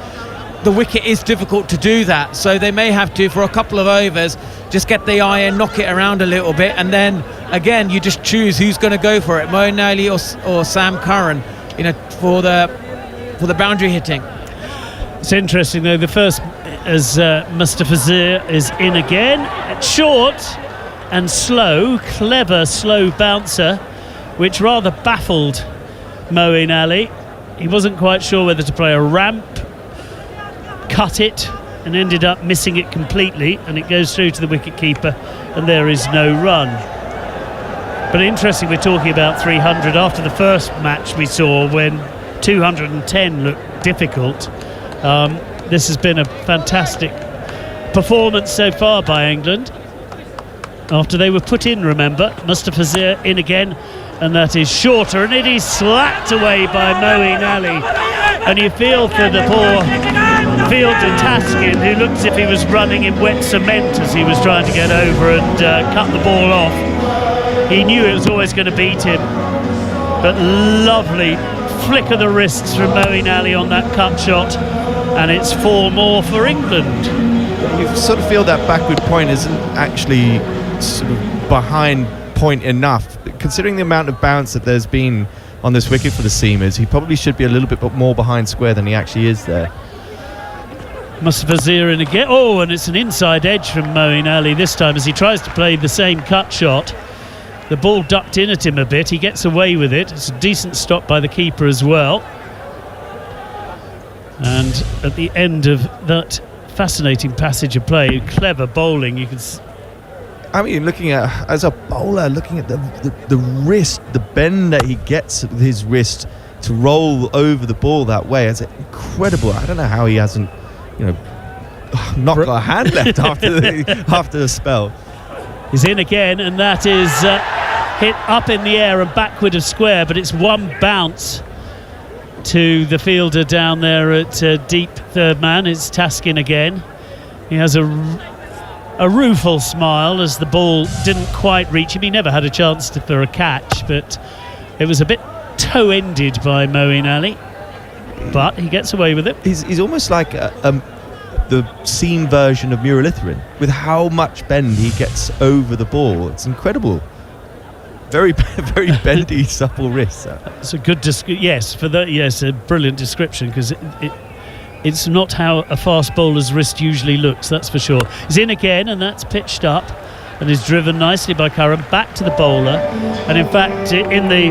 the wicket is difficult to do that, so they may have to, for a couple of overs, just get the iron, knock it around a little bit, and then again you just choose who's going to go for it, Moeen Ali or Sam Curran, for the boundary hitting. It's interesting though, the first, as Mustafizur is in again, short and slow, clever slow bouncer, which rather baffled Moeen Ali. He wasn't quite sure whether to play a ramp, cut it, and ended up missing it completely, and it goes through to the wicket-keeper, and there is no run. But interesting, we're talking about 300 after the first match we saw, when 210 looked difficult. This has been a fantastic performance so far by England, after they were put in, remember. Mustafizur in again, and that is shorter, and it is slapped away by Moeen Ali, and you feel for the poor fielder Taskin, who looked as if he was running in wet cement as he was trying to get over and cut the ball off. He knew it was always going to beat him, but lovely flick of the wrists from Moeen Ali on that cut shot, and it's 4 more for England. You sort of feel that backward point isn't actually sort of behind point enough, considering the amount of bounce that there's been on this wicket for the seamers. He probably should be a little bit more behind square than he actually is there. Mustafizur in again. Oh, and it's an inside edge from Moeen Ali this time, as he tries to play the same cut shot. The ball ducked in at him a bit. He gets away with it. It's a decent stop by the keeper as well. And at the end of that fascinating passage of play, clever bowling, you can I mean, looking at, as a bowler, looking at the wrist, the bend that he gets with his wrist to roll over the ball that way, it's incredible. I don't know how he hasn't, not got a hand left after the spell. He's in again, and that is hit up in the air and backward of square, but it's one bounce to the fielder down there at deep third man. It's Taskin again. He has a rueful smile as the ball didn't quite reach him. He never had a chance for a catch, but it was a bit toe-ended by Moeen Ali, but he gets away with it. He's almost like the seam version of Muralitharan, with how much bend he gets over the ball. It's incredible. Very, very bendy, supple wrist. It's a good a brilliant description, because it's not how a fast bowler's wrist usually looks, that's for sure. He's in again, and that's pitched up and is driven nicely by Curran back to the bowler. And in fact, in the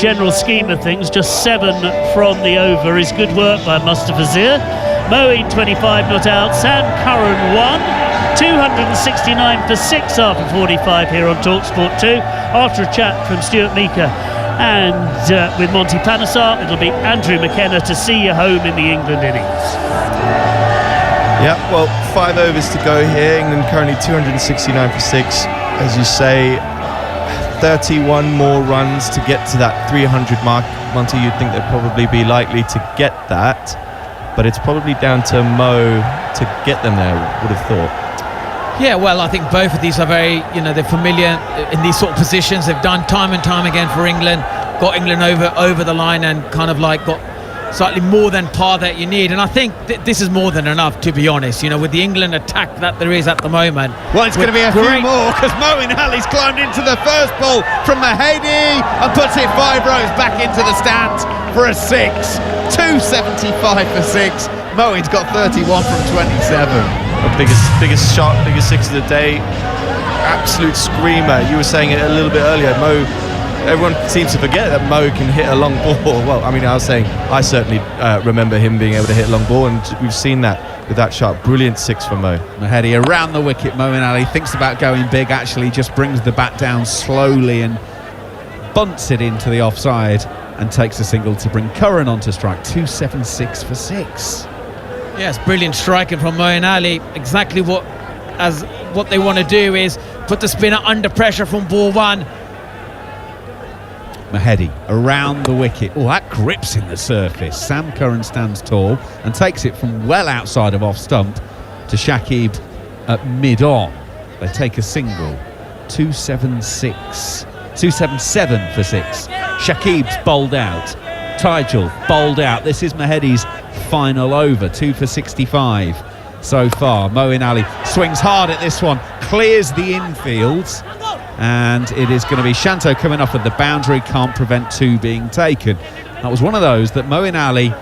general scheme of things, just 7 from the over is good work by Mustafizur. Moeen 25 not out, Sam Curran 1. 269 for 6 after 45 here on TalkSport 2. After a chat from Stuart Meeker and with Monty Panesar, it'll be Andrew McKenna to see you home in the England innings. Yeah, well, 5 overs to go here. England currently 269 for 6. As you say, 31 more runs to get to that 300 mark. Monty, you'd think they'd probably be likely to get that, but it's probably down to Mo to get them there, would have thought. Yeah, well, I think both of these are very, they're familiar in these sort of positions. They've done time and time again for England. got England over the line and kind of like got slightly more than par that you need, and I think this is more than enough, to be honest, you know, with the England attack that there is at the moment. Well, it's going to be a few more, because Moeen Ali's climbed into the first ball from Mahedi and puts it 5 rows back into the stands for a 6. 275 for 6. Moeen's got 31 from 27. Biggest shot, biggest 6 of the day. Absolute screamer. You were saying it a little bit earlier, Mo. Everyone seems to forget that Mo can hit a long ball. Well, I mean, I was saying I certainly remember him being able to hit a long ball, and we've seen that with that shot. Brilliant 6 for Mo. Mahedi around the wicket. Moeen Ali thinks about going big, actually just brings the bat down slowly and bunts it into the offside and takes a single to bring Curran onto strike. 276 for 6. Yes, brilliant striking from Moeen Ali. Exactly what they want to do is put the spinner under pressure from ball 1. Mahedi around the wicket. Oh, that grips in the surface. Sam Curran stands tall and takes it from well outside of off stump to Shakib at mid-on. They take a single. 277 for 6. Shakib's bowled out. Tijul bowled out. This is Mahedi's final over. 2 for 65 so far. Moeen Ali swings hard at this one, clears the infields, and it is going to be Shanto coming off at the boundary. Can't prevent 2 being taken. That was one of those that Moeen Ali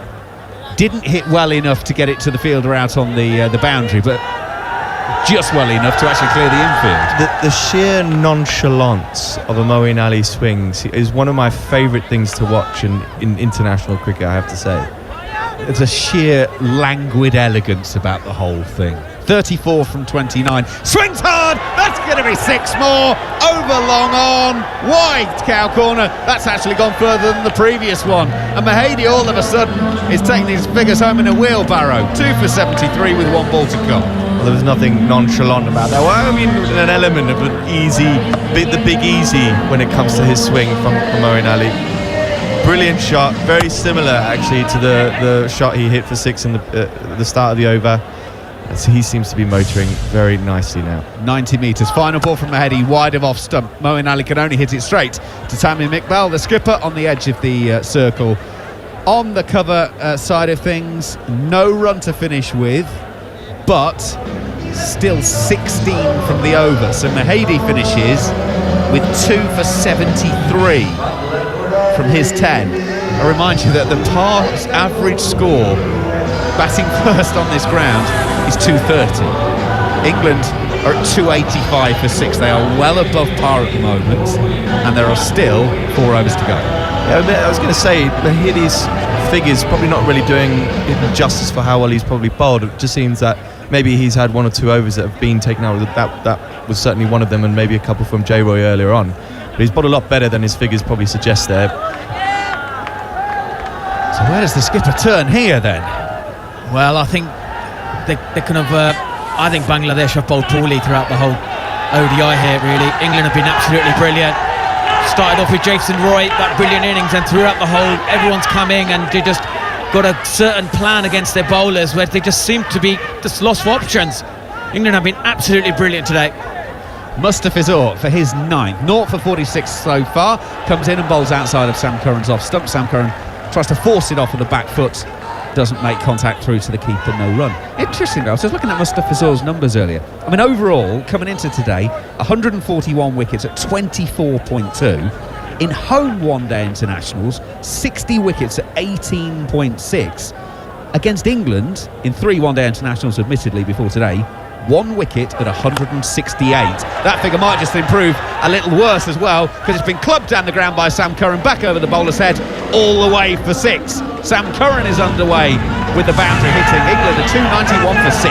didn't hit well enough to get it to the fielder out on the boundary, but just well enough to actually clear the infield. The sheer nonchalance of a Moeen Ali swings is one of my favourite things to watch in international cricket, I have to say. There's a sheer languid elegance about the whole thing. 34 from 29. Swings hard! That's going to be 6 more. Over long on. Wide cow corner. That's actually gone further than the previous one. And Mahedi all of a sudden is taking his figures home in a wheelbarrow. 2 for 73 with 1 ball to come. Well, there was nothing nonchalant about that. Well, I mean, an element of an the big easy when it comes to his swing from Moeen Ali. Brilliant shot, very similar actually to the shot he hit for 6 in the start of the over. So he seems to be motoring very nicely now. 90 metres, final ball from Mahedi, wide of off stump. Moeen Ali can only hit it straight to Tamim Iqbal, the skipper, on the edge of the circle. On the cover side of things, no run to finish with, but still 16 from the over. So Mahedi finishes with 2 for 73 from his 10. I remind you that the past average score batting first on this ground is 230. England are at 285 for 6. They are well above par at the moment, and there are still 4 overs to go. Yeah, I was going to say, Mahedi's figures probably not really doing justice for how well he's probably bowled. It just seems that maybe he's had 1 or 2 overs that have been taken out. That was certainly one of them, and maybe a couple from J. Roy earlier on. But he's bowled a lot better than his figures probably suggest there. So where does the skipper turn here then? Well, I think they kind of I think Bangladesh have bowled poorly throughout the whole ODI here, really. England have been absolutely brilliant. Started off with Jason Roy, that brilliant innings, and throughout the whole, everyone's coming and they just got a certain plan against their bowlers where they just seem to be just lost for options. England have been absolutely brilliant today. Mustafizur for his 9th. 0 for 46 so far. Comes in and bowls outside of Sam Curran's off stump. Sam Curran tries to force it off with the back foot. Doesn't make contact through to the keeper, no run. Interesting though, I was just looking at Mustafizur's numbers earlier. I mean, overall, coming into today, 141 wickets at 24.2. In home one-day internationals, 60 wickets at 18.6. Against England, in 3 one-day internationals, admittedly, before today, 1 wicket at 168. That figure might just improve a little worse as well, because it's been clubbed down the ground by Sam Curran, back over the bowler's head, all the way for 6. Sam Curran is underway with the boundary hitting. England at 291 for 6.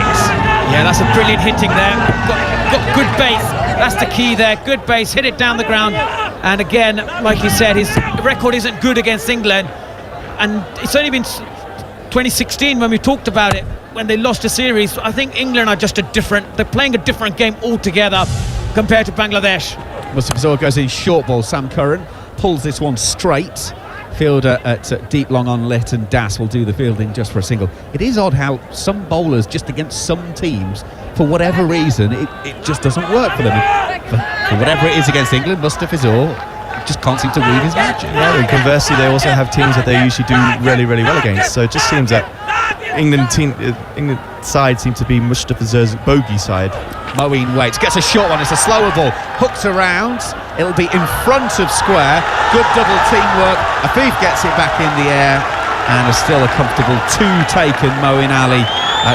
Yeah, that's a brilliant hitting there. Got good base. That's the key there. Good base, hit it down the ground. And again, like you said, his record isn't good against England. And it's only been 2016 when we talked about it, when they lost a series. I think England are just they're playing a different game altogether compared to Bangladesh. Mustafizur goes in short ball. Sam Curran pulls this one straight. Fielder at deep long on lit, and Das will do the fielding just for a single. It is odd how some bowlers, just against some teams, for whatever reason, it just doesn't work for them. For whatever it is against England, Mustafizur just can't seem to weave his magic. Yeah, and conversely, they also have teams that they usually do really, really well against. So it just seems that England side seems to be Mustafa Zer's bogey side. Moeen waits, gets a short one, it's a slower ball, hooks around, it'll be in front of square, good double teamwork, Afif gets it back in the air, and is still a comfortable 2 taken. Moeen Ali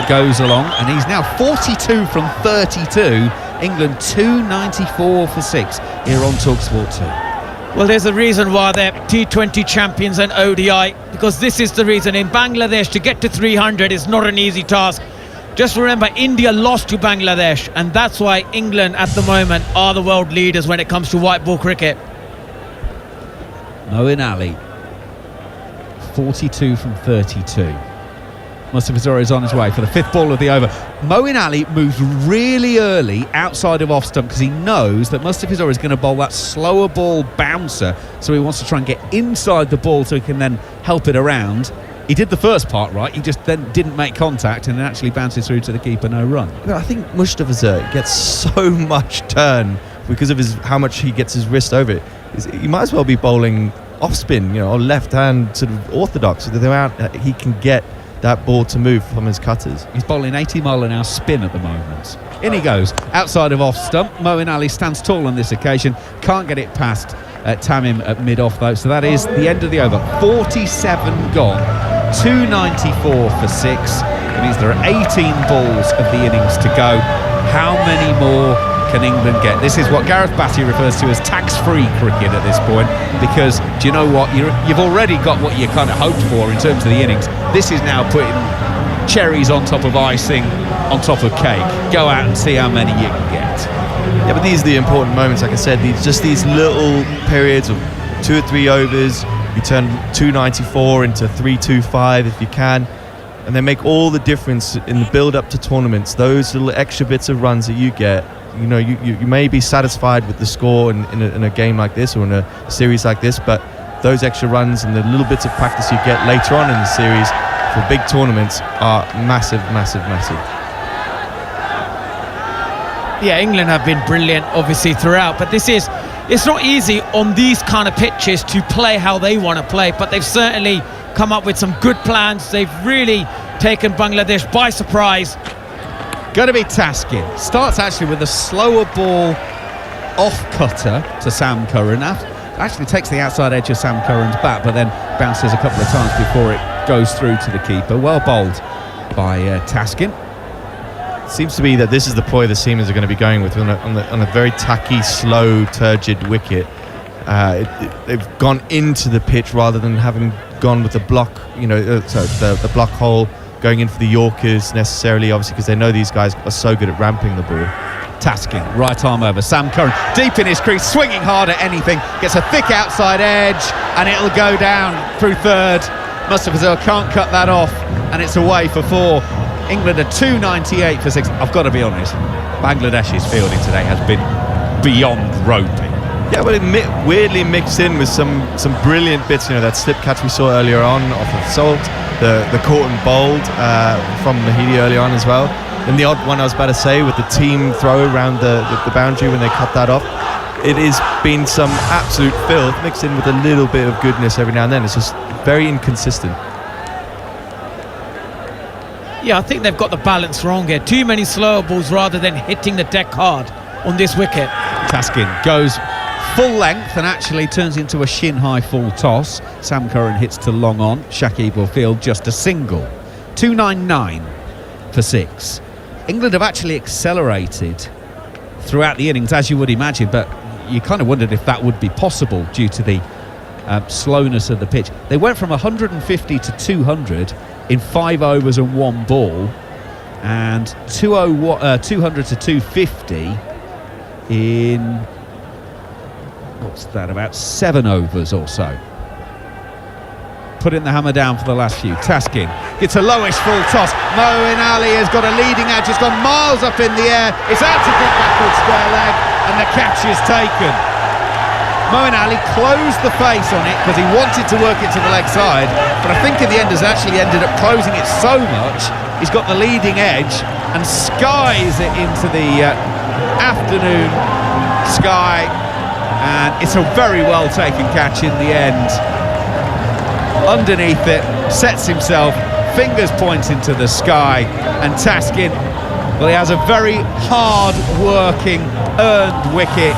goes along, and he's now 42 from 32, England 294 for 6 here on TalkSport 2. Well, there's a reason why they're T20 champions and ODI, because this is the reason. In Bangladesh, to get to 300 is not an easy task. Just remember, India lost to Bangladesh, and that's why England at the moment are the world leaders when it comes to white ball cricket. Moeen Ali, 42 from 32. Mustafa Zura is on his way for the 5th ball of the over. Moeen Ali moves really early outside of off stump because he knows that Mustafa Zura is going to bowl that slower ball bouncer, so he wants to try and get inside the ball so he can then help it around. He did the first part right, he just then didn't make contact and it actually bounces through to the keeper, no run. But I think Mustafa Zura gets so much turn because of how much he gets his wrist over it. He might as well be bowling off spin, or left hand sort of orthodox, so that the amount he can get that ball to move from his cutters. He's bowling 80 mile an hour spin at the moment. In he goes, outside of off stump. Moeen Ali stands tall on this occasion, can't get it past Tamim at mid-off though, so that is the end of the over. 47 gone, 294 for 6. It means there are 18 balls of the innings to go. How many more can England get? This is what Gareth Batty refers to as tax-free cricket at this point, because do you know what? You've already got what you kind of hoped for in terms of the innings. This is now putting cherries on top of icing on top of cake. Go out and see how many you can get. Yeah, but these are the important moments, like I said, these little periods of 2 or 3 overs. You turn 294 into 325 if you can, and they make all the difference in the build-up to tournaments. Those little extra bits of runs that you get, you may be satisfied with the score in a game like this or in a series like this, but those extra runs and the little bits of practice you get later on in the series for big tournaments are massive, massive, massive. Yeah, England have been brilliant obviously throughout, but it's not easy on these kind of pitches to play how they want to play, but they've certainly come up with some good plans. They've really taken Bangladesh by surprise. Going to be Taskin. Starts actually with a slower ball off cutter to Sam Curran. Actually takes the outside edge of Sam Curran's bat, but then bounces a couple of times before it goes through to the keeper. Well bowled by Taskin. Seems to be that this is the ploy the seamers are going to be going with on a very tacky, slow, turgid wicket. They've gone into the pitch rather than having gone with the block, the block hole, going in for the Yorkers necessarily, obviously, because they know these guys are so good at ramping the ball. Tasking, right arm over, Sam Curran deep in his crease, swinging hard at anything, gets a thick outside edge, and it'll go down through third. Mustafa Zura can't cut that off, and it's away for 4. England are 298 for 6. I've got to be honest, Bangladesh's fielding today has been beyond ropey. Yeah, but it weirdly mixed in with some brilliant bits. That slip catch we saw earlier on off of Salt, the caught and bowled from Mahidi early on as well. And the odd one I was about to say with the team throw around the boundary when they cut that off. It has been some absolute filth mixed in with a little bit of goodness every now and then. It's just very inconsistent. Yeah, I think they've got the balance wrong here. Too many slower balls rather than hitting the deck hard on this wicket. Taskin goes full length and actually turns into a shin-high full toss. Sam Curran hits to long on. Shakib will field just a single. 299 for 6. England have actually accelerated throughout the innings, as you would imagine, but you kind of wondered if that would be possible due to the slowness of the pitch. They went from 150 to 200 in 5 overs and 1 ball, and 200 to 250 in, what's that, about 7 overs or so. Putting the hammer down for the last few. Taskin gets a lowish full toss. Moeen Ali has got a leading edge, has gone miles up in the air. It's out to deep backward square leg, and the catch is taken. Moeen Ali closed the face on it because he wanted to work it to the leg side, but I think in the end has actually ended up closing it so much he's got the leading edge and skies it into the afternoon sky. And it's a very well taken catch in the end. Underneath it, sets himself, fingers pointing to the sky, and Taskin, well, he has a very hard-working, earned wicket.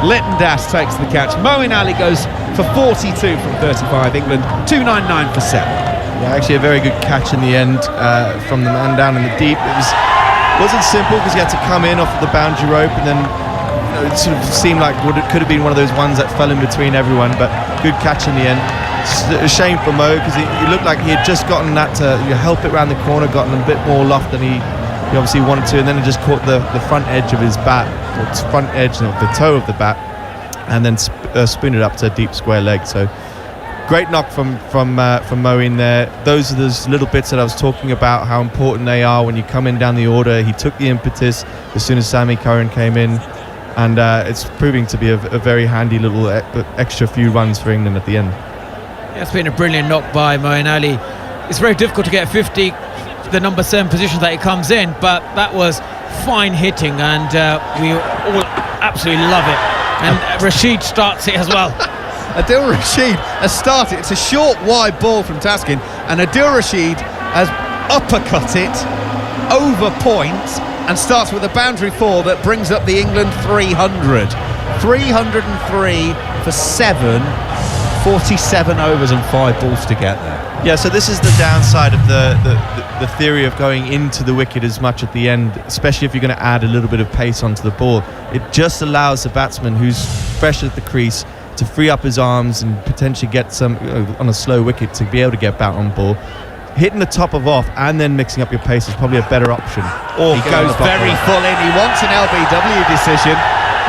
Littendas takes the catch. Moeen Ali goes for 42 from 35. England 299 for 7. Yeah, actually a very good catch in the end from the man down in the deep. Wasn't simple because he had to come in off of the boundary rope, and then it sort of seemed like it could have been one of those ones that fell in between everyone, but good catch in the end. It's a shame for Mo because he looked like he had just gotten that to help it round the corner, gotten a bit more loft than he obviously wanted to, and then it just caught the front edge of his bat, or front edge of the toe of the bat, and then spoon it up to a deep square leg. So great knock from Mo in there. Those are those little bits that I was talking about, how important they are when you come in down the order. He took the impetus as soon as Sammy Curran came in, and it's proving to be a very handy little extra few runs for England at the end. Yeah, it's been a brilliant knock by Moeen Ali. It's very difficult to get 50, the number 7 position that he comes in, but that was fine hitting, and we all absolutely love it. And Rashid starts it as well. Adil Rashid has started. It's a short, wide ball from Taskin, and Adil Rashid has uppercut it over point and starts with a boundary 4 that brings up the England 300. 303 for 7, 47 overs and 5 balls to get there. Yeah, so this is the downside of the theory of going into the wicket as much at the end, especially if you're going to add a little bit of pace onto the ball. It just allows the batsman who's fresh at the crease to free up his arms and potentially get some on a slow wicket to be able to get bat on ball. Hitting the top of off and then mixing up your pace is probably a better option. Or he goes very full in. He wants an LBW decision.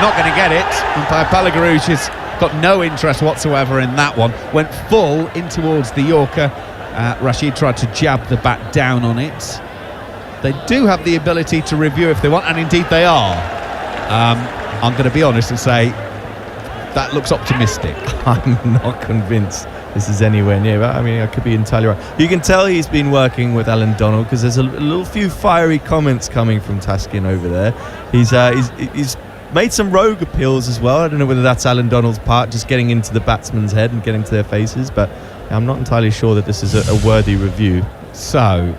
Not going to get it. Umpire Palagaruj has got no interest whatsoever in that one. Went full in towards the Yorker. Rashid tried to jab the bat down on it. They do have the ability to review if they want, and indeed they are. I'm going to be honest and say that looks optimistic. I'm not convinced this is anywhere near. I mean, I could be entirely right. You can tell he's been working with Alan Donald because there's a little few fiery comments coming from Taskin over there. He's made some rogue appeals as well. I don't know whether that's Alan Donald's part, just getting into the batsman's head and getting to their faces, but I'm not entirely sure that this is a worthy review. So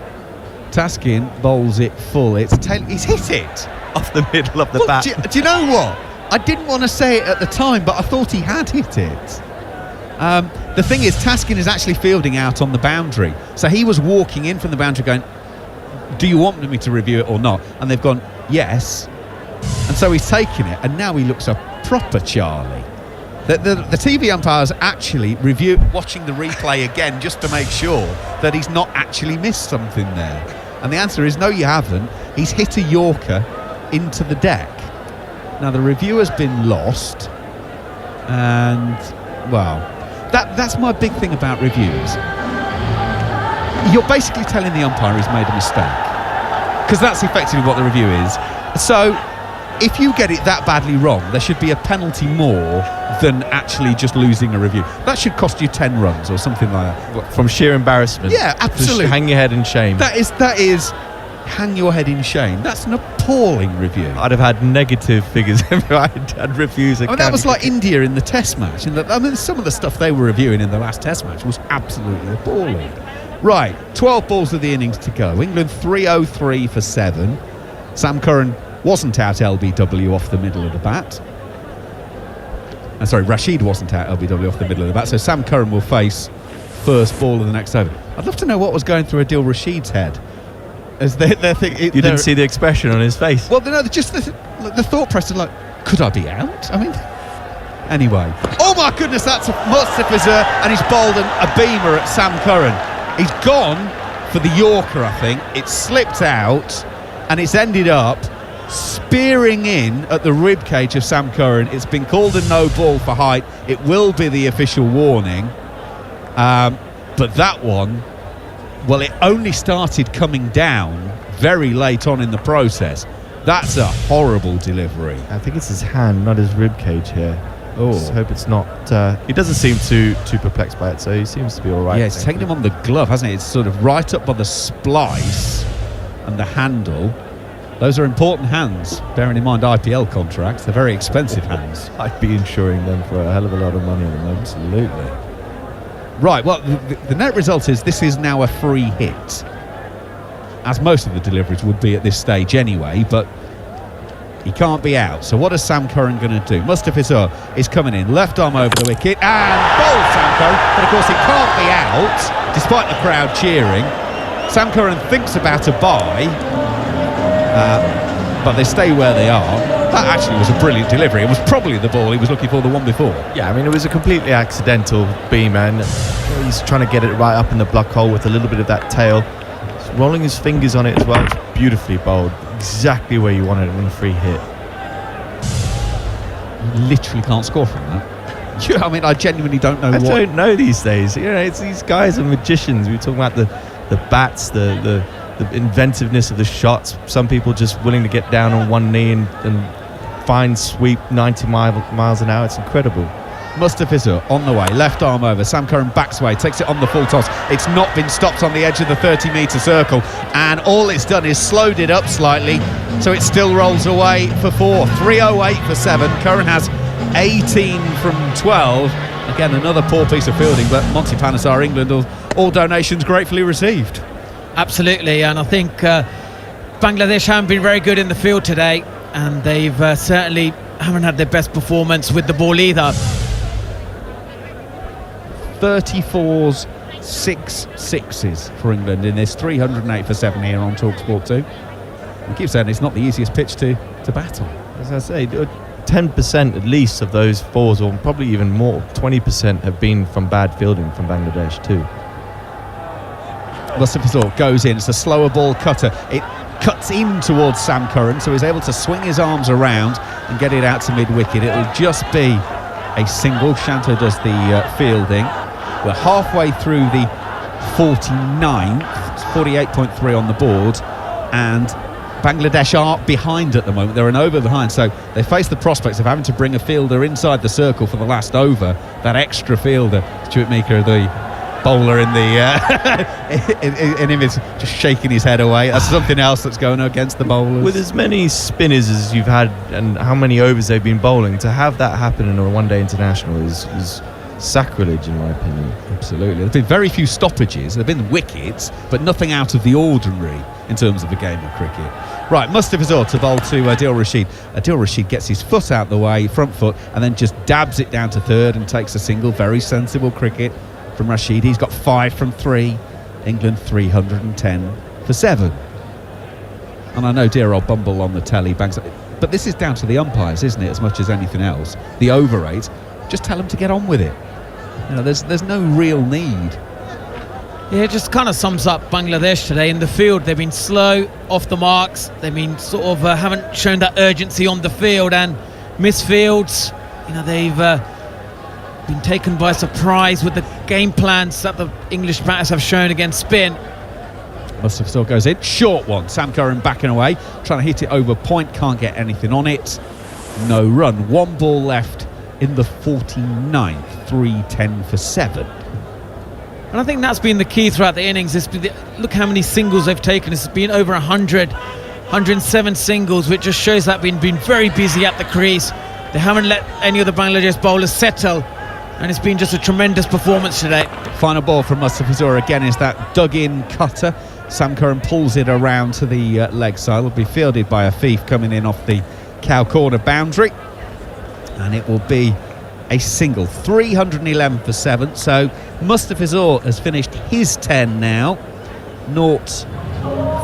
Taskin bowls it full. He's hit it off the middle of the bat. Do you know what? I didn't want to say it at the time, but I thought he had hit it. The thing is, Taskin is actually fielding out on the boundary. So he was walking in from the boundary going, do you want me to review it or not? And they've gone, yes. And so he's taken it, and now he looks a proper Charlie. The TV umpire's actually watching the replay again just to make sure that he's not actually missed something there. And the answer is no, you haven't. He's hit a Yorker into the deck. Now the review has been lost, and well, that's my big thing about reviews. You're basically telling the umpire he's made a mistake, because that's effectively what the review is. So if you get it that badly wrong, there should be a penalty more than actually just losing a review. That should cost you 10 runs or something like that. From sheer embarrassment. Yeah, absolutely. Just hang your head in shame. That is hang your head in shame. That's an appalling review. I'd have had negative figures if I had reviews. That was like India in the Test match. Some of the stuff they were reviewing in the last Test match was absolutely appalling. Right, 12 balls of the innings to go. England 303 for 7. Sam Curran wasn't out LBW off the middle of the bat. Rashid wasn't out LBW off the middle of the bat, so Sam Curran will face first ball of the next over. I'd love to know what was going through Adil Rashid's head. As you didn't see the expression on his face. Well, no, just the thought process, like, could I be out? I mean, anyway. Oh my goodness, that's a Mustafizer, and he's bowled a beamer at Sam Curran. He's gone for the Yorker, I think. It's slipped out, and it's ended up spearing in at the rib cage of Sam Curran. It's been called a no ball for height. It will be the official warning. But that one, well, it only started coming down very late on in the process. That's a horrible delivery. I think it's his hand, not his rib cage here. Oh, just hope it's not. He doesn't seem too perplexed by it, so he seems to be all right. Yeah, it's taken him on the glove, hasn't it? It's sort of right up by the splice and the handle. Those are important hands, bearing in mind IPL contracts. They're very expensive hands. I'd be insuring them for a hell of a lot of money at the moment. Absolutely. Right, well, the net result is this is now a free hit, as most of the deliveries would be at this stage anyway, but he can't be out. So what is Sam Curran going to do? Mustafizur is coming in, left arm over the wicket, and bowls Sam Curran, but of course he can't be out, despite the crowd cheering. Sam Curran thinks about a bye, but they stay where they are. That actually was a brilliant delivery. It was probably the ball he was looking for the one before. Yeah, I mean, it was a completely accidental beam, and he's trying to get it right up in the block hole with a little bit of that tail. He's rolling his fingers on it as well. It's beautifully bowled. Exactly where you wanted it in a free hit. You literally can't score from that. I mean, I genuinely don't know I what... don't know these days. You know, it's these guys are magicians. We were talking about the bats, the inventiveness of the shots. Some people just willing to get down on one knee and find sweep 90 miles an hour. It's incredible. Mustafizur on the way, left arm over. Sam Curran backs away, takes it on the full toss. It's not been stopped on the edge of the 30-metre circle, and all it's done is slowed it up slightly, so it still rolls away for 4. 308 for 7. Curran has 18 from 12. Again, another poor piece of fielding, but Monty Panesar, England, all donations gratefully received. Absolutely, and I think Bangladesh haven't been very good in the field today, and they've certainly haven't had their best performance with the ball either. 34s, 6 sixes for England in this. 308 for 7 here on TalkSport 2. I keep saying it's not the easiest pitch to bat on. As I say, 10% at least of those fours, or probably even more, 20% have been from bad fielding from Bangladesh too. Mustafizur goes in. It's a slower ball cutter. It cuts in towards Sam Curran, so he's able to swing his arms around and get it out to mid-wicket. It'll just be a single. Shanto does the fielding. We're halfway through the 49th, 48.3 on the board, and Bangladesh are behind at the moment. They're an over behind, so they face the prospects of having to bring a fielder inside the circle for the last over. That extra fielder, Stuart Meeker, the bowler in the in him is just shaking his head away. That's something else that's going against the bowlers. With as many spinners as you've had and how many overs they've been bowling, to have that happen in a one-day international is sacrilege, in my opinion. Absolutely. There's been very few stoppages. There have been wickets, but nothing out of the ordinary in terms of a game of cricket. Right, Mustafizur to bowl to Adil Rashid. Adil Rashid gets his foot out the way, front foot, and then just dabs it down to third and takes a single. Very sensible cricket from Rashid. He's got 5 from 3. England 310 for 7. And I know dear old Bumble on the telly bangs, but this is down to the umpires, isn't it, as much as anything else? The over rate. Just tell them to get on with it. You know, there's no real need. Yeah, it just kind of sums up Bangladesh today in the field. They've been slow, off the marks. They've been sort of haven't shown that urgency on the field, and misfields. You know, they've been taken by surprise with the game plans that the English batters have shown against spin. Mustafizur goes in, short one. Sam Curran backing away, trying to hit it over point, can't get anything on it. No run. 1 ball left in the 49th, 310 for 7. And I think that's been the key throughout the innings. Look how many singles they've taken. It's been over 100, 107 singles, which just shows that they've been very busy at the crease. They haven't let any of the Bangladesh bowlers settle, and it's been just a tremendous performance today. Final ball from Mustafizur again is that dug-in cutter. Sam Curran pulls it around to the leg side. It'll be fielded by Afif coming in off the cow corner boundary, and it will be a single. 311 for 7. So Mustafizur has finished his 10 now. 0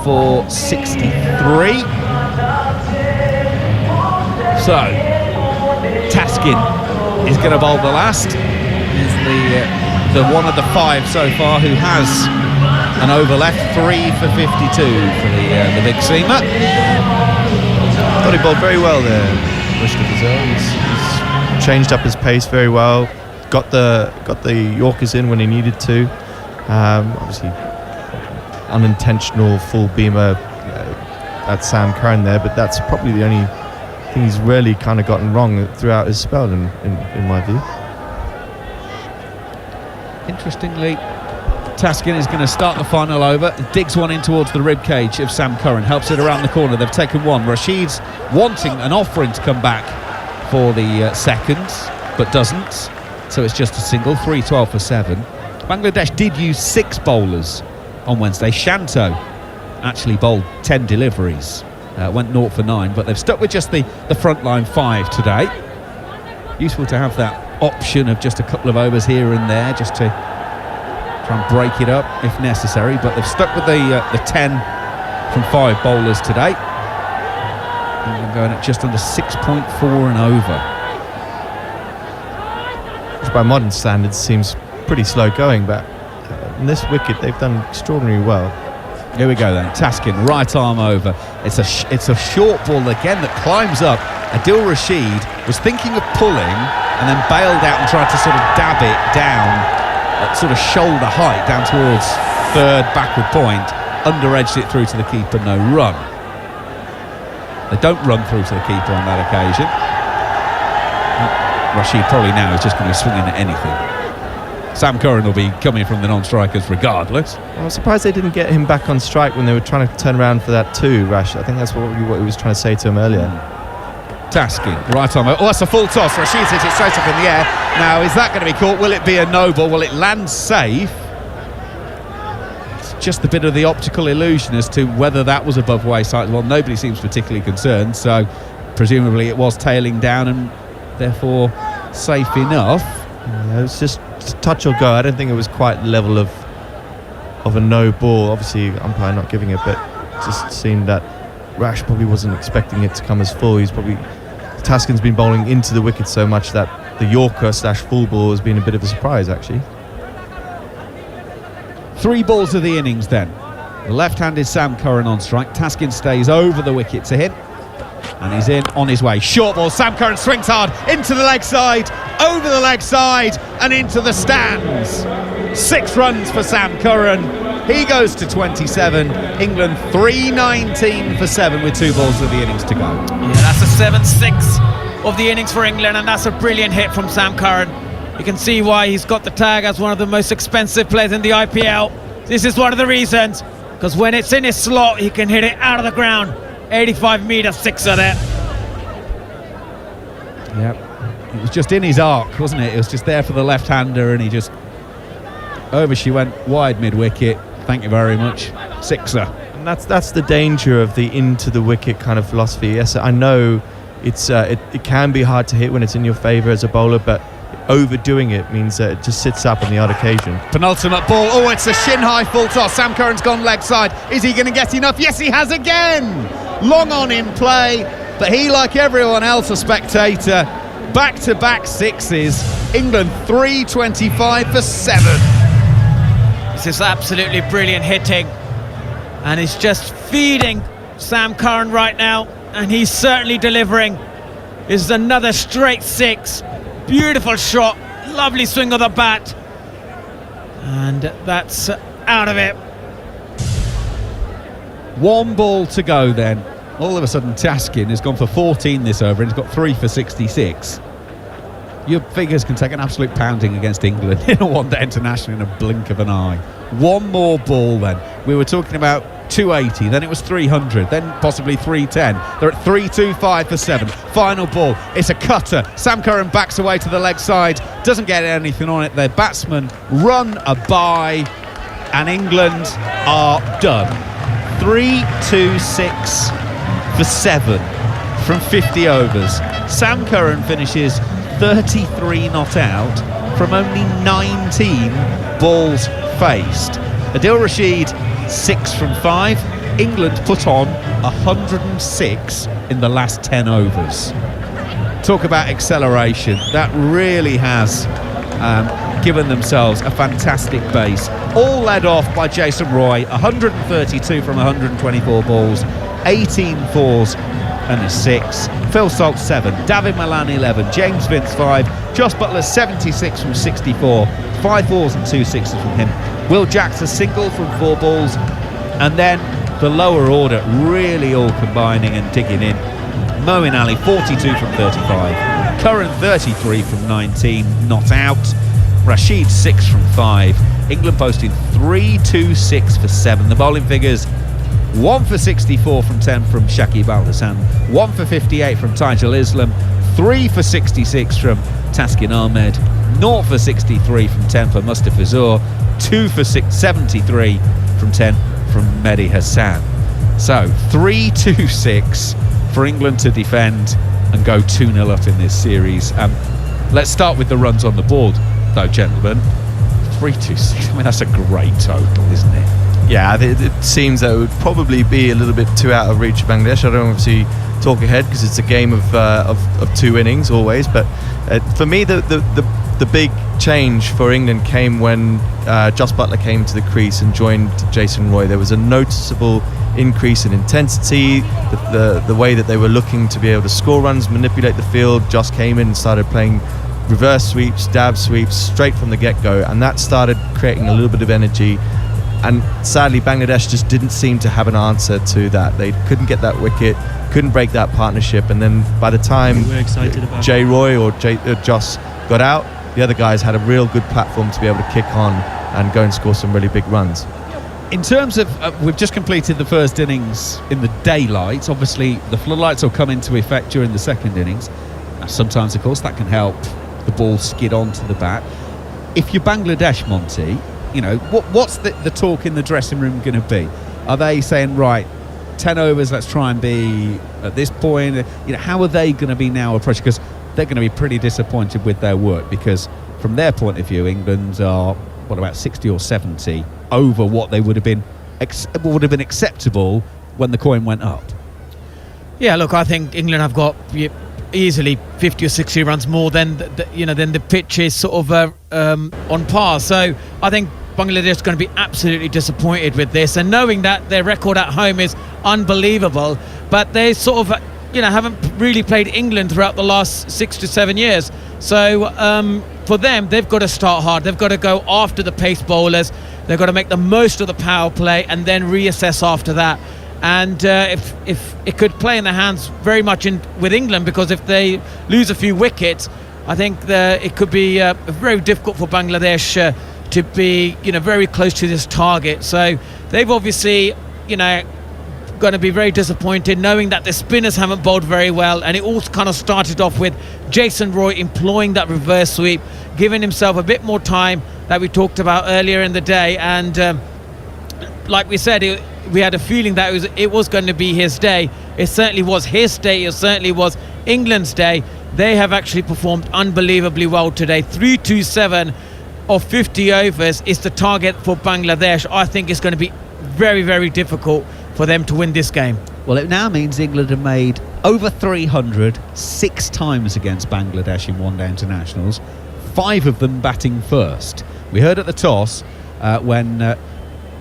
for 63. So Taskin is going to bowl the last. He's the one of the 5 so far who has an over left. 3 for 52 for the big seamer. Thought he bowled very well there, Mustafizur. He's changed up his pace very well. Got the Yorkers in when he needed to. Obviously, unintentional full beamer at Sam Curran there, but that's probably the only thing he's really kind of gotten wrong throughout his spell, in my view. Interestingly, Taskin is going to start the final over, digs one in towards the rib cage of Sam Curran, helps it around the corner. They've taken one. Rashid's wanting and offering to come back for the second, but doesn't. So it's just a single, 3-12 for 7. Bangladesh did use 6 bowlers on Wednesday. Shanto actually bowled 10 deliveries, went 0 for 9, but they've stuck with just the frontline 5 today. Useful to have that option of just a couple of overs here and there, just to try and break it up if necessary, but they've stuck with the 10 from 5 bowlers today. England going at just under 6.4 and over. Which by modern standards seems pretty slow going, but in this wicket they've done extraordinarily well. Here we go then, Taskin, right arm over. It's a short ball again that climbs up. Adil Rashid was thinking of pulling and then bailed out and tried to sort of dab it down at sort of shoulder height down towards third backward point, under-edged it through to the keeper, no run. They don't run through to the keeper on that occasion. Rashid probably now is just going to be swinging at anything. Sam Curran will be coming from the non-strikers regardless. I'm surprised they didn't get him back on strike when they were trying to turn around for that too, Rash. I think that's what he was trying to say to him earlier. Taskin, right arm. Oh, that's a full toss. Rashid hits it straight up in the air. Now, is that going to be caught? Will it be a no ball? Well, it lands safe. It's just a bit of the optical illusion as to whether that was above waist height. Well, nobody seems particularly concerned, so presumably it was tailing down and therefore safe enough. Yeah, it was just touch or go. I don't think it was quite level of a no ball. Obviously, umpire not giving it, but it just seemed that Rash probably wasn't expecting it to come as full. Taskin's been bowling into the wicket so much that the Yorker / full ball has been a bit of a surprise, actually. 3 balls of the innings then. The left-handed Sam Curran on strike. Taskin stays over the wicket to him, and he's in on his way. Short ball. Sam Curran swings hard into the leg side, over the leg side, and into the stands. 6 runs for Sam Curran. He goes to 27. England 319 for 7 with 2 balls of the innings to go. Yeah, that's a 7-6 of the innings for England, and that's a brilliant hit from Sam Curran. You can see why he's got the tag as one of the most expensive players in the IPL. This is one of the reasons, because when it's in his slot, he can hit it out of the ground. 85-metre sixer there. Yep, it was just in his arc, wasn't it? It was just there for the left-hander, and he just over she went wide mid-wicket. Thank you very much, sixer. And that's the danger of the into the wicket kind of philosophy. Yes, I know it can be hard to hit when it's in your favour as a bowler, but overdoing it means that it just sits up on the odd occasion. Penultimate ball. Oh, it's a shin-high full toss. Sam Curran's gone leg side. Is he going to get enough? Yes, he has again. Long on in play, but he, like everyone else, a spectator. Back-to-back sixes. England 325 for 7. This is absolutely brilliant hitting, and it's just feeding Sam Curran right now, and he's certainly delivering. This is another straight 6. Beautiful shot, lovely swing of the bat, and that's out of it. 1 ball to go then. All of a sudden Taskin has gone for 14 this over and he's got 3 for 66. Your figures can take an absolute pounding against England in a one-day international in a blink of an eye. 1 more ball then. We were talking about 280, then it was 300, then possibly 310. They're at 325 for 7. Final ball, it's a cutter. Sam Curran backs away to the leg side, doesn't get anything on it. Their batsmen run a bye, and England are done. 326 for 7 from 50 overs. Sam Curran finishes 33 not out from only 19 balls faced. Adil Rashid 6 from 5. England put on 106 in the last 10 overs. Talk about acceleration. That really has given themselves a fantastic base. All led off by Jason Roy, 132 from 124 balls, 18 fours and a 6. Phil Salt 7, David Malan 11, James Vince 5, Josh Butler 76 from 64, 5 fours and 2 sixes from him. Will Jacks a single from 4 balls, and then the lower order really all combining and digging in. Moeen Ali 42 from 35, Curran 33 from 19, not out. Rashid 6 from 5. England posting 3-2-6 for 7. The bowling figures: 1 for 64 from 10 from Shakib Al Hasan, 1 for 58 from Taijul Islam, 3 for 66 from Taskin Ahmed, 0 for 63 from 10 for Mustafizur, 2 for 73 from 10 from Mehdi Hassan. So 3-2-6 for England to defend and go 2-0 up in this series. Let's start with the runs on the board, though, gentlemen. 3-2-6. I mean, that's a great total, isn't it? Yeah, it seems that it would probably be a little bit too out of reach of Bangladesh. I don't obviously talk ahead because it's a game of 2 innings always. But for me, the big change for England came when Jos Buttler came to the crease and joined Jason Roy. There was a noticeable increase in intensity, the way that they were looking to be able to score runs, manipulate the field. Jos came in and started playing reverse sweeps, dab sweeps straight from the get-go, and that started creating a little bit of energy. And sadly, Bangladesh just didn't seem to have an answer to that. They couldn't get that wicket, couldn't break that partnership, and then by the time Jay Roy or Jos got out, the other guys had a real good platform to be able to kick on and go and score some really big runs. In terms of, we've just completed the first innings in the daylight. Obviously, the floodlights will come into effect during the second innings. Now, sometimes, of course, that can help the ball skid onto the bat. If you're Bangladesh, Monty, you know, what's the talk in the dressing room going to be? Are they saying, right, 10 overs, let's try and be at this point? You know, how are they going to be now approached? Because they're going to be pretty disappointed with their work, because from their point of view, England are, what, about 60 or 70 over what they would have been acceptable when the coin went up. Yeah, look, I think England have got easily 50 or 60 runs more than the pitch is sort of on par. So I think Bangladesh is going to be absolutely disappointed with this, and knowing that their record at home is unbelievable, but they sort of haven't really played England throughout the last 6 to 7 years. So for them, they've got to start hard. They've got to go after the pace bowlers. They've got to make the most of the power play and then reassess after that. And if it could play in their hands very much with England, because if they lose a few wickets, I think it could be very difficult for Bangladesh to be very close to this target. So they've obviously going to be very disappointed, knowing that the spinners haven't bowled very well, and it all kind of started off with Jason Roy employing that reverse sweep, giving himself a bit more time that we talked about earlier in the day. And like we said, we had a feeling that it was going to be his day. It certainly was his day. It certainly was England's day. They have actually performed unbelievably well today. 3-2-7 of 50 overs is the target for Bangladesh. I think it's going to be very, very difficult for them to win this game. Well, it now means England have made over 300 6 times against Bangladesh in one-day internationals, 5 of them batting first. We heard at the toss when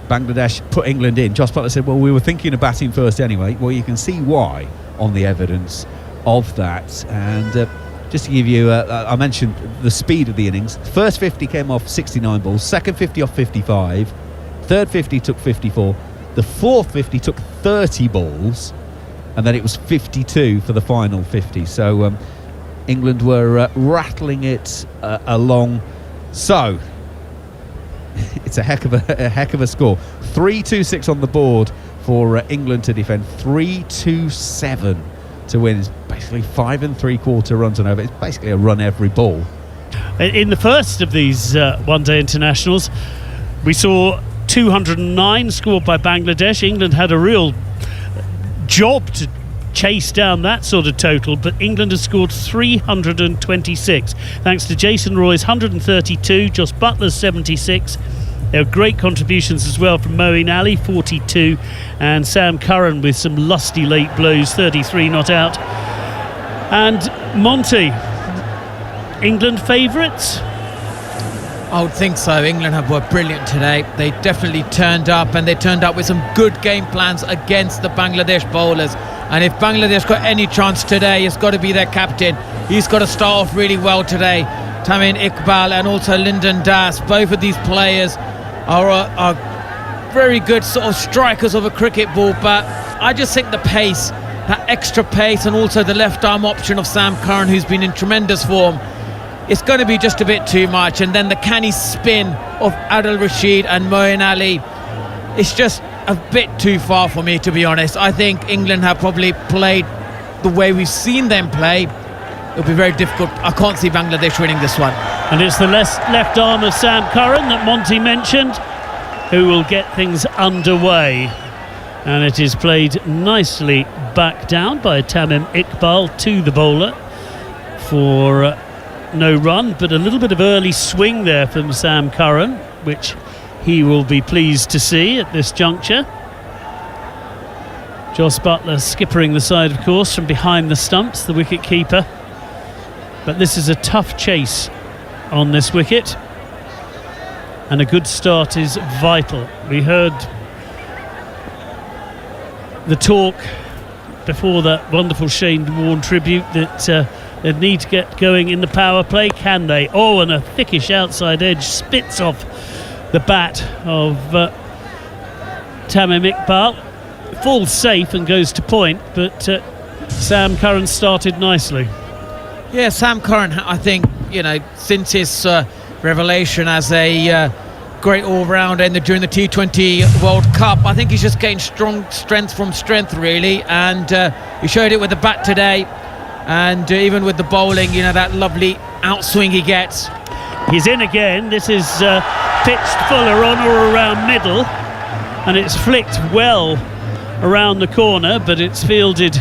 Bangladesh put England in, Jos Buttler said, well, we were thinking of batting first anyway. Well, you can see why on the evidence of that. And just to give you, I mentioned the speed of the innings. First 50 came off 69 balls, second 50 off 55, third 50 took 54, the fourth 50 took 30 balls, and then it was 52 for the final 50. So England were rattling it along. So it's a heck of a score. 3-2-6 on the board for England to defend. 3-2-7 to win. It's basically 5 3/4 runs on over. It's basically a run every ball. In the first of these one-day internationals, we saw 209 scored by Bangladesh. England had a real job to chase down that sort of total, but England has scored 326 thanks to Jason Roy's 132, Jos Buttler's 76. There are great contributions as well from Moeen Ali, 42, and Sam Curran with some lusty late blows, 33 not out. And Monty, England favourites? I would think so. England were brilliant today. They definitely turned up, and they turned up with some good game plans against the Bangladesh bowlers. And if Bangladesh got any chance today, it's got to be their captain. He's got to start off really well today. Tamim Iqbal and also Lyndon Das, both of these players are very good sort of strikers of a cricket ball, but I just think the pace, that extra pace, and also the left arm option of Sam Curran, who's been in tremendous form, it's going to be just a bit too much. And then the canny spin of Adil Rashid and Moeen Ali, it's just a bit too far for me, to be honest. I think England have probably played the way we've seen them play. It'll be very difficult. I can't see Bangladesh winning this one. And it's the left arm of Sam Curran that Monty mentioned, who will get things underway. And it is played nicely back down by Tamim Iqbal to the bowler for no run, but a little bit of early swing there from Sam Curran, which he will be pleased to see at this juncture. Jos Buttler skippering the side, of course, from behind the stumps, the wicket keeper. But this is a tough chase on this wicket, and a good start is vital. We heard the talk before that wonderful Shane Warne tribute that they need to get going in the power play. Can they? Oh, and a thickish outside edge spits off the bat of Tamim Iqbal. Falls safe and goes to point, but Sam Curran started nicely. Yeah, Sam Curran, I think, since his revelation as a great all-rounder during the T20 World Cup, I think he's just getting strength from strength, really, and he showed it with the bat today, and even with the bowling, that lovely outswing he gets. He's in again. This is pitched fuller on or around middle, and it's flicked well around the corner, but it's fielded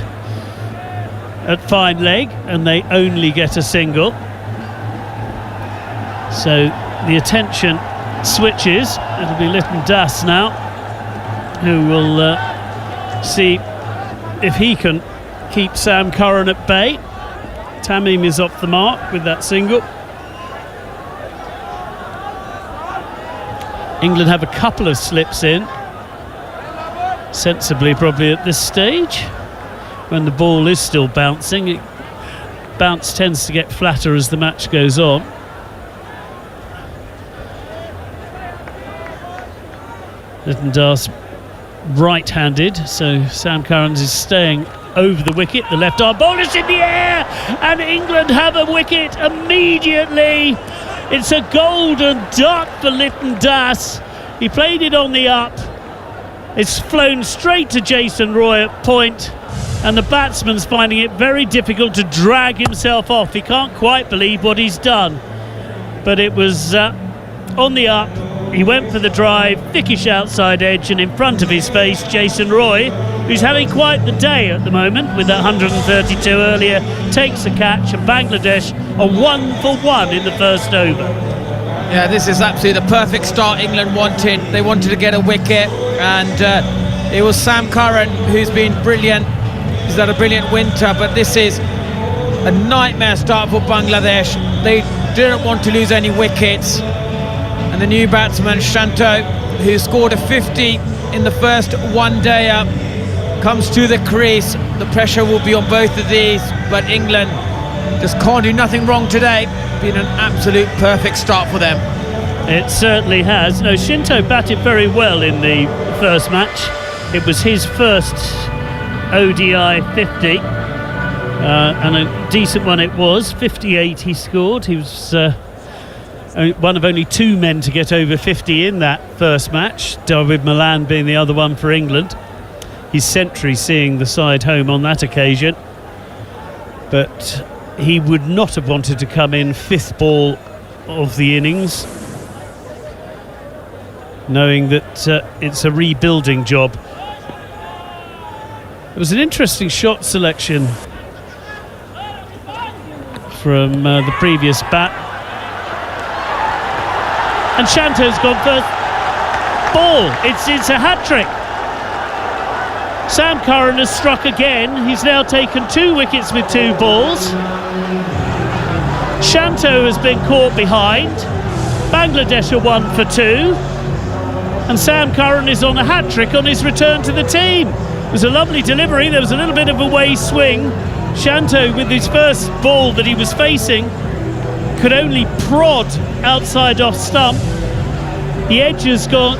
at fine leg, and they only get a single. So the attention switches. It'll be Lytton Das now, who will see if he can keep Sam Curran at bay. Tamim is off the mark with that single. England have a couple of slips in, sensibly probably at this stage, when the ball is still bouncing. Bounce tends to get flatter as the match goes on. Lytton Das right-handed, so Sam Curran is staying over the wicket. The left arm ball is in the air, and England have a wicket immediately. It's a golden duck for Lytton Das. He played it on the up. It's flown straight to Jason Roy at point, and the batsman's finding it very difficult to drag himself off. He can't quite believe what he's done, but it was on the up. He went for the drive, thickish outside edge, and in front of his face, Jason Roy, who's having quite the day at the moment with that 132 earlier, takes a catch, and Bangladesh are 1 for 1 in the first over. Yeah, this is absolutely the perfect start England wanted. They wanted to get a wicket, and it was Sam Curran who's been brilliant. He's had a brilliant winter, but this is a nightmare start for Bangladesh. They didn't want to lose any wickets. And the new batsman, Shanto, who scored a 50 in the first one-dayer, comes to the crease. The pressure will be on both of these, but England just can't do nothing wrong today. Been an absolute perfect start for them. It certainly has. No, Shinto batted very well in the first match. It was his first ODI 50, and a decent one it was. 58 he scored. He was one of only two men to get over 50 in that first match, David Malan being the other one for England. His century seeing the side home on that occasion, but he would not have wanted to come in fifth ball of the innings, knowing that it's a rebuilding job. It was an interesting shot selection from the previous bat. And Shanto's gone first. Ball. It's a hat-trick. Sam Curran has struck again. He's now taken 2 wickets with 2 balls. Shanto has been caught behind. Bangladesh are 1 for 2. And Sam Curran is on a hat-trick on his return to the team. It was a lovely delivery. There was a little bit of a way swing. Shanto, with his first ball that he was facing, could only prod outside off stump. The edge has gone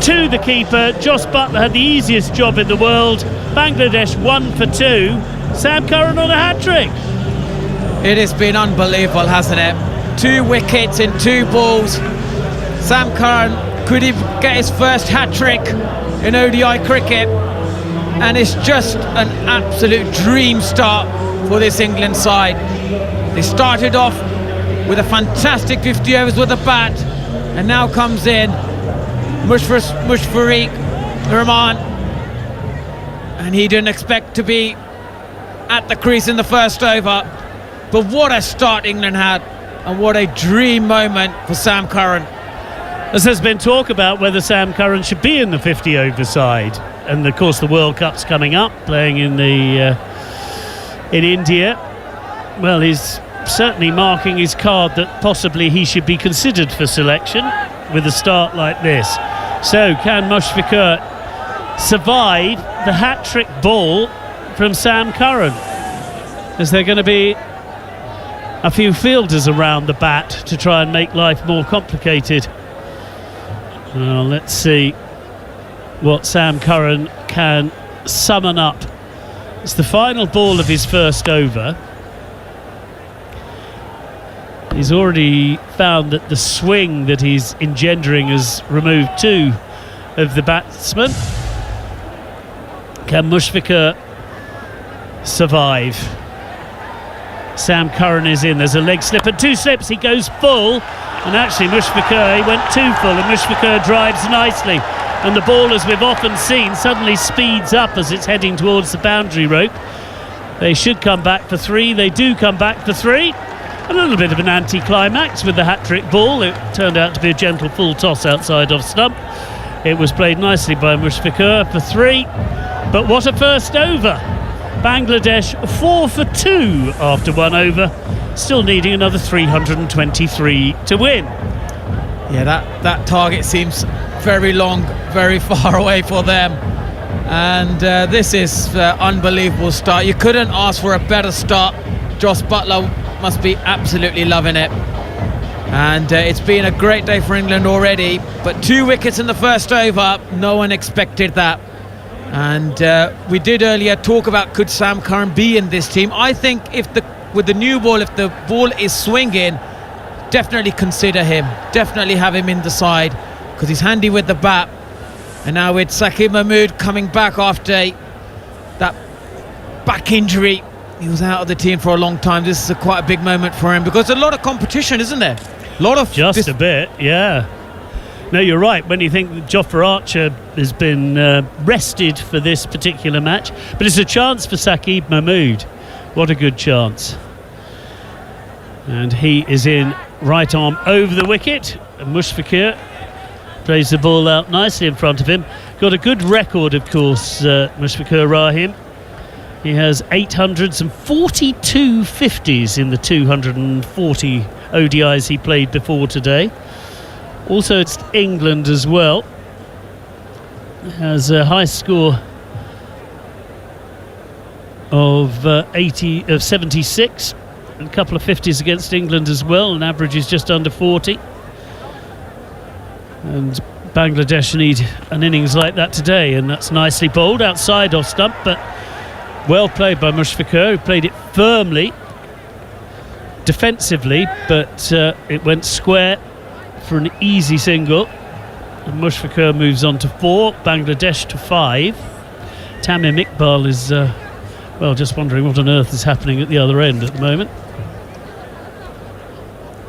to the keeper. Jos Buttler had the easiest job in the world. Bangladesh 1 for 2. Sam Curran on a hat-trick. It has been unbelievable, hasn't it? 2 wickets in 2 balls. Sam Curran could he get his first hat-trick in ODI cricket, and it's just an absolute dream start for this England side. They started off with a fantastic 50 overs with a bat, and now comes in Mushfiqur Rahman, and he didn't expect to be at the crease in the first over, but what a start England had, and what a dream moment for Sam Curran. As there's been talk about whether Sam Curran should be in the 50 over side, and of course the World Cup's coming up, playing in India. Well, he's certainly marking his card that possibly he should be considered for selection with a start like this. So can Mushfiqur survive the hat-trick ball from Sam Curran? Is there going to be a few fielders around the bat to try and make life more complicated? Well, let's see what Sam Curran can summon up. It's the final ball of his first over. He's already found that the swing that he's engendering has removed 2 of the batsmen. Can Mushfiqur survive? Sam Curran is in. There's a leg slip and 2 slips. He goes full, and actually Mushfiqur, he went too full, and Mushfiqur drives nicely. And the ball, as we've often seen, suddenly speeds up as it's heading towards the boundary rope. They should come back for 3. They do come back for 3. A little bit of an anti-climax with the hat-trick ball. It turned out to be a gentle full toss outside off stump. It was played nicely by Mushfiqur for 3. But what a first over! Bangladesh 4 for 2 after 1 over, still needing another 323 to win. Yeah, that target seems very long, very far away for them. And this is unbelievable start. You couldn't ask for a better start. Joss Buttler must be absolutely loving it. And it's been a great day for England already, but 2 wickets in the first over, no one expected that. And we did earlier talk about could Sam Curran be in this team. I think with the new ball, if the ball is swinging, definitely consider him, definitely have him in the side, because he's handy with the bat. And now with Shakib Mahmood coming back after that back injury, he was out of the team for a long time. This is quite a big moment for him, because there's a lot of competition, isn't there? A lot of a bit, yeah. No, you're right. When you think that Jofra Archer has been rested for this particular match, but it's a chance for Shakib Mahmood. What a good chance. And he is in, right arm over the wicket. And Mushfiqur plays the ball out nicely in front of him. Got a good record, of course, Mushfiqur Rahim. He has 842 50s in the 240 ODIs he played before today. Also, it's England as well. Has a high score of 76, and a couple of 50s against England as well. An average is just under 40. And Bangladesh need an innings like that today, and that's nicely bowled outside off stump, but well played by Mushfiqur, who played it firmly, defensively, but it went square for an easy single. And Mushfiqur moves on to 4, Bangladesh to 5. Tamim Iqbal is just wondering what on earth is happening at the other end at the moment.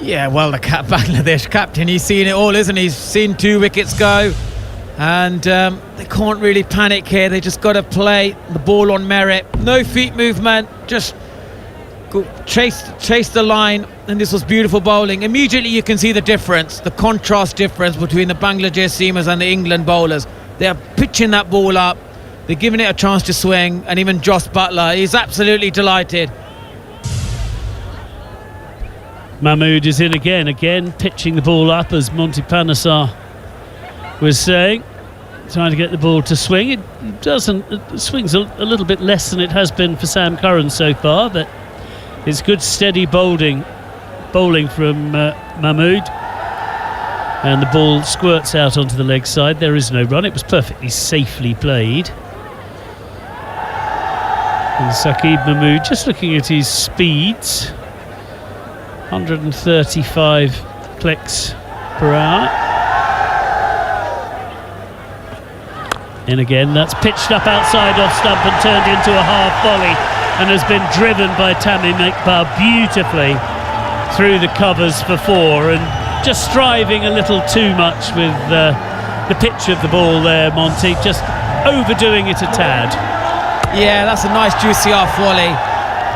Yeah, well, the Bangladesh captain, he's seen it all, isn't he? He's seen 2 wickets go, and they can't really panic here. They just got to play the ball on merit. No feet movement, just chase the line, and this was beautiful bowling. Immediately you can see the difference, the contrast difference between the Bangladesh seamers and the England bowlers. They are pitching that ball up, they're giving it a chance to swing, and even Joss Buttler, he's absolutely delighted. Mahmood is in again pitching the ball up, as Monty Panesar was saying, trying to get the ball to swing. It swings a little bit less than it has been for Sam Curran so far, but it's good steady bowling from Mahmood, and the ball squirts out onto the leg side. There is no run. It was perfectly safely played. And Shakib Mahmood, just looking at his speeds, 135 clicks per hour. In again, that's pitched up outside off stump and turned into a half volley, and has been driven by Tamim Iqbal beautifully through the covers for 4, and just striving a little too much with the pitch of the ball there, Monty, just overdoing it a tad. Yeah, that's a nice juicy half volley,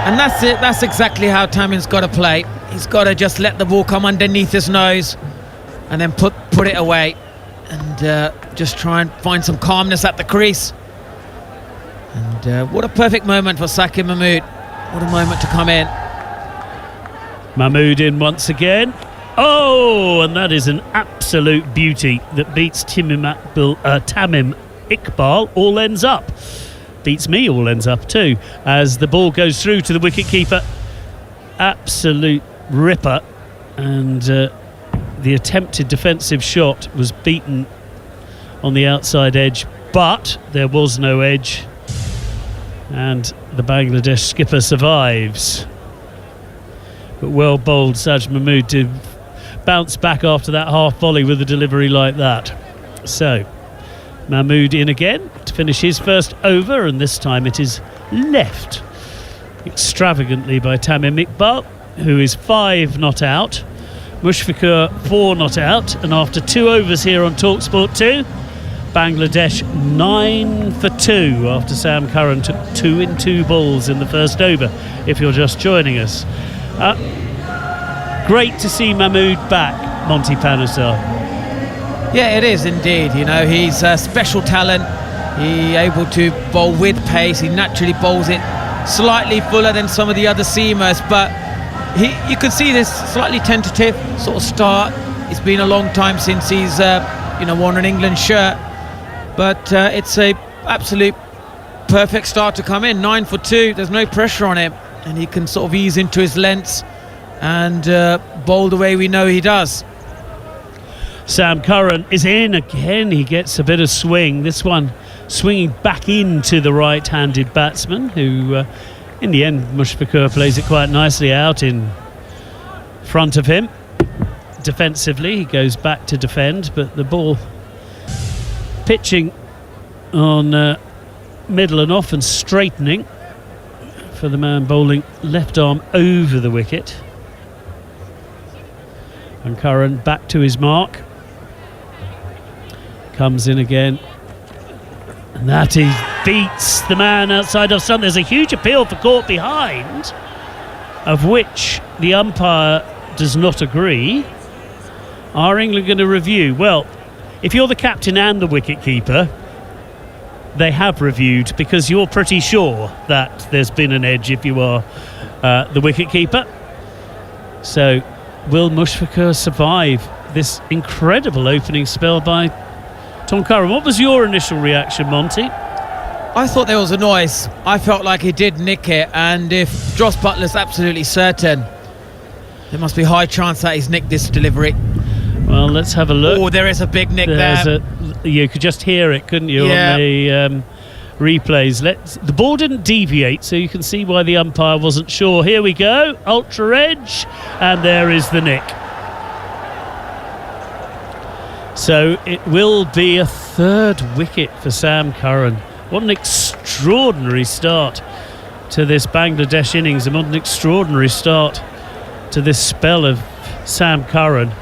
and that's it. That's exactly how Tamim's got to play. He's got to just let the ball come underneath his nose and then put it away, and just try and find some calmness at the crease. And what a perfect moment for Saqib Mahmood. What a moment to come in. Mahmood in once again. Oh, and that is an absolute beauty that beats Tamim Iqbal. All ends up. Beats me, all ends up too, as the ball goes through to the wicket-keeper. Absolute ripper. And the attempted defensive shot was beaten on the outside edge, but there was no edge. And the Bangladesh skipper survives. But well bowled Saj Mahmood to bounce back after that half volley with a delivery like that. So Mahmood in again to finish his first over, and this time it is left extravagantly by Tamim Iqbal, who is 5 not out. Mushfiqur 4 not out, and after 2 overs here on TalkSport 2, Bangladesh 9 for 2 after Sam Curran took 2 in 2 balls in the first over, if you're just joining us. Great to see Mahmood back, Monty Panesar. Yeah, it is indeed. You know, he's a special talent. He's able to bowl with pace. He naturally bowls it slightly fuller than some of the other seamers, but you could see this slightly tentative sort of start. It's been a long time since he's worn an England shirt, but it's a absolute perfect start to come in. 9 for 2. There's no pressure on him, and he can sort of ease into his lengths and bowl the way we know he does. Sam Curran is in again. He gets a bit of swing. This one swinging back into the right-handed batsman, who in the end Mushfiqur plays it quite nicely out in front of him. Defensively he goes back to defend, but the ball pitching on middle and off and straightening for the man bowling left arm over the wicket. And Curran back to his mark. Comes in again, and that is beats the man outside of stump. There's a huge appeal for caught behind, of which the umpire does not agree. Are England going to review? Well, if you're the captain and the wicket-keeper, they have reviewed, because you're pretty sure that there's been an edge if you are the wicket-keeper. So will Mushfiqur survive this incredible opening spell by Tom Curran? What was your initial reaction, Monty? I thought there was a noise. I felt like he did nick it, and if Joss Butler's absolutely certain, there must be a high chance that he's nicked this delivery. Well, let's have a look. Oh, there is a big nick there. You could just hear it, couldn't you, on the replays. The ball didn't deviate, so you can see why the umpire wasn't sure. Here we go, ultra edge, and there is the nick. So it will be a 3rd wicket for Sam Curran. What an extraordinary start to this Bangladesh innings, and what an extraordinary start to this spell of Sam Curran.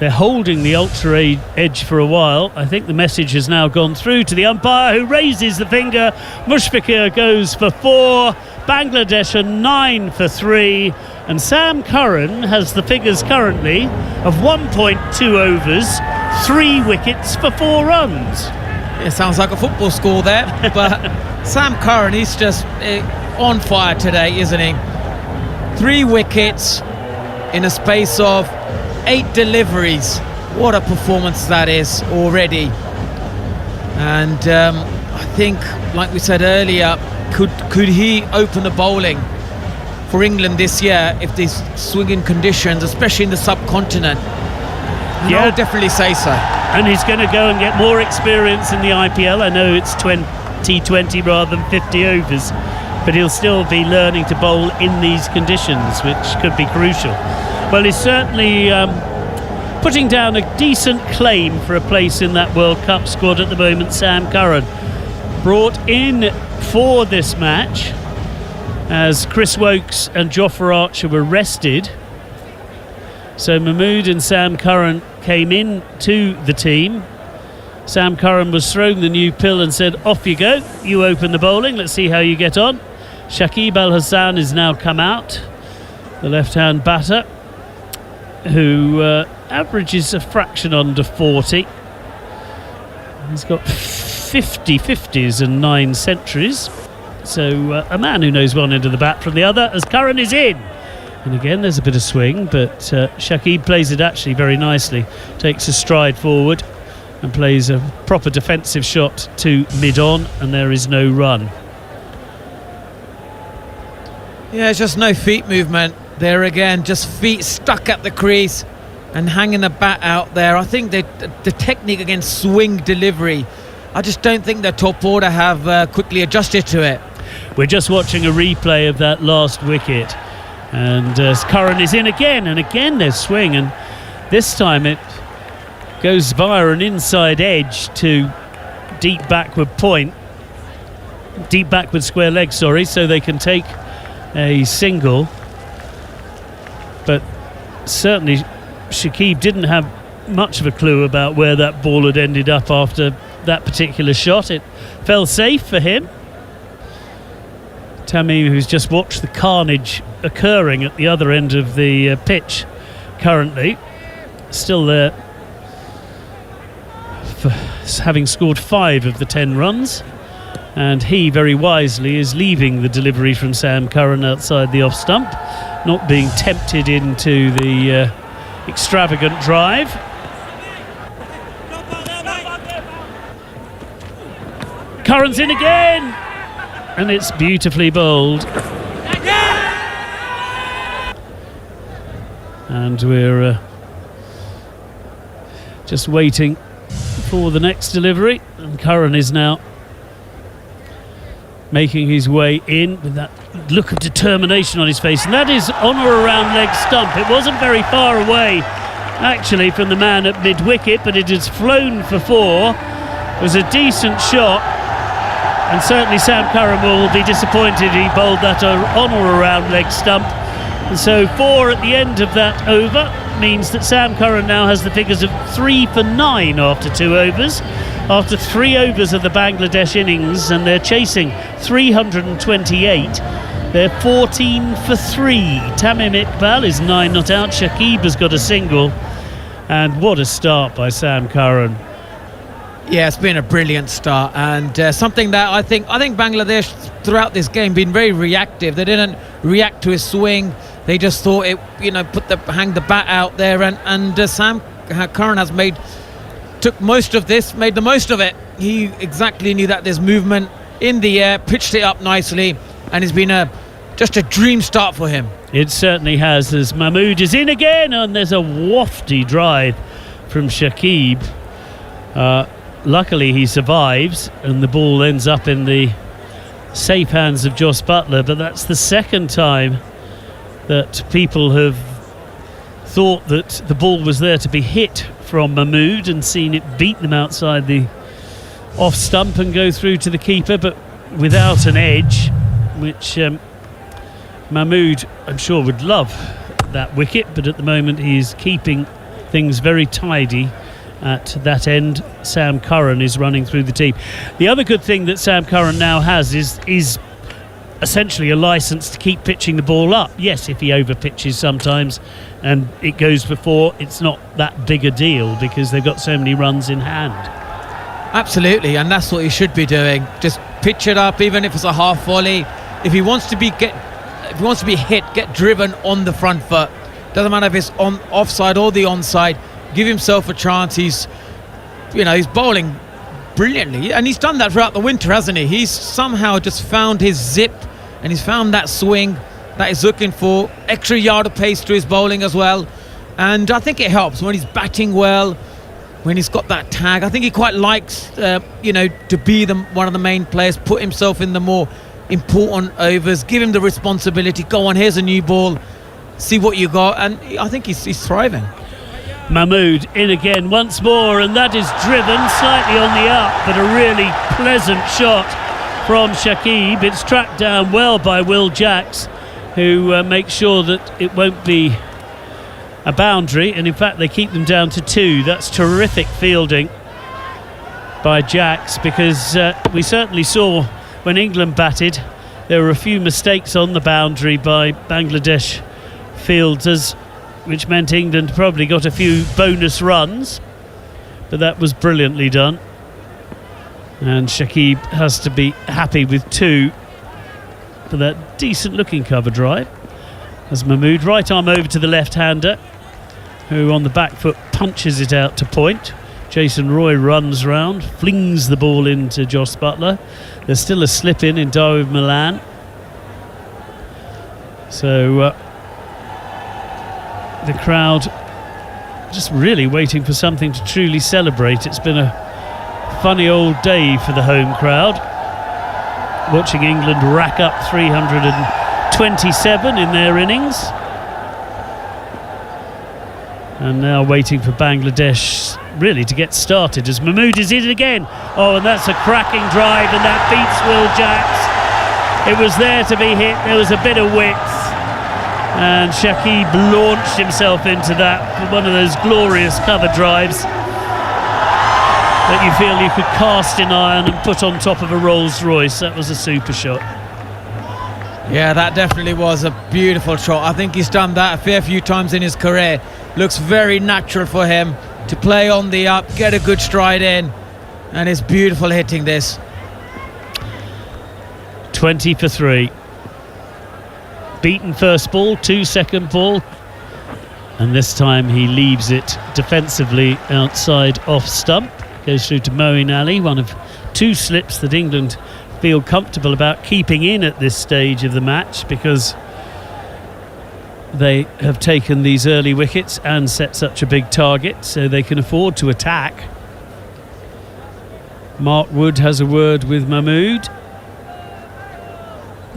They're holding the ultra edge for a while. I think the message has now gone through to the umpire, who raises the finger. Mushfiqur goes for 4. Bangladesh are 9 for 3. And Sam Curran has the figures currently of 1.2 overs, 3 wickets for 4 runs. It sounds like a football score there, but Sam Curran, he's just on fire today, isn't he? 3 wickets in a space of 8 deliveries. What a performance that is already. And I think, like we said earlier, could he open the bowling for England this year if these swinging conditions, especially in the subcontinent? Yeah, I would definitely say so. And he's going to go and get more experience in the IPL. I know it's 2020 rather than 50 overs, but he'll still be learning to bowl in these conditions, which could be crucial. Well, he's certainly putting down a decent claim for a place in that World Cup squad at the moment. Sam Curran, brought in for this match as Chris Wokes and Jofra Archer were rested. So Mahmood and Sam Curran came in to the team. Sam Curran was thrown the new pill and said, off you go, you open the bowling, let's see how you get on. Shakib Al Hassan has now come out, the left-hand batter, who averages a fraction under 40. He's got 50 50s and 9 centuries. So a man who knows one end of the bat from the other, as Curran is in. And again, there's a bit of swing, but Shakib plays it actually very nicely. Takes a stride forward and plays a proper defensive shot to mid-on, and there is no run. Yeah, it's just no feet movement there again. Just feet stuck at the crease and hanging the bat out there. I think the technique against swing delivery, I just don't think the top order have quickly adjusted to it. We're just watching a replay of that last wicket, and Curran is in again, and again there's swing, and this time it goes via an inside edge to deep backward square leg, so they can take a single. But certainly Shakib didn't have much of a clue about where that ball had ended up after that particular shot. It fell safe for him. Tamim, who's just watched the carnage occurring at the other end of the pitch currently, still there for having scored 5 of the 10 runs, and he very wisely is leaving the delivery from Sam Curran outside the off stump, not being tempted into the extravagant drive. Curran's in again, and it's beautifully bowled. And we're just waiting for the next delivery, and Curran is now making his way in with that look of determination on his face, and that is on or around leg stump. It wasn't very far away actually from the man at mid-wicket, but it has flown for 4. It was a decent shot, and certainly Sam Curran will be disappointed he bowled that on or around leg stump. And so 4 at the end of that over means that Sam Curran now has the figures of 3 for 9 after 2 overs. After 3 overs of the Bangladesh innings, and they're chasing 328. They're 14 for 3. Tamim Iqbal is 9 not out. Shakib has got a single. And what a start by Sam Curran. Yeah, it's been a brilliant start, and something that I think Bangladesh throughout this game been very reactive. They didn't react to his swing. They just thought it, hang the bat out there, and Sam Curran has made the most of it. He exactly knew that there's movement in the air, pitched it up nicely, and it's been just a dream start for him. It certainly has, as Mahmood is in again, and there's a wafty drive from Shakib. Luckily he survives, and the ball ends up in the safe hands of Jos Buttler, but that's the second time that people have thought that the ball was there to be hit from Mahmood and seen it beat them outside the off stump and go through to the keeper, but without an edge, which Mahmood, I'm sure, would love that wicket, but at the moment he's keeping things very tidy at that end. Sam Curran is running through the team. The other good thing that Sam Curran now has is essentially a license to keep pitching the ball up. Yes, if he over pitches sometimes and it goes before, it's not that big a deal because they've got so many runs in hand. Absolutely, and that's what he should be doing. Just pitch it up, even if it's a half volley. If he wants to be hit, get driven on the front foot. Doesn't matter if it's on offside or the onside. Give himself a chance. He's bowling brilliantly, and he's done that throughout the winter, hasn't he? He's somehow just found his zip, and he's found that swing that he's looking for. Extra yard of pace to his bowling as well, and I think it helps when he's batting well, when he's got that tag. I think he quite likes, to be one of the main players, put himself in the more important overs, give him the responsibility. Go on, here's a new ball, see what you got, and I think he's thriving. Mahmood in again once more, and that is driven slightly on the up, but a really pleasant shot from Shakib. It's tracked down well by Will Jacks, who makes sure that it won't be a boundary, and in fact they keep them down to 2. That's terrific fielding by Jacks, because we certainly saw when England batted there were a few mistakes on the boundary by Bangladesh fielders, which meant England probably got a few bonus runs, but that was brilliantly done, and Shakib has to be happy with 2 for that decent looking cover drive. As Mahmood, right arm over to the left-hander, who on the back foot punches it out to point. Jason Roy runs round, flings the ball into Josh Butler. There's still a slip in Dawood Malan, so the crowd just really waiting for something to truly celebrate. It's been a funny old day for the home crowd, watching England rack up 327 in their innings, and now waiting for Bangladesh really to get started as Mahmood is in again. Oh, and that's a cracking drive, and that beats Will Jacks. It was there to be hit, there was a bit of width, and Shakib launched himself into that for one of those glorious cover drives that you feel you could cast in iron and put on top of a Rolls Royce. That was a super shot. Yeah, that definitely was a beautiful shot. I think he's done that a fair few times in his career. Looks very natural for him to play on the up, get a good stride in, and it's beautiful hitting this. 20 for 3. Beaten first ball, 2 second ball, and this time he leaves it defensively outside off stump. Goes through to Moeen Ali, one of 2 slips that England feel comfortable about keeping in at this stage of the match, because they have taken these early wickets and set such a big target, so they can afford to attack. Mark Wood has a word with Mahmood.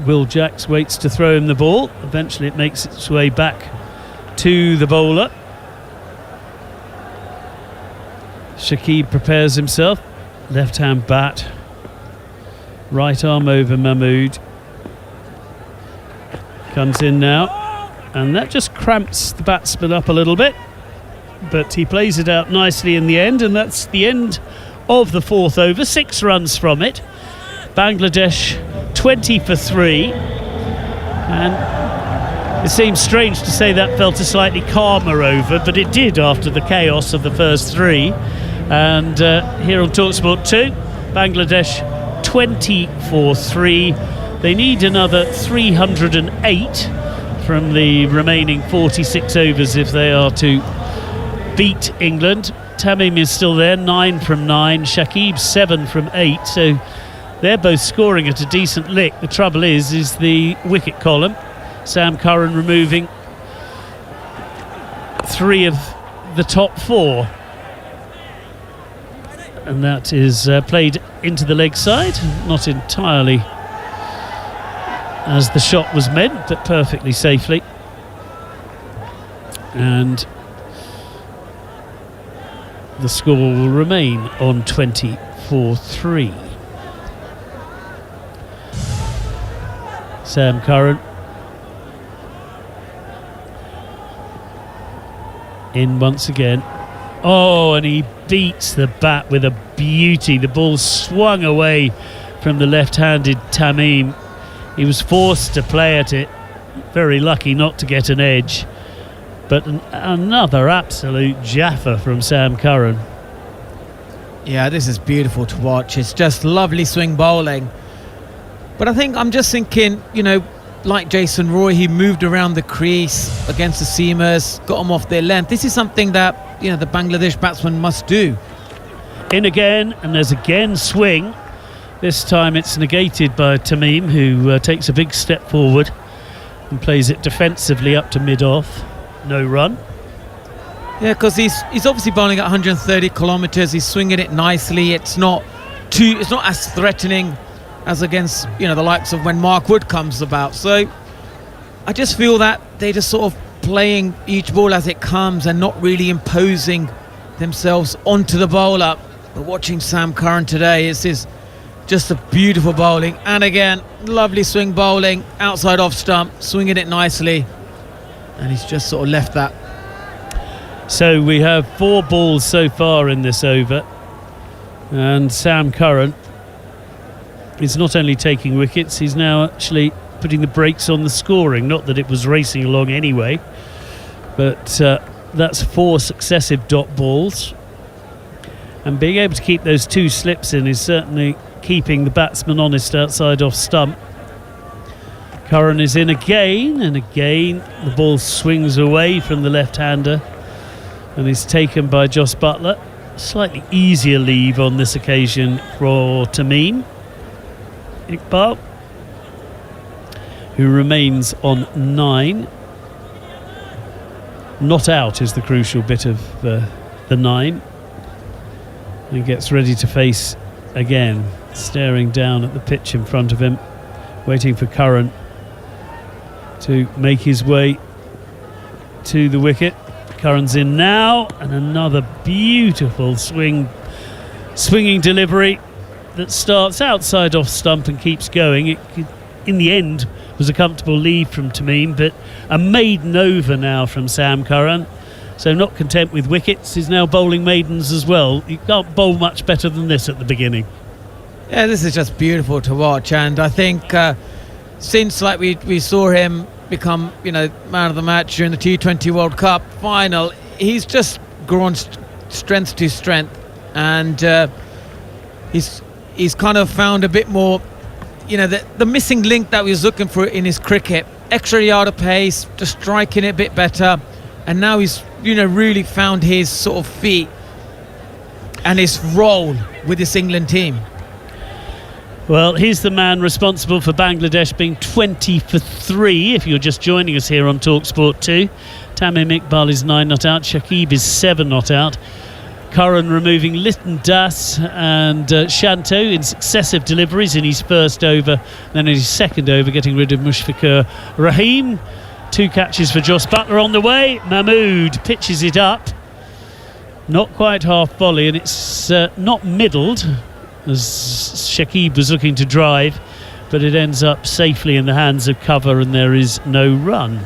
Will Jacks waits to throw him the ball. Eventually it makes its way back to the bowler. Shakib prepares himself, left hand bat, right arm over Mahmood, comes in now, and that just cramps the batsman up a little bit, but he plays it out nicely in the end, and that's the end of the 4th over. 6 runs from it. Bangladesh 20 for 3, and it seems strange to say that felt a slightly calmer over, but it did after the chaos of the first 3. And here on TalkSport 2, Bangladesh 20 for 3. They need another 308 from the remaining 46 overs if they are to beat England. Tamim is still there, 9 from 9. Shakib 7 from 8. So they're both scoring at a decent lick. The trouble is the wicket column. Sam Curran removing 3 of the top 4. And that is played into the leg side, not entirely as the shot was meant, but perfectly safely. And the score will remain on 24-3. Sam Curran in once again. Oh, and he beats the bat with a beauty. The ball swung away from the left-handed Tamim. He was forced to play at it. Very lucky not to get an edge. But another absolute jaffa from Sam Curran. Yeah, this is beautiful to watch. It's just lovely swing bowling. But I think I'm just thinking, you know, like Jason Roy, he moved around the crease against the seamers, got them off their length. This is something that, you know, the Bangladesh batsman must do. In again, and there's again swing. This time it's negated by Tamim, who takes a big step forward and plays it defensively up to mid-off. No run. Yeah, because he's obviously bowling at 130 kilometres. He's swinging it nicely. It's not as threatening as against, the likes of when Mark Wood comes about. So I just feel that they just sort of playing each ball as it comes and not really imposing themselves onto the bowler. But watching Sam Curran today, it's just a beautiful bowling, and again, lovely swing bowling, outside off stump, swinging it nicely, and he's just sort of left that. So we have 4 balls so far in this over, and Sam Curran is not only taking wickets, he's now actually putting the brakes on the scoring. Not that it was racing along anyway, but that's 4 successive dot balls, and being able to keep those 2 slips in is certainly keeping the batsman honest outside off stump. Curran is in again, and again the ball swings away from the left-hander and is taken by Jos Buttler. Slightly easier leave on this occasion for Tamim Iqbal, who remains on 9. Not out is the crucial bit of the 9, and gets ready to face again, staring down at the pitch in front of him, waiting for Curran to make his way to the wicket. Curran's in now, and another beautiful swinging delivery that starts outside off stump and keeps going. It in the end was a comfortable lead from Tamim, but a maiden over now from Sam Curran. So not content with wickets, he's now bowling maidens as well. You can't bowl much better than this at the beginning. Yeah, this is just beautiful to watch, and I think since we saw him become man of the match during the T20 World Cup final, he's just grown strength to strength, and he's kind of found a bit more the missing link that we was looking for in his cricket. Extra yard of pace, just striking it a bit better, and now he's really found his sort of feet and his role with this England team. Well, he's the man responsible for Bangladesh being 20 for 3, if you're just joining us here on TalkSport 2. Tamim Iqbal is 9 not out, Shakib is 7 not out. Curran removing Lytton Das and Shanto in successive deliveries in his first over, then in his second over getting rid of Mushfiqur Rahim. 2 catches for Jos Buttler on the way. Mahmood pitches it up, not quite half volley, and it's not middled as Shakib was looking to drive, but it ends up safely in the hands of cover, and there is no run.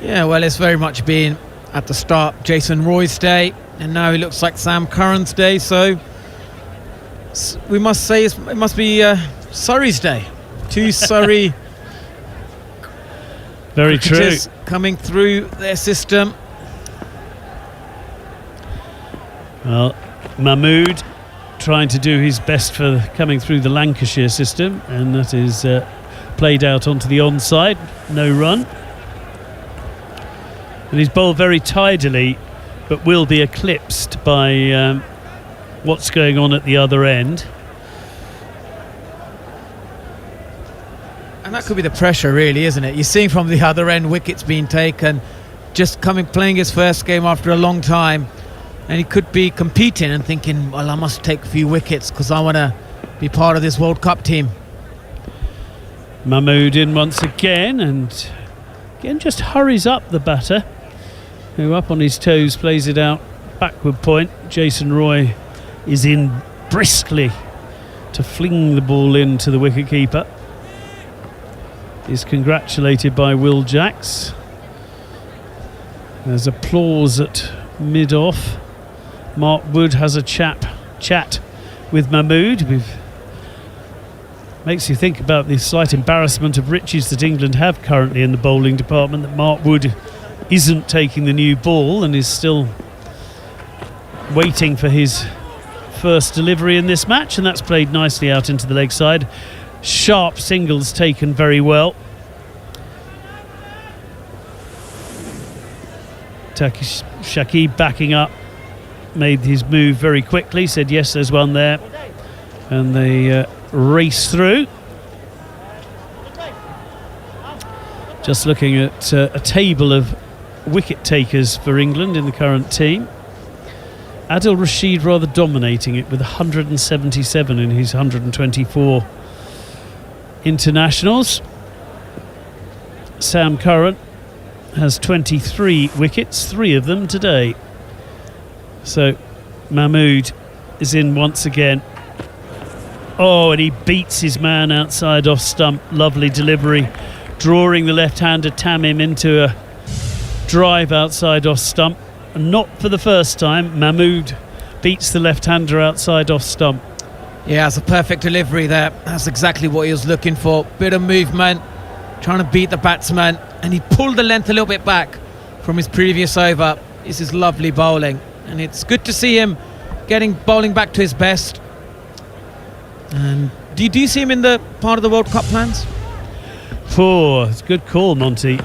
Yeah, well, it's very much been at the start Jason Roy's day, and now it looks like Sam Curran's day, so we must say it must be Surrey's day. 2 Surrey very true coming through their system. Well, Mahmood trying to do his best for coming through the Lancashire system, and that is played out onto the onside. No run, and he's bowled very tidily, but will be eclipsed by what's going on at the other end. And that could be the pressure, really, isn't it? You're seeing from the other end wickets being taken, just playing his first game after a long time, and he could be competing and thinking, well, I must take a few wickets because I want to be part of this World Cup team. Mahmood in once again, and again just hurries up the batter, who up on his toes plays it out backward point. Jason Roy is in briskly to fling the ball into the wicketkeeper. Is congratulated by Will Jacks. There's applause at mid-off. Mark Wood has a chat with Mahmood. Makes you think about the slight embarrassment of riches that England have currently in the bowling department, that Mark Wood isn't taking the new ball and is still waiting for his first delivery in this match, and that's played nicely out into the leg side. Sharp singles taken very well. Shakib backing up, made his move very quickly, said yes, there's one there, and they race through. Just looking at a table of wicket takers for England in the current team. Adil Rashid rather dominating it with 177 in his 124 internationals. Sam Curran has 23 wickets, 3 of them today. So Mahmood is in once again. Oh, and he beats his man outside off stump. Lovely delivery, drawing the left-hander Tamim into a drive outside off stump. And not for the first time, Mahmood beats the left-hander outside off stump. Yeah, it's a perfect delivery there. That's exactly what he was looking for. Bit of movement, trying to beat the batsman, and he pulled the length a little bit back from his previous over. This is lovely bowling, and it's good to see him bowling back to his best. And do you see him in the part of the World Cup plans? Oh, it's a good call, Monty.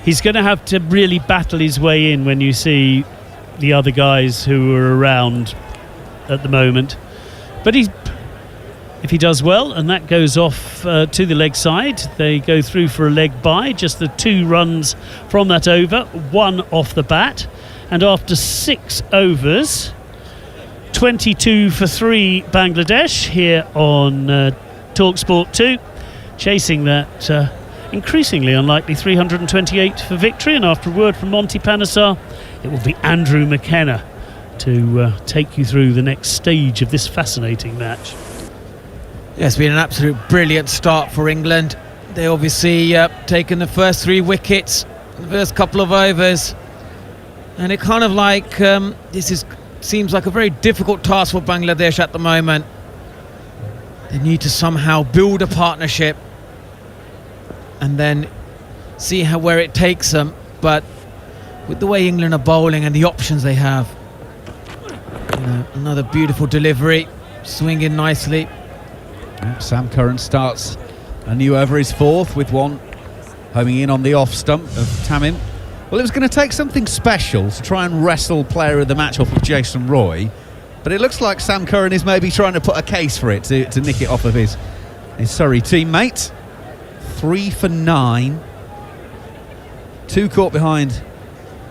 He's going to have to really battle his way in when you see the other guys who are around at the moment. But if he does well, and that goes off to the leg side, they go through for a leg bye. Just the 2 runs from that over, 1 off the bat. And after 6 overs, 22 for 3 Bangladesh here on TalkSport 2, chasing that increasingly unlikely 328 for victory. And after a word from Monty Panesar, it will be Andrew McKenna to take you through the next stage of this fascinating match. Yeah, it's been an absolute brilliant start for England. They obviously taken the first 3 wickets, the first couple of overs, and it kind of like seems like a very difficult task for Bangladesh at the moment. They need to somehow build a partnership and then see where it takes them. But with the way England are bowling and the options they have, another beautiful delivery, swinging nicely. Sam Curran starts a new over, his 4th, with 1 homing in on the off stump of Tamim. Well, it was going to take something special to try and wrestle player of the match off of Jason Roy, but it looks like Sam Curran is maybe trying to put a case for it to nick it off of his Surrey teammate. 3 for 9. 2 caught behind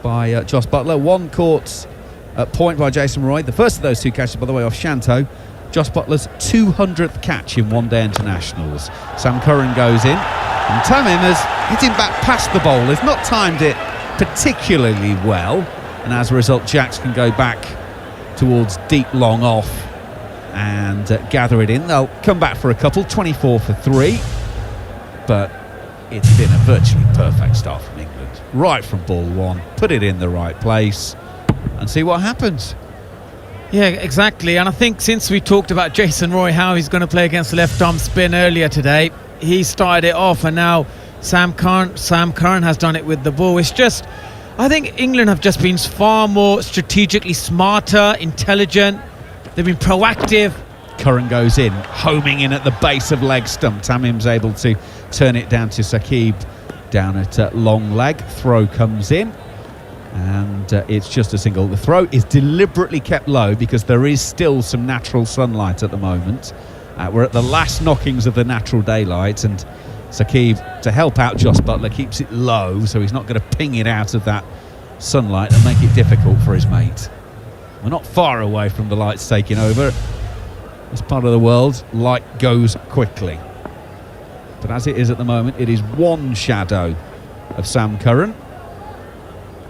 by Joss Butler. 1 caught at point by Jason Roy. The first of those 2 catches, by the way, off Shanto. Joss Butler's 200th catch in one-day internationals. Sam Curran goes in, and Tamim has hit him back past the bowlers, not timed it particularly well, and as a result Jacks can go back towards deep long off and gather it in. They'll come back for a couple, 24 for 3, but it's been a virtually perfect start from England. Right from ball 1, put it in the right place and see what happens. Yeah, exactly. And I think since we talked about Jason Roy, how he's going to play against the left-arm spin earlier today, he started it off, and now Sam Curran has done it with the ball. It's just, I think England have just been far more strategically smarter, intelligent. They've been proactive. Curran goes in, homing in at the base of leg stump. Tamim's able to turn it down to Saqib down at long leg. Throw comes in, and it's just a single. The throw is deliberately kept low because there is still some natural sunlight at the moment. We're at the last knockings of the natural daylight, and Saqib, to help out Joss Butler, keeps it low so he's not going to ping it out of that sunlight and make it difficult for his mate. We're not far away from the lights taking over. This part of the world, light goes quickly. But as it is at the moment, it is 1 shadow of Sam Curran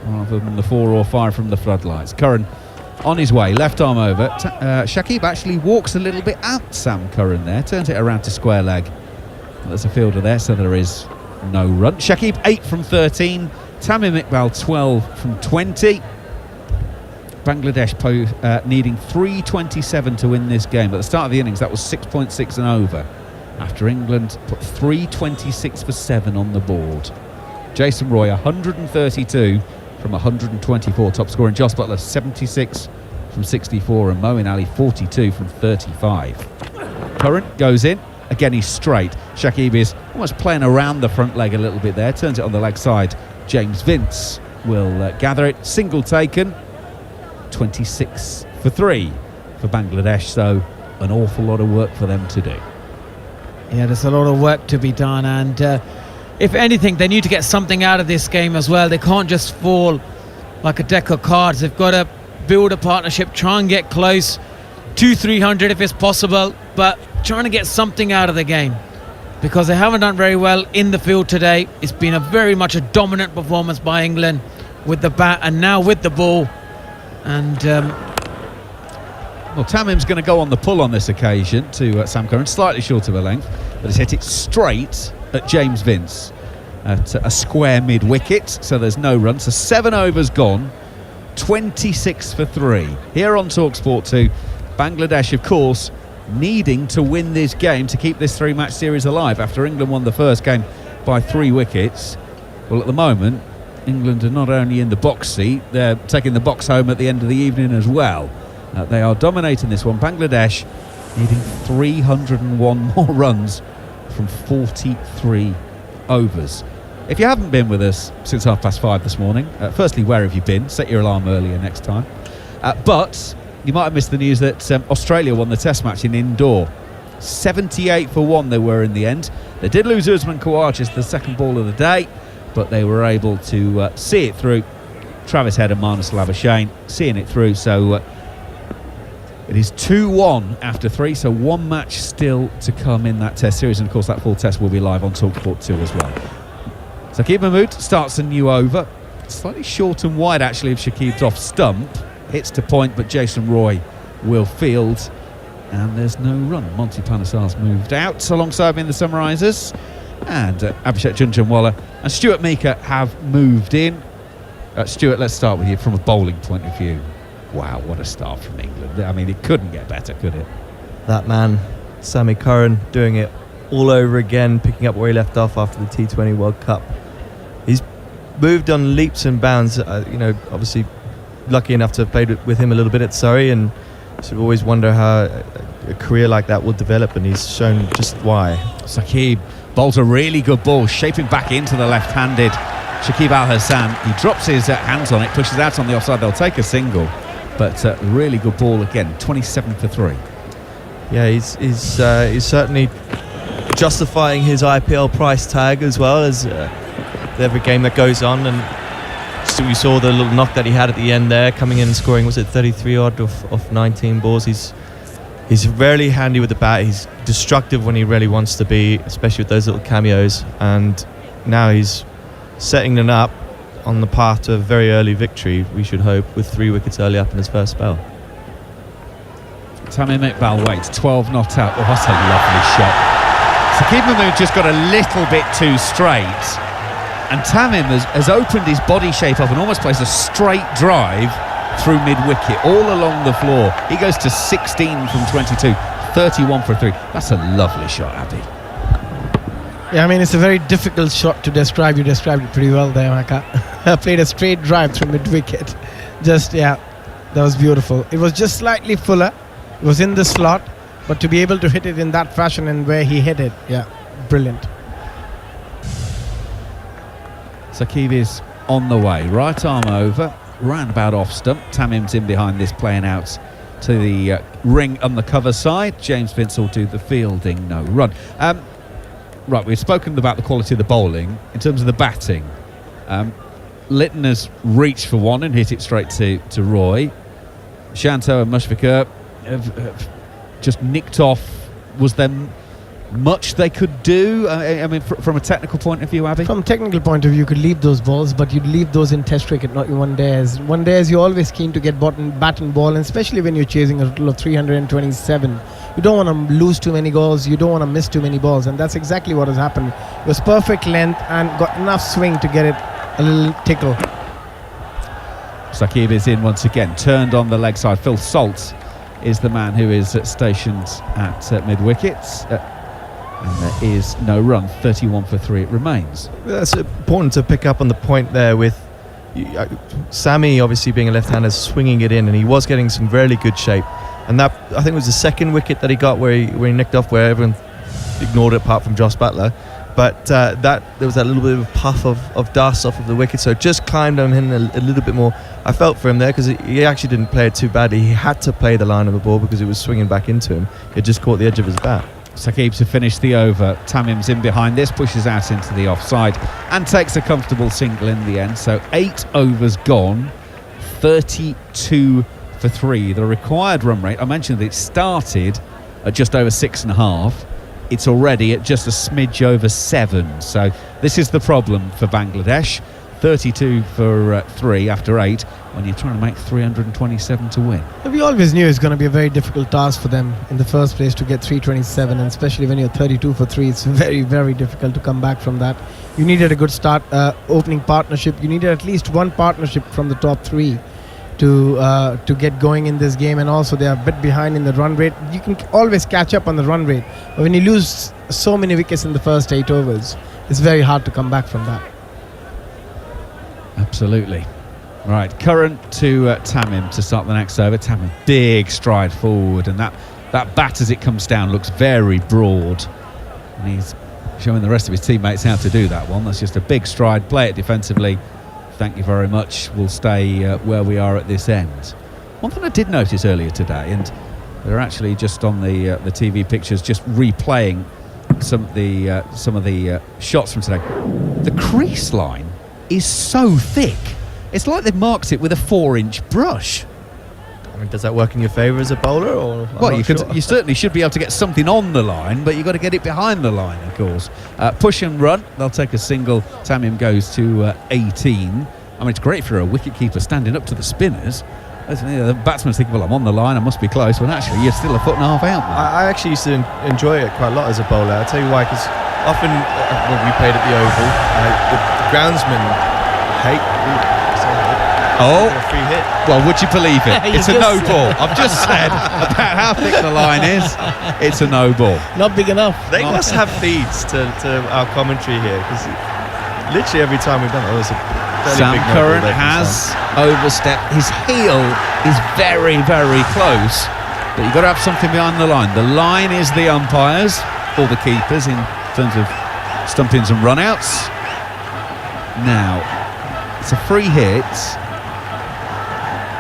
rather than the 4 or 5 from the floodlights. Curran on his way, left arm over. Saqib actually walks a little bit at Sam Curran there, turns it around to square leg. There's a fielder there, so there is no run. Saqib 8 from 13, Tamim Iqbal 12 from 20. Bangladesh needing 327 to win this game. At the start of the innings, that was 6.6 and over, after England put 326 for 7 on the board. Jason Roy 132 from 124, top scorer, and Joss Butler 76 from 64, and Moeen Ali 42 from 35. Curran goes in. Again, he's straight. Saqib is almost playing around the front leg a little bit there. Turns it on the leg side. James Vince will gather it. Single taken. 26 for 3 for Bangladesh. So an awful lot of work for them to do. Yeah, there's a lot of work to be done. And if anything, they need to get something out of this game as well. They can't just fall like a deck of cards. They've got to build a partnership, try and get close to 300 if it's possible, but trying to get something out of the game, because they haven't done very well in the field today. It's been a very much a dominant performance by England with the bat and now with the ball. And well, Tamim's going to go on the pull on this occasion to Sam Curran, slightly short of a length, but has hit it straight at James Vince at a square mid-wicket, so there's no run. So 7 overs gone, 26 for 3. Here on TalkSport 2, Bangladesh, of course, needing to win this game to keep this 3-match series alive after England won the first game by 3 wickets. Well, at the moment, England are not only in the box seat, they're taking the box home at the end of the evening as well. They are dominating this one. Bangladesh needing 301 more runs from 43 overs. If you haven't been with us since 5:30 this morning, firstly, where have you been? Set your alarm earlier next time. But you might have missed the news that Australia won the Test match in Indore. 78 for 1 they were in the end. They did lose Usman Khawaja, the second ball of the day, but they were able to see it through. Travis Head and Marnus Labuschagne seeing it through, so it is 2-1 after 3, so 1 match still to come in that Test series, and of course that full Test will be live on TalkSport 2 as well. Shakib Mahmood starts a new over, slightly short and wide actually of Shakib's off stump, hits to point, but Jason Roy will field, and there's no run. Monty Panesar's moved out alongside me in the summarisers, and Abhishek Junjunwala and Stuart Meeker have moved in. Stuart, let's start with you from a bowling point of view. Wow, what a start from England. I mean, it couldn't get better, could it? That man, Sammy Curran, doing it all over again, picking up where he left off after the T20 World Cup. He's moved on leaps and bounds. Obviously lucky enough to have played with him a little bit at Surrey, and sort of always wonder how a career like that will develop, and he's shown just why. Shakib bowls a really good ball, shaping back into the left-handed Shakib Al Hassan. He drops his hands on it, pushes out on the offside. They'll take a single, but really good ball again. 27 for 3. Yeah, he's certainly justifying his IPL price tag as well as every game that goes on. And so we saw the little knock that he had at the end there, coming in and scoring. Was it 33 odd of 19 balls? He's rarely handy with the bat. He's destructive when he really wants to be, especially with those little cameos. And now he's setting them up on the path to a very early victory, we should hope, with 3 wickets early up in his first spell. Tamim Iqbal waits, 12 not out. Oh, that's a lovely shot. Shakib Mahmood just got a little bit too straight, and Tamim has opened his body shape up and almost plays a straight drive through mid-wicket, all along the floor. He goes to 16 from 22, 31 for 3. That's a lovely shot, Abby. Yeah, I mean, it's a very difficult shot to describe. You described it pretty well there, Maka. Played a straight drive through mid-wicket. That was beautiful. It was just slightly fuller. It was in the slot, but to be able to hit it in that fashion and where he hit it, brilliant. Shakib is on the way. Right arm over, roundabout off stump. Tamim's in behind this, playing out to the ring on the cover side. James Vince will do the fielding, no run. Right, we've spoken about the quality of the bowling. In terms of the batting, Litton has reached for one and hit it straight to Roy. Shanto and Mushfiqur have just nicked off. Was there much they could do? I mean, from a technical point of view, Abby? From a technical point of view, you could leave those balls, but you'd leave those in Test cricket, not in one days. One days, you're always keen to get bat and ball, and especially when you're chasing a total of 327. You don't want to lose too many goals, you don't want to miss too many balls, and that's exactly what has happened. It was perfect length and got enough swing to get it a little tickle. Shakib is in once again, turned on the leg side. Phil Salt is the man who is stationed at mid-wicket. And there is no run. 31 for 3 it remains. That's important to pick up on the point there with Sammy obviously being a left-hander, swinging it in, and he was getting some really good shape. And that, I think, was the second wicket that he got where he nicked off, where everyone ignored it apart from Joss Butler. But there was that little bit of a puff of dust off of the wicket, so it just climbed on him a little bit more. I felt for him there because he actually didn't play it too badly. He had to play the line of the ball because it was swinging back into him. It just caught the edge of his bat. Shakib to finish the over. Tamim's in behind this, pushes out into the offside and takes a comfortable single in the end. So 8 overs gone, 32 for 3. The required run rate, I mentioned that it started at just over 6.5. It's already at just a smidge over 7. So this is the problem for Bangladesh. 32 for 3 after 8 when you're trying to make 327 to win. We always knew it's going to be a very difficult task for them in the first place to get 327, and especially when you're 32 for 3, it's very, very difficult to come back from that. You needed a good start, opening partnership. You needed at least one partnership from the top 3 to get going in this game, and also they are a bit behind in the run rate. You can always catch up on the run rate, but when you lose so many wickets in the first 8 overs, it's very hard to come back from that. Absolutely. Right, Curran to Tamim to start the next over. Tamim, big stride forward, and that bat as it comes down looks very broad, and he's showing the rest of his teammates how to do that one. That's just a big stride. Play it defensively. Thank you very much. We'll stay where we are at this end. One thing I did notice earlier today, and they're actually just on the TV pictures, just replaying some of the shots from today. The crease line is so thick. It's like they've marked it with a 4-inch brush. I mean, does that work in your favour as a bowler? Or well, you certainly should be able to get something on the line, but you've got to get it behind the line, of course. Push and run. They'll take a single. Tamim goes to 18. I mean, it's great for a wicket-keeper standing up to the spinners. The batsman's thinking, well, I'm on the line, I must be close. Well, actually, you're still a foot and a half out. I actually used to enjoy it quite a lot as a bowler. I'll tell you why, because often when we played at the Oval, the groundsmen hate... Oh, a free hit. Well, would you believe it? It's a no ball. I've just said about how thick the line is. It's a no ball. Not big enough. They must have feeds to our commentary here, because literally every time we've done it, there's a Sam Curran has overstepped. His heel is very, very close, but you've got to have something behind the line. The line is the umpires or the keepers in terms of stump-ins and run-outs. Now, it's a free hit,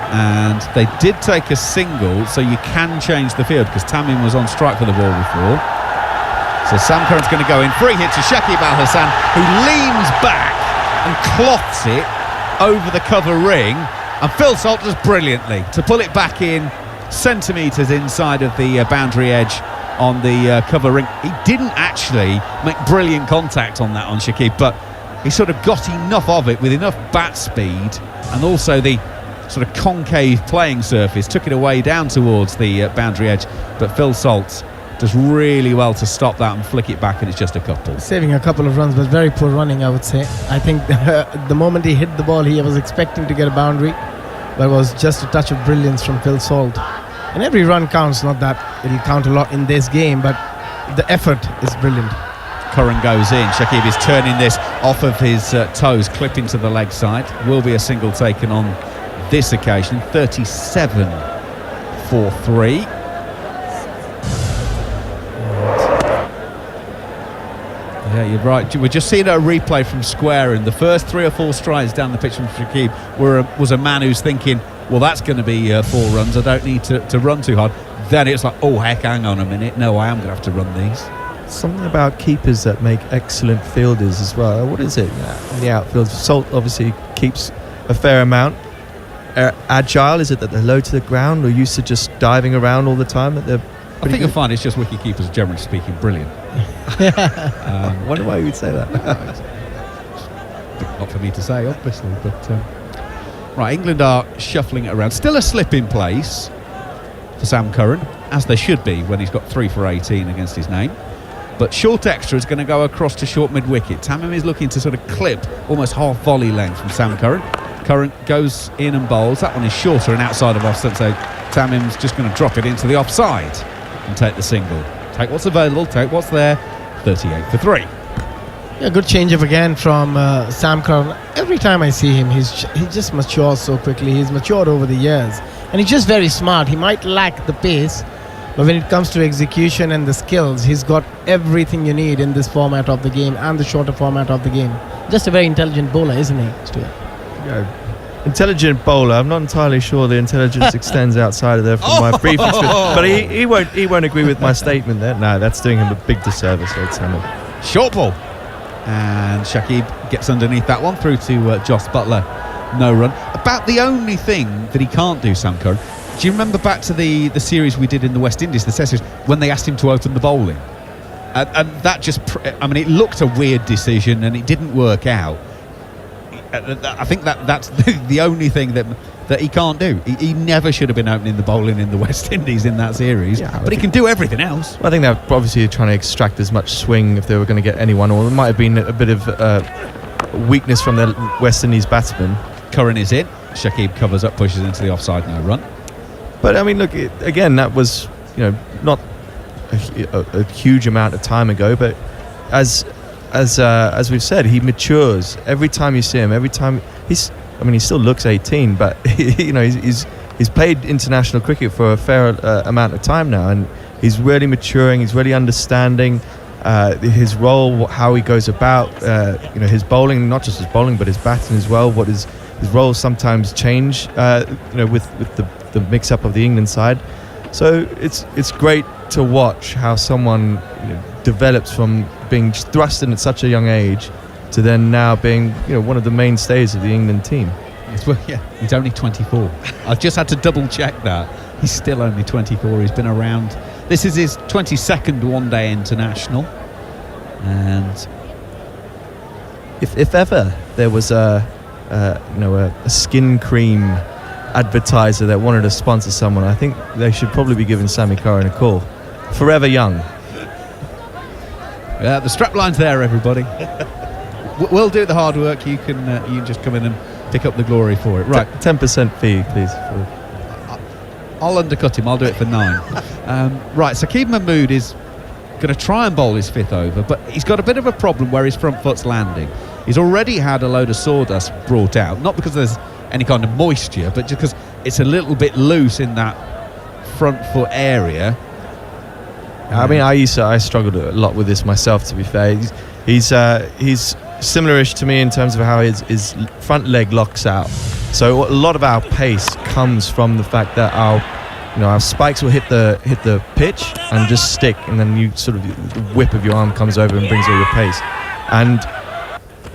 and they did take a single, so you can change the field because Tamim was on strike for the ball before. So Sam Curran's going to go in. Free hit to Shakib Al Hassan, who leans back and cloths it over the cover ring, and Phil Salt does brilliantly to pull it back in centimetres inside of the boundary edge on the cover ring. He didn't actually make brilliant contact on that on Shakib, but he sort of got enough of it with enough bat speed and also the sort of concave playing surface, took it away down towards the boundary edge, but Phil Salt does really well to stop that and flick it back, and it's just a couple. Saving a couple of runs, but very poor running, I would say. I think the moment he hit the ball, he was expecting to get a boundary, but it was just a touch of brilliance from Phil Salt. And every run counts, not that it'll count a lot in this game, but the effort is brilliant. Curran goes in. Shakib is turning this off of his toes, clipping to the leg side. Will be a single taken on this occasion. 37 for 3. Yeah, you're right. We're just seeing a replay from square, and the first 3 or 4 strides down the pitch from Shakib was a man who's thinking, well, that's going to be 4 runs. I don't need to run too hard. Then it's like, oh, heck, hang on a minute. No, I am going to have to run these. Something about keepers that make excellent fielders as well. What is it in the outfield? Salt obviously keeps a fair amount. Agile, is it that they're low to the ground or used to just diving around all the time? That they're I think you'll find it's just wicket keepers, generally speaking, brilliant. I wonder why you would say that. Not for me to say, obviously, but right, England are shuffling it around. Still a slip in place for Sam Curran, as there should be when he's got 3 for 18 against his name. But short extra is going to go across to short mid-wicket. Tamim is looking to sort of clip almost half volley length from Sam Curran. Curran goes in and bowls. That one is shorter and outside of offside, so Tamim's just going to drop it into the offside and take the single. Take what's available, take what's there. 38 for 3. Yeah, good change up again from Sam Curran. Every time I see him, he just matures so quickly. He's matured over the years, and he's just very smart. He might lack the pace, but when it comes to execution and the skills, he's got everything you need in this format of the game and the shorter format of the game. Just a very intelligent bowler, isn't he, Stuart? Yeah. Intelligent bowler. I'm not entirely sure the intelligence extends outside of there from my brief experience. But he won't agree with my statement there. No, that's doing him a big disservice. Short ball. And Shakib gets underneath that one through to Joss Butler. No run. About the only thing that he can't do, Sam Curran, Do you remember back to the series we did in the West Indies, the Test series, when they asked him to open the bowling? And that just, it looked a weird decision and it didn't work out. I think that's the only thing that he can't do. He never should have been opening the bowling in the West Indies in that series, but he can do everything else. Well, I think they're obviously trying to extract as much swing if they were going to get anyone, or it might have been a bit of weakness from the West Indies batsman. Curran is in. Shakib covers up, pushes into the offside, no run. But look, again, that was not a huge amount of time ago. But as we've said, he matures every time you see him. Every time he still looks 18, but he's played international cricket for a fair amount of time now, and he's really maturing. He's really understanding his role, how he goes about his bowling, not just his bowling but his batting as well. What his roles sometimes change with the mix-up of the England side. So it's great to watch how someone develops from being thrust in at such a young age to then now being one of the mainstays of the England team. He's only 24. I've just had to double check that. He's still only 24. He's been around. This is his 22nd one-day international, and if ever there was a skin cream advertiser that wanted to sponsor someone, I think they should probably be giving Sammy Curran a call. Forever young. The strapline's there, everybody. We'll do the hard work. You can just come in and pick up the glory for it. Right, 10% fee, please. I'll undercut him. I'll do it for 9. Right, Shakib Mahmood is going to try and bowl his 5th over, but he's got a bit of a problem where his front foot's landing. He's already had a load of sawdust brought out, not because there's any kind of moisture, but just because it's a little bit loose in that front foot area. I struggled a lot with this myself, to be fair. He's similar-ish to me in terms of how his front leg locks out. So a lot of our pace comes from the fact that our spikes will hit the pitch and just stick, and then you sort of, the whip of your arm comes over and brings all your pace. And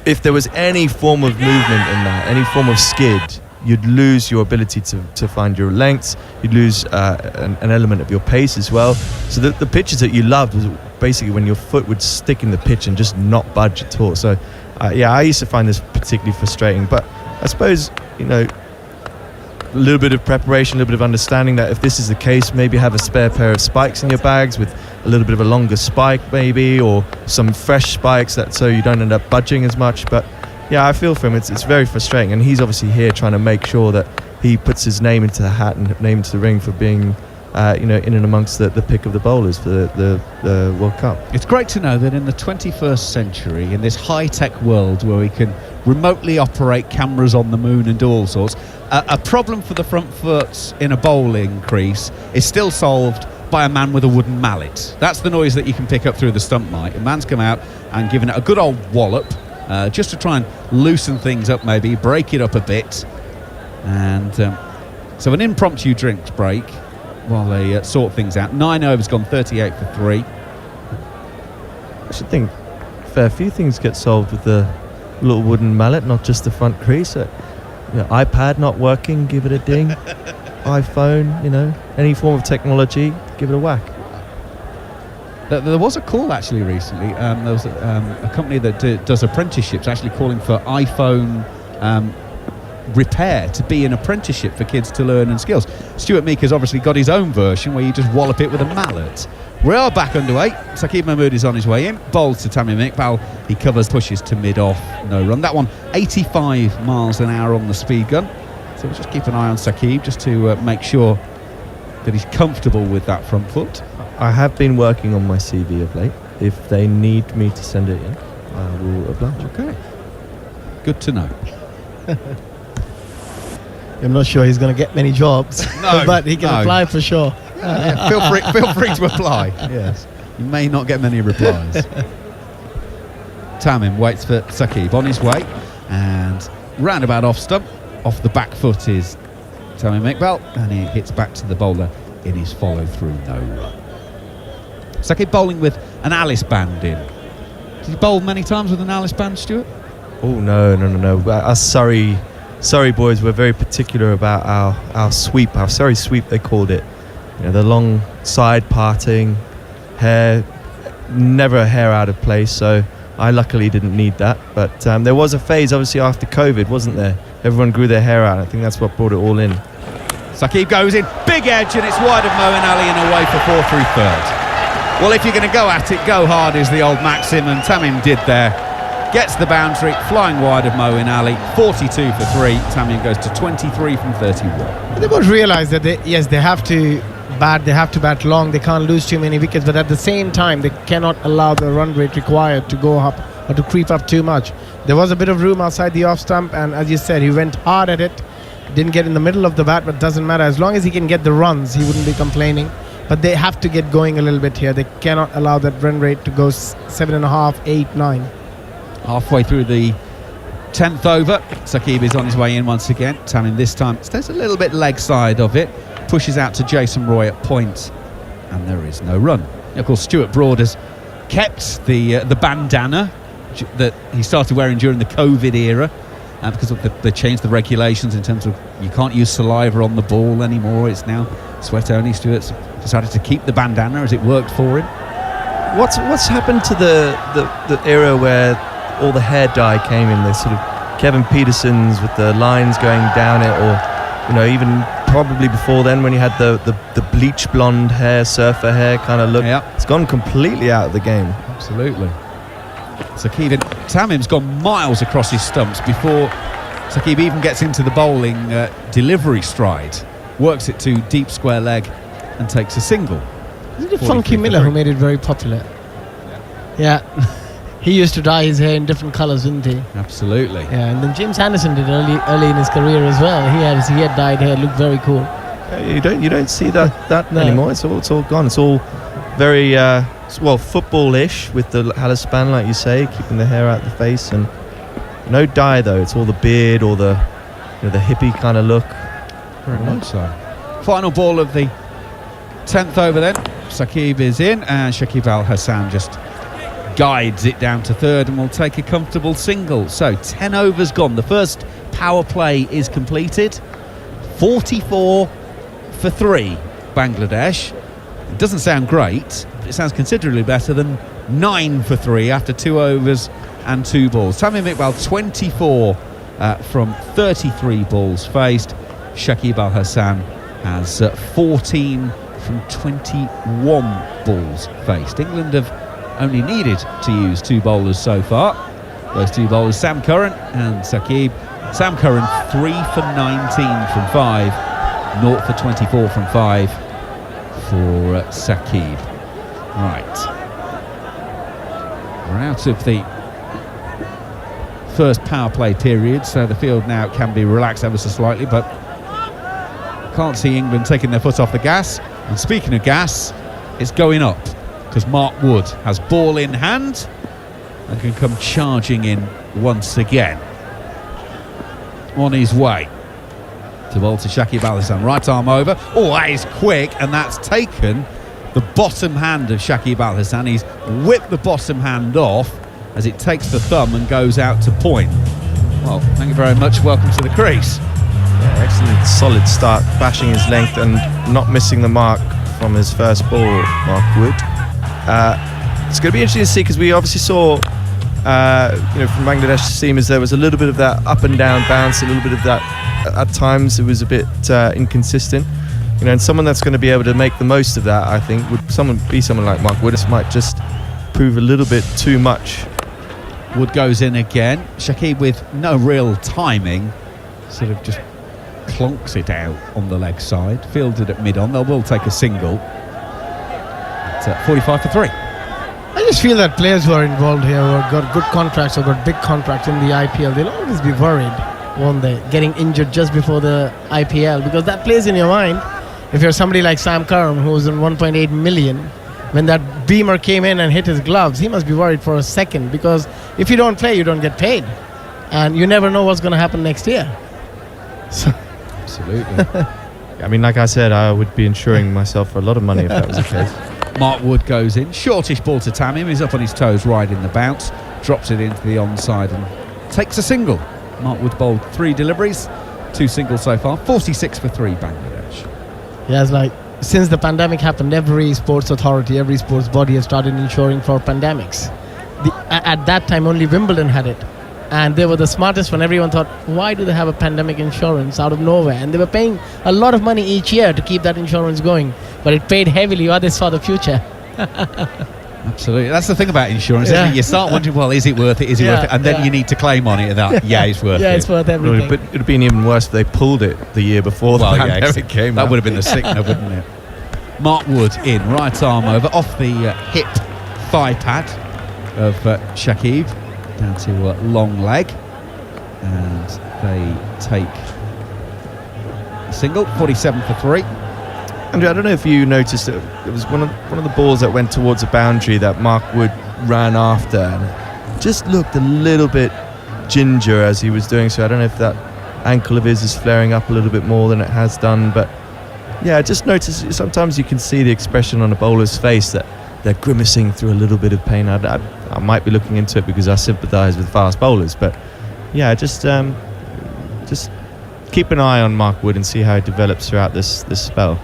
if there was any form of movement in that, any form of skid, you'd lose your ability to find your lengths. You'd lose an element of your pace as well. So the pitches that you loved was basically when your foot would stick in the pitch and just not budge at all. So I used to find this particularly frustrating. But I suppose a little bit of preparation, a little bit of understanding that if this is the case, maybe have a spare pair of spikes in your bags with a little bit of a longer spike maybe, or some fresh spikes so you don't end up budging as much. But I feel for him. It's very frustrating, and he's obviously here trying to make sure that he puts his name into the hat and name into the ring for being in and amongst the pick of the bowlers for the World Cup. It's great to know that in the 21st century, in this high-tech world where we can remotely operate cameras on the moon and do all sorts, a problem for the front foot in a bowling crease is still solved by a man with a wooden mallet. That's the noise that you can pick up through the stump mic. A man's come out and given it a good old wallop, just to try and loosen things up, maybe break it up a bit. And so an impromptu drinks break while they sort things out. 9 overs gone, 38 for 3. I should think a fair few things get solved with the little wooden mallet, not just the front crease. iPad not working, give it a ding. iPhone, any form of technology, give it a whack. There was a call actually recently. There was a company that does apprenticeships actually calling for iPhone repair to be an apprenticeship for kids to learn and skills. Stuart Meek has obviously got his own version where you just wallop it with a mallet. We are back underway. Shakib Mahmood is on his way in. Bowls to Tamim Iqbal. He covers, pushes to mid-off. No run. That one, 85 miles an hour on the speed gun. So we'll just keep an eye on Shakib just to make sure that he's comfortable with that front foot. I have been working on my CV of late. If they need me to send it in, I will oblige. Okay. Good to know. I'm not sure he's going to get many jobs, but he can apply for sure. Feel free to apply. Yes. You may not get many replies. Tamim waits for Shakib on his way, and roundabout off stump, off the back foot is Tamim Iqbal, and he hits back to the bowler in his follow-through no run. Shakib bowling with an Alice band in. Did you bowl many times with an Alice band, Stuart? Oh no! Us Surrey Surrey boys were very particular about our sweep, our Surrey sweep they called it. You know, the long side parting, hair, never a hair out of place, so I luckily didn't need that. But there was a phase, obviously, after COVID, wasn't there? Everyone grew their hair out. I think that's what brought it all in. Saqib goes in, big edge, and it's wide of Moeen Ali and away for 4 through third. Well, if you're going to go at it, go hard is the old maxim, and Tamim did there. Gets the boundary, flying wide of Moeen Ali, 42 for 3. Tamim goes to 23 from 31. They both realise that they have to bat long, they can't lose too many wickets, but at the same time they cannot allow the run rate required to go up or to creep up too much. There was a bit of room outside the off stump, and as you said, he went hard at it, didn't get in the middle of the bat, but doesn't matter, as long as he can get the runs he wouldn't be complaining. But they have to get going a little bit here. They cannot allow that run rate to go 7.5, 8, 9. Halfway through the 10th over, Saqib is on his way in once again. Tamim this time stays a little bit leg side of it, pushes out to Jason Roy at point, and there is no run. Of course, Stuart Broad has kept the bandana that he started wearing during the COVID era, because of they changed the regulations in terms of you can't use saliva on the ball anymore. It's now sweat only. Stuart's decided to keep the bandana as it worked for him. What's happened to the era where all the hair dye came in? The sort of Kevin Petersons with the lines going down it, or even probably before then when you had the bleach blonde hair, surfer hair kind of look. Yeah. It's gone completely out of the game. Absolutely. Saqib, Tamim's gone miles across his stumps before Saqib even gets into the bowling delivery stride, works it to deep square leg and takes a single. Isn't it Funky Miller who made it very popular? Yeah. He used to dye his hair in different colours, didn't he? Absolutely. Yeah, and then James Anderson did early in his career as well. He had dyed hair, looked very cool. Yeah, you don't see that No. anymore. It's all gone. It's all very football-ish with the Halispan, like you say, keeping the hair out of the face, and no dye though. It's all the beard or the hippie kind of look. Very much so. Final ball of the 10th over then. Saqib is in, and Shakib Al Hassan just guides it down to third and will take a comfortable single. So 10 overs gone. The first power play is completed. 44 for 3, Bangladesh. It doesn't sound great, but it sounds considerably better than 9 for 3 after 2 overs and 2 balls. Tamim Iqbal 24 from 33 balls faced. Shakib Al Hassan has 14 from 21 balls faced. England have only needed to use 2 bowlers so far. Those 2 bowlers, Sam Curran and Saqib. Sam Curran 3 for 19 from 5, 0 for 24 from 5 for Saqib. Right, we're out of the first power play period, so the field now can be relaxed ever so slightly, but can't see England taking their foot off the gas. And speaking of gas, it's going up, because Mark Wood has ball in hand and can come charging in once again. On his way to bowl to Shakib Al Hassan, right arm over. Oh, that is quick, and that's taken the bottom hand of Shakib Al Hassan. He's whipped the bottom hand off as it takes the thumb and goes out to point. Well, thank you very much. Welcome to the crease. Yeah, excellent, solid start, bashing his length and not missing the mark from his first ball, Mark Wood. It's going to be interesting to see, because we obviously saw, from Bangladesh seamers, there was a little bit of that up and down bounce, a little bit of that, at times it was a bit inconsistent. And someone that's going to be able to make the most of that, I think, would someone like Mark Wood. This might just prove a little bit too much. Wood goes in again. Shakib, with no real timing, sort of just clonks it out on the leg side, fielded at mid-on. They will take a single. It's 45 for 3. I just feel that players who are involved here, who have got good contracts or got big contracts in the IPL, they'll always be worried, won't they, getting injured just before the IPL, because that plays in your mind. If you're somebody like Sam Curran, who was on 1.8 million, when that beamer came in and hit his gloves, he must be worried for a second, because if you don't play, you don't get paid, and you never know what's going to happen next year. So absolutely. I mean, like I said, I would be insuring myself for a lot of money if that was the case. Mark Wood goes in. Shortish ball to Tamim. He's up on his toes, riding the bounce. Drops it into the onside and takes a single. Mark Wood bowled 3 deliveries, 2 singles so far, 46 for 3 Bangladesh. Yeah, it's like since the pandemic happened, every sports authority, every sports body has started insuring for pandemics. At that time, only Wimbledon had it. And they were the smartest one. Everyone thought, why do they have a pandemic insurance out of nowhere? And they were paying a lot of money each year to keep that insurance going. But it paid heavily while they saw the future. Absolutely. That's the thing about insurance, isn't it? You start wondering, well, is it worth it? Is it worth it? And then you need to claim on it. And that, it's worth it. Yeah, it's worth everything. But it would have been even worse if they pulled it the year before the pandemic came that out. would have been the sickener, wouldn't it? Mark Wood in, right arm over, off the hip thigh pad of Shakib, down to long leg. And they take a single, 47 for 3. Andrew, I don't know if you noticed it was one of the balls that went towards the boundary that Mark Wood ran after, and just looked a little bit ginger as he was doing so. I don't know if that ankle of his is flaring up a little bit more than it has done, but yeah, I just noticed sometimes you can see the expression on a bowler's face that they're grimacing through a little bit of pain. I might be looking into it because I sympathise with fast bowlers, but yeah, just keep an eye on Mark Wood and see how he develops throughout this spell.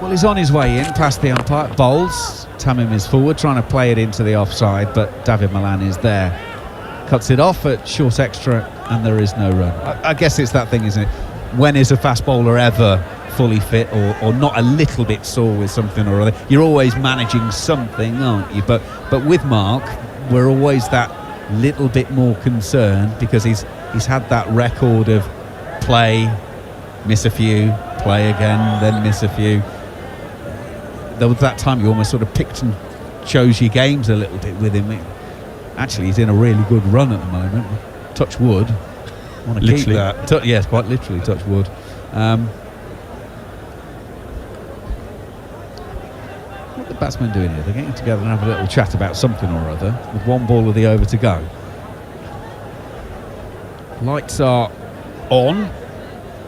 Well, he's on his way in, past the umpire, bowls. Tamim is forward, trying to play it into the offside, but David Malan is there. Cuts it off at short extra, and there is no run. I guess it's that thing, isn't it? When is a fast bowler ever fully fit or not a little bit sore with something or other? You're always managing something, aren't you? But with Mark, we're always that little bit more concerned because he's had that record of play, miss a few, play again, then miss a few. There was that time you almost sort of picked and chose your games a little bit with him. Actually, he's in a really good run at the moment. Touch wood. I want to keep that. Yes, quite literally, touch wood. What are the batsmen doing here? They're getting together and having a little chat about something or other with 1 ball of the over to go. Lights are on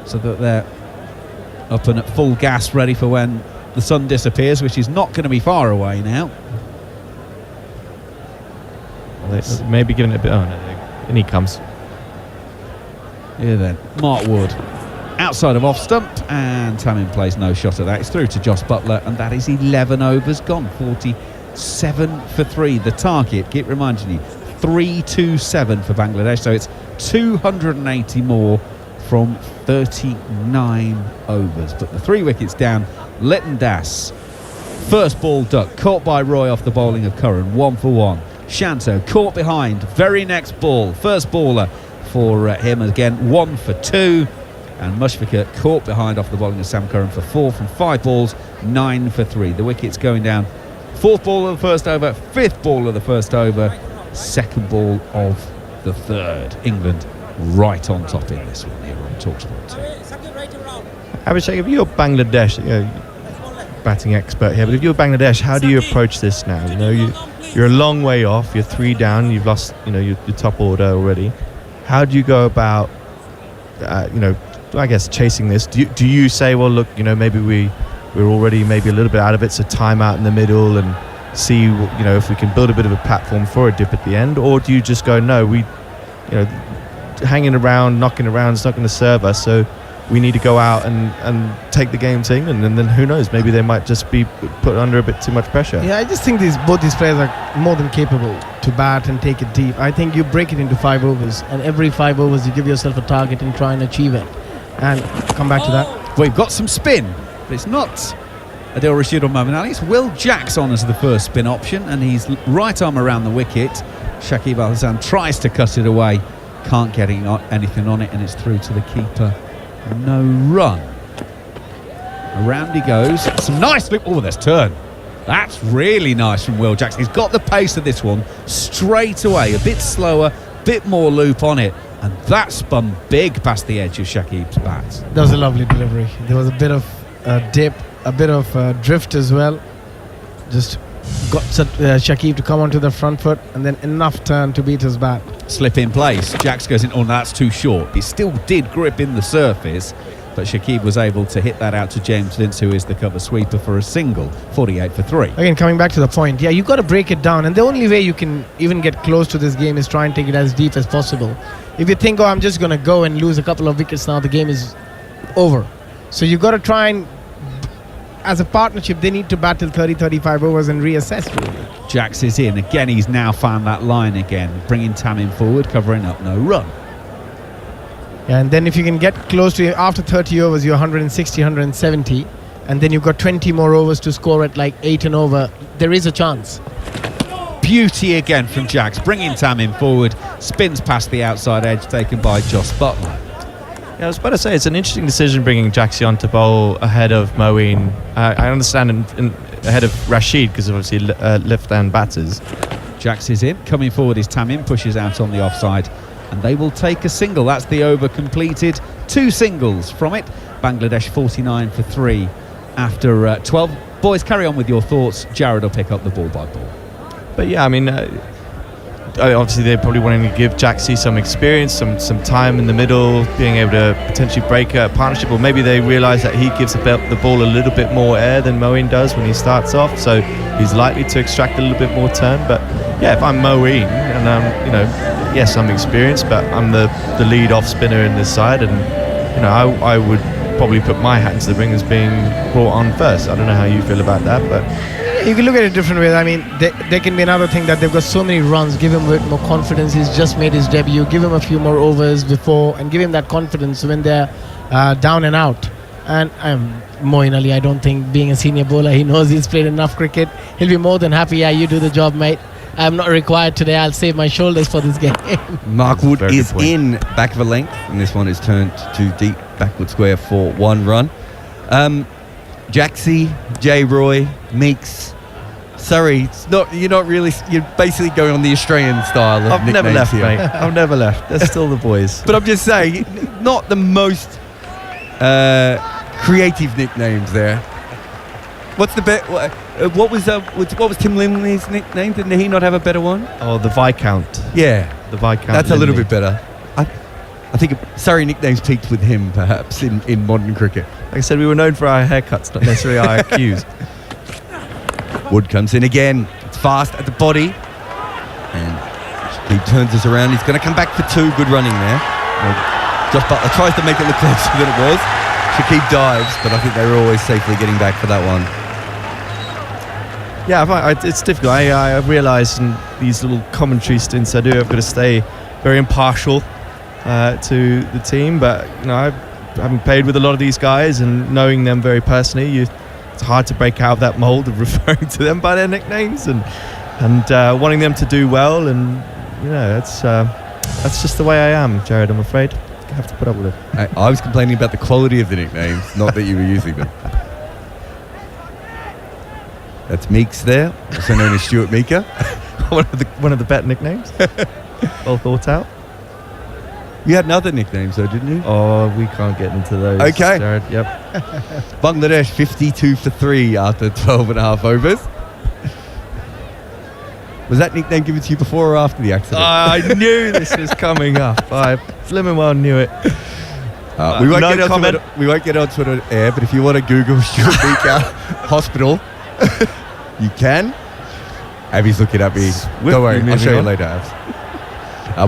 so that they're up and at full gas, ready for when the sun disappears, which is not going to be far away now. Maybe giving it a bit. Oh no, and he comes. Here then, Mark Wood outside of off stump, and Tamim plays no shot at that. It's through to Josh Butler, and that is 11 overs gone. 47 for 3. The target, keep reminding you, 327 for Bangladesh, so it's 280 more from 39 overs. But the 3 wickets down, Lytton Das. First ball duck, caught by Roy off the bowling of Curran, 1 for 1. Shanto caught behind, very next ball, first baller for him again, 1 for 2. And Mushfiqur caught behind off the bowling of Sam Curran for 4 from 5 balls, 9 for 3. The wickets going down, 4th ball of the first over, 5th ball of the first over, 2nd ball of the 3rd. England right on top in this one here on TalkSport 2. Abhishek, if you're Bangladesh, batting expert here, but if you're Bangladesh, how do you approach this now? You're a long way off, you're 3 down, you've lost your top order already. How do you go about I guess chasing this? Do you say, well, look, maybe we're already maybe a little bit out of it, so time out in the middle and see if we can build a bit of a platform for a dip at the end? Or do you just go, no, we hanging around, knocking around is not going to serve us, so we need to go out and take the game to England, and then who knows, maybe they might just be put under a bit too much pressure. Yeah, I just think both these players are more than capable to bat and take it deep. I think you break it into 5 overs, and every 5 overs you give yourself a target and try and achieve it. And come back to that. We've got some spin, but it's not Adil Rashid or Momin Ali. It's Will Jacks on as the first spin option, and he's right arm around the wicket. Shakib Al Hasan tries to cut it away, can't get anything on it, and it's through to the keeper. No run. Around he goes. Some nice loop. Oh, there's turn. That's really nice from Will Jackson. He's got the pace of this one straight away. A bit slower, bit more loop on it. And that spun big past the edge of Shakib's bat. That was a lovely delivery. There was a bit of dip, a bit of drift as well. Just got Shakib to come onto the front foot, and then enough turn to beat his bat. Slip in place. Jacks goes in. Oh, no, that's too short. He still did grip in the surface, but Shakib was able to hit that out to James Vince, who is the cover sweeper, for a single, 48 for 3. Again, coming back to the point, yeah, you've got to break it down, and the only way you can even get close to this game is try and take it as deep as possible. If you think, oh, I'm just going to go and lose a couple of wickets now, the game is over. So you've got to try and, as a partnership, they need to battle 30-35 overs and reassess, really. Jax is in. Again, he's now found that line again, bringing Tamim forward, covering up no run. Yeah, and then if you can get close to, after 30 overs, you're 160, 170, and then you've got 20 more overs to score at like 8 and over, there is a chance. Beauty again from Jax, bringing Tamim forward, spins past the outside edge, taken by Joss Butler. Yeah, I was about to say, it's an interesting decision bringing Jaxi on to bowl ahead of Moeen. I understand ahead of Rashid, because obviously left-hand batters. Jax is in, coming forward is Tamim, pushes out on the offside, and they will take a single. That's the over completed. 2 singles from it. Bangladesh 49 for 3 after 12. Boys, carry on with your thoughts. Jared will pick up the ball by ball. But yeah, I mean, obviously they're probably wanting to give Jaxi some experience, some time in the middle, being able to potentially break a partnership, or maybe they realise that he gives the ball a little bit more air than Moeen does when he starts off, so he's likely to extract a little bit more turn. But yeah, if I'm Moeen and I'm, yes, I'm experienced, but I'm the lead off spinner in this side, and I would probably put my hat into the ring as being brought on first. I don't know how you feel about that, but You can look at it different ways. I mean, there can be another thing that they've got so many runs. Give him a bit more confidence. He's just made his debut. Give him a few more overs before, and give him that confidence when they're down and out. And Moeen Ali, I don't think, being a senior bowler, he knows he's played enough cricket. He'll be more than happy. Yeah, you do the job, mate. I'm not required today. I'll save my shoulders for this game. Mark Wood is in back of a length, and this one is turned to deep backward square for 1 run. Jaxi, J. Roy, Meeks, Surrey. You're basically going on the Australian style of I've never left, here. mate. I've never left. They're still the boys. But I'm just saying, not the most creative nicknames there. What's the bet? What was Tim Lindley's nickname? Didn't he not have a better one? Oh, the Viscount. Yeah, the Viscount. That's Lindley. a little bit better. I think Surrey nicknames peaked with him, perhaps, in modern cricket. Like I said, we were known for our haircuts, not necessarily our IQs. Wood comes in again. It's fast at the body, and he turns us around. He's going to come back for 2. Good running there. Josh Butler tries to make it look closer than it was. Shakib dives, but I think they were always safely getting back for that one. Yeah, it's difficult. I realise in these little commentary stints I do, I've got to stay very impartial to the team. But having played with a lot of these guys and knowing them very personally, it's hard to break out of that mould of referring to them by their nicknames and wanting them to do well. And that's just the way I am, Jared. I'm afraid I have to put up with it. I was complaining about the quality of the nicknames, not that you were using them. That's Meeks there, also known as Stuart Meeker. one of the better nicknames. Well thought out. You had another nicknames though, didn't you? Oh, we can't get into those. Okay. Jared, yep. Bangladesh 52 for 3 after 12 and a half overs. Was that nickname given to you before or after the accident? I knew this was coming up. I flimming well knew it. We won't get onto it on air, but if you want to Google Stuart Meeker Hospital, you can. Abby's looking at me. Don't worry, I'll show you later, Abs.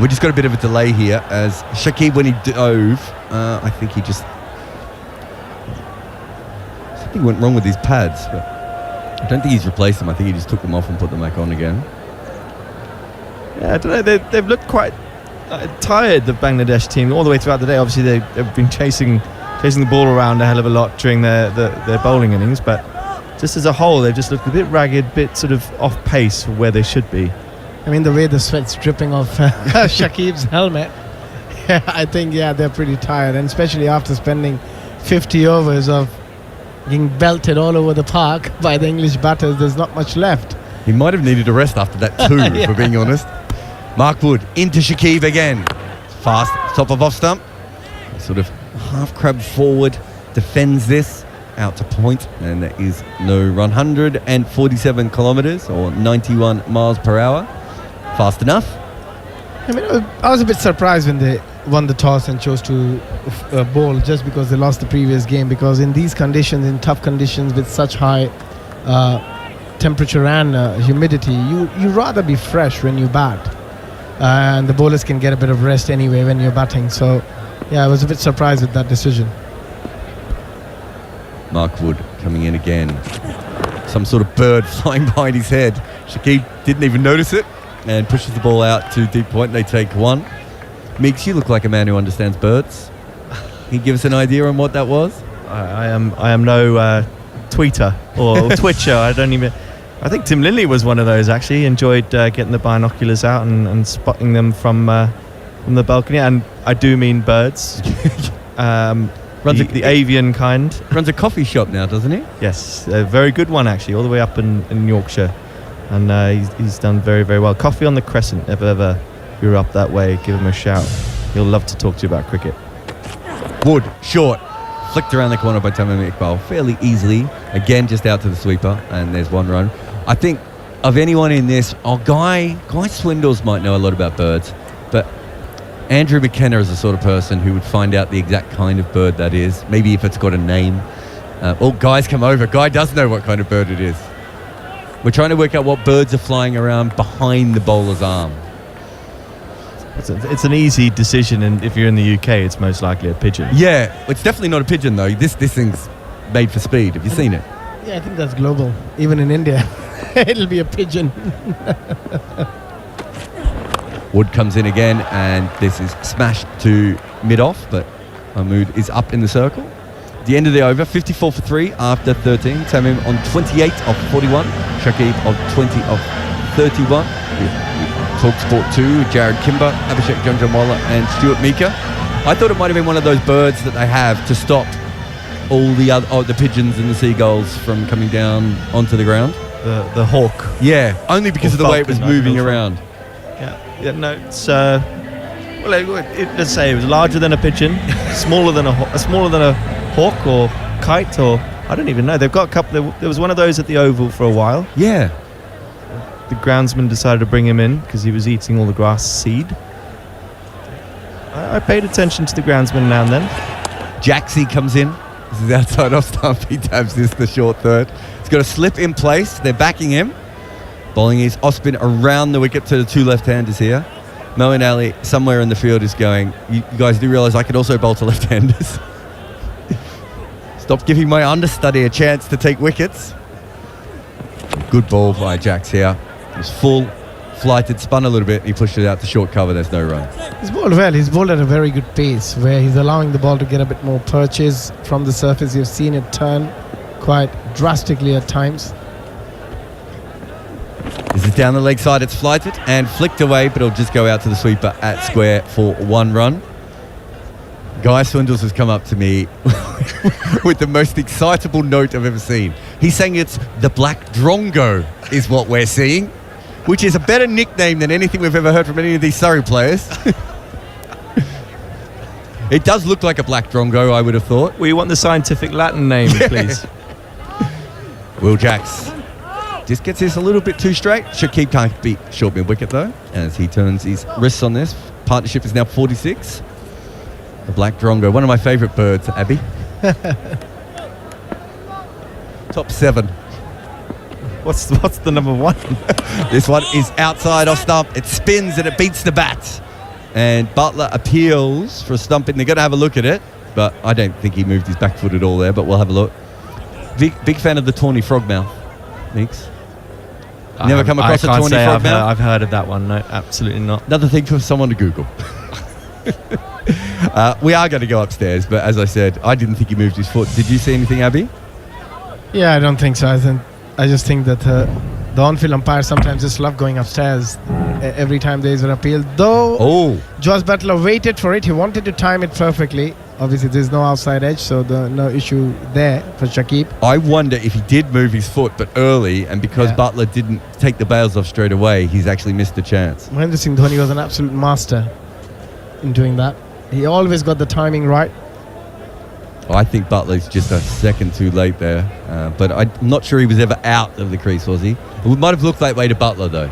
We just got a bit of a delay here as Shakib, when he dove, I think he just... something went wrong with his pads, but I don't think he's replaced them. I think he just took them off and put them back on again. Yeah, I don't know. They've looked quite tired, the Bangladesh team, all the way throughout the day. Obviously, they've been chasing the ball around a hell of a lot during their bowling innings, but just as a whole, they've just looked a bit ragged, bit sort of off pace for where they should be. I mean, the way the sweat's dripping off Shakib's helmet, I think, they're pretty tired, and especially after spending 50 overs of getting belted all over the park by the English batters, there's not much left. He might have needed a rest after that too, if we're being honest. Mark Wood into Shakib again. Fast, top of off stump. Sort of half crab forward, defends this out to point, and there is no run. 147 kilometres or 91 miles per hour. Fast enough. I mean, I was a bit surprised when won the toss and chose to bowl just because they lost the previous game. Because in these conditions, in tough conditions with such high temperature and humidity, you rather be fresh when you bat, and the bowlers can get a bit of rest anyway when you're batting. So yeah, I was a bit surprised with that decision. Mark Wood coming in again. Some sort of bird flying behind his head. Shakib didn't even notice it and pushes the ball out to deep point. They take one. Meeks, you look like a man who understands birds. Can you give us an idea on what that was? I am no tweeter or twitcher. I think Tim Lindley was one of those, actually. Enjoyed getting the binoculars out and spotting them from the balcony. And I do mean birds. The avian kind. Runs a coffee shop now, doesn't he? Yes, a very good one, actually, all the way up in Yorkshire. And he's done very, very well. Coffee on the Crescent, if ever you're up that way, give him a shout. He'll love to talk to you about cricket. Wood, short. Flicked around the corner by Tamim Iqbal fairly easily. Again, just out to the sweeper, and there's one run. I think of anyone in this, Guy Swindles might know a lot about birds, but Andrew McKenna is the sort of person who would find out the exact kind of bird that is, maybe if it's got a name. Guy's come over. Guy does know what kind of bird it is. We're trying to work out what birds are flying around behind the bowler's arm. It's an easy decision, and if you're in the UK, it's most likely a pigeon. Yeah, it's definitely not a pigeon, though. This thing's made for speed. Have you seen it? Yeah, I think that's global. Even in India, it'll be a pigeon. Wood comes in again, and this is smashed to mid-off, but Mahmood is up in the circle. The end of the over, 54 for 3 after 13. Tamim on 28 of 41. Shakib on 20 of 31. Talk Sport 2, Jared Kimber, Abhishek Janjanwala and Stuart Mika. I thought it might have been one of those birds that they have to stop all the pigeons and the seagulls from coming down onto the ground. The hawk. Yeah, only because of the way it was moving around. Yeah, no, it's let's say it was larger than a pigeon, smaller than a hawk or kite, or I don't even know. They've got a couple. There was one of those at the Oval for a while. Yeah. The groundsman decided to bring him in because he was eating all the grass seed. I paid attention to the groundsman now and then. Jaxie comes in. This is outside off stump. He tabs this, the short third. He's got a slip in place. They're backing him. Bowling is off-spin around the wicket to the two left-handers here. Moeen Ali, somewhere in the field, is going, you guys do realise I can also bowl to left-handers. Stop giving my understudy a chance to take wickets. Good ball by Jax here. It was full, flighted, spun a little bit. He pushed it out to short cover. There's no run. He's bowled well. He's bowled at a very good pace where he's allowing the ball to get a bit more purchase from the surface. You've seen it turn quite drastically at times. This is down the leg side. It's flighted and flicked away, but it'll just go out to the sweeper at square for one run. Guy Swindles has come up to me with the most excitable note I've ever seen. He's saying it's the Black Drongo is what we're seeing, which is a better nickname than anything we've ever heard from any of these Surrey players. It does look like a Black Drongo, I would have thought. We want the scientific Latin name, please. Will Jacks just gets this a little bit too straight. Shakib can't beat short mid wicket though, as he turns his wrists on this. Partnership is now 46. The Black Drongo, one of my favourite birds, Abby. Top 7. What's the number 1? This one is outside off stump. It spins and it beats the bat. And Butler appeals for a stumping. They're going to have a look at it, but I don't think he moved his back foot at all there, but we'll have a look. Big fan of the tawny frogmouth, Meeks. Never come across a tawny frogmouth? I've heard of that one. No, absolutely not. Another thing for someone to Google. We are going to go upstairs, but as I said, I didn't think he moved his foot. Did you see anything, Abby? Yeah, I don't think so. I just think that the on-field umpires sometimes just love going upstairs every time there is an appeal. Though Josh Butler waited for it. He wanted to time it perfectly. Obviously, there's no outside edge, so no issue there for Shakib. I wonder if he did move his foot, but early, and because Butler didn't take the bails off straight away, he's actually missed the chance. Mahendra Singh Dhoni was an absolute master in doing that. He always got the timing right. I think Butler's just a second too late there, but I'm not sure he was ever out of the crease, was he? It might have looked that way to Butler, though.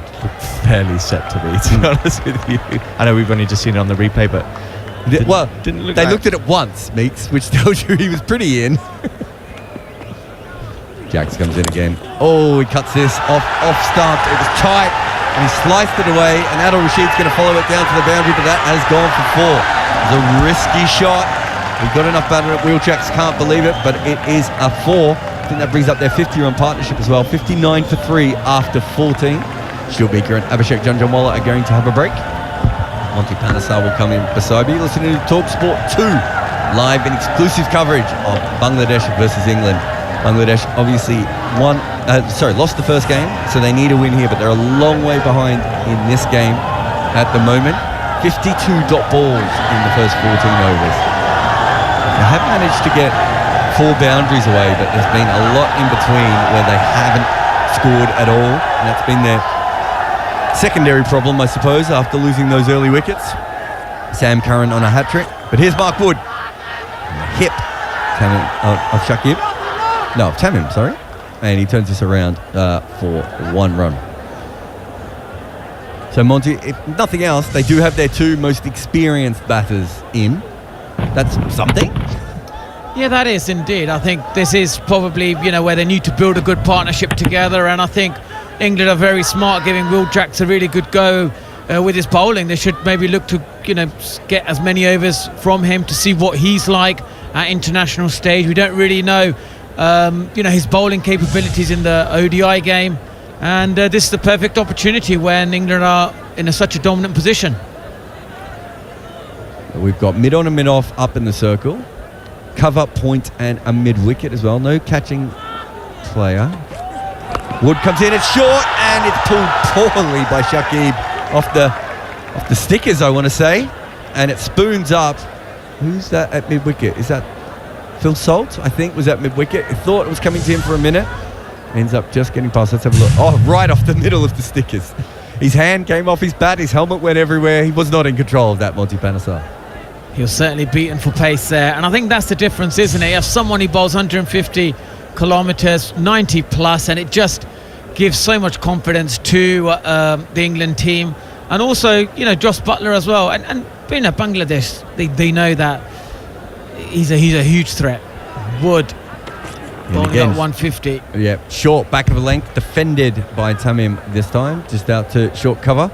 Fairly set to be honest with you. I know we've only just seen it on the replay, but Well, didn't look they like- looked at it once, Meeks, which tells you he was pretty in. Jax comes in again. Oh, he cuts this off stump. It was tight, and he sliced it away, and Adil Rashid's going to follow it down to the boundary, but that has gone for 4. It was a risky shot. We've got enough batter at Wheelchecks, can't believe it, but it is a 4. I think that brings up their 50-run partnership as well. 59 for 3 after 14. Shilbeaker and Abhishek Janjanwala are going to have a break. Monty Panesar will come in beside me. Listening to TalkSport 2, live and exclusive coverage of Bangladesh versus England. Bangladesh obviously lost the first game, so they need a win here, but they're a long way behind in this game at the moment. 52 dot balls in the first 14 overs. They have managed to get 4 boundaries away, but there's been a lot in between where they haven't scored at all, and that's been their secondary problem, I suppose, after losing those early wickets. Sam Curran on a hat-trick, but here's Mark Wood. Hip of Shakib. No, Tamim, sorry. And he turns this around for 1 run. So Monty, if nothing else, they do have their 2 most experienced batters in. That's something. Yeah, that is indeed. I think this is probably, where they need to build a good partnership together, and I think England are very smart, giving Will Jacks a really good go with his bowling. They should maybe look to, get as many overs from him to see what he's like at international stage. We don't really know, his bowling capabilities in the ODI game, and this is the perfect opportunity when England are in such a dominant position. We've got mid-on and mid-off up in the circle. Cover, point, and a mid-wicket as well. No catching player. Wood comes in, it's short, and it's pulled poorly by Shakib off the stickers, I want to say. And it spoons up. Who's that at mid-wicket? Is that Phil Salt, I think, was at mid-wicket. I thought it was coming to him for a minute. Ends up just getting past. Let's have a look. Oh, right off the middle of the stickers. His hand came off his bat, his helmet went everywhere. He was not in control of that, Monty Panesar. He was certainly beaten for pace there, and I think that's the difference, isn't it? You have someone who bowls 150 kilometres, 90 plus, and it just gives so much confidence to the England team, and also Joss Butler as well. And being at Bangladesh, they know that he's a huge threat. Wood bowling at 150. Yeah, short back of a length, defended by Tamim this time, just out to short cover.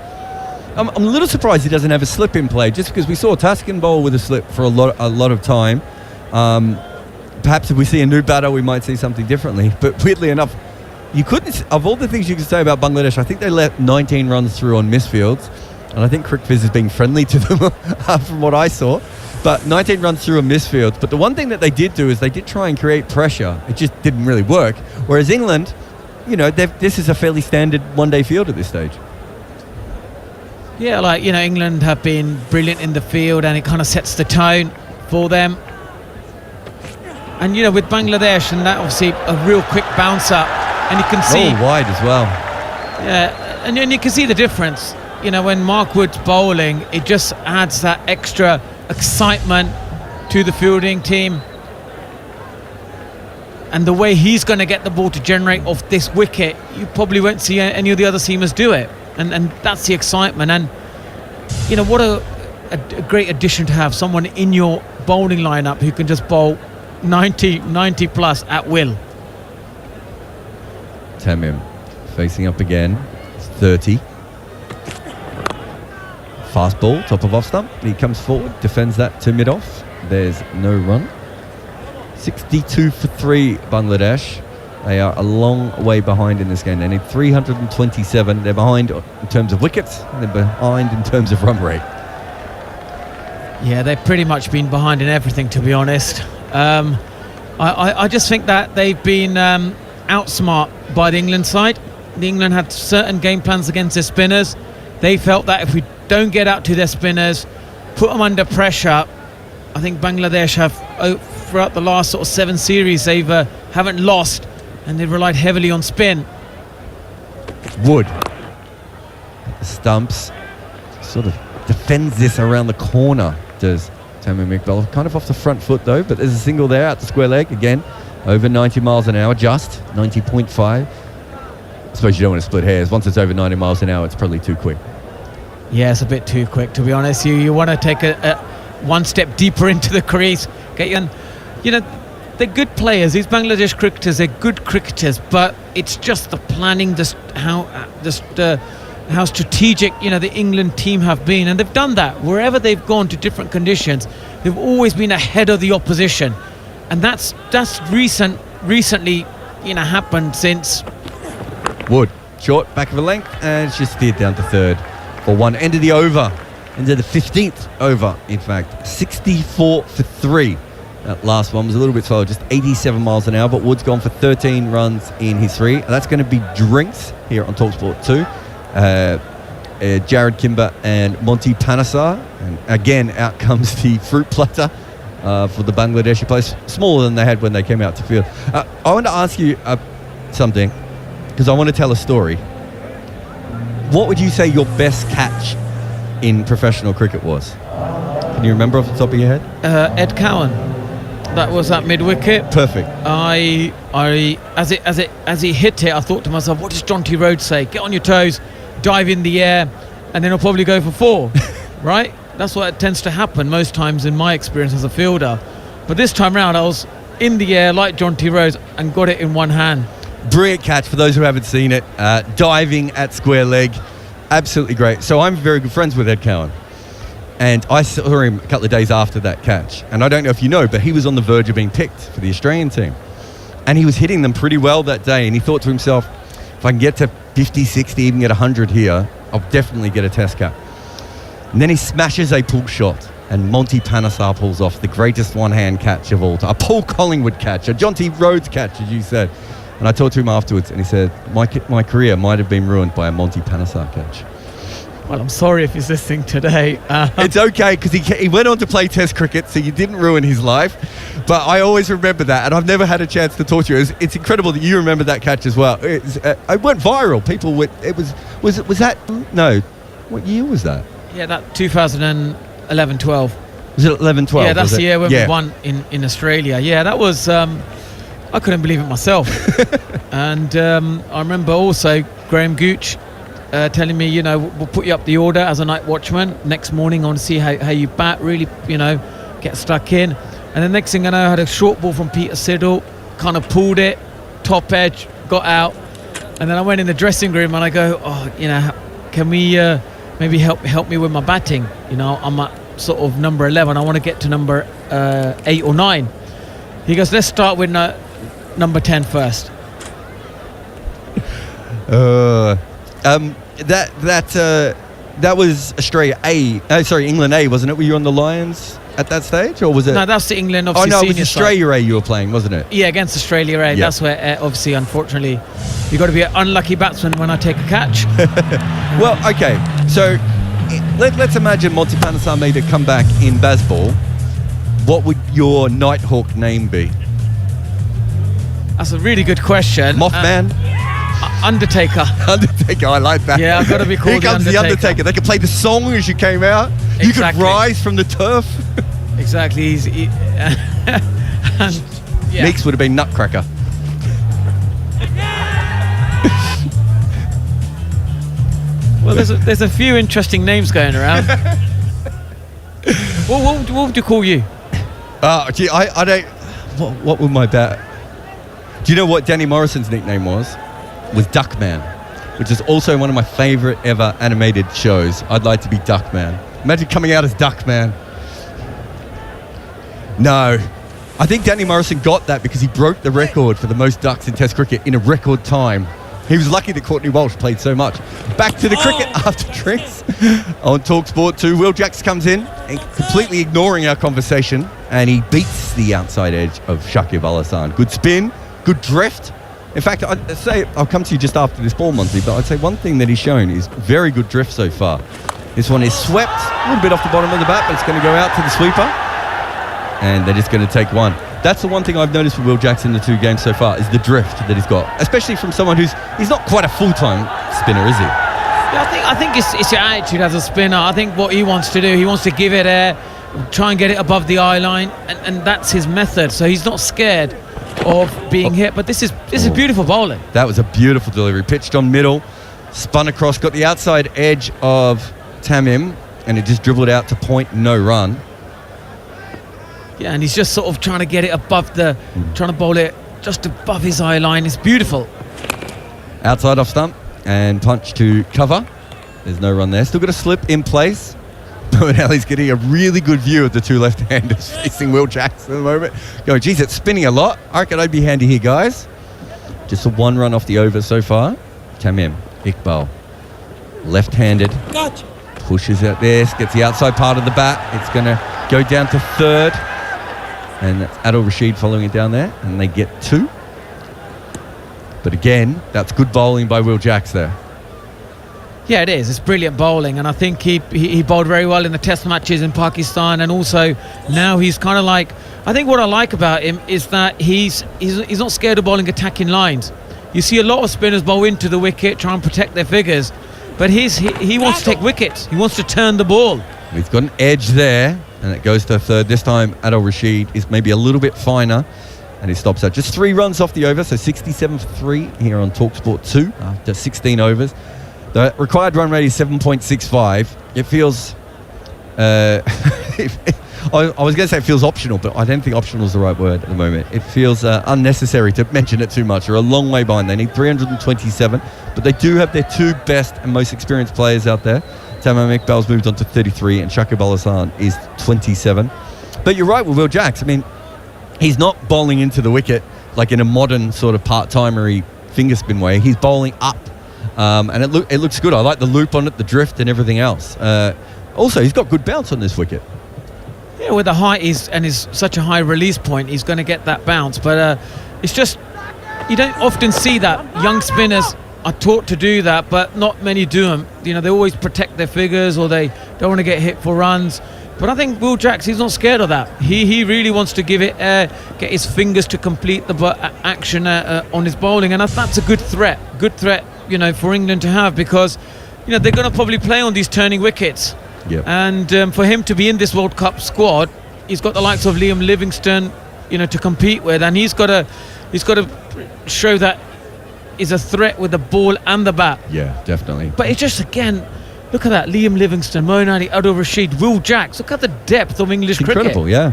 I'm a little surprised he doesn't have a slip in play, just because we saw Taskin bowl with a slip for a lot of time. Perhaps if we see a new batter, we might see something differently. But weirdly enough, you couldn't. Of all the things you could say about Bangladesh, I think they let 19 runs through on misfields, and I think Crickfizz is being friendly to them from what I saw. But 19 runs through on misfields. But the one thing that they did do is they did try and create pressure. It just didn't really work. Whereas England, this is a fairly standard one-day field at this stage. Yeah, England have been brilliant in the field, and it kind of sets the tone for them. And with Bangladesh, and that obviously a real quick bouncer, and you can see wide as well. Yeah, and you can see the difference. When Mark Wood's bowling, it just adds that extra excitement to the fielding team. And the way he's going to get the ball to generate off this wicket, you probably won't see any of the other seamers do it. And that's the excitement. And what a great addition to have someone in your bowling lineup who can just bowl 90 plus at will. Tamim facing up again. It's 30. Fast ball, top of off stump. He comes forward, defends that to mid-off. There's no run. 62 for 3 Bangladesh. They are a long way behind in this game. They need 327. They're behind in terms of wickets, and they're behind in terms of run rate. Yeah, they've pretty much been behind in everything, to be honest. I just think that they've been outsmart by the England side. The England had certain game plans against their spinners. They felt that if we don't get out to their spinners, put them under pressure, I think Bangladesh have, throughout the last sort of 7 series, they've haven't lost, and they've relied heavily on spin. Wood. Stumps. Sort of defends this around the corner, does Tamim Iqbal. Kind of off the front foot though, but there's a single there out the square leg. Again, over 90 miles an hour, just 90.5. I suppose you don't want to split hairs. Once it's over 90 miles an hour, it's probably too quick. Yeah, it's a bit too quick, to be honest. You want to take a one step deeper into the crease. They're good players. These Bangladesh cricketers, they're good cricketers, but it's just the planning, how strategic the England team have been, and they've done that wherever they've gone to different conditions. They've always been ahead of the opposition, and that's recently happened since. Wood, short, back of a length, and it's just steered down to third for one. End of the over, into the 15th over, in fact, 64 for 3. That last one was a little bit slower, just 87 miles an hour, but Wood's gone for 13 runs in his 3. That's going to be drinks here on TalkSport 2. Jared Kimber and Monty Panesar. And again, out comes the fruit platter for the Bangladeshi players, smaller than they had when they came out to field. I want to ask you something, because I want to tell a story. What would you say your best catch in professional cricket was? Can you remember off the top of your head? Ed Cowan. That was at mid wicket. Perfect. As he hit it, I thought to myself, what does Jonty Rhodes say? Get on your toes, dive in the air, and then he'll probably go for 4. Right? That's what tends to happen most times in my experience as a fielder. But this time round, I was in the air like Jonty Rhodes and got it in one hand. Brilliant catch for those who haven't seen it. Diving at square leg. Absolutely great. So I'm very good friends with Ed Cowan. And I saw him a couple of days after that catch. And I don't know if you know, but he was on the verge of being picked for the Australian team. And he was hitting them pretty well that day. And he thought to himself, if I can get to 50, 60, even get 100 here, I'll definitely get a test cap. And then he smashes a pull shot. And Monty Panesar pulls off the greatest one-hand catch of all time. A Paul Collingwood catch, a Jonty Rhodes catch, as you said. And I talked to him afterwards, and he said, my career might have been ruined by a Monty Panesar catch. Well, I'm sorry if he's listening today. It's okay, because he went on to play Test cricket, so you didn't ruin his life. But I always remember that, and I've never had a chance to talk to you. It's incredible that you remember that catch as well. It went viral. People went. Was that? No. What year was that? Yeah, that 2011-12. Was it 11-12? Yeah, that's the year when we won in Australia. Yeah, that was. I couldn't believe it myself. And I remember also Graham Gooch telling me, we'll put you up the order as a night watchman. Next morning, I want to see how you bat, really, get stuck in. And the next thing I know, I had a short ball from Peter Siddle, kind of pulled it, top edge, got out. And then I went in the dressing room and I go, can we maybe help me with my batting? I'm at sort of number 11. I want to get to number 8 or 9. He goes, let's start with number 10 first. That was Australia A. England A, wasn't it? Were you on the Lions at that stage, or was it? No, that's the England. Obviously, it was Australia A you were playing, wasn't it? Yeah, against Australia A. Yep. That's where, obviously, unfortunately, you got to be an unlucky batsman when I take a catch. Well, okay. So let's imagine Monty Panesar made a comeback in Bazball. What would your Nighthawk name be? That's a really good question. Mothman? Undertaker. Undertaker, I like that. Yeah, I've got to be called Here comes the Undertaker. They could play the song as you came out. Exactly. You could rise from the turf. Exactly. Meeks would have been Nutcracker. Well, there's a few interesting names going around. What would you call you? Gee, I don't. What would my bat? Do you know what Danny Morrison's nickname was? Was Duckman, which is also one of my favourite ever animated shows. I'd like to be Duckman. Imagine coming out as Duckman. No. I think Danny Morrison got that because he broke the record for the most ducks in Test cricket in a record time. He was lucky that Courtney Walsh played so much. Back to the cricket after drinks on TalkSport 2. Will Jacks comes in, completely ignoring our conversation, and he beats the outside edge of Shakib Al Hasan. Good spin, good drift. In fact, I'd say, I'll come to you just after this ball, Monty, but I'd say one thing that he's shown is very good drift so far. This one is swept, a little bit off the bottom of the bat, but it's going to go out to the sweeper, and they're just going to take one. That's the one thing I've noticed with Will Jacks in the 2 games so far, is the drift that he's got, especially from someone he's not quite a full-time spinner, is he? Yeah, I think it's your attitude as a spinner. I think what he wants to do, he wants to give it air, try and get it above the eye line, and that's his method. So he's not scared of being hit, but this is beautiful bowling. That was a beautiful delivery. Pitched on middle, spun across, got the outside edge of Tamim, and it just dribbled out to point, no run. Yeah, and he's just sort of trying to get it above the, trying to bowl it just above his eye line. It's beautiful. Outside off stump and punch to cover. There's no run there. Still got a slip in place. But now he's getting a really good view of the two left-handers facing Will Jackson at the moment. Going, geez, it's spinning a lot. I reckon I'd be handy here, guys. Just a 1 run off the over so far. Tamim Iqbal, left-handed. Gotcha. Pushes out there, gets the outside part of the bat. It's going to go down to third. And that's Adil Rashid following it down there. And they get 2. But again, that's good bowling by Will Jacks there. Yeah, it is. It's brilliant bowling, and I think he bowled very well in the Test matches in Pakistan, and also now he's kind of like. I think what I like about him is that he's not scared of bowling attacking lines. You see a lot of spinners bowl into the wicket, try and protect their figures, but he wants to take wickets. He wants to turn the ball. He's got an edge there, and it goes to third. This time, Adil Rashid is maybe a little bit finer, and he stops out. Just 3 runs off the over, so 67 for 3 here on TalkSport 2 after 16 overs. The required run rate is 7.65. It feels... I was going to say it feels optional, but I don't think optional is the right word at the moment. It feels unnecessary to mention it too much. They're a long way behind. They need 327, but they do have their 2 best and most experienced players out there. Tamim Iqbal's moved on to 33, and Shakib Al Hassan is 27. But you're right with Will Jacks. I mean, he's not bowling into the wicket like in a modern sort of part-timery finger spin way. He's bowling up. And it looks good. I like the loop on it, the drift and everything else. Also, he's got good bounce on this wicket. Yeah, with the height is such a high release point, he's going to get that bounce. But it's just, you don't often see that. Young spinners are taught to do that, but not many do them. You know, they always protect their figures, or they don't want to get hit for runs. But I think Will Jacks, he's not scared of that. He really wants to give it air, get his fingers to complete the action on his bowling, and that's a good threat. Good threat. You know, for England to have, because you know they're going to probably play on these turning wickets. Yep. And for him to be in this World Cup squad, he's got the likes of Liam Livingstone, you know, to compete with, and he's got to show that he's a threat with the ball and the bat. Yeah, definitely. But it's just, again, look at that: Liam Livingstone, Moeen Ali, Adil Rashid, Will Jacks. Look at the depth of English cricket. Incredible, yeah.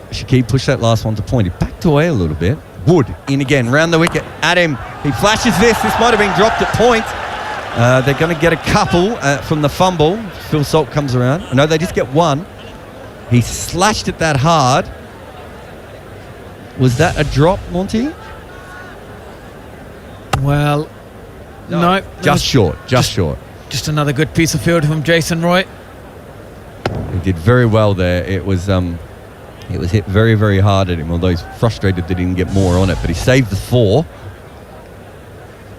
Shakib pushed that last one to point. He backed away a little bit. Wood in again, round the wicket at him. He flashes this. This might have been dropped at point. They're going to get a couple from the fumble. Phil Salt comes around. No, they just get 1. He slashed it that hard. Was that a drop, Monty? Well, no. Just short. Just another good piece of field from Jason Roy. He did very well there. It was hit very, very hard at him, although he's frustrated that he didn't get more on it. But he saved the 4.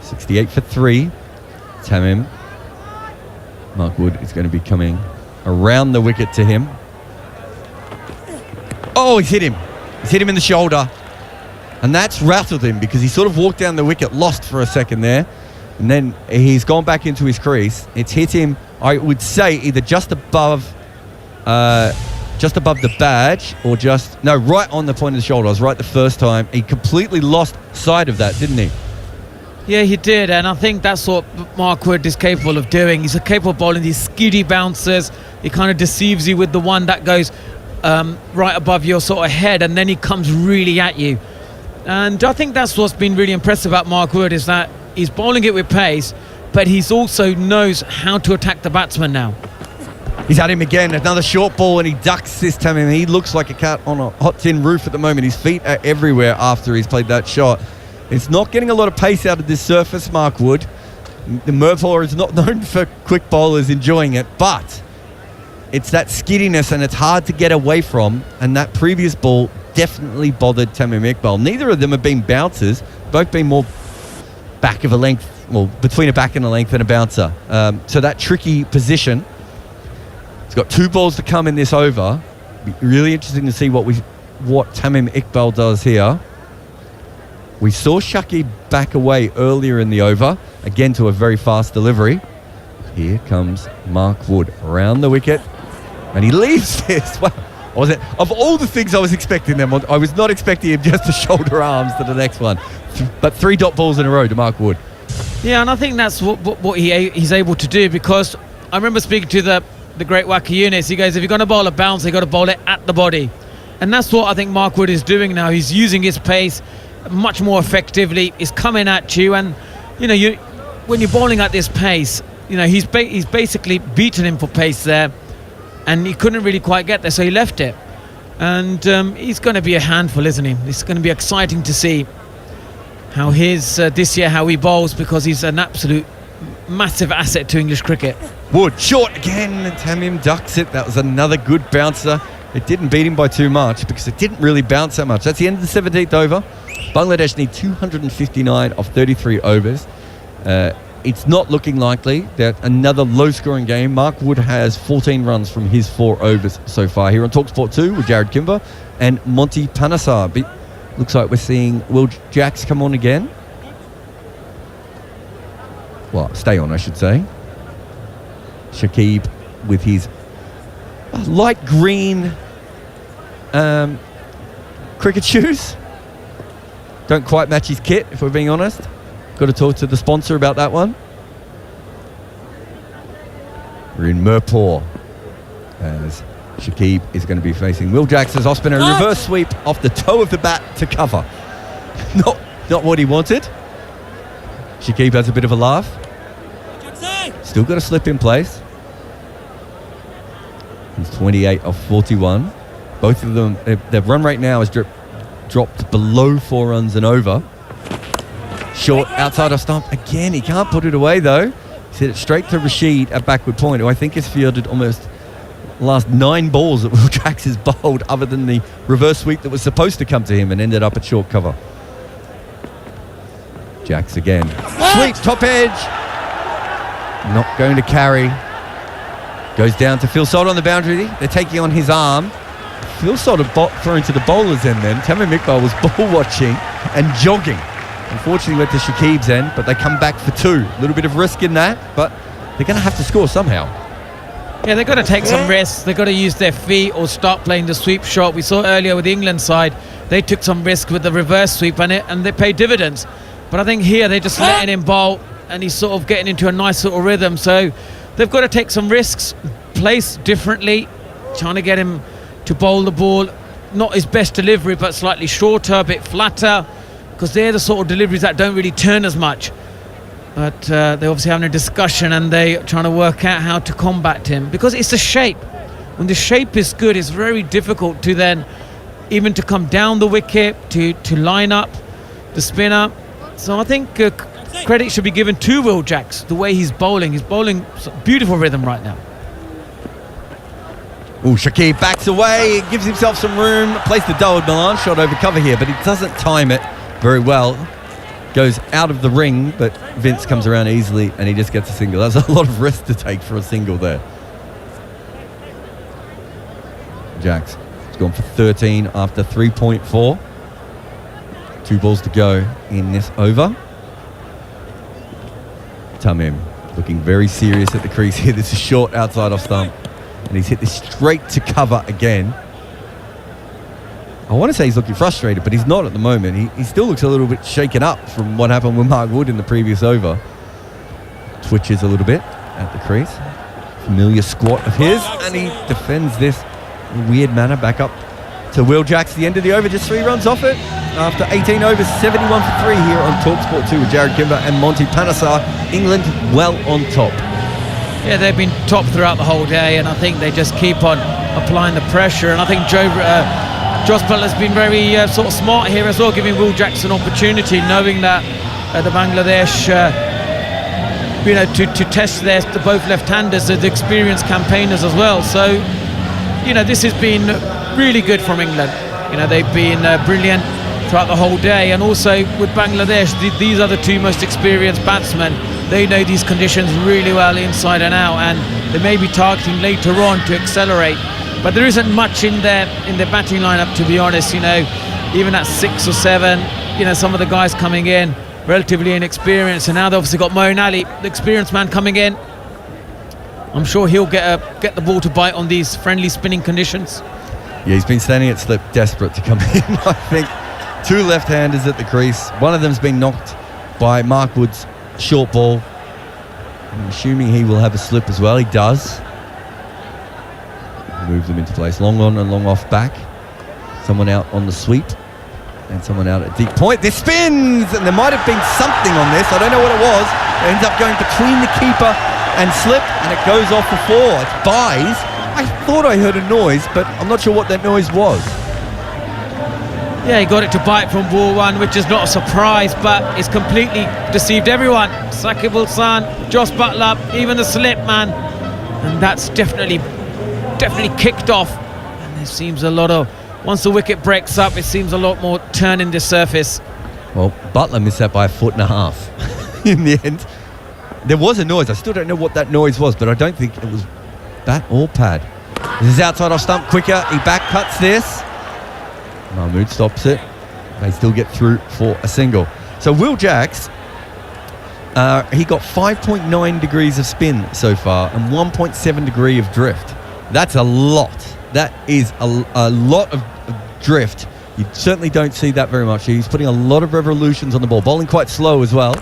68 for 3. Tamim. Mark Wood is going to be coming around the wicket to him. Oh, he's hit him. He's hit him in the shoulder. And that's rattled him because he sort of walked down the wicket, lost for a second there. And then he's gone back into his crease. It's hit him, I would say, either just above the badge or right on the point of the shoulder. I was right the first time. He completely lost sight of that, didn't he? Yeah, he did, and I think that's what Mark Wood is capable of doing. He's capable of bowling these skiddy bouncers. He kind of deceives you with the one that goes right above your sort of head, and then he comes really at you. And I think that's what's been really impressive about Mark Wood, is that he's bowling it with pace, but he's also knows how to attack the batsman now. He's had him again, another short ball, and he ducks this time. He looks like a cat on a hot tin roof at the moment. His feet are everywhere after he's played that shot. It's not getting a lot of pace out of this surface, Mark Wood. The Merpor is not known for quick bowlers enjoying it, but it's that skiddiness, and it's hard to get away from, and that previous ball definitely bothered Tamim Iqbal. Neither of them have been bouncers, both been more back of a length, well, between a back and a length and a bouncer. So that tricky position. He's got 2 balls to come in this over. Be really interesting to see what Tamim Iqbal does here. We saw Shakib back away earlier in the over, again to a very fast delivery. Here comes Mark Wood around the wicket, and he leaves this. Well, of all the things I was expecting them, I was not expecting him just to shoulder arms to the next one. But 3 dot balls in a row to Mark Wood. Yeah, and I think that's what he's able to do, because I remember speaking to the great Waka Yunus. He goes, if you're going to bowl a bounce, you've got to bowl it at the body. And that's what I think Mark Wood is doing now. He's using his pace much more effectively. He's coming at you, and when you're bowling at this pace, he's basically beaten him for pace there, and he couldn't really quite get there, so he left it. And he's going to be a handful, isn't he? It's going to be exciting to see how this year how he bowls, because he's an absolute massive asset to English cricket. Wood short again, and Tamim ducks it. That was another good bouncer. It didn't beat him by too much because it didn't really bounce that much. That's the end of the 17th over. Bangladesh need 259 of 33 overs. It's not looking likely that another low-scoring game. Mark Wood has 14 runs from his 4 overs so far here on TalkSport 2 with Jared Kimber and Monty Panesar. Looks like we're seeing Will Jacks come on again. Well, stay on, I should say. Shakib with his light green cricket shoes. Don't quite match his kit, if we're being honest. Got to talk to the sponsor about that one. We're in Mirpur as Shakib is going to be facing Will Jackson's off spinner. Reverse sweep off the toe of the bat to cover. Not what he wanted. Shakib has a bit of a laugh. Still got a slip in place. He's 28 of 41. Both of them, their run rate now has dropped below 4 runs and over. Short outside of stump. Again, he can't put it away though. He's hit it straight to Rashid at backward point, who I think has fielded almost the last 9 balls that Will Jacks has bowled, other than the reverse sweep that was supposed to come to him and ended up at short cover. Jacks again. Sweep, top edge. Not going to carry. Goes down to Phil Salt on the boundary. They're taking on his arm. Phil Salt thrown to the bowler's end then. Tamim Iqbal was ball watching and jogging. Unfortunately went to Shakib's end, but they come back for 2. A little bit of risk in that, but they're going to have to score somehow. Yeah, they've got to take some risks. They've got to use their feet or start playing the sweep shot. We saw earlier with the England side, they took some risk with the reverse sweep and they paid dividends. But I think here they're just letting him bowl, and he's sort of getting into a nice little rhythm. So they've got to take some risks, place differently, trying to get him to bowl the ball. Not his best delivery, but slightly shorter, a bit flatter, because they're the sort of deliveries that don't really turn as much. But they're obviously having a discussion, and they're trying to work out how to combat him, because it's the shape. When the shape is good, it's very difficult to then even to come down the wicket, to line up the spinner. So I think credit should be given to Will Jacks, the way he's bowling. He's bowling beautiful rhythm right now. Shakib backs away, gives himself some room, plays the Dawud Milan shot over cover here, but he doesn't time it very well. Goes out of the ring, but Vince comes around easily and he just gets a single. That's a lot of risk to take for a single there. Jacks has gone for 13 after 3.4. 2 balls to go in this over. Tamim looking very serious at the crease here. This is short outside off stump, and he's hit this straight to cover again. I want to say he's looking frustrated, but he's not at the moment. He still looks a little bit shaken up from what happened with Mark Wood in the previous over. Twitches a little bit at the crease. Familiar squat of his, and he defends this in a weird manner back up to Will Jacks. The end of the over, just 3 runs off it. After 18 overs, 71 for 3 here on TalkSport 2 with Jared Kimber and Monty Panesar. England well on top. Yeah, they've been top throughout the whole day, and I think they just keep on applying the pressure. And I think Josh Butler's been very sort of smart here as well, giving Will Jacks an opportunity, knowing that the Bangladesh, to test the both left-handers, the experienced campaigners as well. So, this has been really good from England. They've been brilliant throughout the whole day, and also with Bangladesh, these are the 2 most experienced batsmen. They know these conditions really well inside and out, and they may be targeting later on to accelerate. But there isn't much in their batting lineup, to be honest. Even at 6 or 7, some of the guys coming in relatively inexperienced, and now they've obviously got Moeen Ali, the experienced man, coming in. I'm sure he'll get the ball to bite on these friendly spinning conditions. Yeah, he's been standing at slip, desperate to come in. I think 2 left-handers at the crease. One of them's been knocked by Mark Wood's short ball. I'm assuming he will have a slip as well. He does. Move them into place. Long on and long off back. Someone out on the sweep and someone out at deep point. This spins, and there might have been something on this. I don't know what it was. It ends up going between the keeper and slip, and it goes off for 4. It's buys. I thought I heard a noise, but I'm not sure what that noise was. Yeah, he got it to bite from ball 1, which is not a surprise, but it's completely deceived everyone. Saqib Al Hassan, Josh Butler, even the slip, man. And that's definitely kicked off. And there seems a lot of, once the wicket breaks up, it seems a lot more turn in the surface. Well, Butler missed that by 1.5 foot in the end. There was a noise. I still don't know what that noise was, but I don't think it was bat or pad. This is outside off stump quicker. He back cuts this. Mahmood stops it. They still get through for a single. So Will Jacks, he got 5.9 degrees of spin so far and 1.7 degree of drift. That's a lot. That is a lot of drift. You certainly don't see that very much. He's putting a lot of revolutions on the ball. Bowling quite slow as well.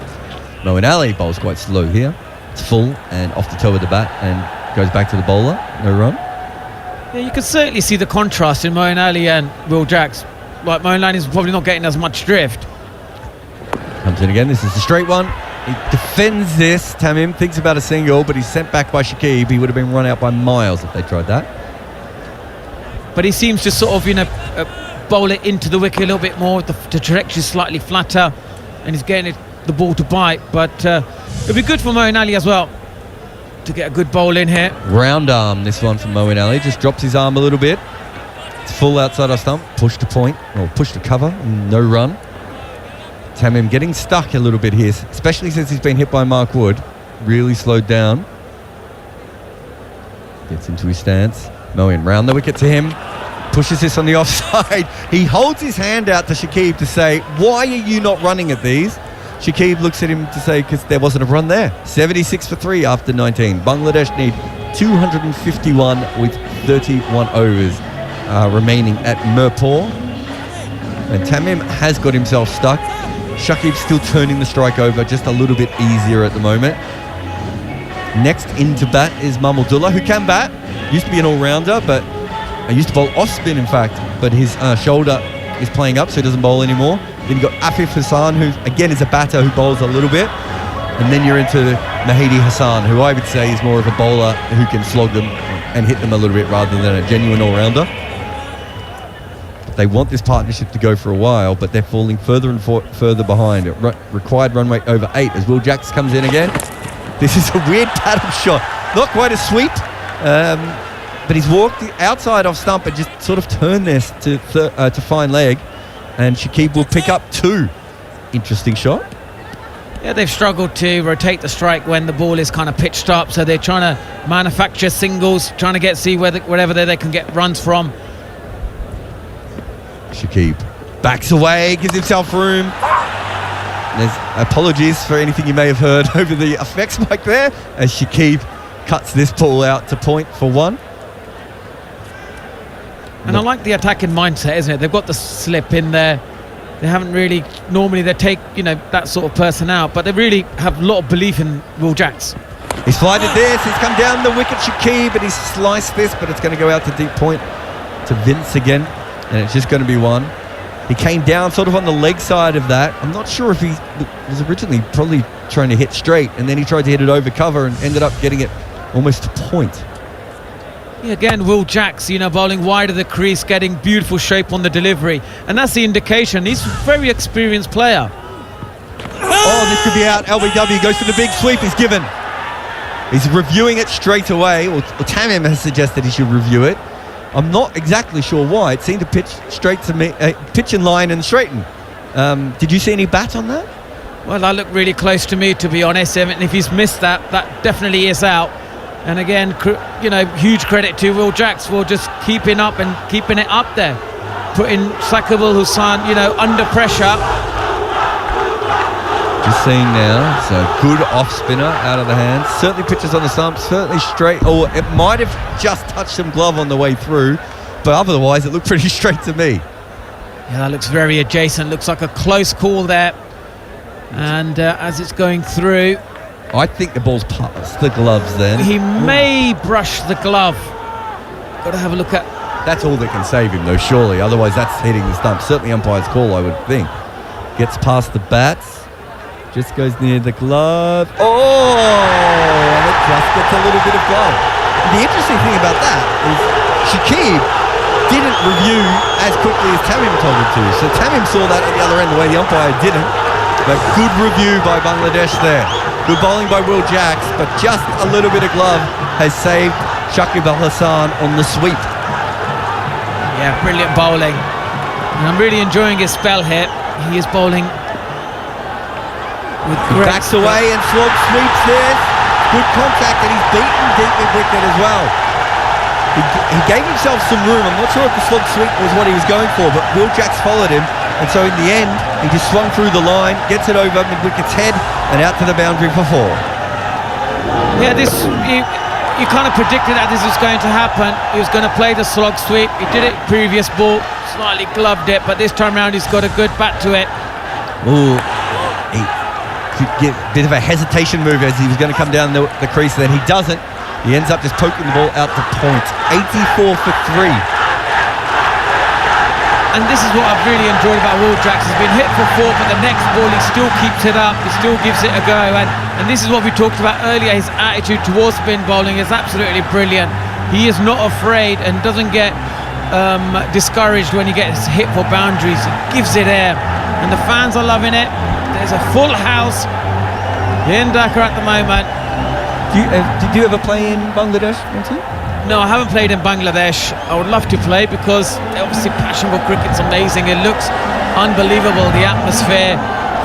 Moeen Ali bowls quite slow here. It's full and off the toe of the bat and goes back to the bowler. No run. Yeah, you can certainly see the contrast in Moeen Ali and Will Jacks. Like, Moeen Ali is probably not getting as much drift. Comes in again. This is the straight one. He defends this. Tamim thinks about a single, but he's sent back by Shakib. He would have been run out by miles if they tried that. But he seems to sort of, bowl it into the wicket a little bit more. The trajectory is slightly flatter, and he's getting the ball to bite. But it'll be good for Moeen Ali as well to get a good bowl in here. Round arm, this one from Moeen Ali. Just drops his arm a little bit. It's full outside our stump. Push to point, or push to cover. No run. Tamim getting stuck a little bit here, especially since he's been hit by Mark Wood. Really slowed down. Gets into his stance. Moeen round the wicket to him. Pushes this on the offside. He holds his hand out to Shakib to say, why are you not running at these? Shakib looks at him to say, because there wasn't a run there. 76 for 3 after 19. Bangladesh need 251 with 31 overs remaining at Mirpur. And Tamim has got himself stuck. Shakib's still turning the strike over just a little bit easier at the moment. Next into bat is Mahmudullah, who can bat. Used to be an all-rounder, but I used to bowl off-spin, in fact, but his shoulder is playing up, so he doesn't bowl anymore. Then you've got Afif Hassan, who, again, is a batter who bowls a little bit. And then you're into Mahidi Hassan, who I would say is more of a bowler who can slog them and hit them a little bit rather than a genuine all-rounder. They want this partnership to go for a while, but they're falling further and further behind. Required run rate over 8 as Will Jacks comes in again. This is a weird paddle shot. Not quite a sweep, but he's walked outside off stump and just sort of turned this to fine leg. And Shakib will pick up 2. Interesting shot. Yeah, they've struggled to rotate the strike when the ball is kind of pitched up, so they're trying to manufacture singles, trying to see wherever they can get runs from. Shakib backs away, gives himself room. There's apologies for anything you may have heard over the effects mic there, as Shakib cuts this ball out to point for 1. And I like the attacking mindset, isn't it? They've got the slip in there. They haven't really, normally they take, that sort of person out, but they really have a lot of belief in Will Jacks. He's flighted this, he's come down the wicket, Shakib, and he's sliced this, but it's going to go out to deep point to Vince again, and it's just going to be 1. He came down sort of on the leg side of that. I'm not sure if he was originally probably trying to hit straight, and then he tried to hit it over cover and ended up getting it almost to point. Yeah, again, Will Jacks, bowling wide of the crease, getting beautiful shape on the delivery. And that's the indication. He's a very experienced player. Oh, this could be out. LBW goes for the big sweep. He's given. He's reviewing it straight away. Or Tamim has suggested he should review it. I'm not exactly sure why. It seemed to pitch straight to me, pitch in line and straighten. Did you see any bat on that? Well, that looked really close to me, to be honest. And if he's missed that, that definitely is out. And again, huge credit to Will Jacks for just keeping up and keeping it up there, putting Saqib Al Hassan, under pressure. Just seeing now, so good off spinner out of the hand. Certainly pitches on the stump, certainly straight. Or it might have just touched some glove on the way through, but otherwise it looked pretty straight to me. Yeah, that looks very adjacent. Looks like a close call there. And as it's going through, I think the ball's past the gloves then. He may brush the glove. Got to have a look at That's all that can save him, though, surely. Otherwise, that's hitting the stump. Certainly umpire's call, I would think. Gets past the bats. Just goes near the glove. Oh! And it just gets a little bit of glove. The interesting thing about that is Shakib didn't review as quickly as Tamim told him to. So Tamim saw that at the other end, the way the umpire didn't. But good review by Bangladesh there. Good bowling by Will Jacks, but just a little bit of glove has saved Shakib Al Hassan on the sweep. Yeah, brilliant bowling. And I'm really enjoying his spell here. He is bowling with He backs away and slog sweeps this. Good contact, and he's beaten deep mid-wicket as well. He gave himself some room. I'm not sure if the slog sweep was what he was going for, but Will Jacks followed him, and so in the end he just swung through the line, gets it over mid-wicket's head and out to the boundary for 4. Yeah, this you kind of predicted that this was going to happen. He was going to play the slog sweep. He did it previous ball, slightly gloved it, but this time round he's got a good bat to it. Ooh, he could get a bit of a hesitation move as he was going to come down the crease, then he doesn't. He ends up just poking the ball out to point. 84 for 3. And this is what I've really enjoyed about Will Jacks. He's been hit for 4, but the next ball he still keeps it up, he still gives it a go, and this is what we talked about earlier. His attitude towards spin bowling is absolutely brilliant. He is not afraid and doesn't get discouraged when he gets hit for boundaries. He gives it air, and the fans are loving it. There's a full house in Dhaka at the moment. Did you ever play in Bangladesh, Monty? No, I haven't played in Bangladesh. I would love to play because obviously passion for cricket's amazing. It looks unbelievable, the atmosphere,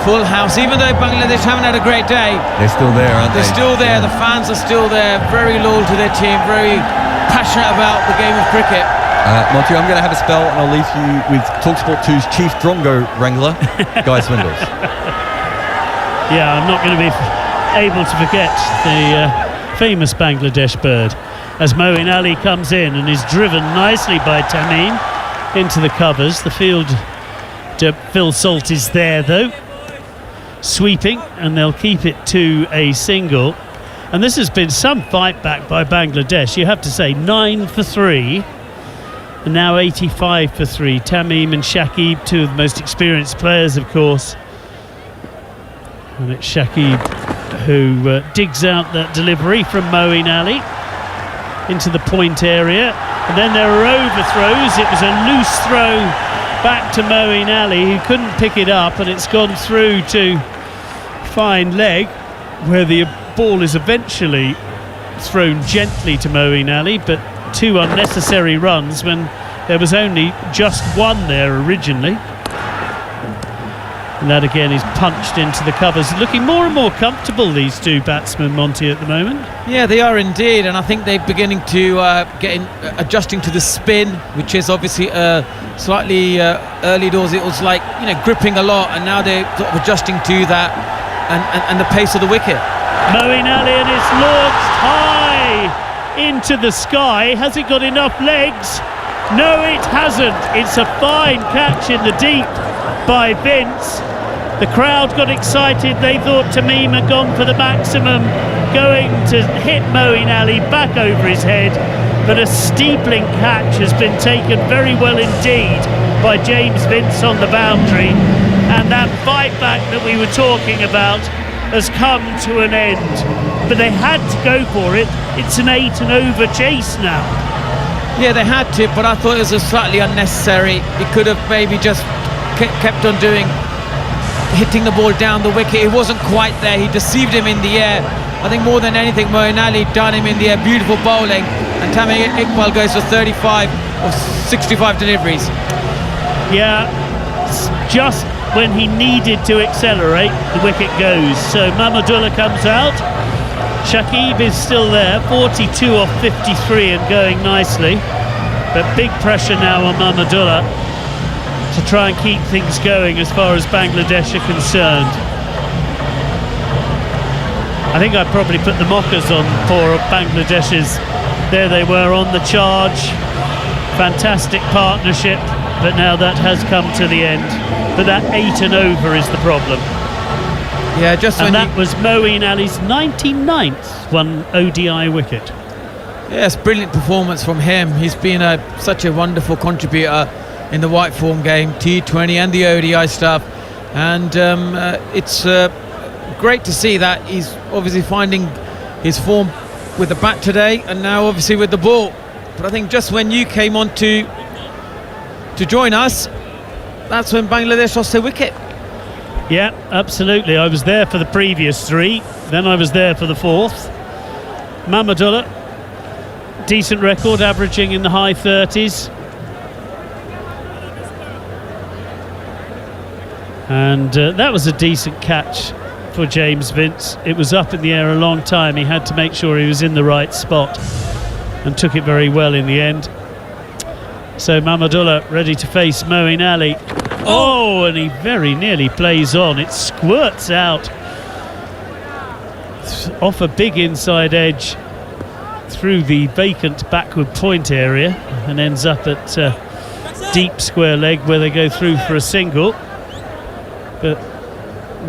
full house. Even though Bangladesh haven't had a great day, they're still there, aren't they? They're still there. Yeah. The fans are still there, very loyal to their team, very passionate about the game of cricket. Monty, I'm going to have a spell and I'll leave you with TalkSport 2's Chief Drongo Wrangler, Guy Swindles. Yeah, I'm not going to be able to forget the famous Bangladesh bird as Moeen Ali comes in and is driven nicely by Tamim into the covers. The field Phil Salt is there though, sweeping, and they'll keep it to a single. And this has been some fight back by Bangladesh, you have to say. 9 for 3 and now 85 for 3. Tamim and Shakib, two of the most experienced players of course, and it's Shakib who digs out that delivery from Moeen Ali into the point area, and then there are overthrows. It was a loose throw back to Moeen Ali, who couldn't pick it up, and it's gone through to fine leg, where the ball is eventually thrown gently to Moeen Ali, but 2 unnecessary runs when there was only just 1 there originally. And that again is punched into the covers. Looking more and more comfortable, these 2 batsmen, Monty, at the moment. Yeah, they are indeed, and I think they're beginning to adjusting to the spin, which is obviously slightly early doors. It was like gripping a lot, and now they're sort of adjusting to that and the pace of the wicket. Moeen Ali, and it's launched high into the sky. Has it got enough legs? No, it hasn't. It's a fine catch in the deep by Vince. The crowd got excited. They thought Tamim had gone for the maximum, going to hit Moeen Ali back over his head, but a steepling catch has been taken very well indeed by James Vince on the boundary, and that fight back that we were talking about has come to an end. But they had to go for it. It's an 8 and over chase now. Yeah, they had to, but I thought it was a slightly unnecessary. He could have maybe just kept on hitting the ball down the wicket. It wasn't quite there. He deceived him in the air. I think more than anything, Moeen Ali done him in the air. Beautiful bowling, and Tamim Iqbal goes for 35 of 65 deliveries. Yeah, just when he needed to accelerate, the wicket goes. So Mahmudullah comes out. Shakib is still there, 42 off 53 and going nicely, but big pressure now on Mahmudullah to try and keep things going as far as Bangladesh are concerned. I think I'd probably put the mockers on for Bangladesh's. There they were on the charge. Fantastic partnership, but now that has come to the end. But that 8 and over is the problem. Yeah, just and that was Moeen Ali's 99th one ODI wicket. Yes, brilliant performance from him. He's been such a wonderful contributor in the white form game, T20 and the ODI stuff, and it's great to see that he's obviously finding his form with the bat today, and now obviously with the ball. But I think just when you came on to join us, that's when Bangladesh lost their wicket. Yeah, absolutely. I was there for the previous 3, then I was there for the 4th. Mahmudullah, decent record, averaging in the high 30s. And that was a decent catch for James Vince. It was up in the air a long time. He had to make sure he was in the right spot and took it very well in the end. So Mahmudullah ready to face Moeen Ali. Oh, and he very nearly plays on. It squirts out off a big inside edge through the vacant backward point area and ends up at deep square leg where they go through for a single. But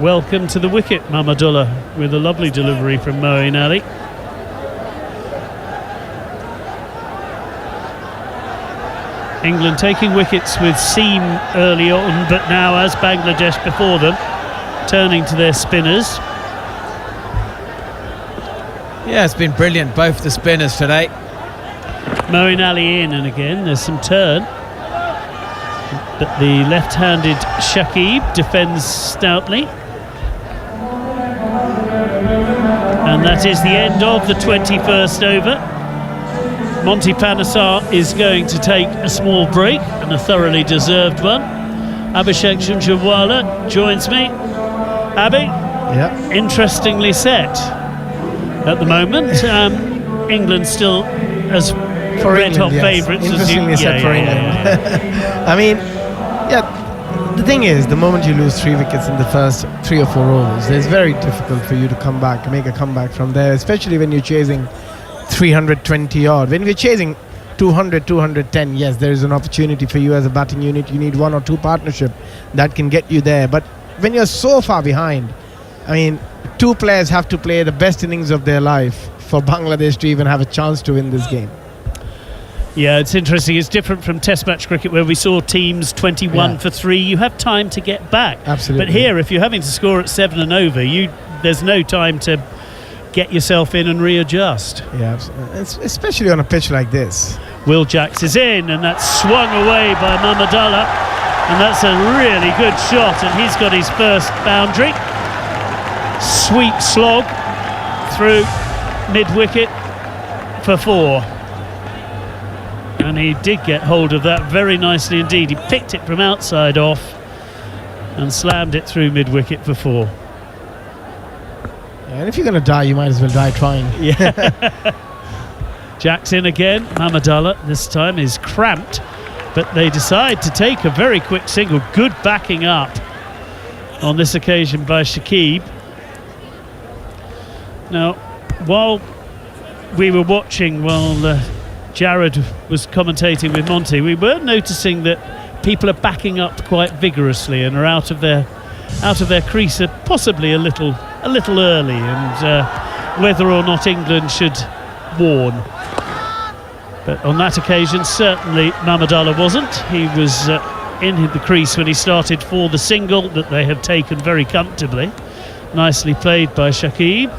welcome to the wicket, Mahmudullah, with a lovely delivery from Moeen Ali. England taking wickets with seam early on, but now, as Bangladesh before them, turning to their spinners. Yeah, it's been brilliant, both the spinners today. Moeen Ali in, and again there's some turn, but the left-handed Shakib defends stoutly. And that is the end of the 21st over. Monty Panesar is going to take a small break, and a thoroughly deserved one. Abhishek Jhunjhunwala joins me. Abby, yeah, interestingly set at the moment. England still as red-hot favourites. Interestingly set for England. I mean, yeah, the thing is, the moment you lose 3 wickets in the first 3 or 4 overs, it's very difficult for you to come back, make a comeback from there, especially when you're chasing 320 odd. When we're chasing 200, 210, yes, there is an opportunity for you as a batting unit. You need 1 or 2 partnership that can get you there. But when you're so far behind, I mean, 2 players have to play the best innings of their life for Bangladesh to even have a chance to win this game. Yeah, it's interesting. It's different from Test match cricket where we saw teams 21 for 3. You have time to get back. Absolutely. But here, if you're having to score at 7 and over, there's no time to get yourself in and readjust. Yeah, especially on a pitch like this. Will Jacks is in, and that's swung away by Mahmudullah, and that's a really good shot, and he's got his first boundary. Sweet slog through mid-wicket for 4. And he did get hold of that very nicely indeed. He picked it from outside off and slammed it through mid-wicket for 4. And if you're going to die, you might as well die trying. Yeah. Jack's in again. Mahmudullah this time is cramped, but they decide to take a very quick single. Good backing up on this occasion by Shakib. Now, while we were watching, Jared was commentating with Monty, we were noticing that people are backing up quite vigorously and are out of their crease possibly a little early, and whether or not England should warn. But on that occasion, certainly Mahmudullah wasn't. He was in the crease when he started for the single that they have taken very comfortably. Nicely played by Shakib.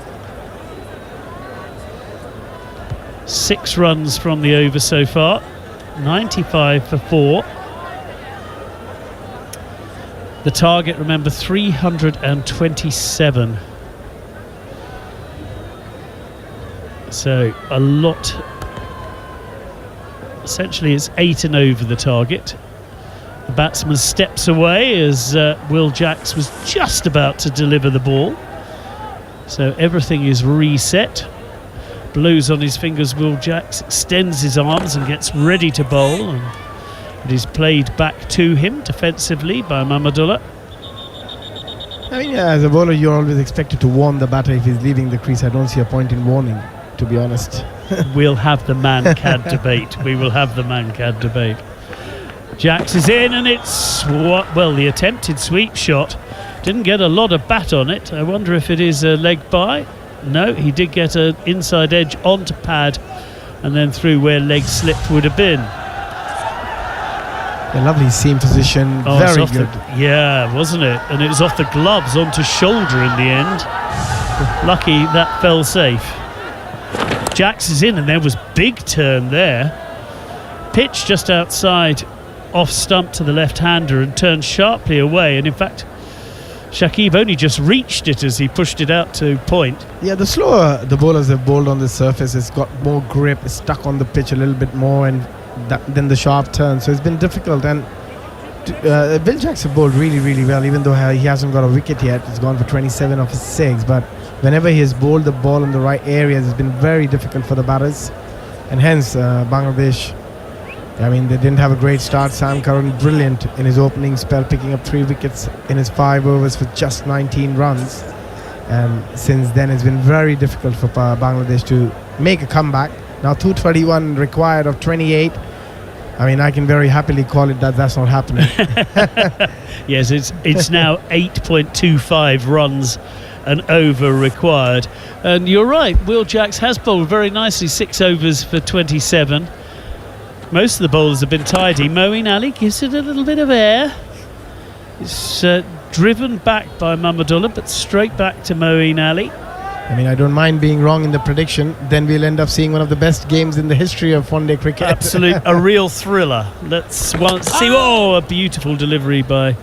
6 runs from the over so far, 95 for 4. The target, remember, 327. So a lot. Essentially, it's 8 and over the target. The batsman steps away as Will Jacks was just about to deliver the ball. So everything is reset. Blows on his fingers. Will Jacks extends his arms and gets ready to bowl, and it is played back to him defensively by Mahmudullah. I mean, yeah, as a bowler, you're always expected to warn the batter if he's leaving the crease. I don't see a point in warning, to be honest. We'll have the man-cad debate. We will have the man-cad debate. Jacks is in, and it's the attempted sweep shot didn't get a lot of bat on it. I wonder if it is a leg by. No, he did get an inside edge onto pad and then through where leg slip would have been. A lovely seam position, very good. Yeah, wasn't it? And it was off the gloves onto shoulder in the end. Lucky that fell safe. Jacks is in, and there was big turn there. Pitch just outside, off stump to the left-hander, and turned sharply away. And in fact, Shakib only just reached it as he pushed it out to point. Yeah, the slower the bowlers have bowled on the surface, it's got more grip, it's stuck on the pitch a little bit more, and then the sharp turn. So it's been difficult. And Bill Jacks have bowled really, really well, even though he hasn't got a wicket yet. He's gone for 27 of his 6. But whenever he has bowled the ball in the right areas, it's been very difficult for the batters. And hence, Bangladesh, I mean, they didn't have a great start. Sam Curran, brilliant in his opening spell, picking up 3 wickets in his 5 overs for just 19 runs. And since then, it's been very difficult for Bangladesh to make a comeback. Now 221 required of 28. I mean, I can very happily call it that's not happening. Yes, it's now 8.25 runs an over required. And you're right, Will Jacks has bowled very nicely, 6 overs for 27. Most of the bowlers have been tidy. Moeen Ali gives it a little bit of air. It's driven back by Mahmudullah, but straight back to Moeen Ali. I mean, I don't mind being wrong in the prediction. Then we'll end up seeing one of the best games in the history of one-day cricket. Absolute, a real thriller. Let's see. Oh, a beautiful delivery by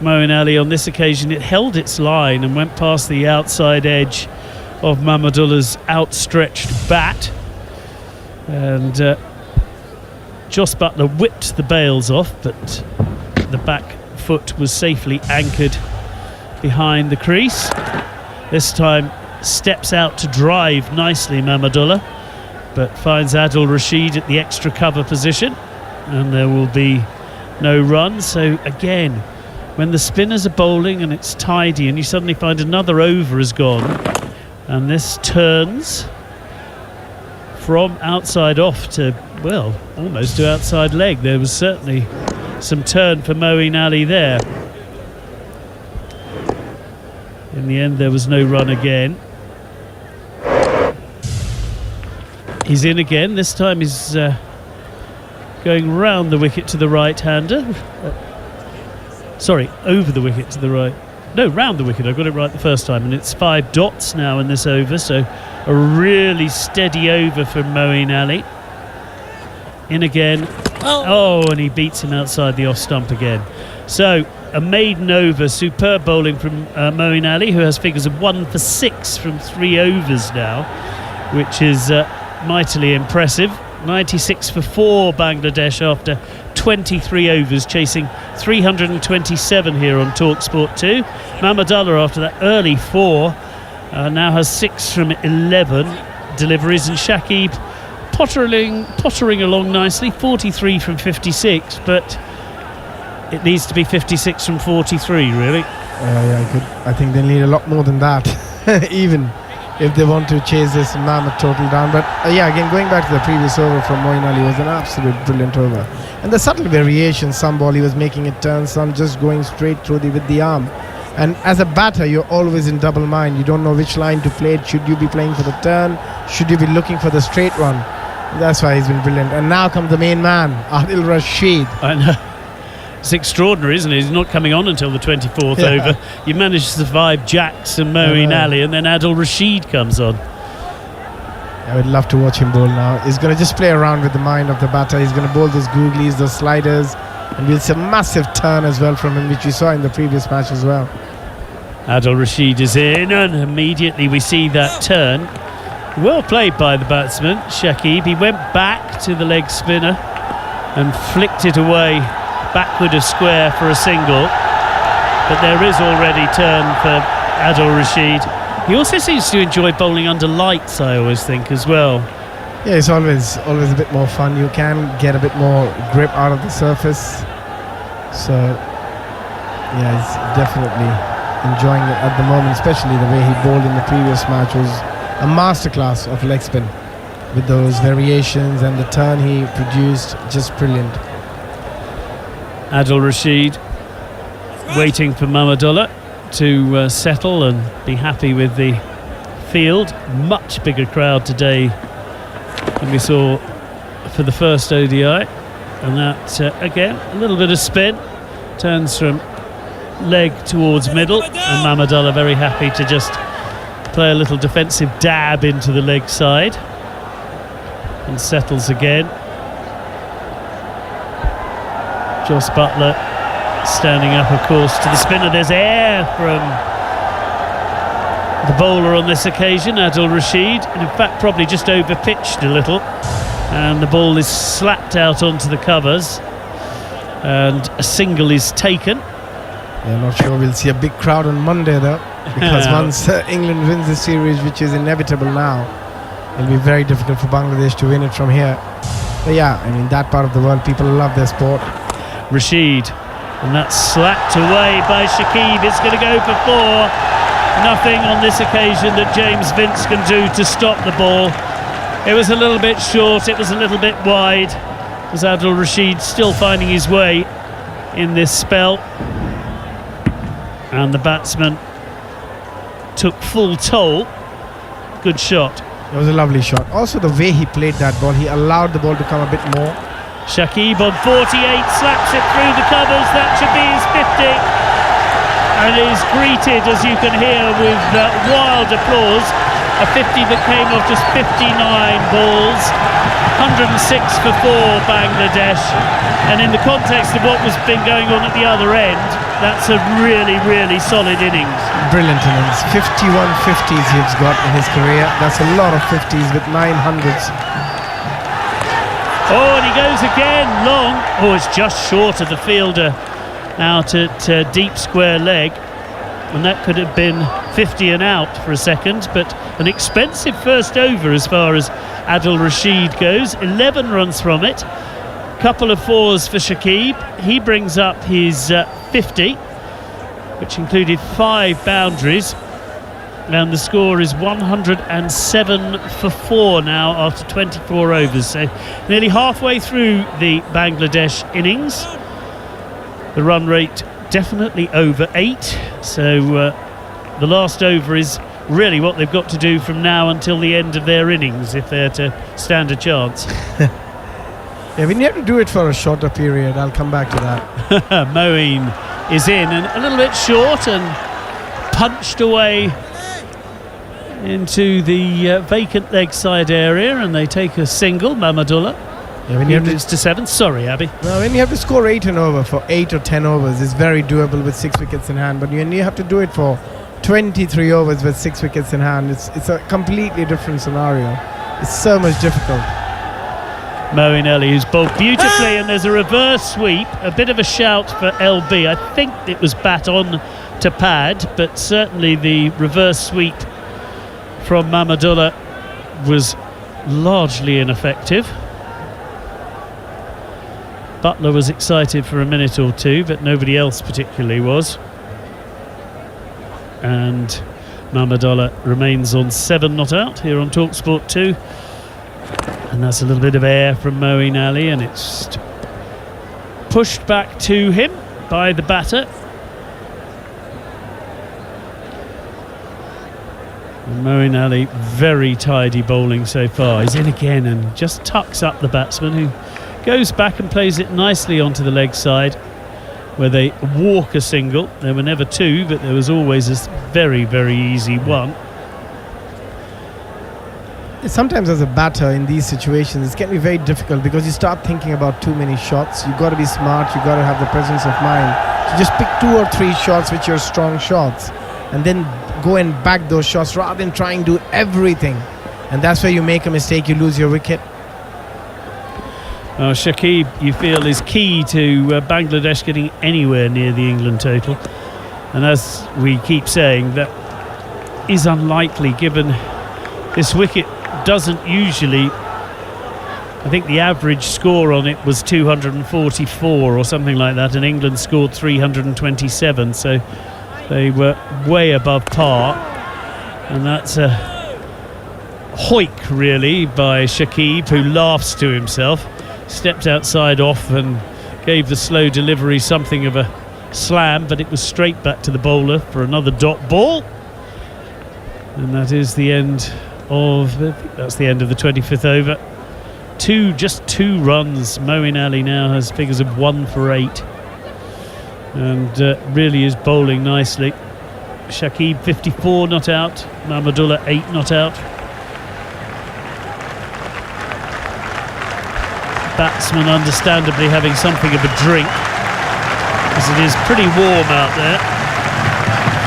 Moeen Ali. On this occasion, it held its line and went past the outside edge of Mahmudullah's outstretched bat. And Jos Buttler whipped the bails off, but the back foot was safely anchored behind the crease. This time, steps out to drive nicely Mahmudullah, but finds Adil Rashid at the extra cover position, and there will be no run. So again, when the spinners are bowling and it's tidy and you suddenly find another over has gone, and this turns from outside off to, well, almost to outside leg. There was certainly some turn for Moeen Ali there. In the end, there was no run again. He's in again. This time he's going round the wicket to the right-hander. Sorry, over the wicket to the right. No, round the wicket. I got it right the first time. And it's 5 dots now in this over. So a really steady over for Moeen Ali. In again. Oh, and he beats him outside the off stump again. So a maiden over. Superb bowling from Moeen Ali, who has figures of 1 for 6 from 3 overs now, which is mightily impressive. 96 for 4 Bangladesh after 23 overs, chasing 327 here on TalkSport 2. Mahmudullah, after that early 4, now has 6 from 11 deliveries, and Shakib pottering along nicely, 43 from 56, but it needs to be 56 from 43, really. I think they need a lot more than that, even if they want to chase this mammoth total down. But again, going back to the previous over from Moeen Ali, was an absolute brilliant over. And the subtle variations, some ball he was making it turn, some just going straight through with the arm. And as a batter, you're always in double mind. You don't know which line to play. Should you be playing for the turn? Should you be looking for the straight run? That's why he's been brilliant. And now comes the main man, Adil Rashid. I know. It's extraordinary, isn't it? He's not coming on until the 24th over. You managed to survive Jacks and Moeen Ali, and then Adil Rashid comes on. I would love to watch him bowl now. He's going to just play around with the mind of the batter. He's going to bowl those googlies, those sliders, and we'll see a massive turn as well from him, which we saw in the previous match as well. Adil Rashid is in, and immediately we see that turn. Well played by the batsman, Shakib. He went back to the leg spinner and flicked it away backward of square for a single, but there is already turn for Adil Rashid. He also seems to enjoy bowling under lights, I always think, as well. Yeah, it's always a bit more fun. You can get a bit more grip out of the surface. So yeah, he's definitely enjoying it at the moment, especially the way he bowled in the previous match was a masterclass of leg spin with those variations, and the turn he produced, just brilliant. Adil Rashid waiting for Mahmudullah to settle and be happy with the field. Much bigger crowd today than we saw for the first ODI. And that, again, a little bit of spin. Turns from leg towards middle. And Mamadullah very happy to just play a little defensive dab into the leg side. And settles again. Jos Buttler standing up, of course, to the spinner. There's air from the bowler on this occasion, Adil Rashid, and in fact probably just over-pitched a little. And the ball is slapped out onto the covers. And a single is taken. Yeah, not sure we'll see a big crowd on Monday, though. Because once England wins the series, which is inevitable now, it'll be very difficult for Bangladesh to win it from here. But yeah, I mean, that part of the world, people love their sport. Rashid, and that's slapped away by Shakib. It's going to go for 4. Nothing on this occasion that James Vince can do to stop the ball. It was a little bit short, it was a little bit wide. As Adil Rashid still finding his way in this spell. And the batsman took full toll. Good shot. It was a lovely shot. Also the way he played that ball, he allowed the ball to come a bit more. Shakib on 48, slaps it through the covers. That should be his 50. And is greeted, as you can hear, with wild applause. A 50 that came off just 59 balls. 106 for 4 Bangladesh. And in the context of what was been going on at the other end, that's a really, really solid innings. Brilliant innings. 51 50s he's got in his career. That's a lot of 50s with 900s. Oh, and he goes again, long. Oh, it's just short of the fielder out at deep square leg. And that could have been 50 and out for a second, but an expensive first over as far as Adil Rashid goes. 11 runs from it. Couple of 4s for Shakib. He brings up his 50, which included 5 boundaries. And the score is 107 for 4 now after 24 overs. So nearly halfway through the Bangladesh innings. The run rate definitely over 8. So the last over is really what they've got to do from now until the end of their innings if they're to stand a chance. Yeah, we need to do it for a shorter period. I'll come back to that. Moeen is in and a little bit short and punched away into the vacant leg side area, and they take a single. Mamadullah. Yeah, when you have to 7. Sorry, Abby. No, when you have to score 8 and over for 8 or 10 overs, it's very doable with 6 wickets in hand. But when you have to do it for 23 overs with 6 wickets in hand, it's a completely different scenario. It's so much difficult. Moeen Ali, who's bowled beautifully, and there's a reverse sweep. A bit of a shout for LB. I think it was bat on to pad, but certainly the reverse sweep from Mamadullah was largely ineffective. Buttler was excited for a minute or two, but nobody else particularly was. And Mamadullah remains on 7 not out here on TalkSport 2. And that's a little bit of air from Moeen Ali, and it's pushed back to him by the batter. And Moeen Ali, very tidy bowling so far. He's in again and just tucks up the batsman, who goes back and plays it nicely onto the leg side, where they walk a single. There were never 2, but there was always a very, very easy 1. Sometimes as a batter in these situations, it can be very difficult because you start thinking about too many shots. You've got to be smart, you've got to have the presence of mind to just pick 2 or 3 shots which are strong shots, and then go and back those shots rather than trying to do everything. And that's where you make a mistake, you lose your wicket. Shakib, you feel, is key to Bangladesh getting anywhere near the England total. And as we keep saying, that is unlikely given this wicket doesn't usually, I think the average score on it was 244 or something like that, and England scored 327, so they were way above par. And that's a hoik really by Shakib, who laughs to himself, stepped outside off and gave the slow delivery something of a slam, but it was straight back to the bowler for another dot ball. And that is the end of, I think that's the end of the 25th over. Just two runs. Moeen Ali now has figures of 1 for 8 and really is bowling nicely. Shakib 54 not out, Mahmudullah 8 not out. Batsman understandably having something of a drink as it is pretty warm out there.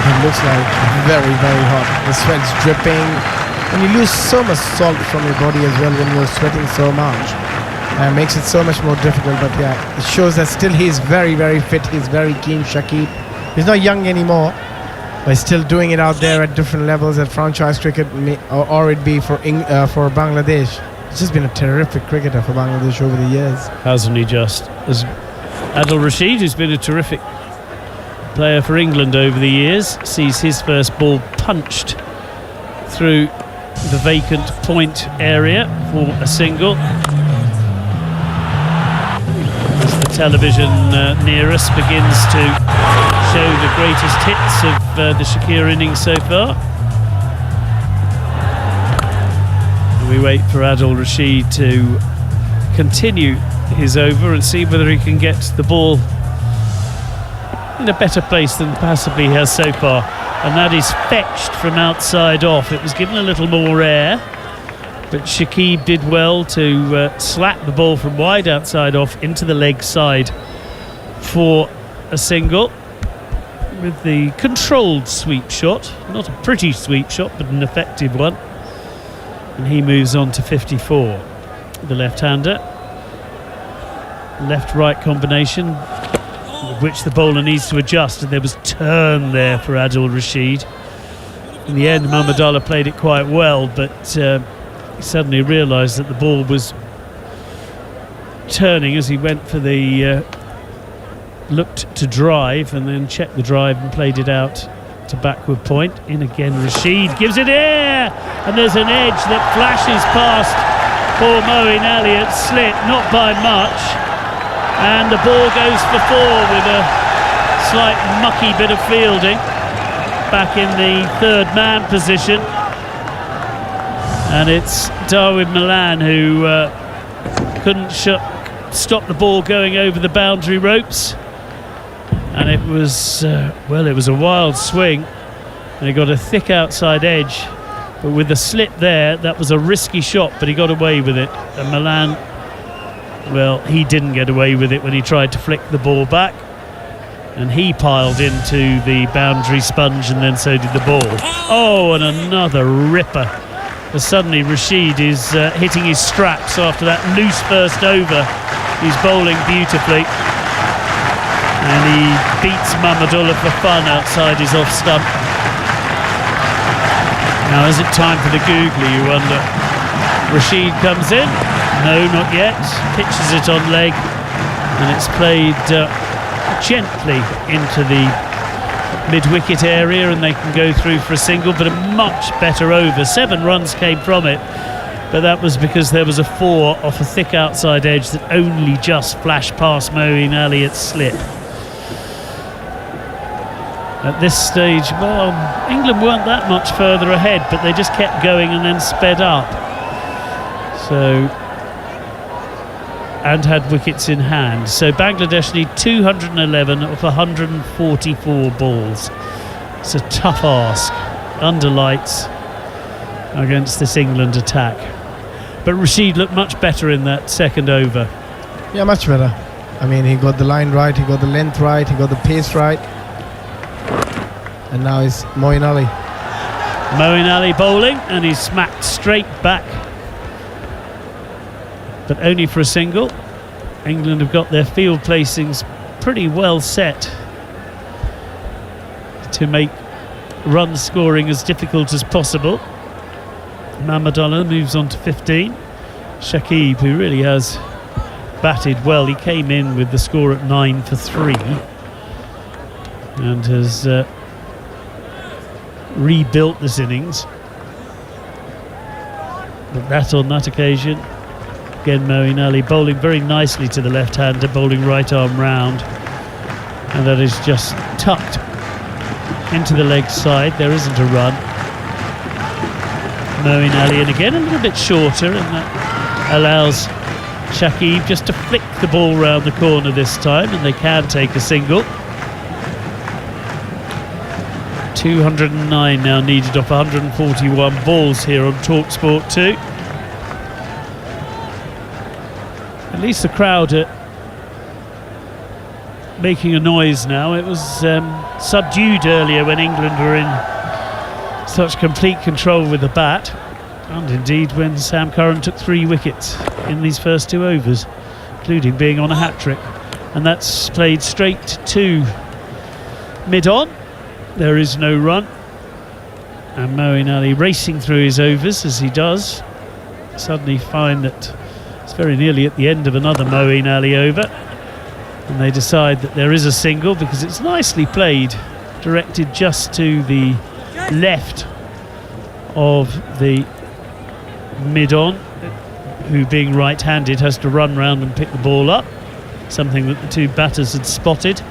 It looks like very, very hot. The sweat's dripping. And you lose so much salt from your body as well when you're sweating so much. Makes it so much more difficult. But yeah, it shows that still he's very, very fit. He's very keen, Shakib. He's not young anymore, but he's still doing it out there at different levels at franchise cricket, or it be for Bangladesh. He's just been a terrific cricketer for Bangladesh over the years. Hasn't he just? As Adil Rashid, who's been a terrific player for England over the years, sees his first ball punched through the vacant point area for a single. As the television near us begins to show the greatest hits of the Shakir innings so far. We wait for Adil Rashid to continue his over and see whether he can get the ball in a better place than possibly he has so far. And that is fetched from outside off. It was given a little more air, but Shakib did well to slap the ball from wide outside off into the leg side for a single with the controlled sweep shot. Not a pretty sweep shot, but an effective one. And he moves on to 54, the left-hander. Left-right combination with which the bowler needs to adjust, and there was turn there for Adil Rashid. In the end, Mahmudullah played it quite well, but he suddenly realised that the ball was turning as he went for the looked to drive and then checked the drive and played it out to backward point. In again, Rashid gives it air, and there's an edge that flashes past poor Moeen Ali at slip, not by much, and the ball goes for 4 with a slight mucky bit of fielding back in the third man position. And it's Darwin Malan who couldn't stop the ball going over the boundary ropes. And it was, it was a wild swing. And he got a thick outside edge. But with the slip there, that was a risky shot, but he got away with it. And Malan, well, he didn't get away with it when he tried to flick the ball back. And he piled into the boundary sponge, and then so did the ball. Oh, and another ripper. As suddenly Rashid is hitting his straps after that loose first over. He's bowling beautifully. And he beats Mahmudullah for fun outside his off stump. Now, is it time for the googly, you wonder? Rashid comes in. No, not yet. Pitches it on leg. And it's played gently into the mid-wicket area, and they can go through for a single, but a much better over. 7 runs came from it, but that was because there was a 4 off a thick outside edge that only just flashed past Moeen Ali at slip. At this stage, well, England weren't that much further ahead, but they just kept going and then sped up. So, and had wickets in hand. So Bangladesh need 211 of 144 balls. It's a tough ask under lights against this England attack. But Rashid looked much better in that second over. Yeah, much better. I mean, he got the line right, he got the length right, he got the pace right. And now it's Moeen Ali. Moeen Ali bowling, and he's smacked straight back, but only for a single. England have got their field placings pretty well set to make run scoring as difficult as possible. Mahmudullah moves on to 15. Shakib, who really has batted well, he came in with the score at 9 for 3 and has rebuilt this innings. But that on that occasion, again Moeen Ali bowling very nicely to the left-hander, bowling right arm round, and that is just tucked into the leg side. There isn't a run. Moeen Ali, and again a little bit shorter, and that allows Shakib just to flick the ball round the corner this time, and they can take a single. 209 now needed off 141 balls here on TalkSport 2. At least the crowd are making a noise now. It was subdued earlier when England were in such complete control with the bat, and indeed when Sam Curran took 3 wickets in these first 2 overs, including being on a hat-trick. And that's played straight to mid-on. There is no run, and Moeen Ali racing through his overs as he does. Suddenly find that it's very nearly at the end of another Moeen Ali over, and they decide that there is a single because it's nicely played, directed just to the left of the mid-on, who being right-handed has to run round and pick the ball up, something that the 2 batters had spotted,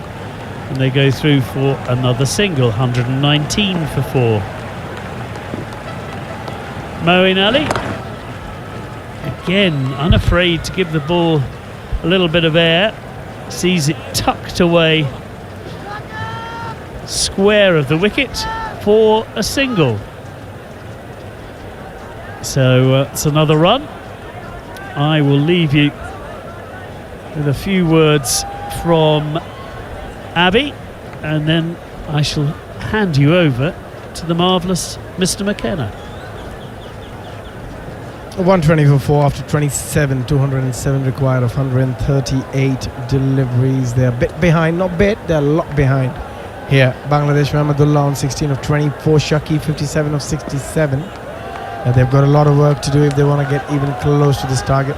and they go through for another single. 119 for 4. Moeen Ali again unafraid to give the ball a little bit of air, sees it tucked away square of the wicket for a single. So it's another run. I will leave you with a few words from Abby, and then I shall hand you over to the marvellous Mr. McKenna. 120 for 4 after 27, 207 required of 138 deliveries. They're a bit behind, not bit, they're a lot behind here. Bangladesh, Mahmudullah on 16 of 24, Shakib 57 of 67. They've got a lot of work to do if they want to get even close to this target.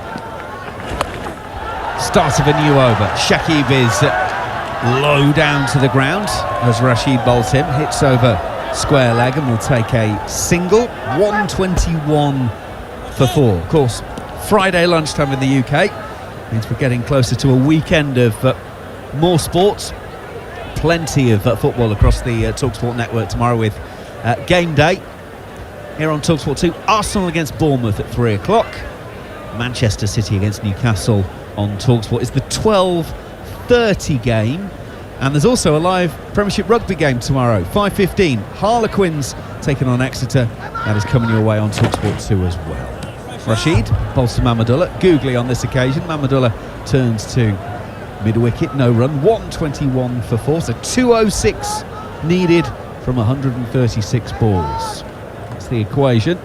Start of a new over. Shakib is low down to the ground as Rashid bowls him, hits over square leg and will take a single. 121 for 4. Of course, Friday lunchtime in the UK means we're getting closer to a weekend of more sports. Plenty of football across the TalkSport network tomorrow with game day here on TalkSport 2. Arsenal against Bournemouth at 3 o'clock. Manchester City against Newcastle on TalkSport. It's the 12:30 game, and there's also a live Premiership Rugby game tomorrow, 5:15. Harlequins taking on Exeter. That is coming your way on TalkSport 2 as well. Rashid bowls to Mahmudullah. Googly on this occasion. Mahmudullah turns to mid-wicket, no run. 121 for 4, so 206 needed from 136 balls. That's the equation.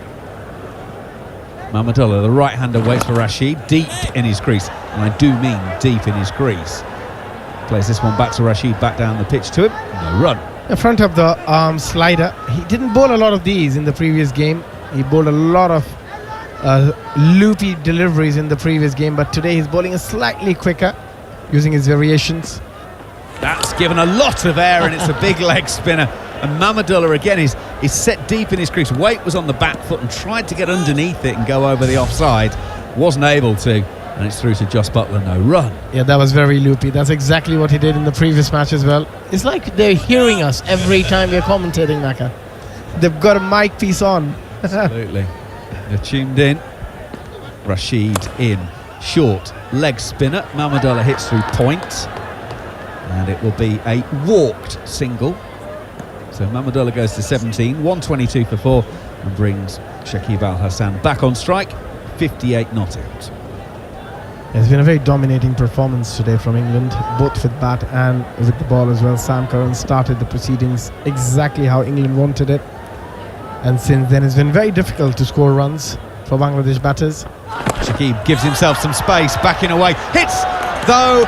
Mahmudullah, the right-hander, waits for Rashid deep in his crease, and I do mean deep in his crease. Plays this one back to Rashid, back down the pitch to him, no run. In front of the arm slider, he didn't bowl a lot of these in the previous game. He bowled a lot of loopy deliveries in the previous game, but today he's bowling a slightly quicker, using his variations. That's given a lot of air, and it's a big leg spinner. And Mahmudullah again is set deep in his crease. Waite was on the back foot and tried to get underneath it and go over the offside. Wasn't able to, and it's through to Joss Butler, no run. Yeah, that was very loopy. That's exactly what he did in the previous match as well. It's like they're hearing us every time we're commentating, Naka. They've got a mic piece on. Absolutely. They're tuned in. Rashid in. Short leg spinner. Mahmudullah hits through point, and it will be a walked single. So Mahmudullah goes to 17, 122 for 4, and brings Shakib Al Hassan back on strike, 58 not out. It's been a very dominating performance today from England, both with bat and with the ball as well. Sam Curran started the proceedings exactly how England wanted it, and since then it's been very difficult to score runs for Bangladesh batters. Shakib gives himself some space, backing away, hits though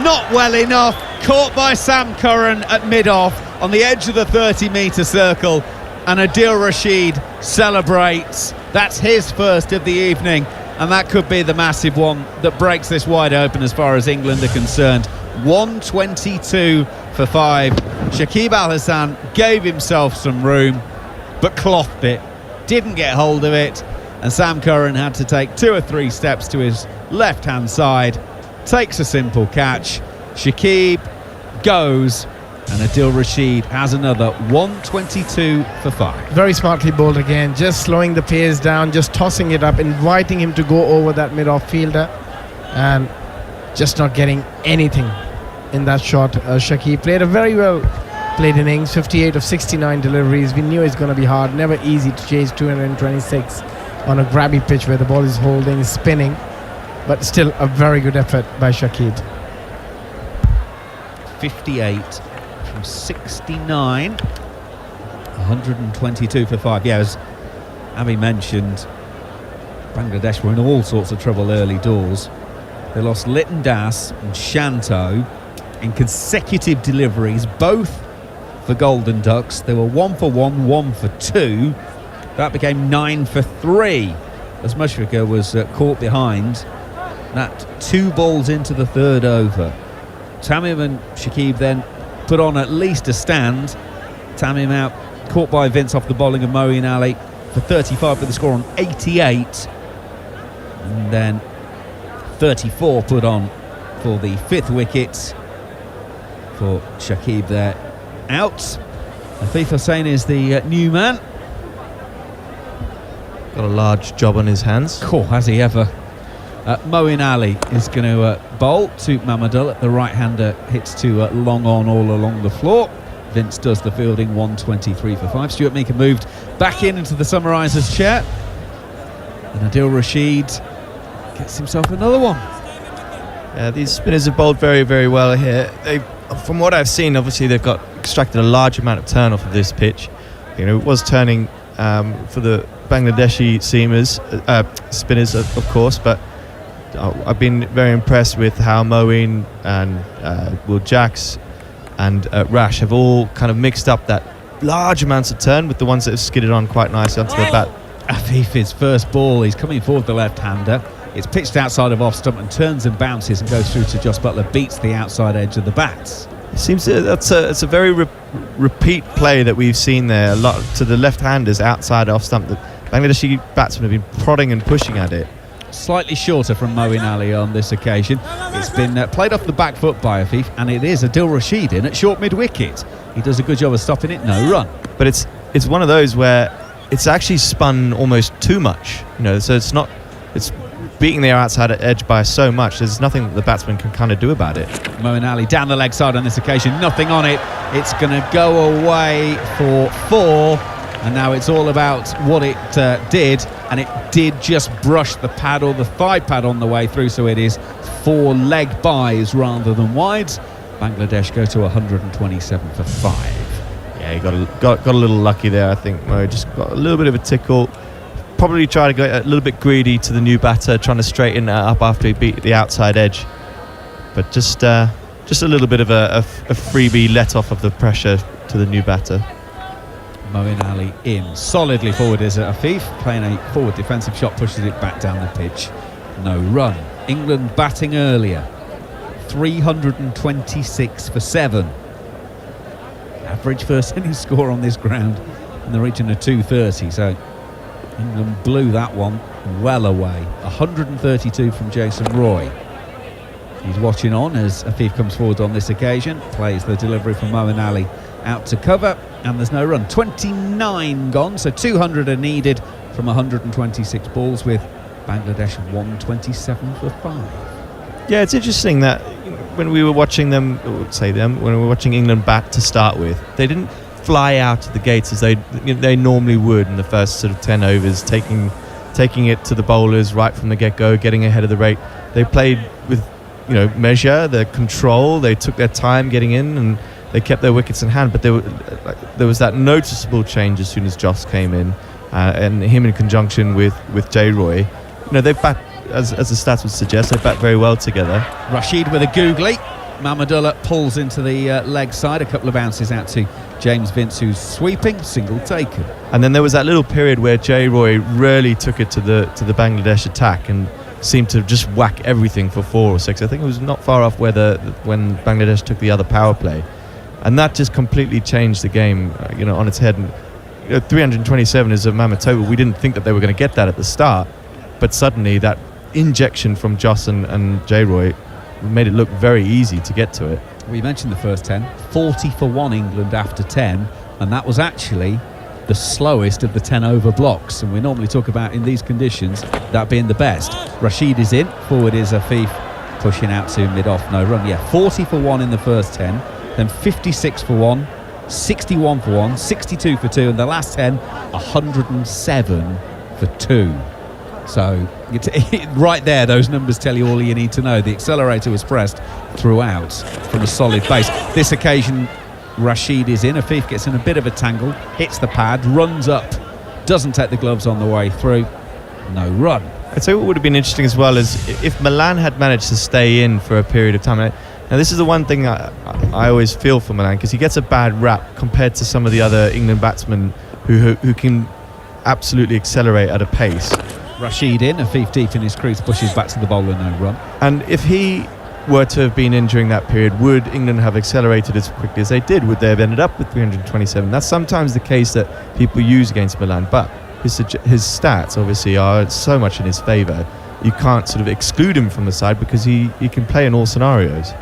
not well enough, caught by Sam Curran at mid-off on the edge of the 30-metre circle, and Adil Rashid celebrates. That's his first of the evening, and that could be the massive one that breaks this wide open as far as England are concerned. 122 for 5. Shakib Al Hassan gave himself some room, but clothed it, didn't get hold of it, and Sam Curran had to take 2 or 3 steps to his left-hand side, takes a simple catch. Shakib goes And Adil Rashid has another 122 for 5. Very smartly bowled again, just slowing the pace down, just tossing it up, inviting him to go over that mid-off fielder, and just not getting anything in that shot. Shakib played a very well played innings, 58 of 69 deliveries. We knew it's going to be hard, never easy to chase 226 on a grabby pitch where the ball is holding, spinning, but still a very good effort by Shakib. 58 from 69, 122 for 5. Yeah, as Abby mentioned, Bangladesh were in all sorts of trouble early doors. They lost Litton Das and Shanto in consecutive deliveries, both for Golden Ducks. They were 1 for 1, 1 for 2. That became 9 for 3 as Mushfiqur was caught behind. That 2 balls into the third over. Tamim and Shakib then put on at least a stand. Tamim out, caught by Vince off the bowling of Moeen Ali for 35 with the score on 88. And then 34 put on for the 5th wicket for Shakib there. Out. Afif Hussain is the new man. Got a large job on his hands. Cool, has he ever? Moeen Ali is going to bowl to Mamadul. The right-hander hits to long on all along the floor. Vince does the fielding, 123 for 5. Stuart Meaker moved back into the summarisers chair. And Adil Rashid gets himself another one. Yeah, these spinners have bowled very, very well here. From what I've seen, obviously they've got extracted a large amount of turn off of this pitch. You know, it was turning for the Bangladeshi spinners, of course, but I've been very impressed with how Moeen and Will Jacks and Rash have all kind of mixed up that large amounts of turn with the ones that have skidded on quite nicely onto the bat. Afif's first ball, he's coming forward the left-hander. It's pitched outside of off stump and turns and bounces and goes through to Jos Buttler, beats the outside edge of the bat. It seems it's a very repeat play that we've seen there. A lot to the left-handers outside off stump. The Bangladeshi batsmen have been prodding and pushing at it. Slightly shorter from Moeen Ali on this occasion. It's been played off the back foot by Afif, and it is Adil Rashid in at short mid-wicket. He does a good job of stopping it, no run. But it's one of those where it's actually spun almost too much, you know. So it's beating the outside edge by so much. There's nothing that the batsman can kind of do about it. Moeen Ali down the leg side on this occasion, nothing on it. It's going to go away for 4. And now it's all about what it did, and it did just brush the pad or the thigh pad on the way through, so it is 4 leg byes rather than wides. Bangladesh go to 127 for 5. Yeah, he got a little lucky there, I think. Mo just got a little bit of a tickle. Probably tried to go a little bit greedy to the new batter, trying to straighten it up after he beat the outside edge. But just a little bit of a freebie let off of the pressure to the new batter. Moeen Ali in. Solidly forward is Afif, playing a forward defensive shot, pushes it back down the pitch. No run. England batting earlier. 326 for 7. Average first innings score on this ground in the region of 230. So England blew that one well away. 132 from Jason Roy. He's watching on as Afif comes forward on this occasion. Plays the delivery from Moeen Ali out to cover, and there's no run. 29 gone, so 200 are needed from 126 balls, with Bangladesh 127 for 5. Yeah, it's interesting that when we were watching them, when we were watching England bat to start with, they didn't fly out of the gates as they normally would in the first sort of 10 overs, taking it to the bowlers right from the get-go, getting ahead of the rate. They played with measure, their control. They took their time getting in, and they kept their wickets in hand. But there was that noticeable change as soon as Jos came in, and him in conjunction with Jay Roy. They bat, as the stats would suggest, they bat very well together. Rashid with a googly. Mamadullah pulls into the leg side. A couple of bounces out to James Vince, who's sweeping, single taken. And then there was that little period where Jay Roy really took it to the Bangladesh attack and seemed to just whack everything for 4 or 6. I think it was not far off when Bangladesh took the other power play, and that just completely changed the game, on its head. And 327 is a mammoth total. We didn't think that they were going to get that at the start, but suddenly that injection from Jos and Jay Roy made it look very easy to get to it. We mentioned the first 10, 40 for 1 England after 10, and that was actually the slowest of the 10 over blocks, and we normally talk about in these conditions that being the best. Rashid is in, forward is Afif, pushing out to mid-off, no run. Yeah, 40 for 1 in the first 10, then 56 for 1, 61 for 1, 62 for 2, and the last 10, 107 for 2. So right there, those numbers tell you all you need to know. The accelerator was pressed throughout from a solid base. This occasion, Rashid is in. Afif gets in a bit of a tangle, hits the pad, runs up, doesn't take the gloves on the way through. No run. I'd say what would have been interesting as well is if Milan had managed to stay in for a period of time. Now, this is the one thing I always feel for Milan, because he gets a bad rap compared to some of the other England batsmen who can absolutely accelerate at a pace. Rashid in, Afif deep in his crease, pushes back to the bowler, no run. And if he were to have been in during that period, would England have accelerated as quickly as they did? Would they have ended up with 327? That's sometimes the case that people use against Milan, but his stats obviously are so much in his favour. You can't sort of exclude him from the side because he can play in all scenarios.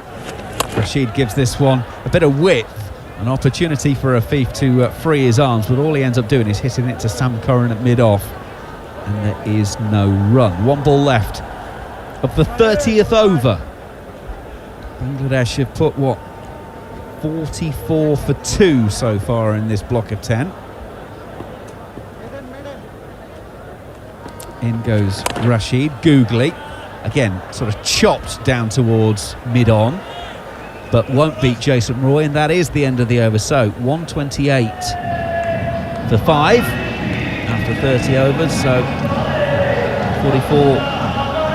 Rashid gives this one a bit of width, an opportunity for Afif to free his arms, but all he ends up doing is hitting it to Sam Curran at mid-off, and there is no run. One ball left of the 30th over. Bangladesh have put, 44 for 2 so far in this block of 10. In goes Rashid, googly. Again, sort of chopped down towards mid-on, but won't beat Jason Roy, and that is the end of the over. So 128 for 5 after 30 overs, so 44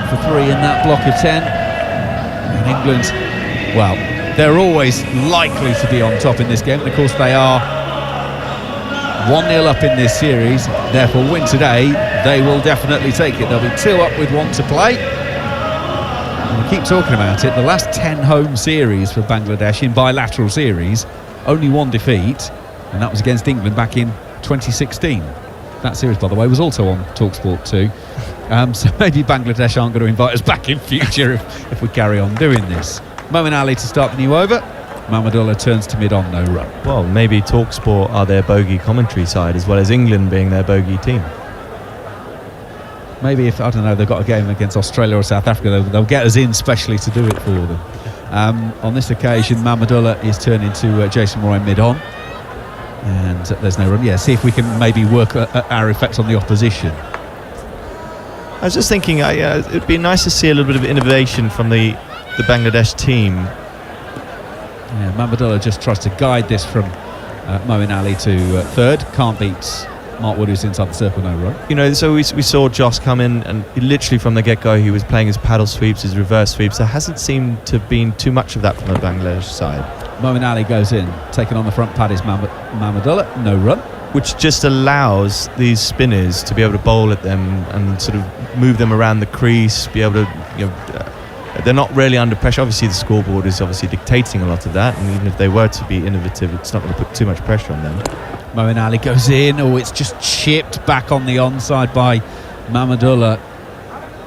for 3 in that block of 10. And England, well, they're always likely to be on top in this game, and of course they are 1-0 up in this series, therefore win today, they will definitely take it. They'll be 2 up with 1 to play. And we keep talking about it, the last 10 home series for Bangladesh in bilateral series, only 1 defeat, and that was against England back in 2016. That series, by the way, was also on TalkSport 2. So maybe Bangladesh aren't going to invite us back in future if we carry on doing this. Moeen Ali to start the new over. Mahmudullah turns to mid-on, no run. Well, maybe TalkSport are their bogey commentary side as well as England being their bogey team. Maybe if, I don't know, they've got a game against Australia or South Africa, they'll get us in specially to do it for them. On this occasion, Mahmudullah is turning to Jason Roy mid-on. And there's no run. Yeah, see if we can maybe work our effect on the opposition. I was just thinking, it'd be nice to see a little bit of innovation from the Bangladesh team. Yeah, Mahmudullah just tries to guide this from Moeen Ali to third. Can't beat Mark Wood, who's inside the circle, no run. You know, so we saw Joss come in, and literally from the get-go he was playing his paddle sweeps, his reverse sweeps. There hasn't seemed to have been too much of that from the Bangladesh side. Moeen Ali goes in, taking on the front pad is Mahmudullah, no run. Which just allows these spinners to be able to bowl at them and sort of move them around the crease, be able to, they're not really under pressure. Obviously the scoreboard is obviously dictating a lot of that, and even if they were to be innovative, it's not going to put too much pressure on them. Moeen Ali goes in, it's just chipped back on the onside by Mahmudullah.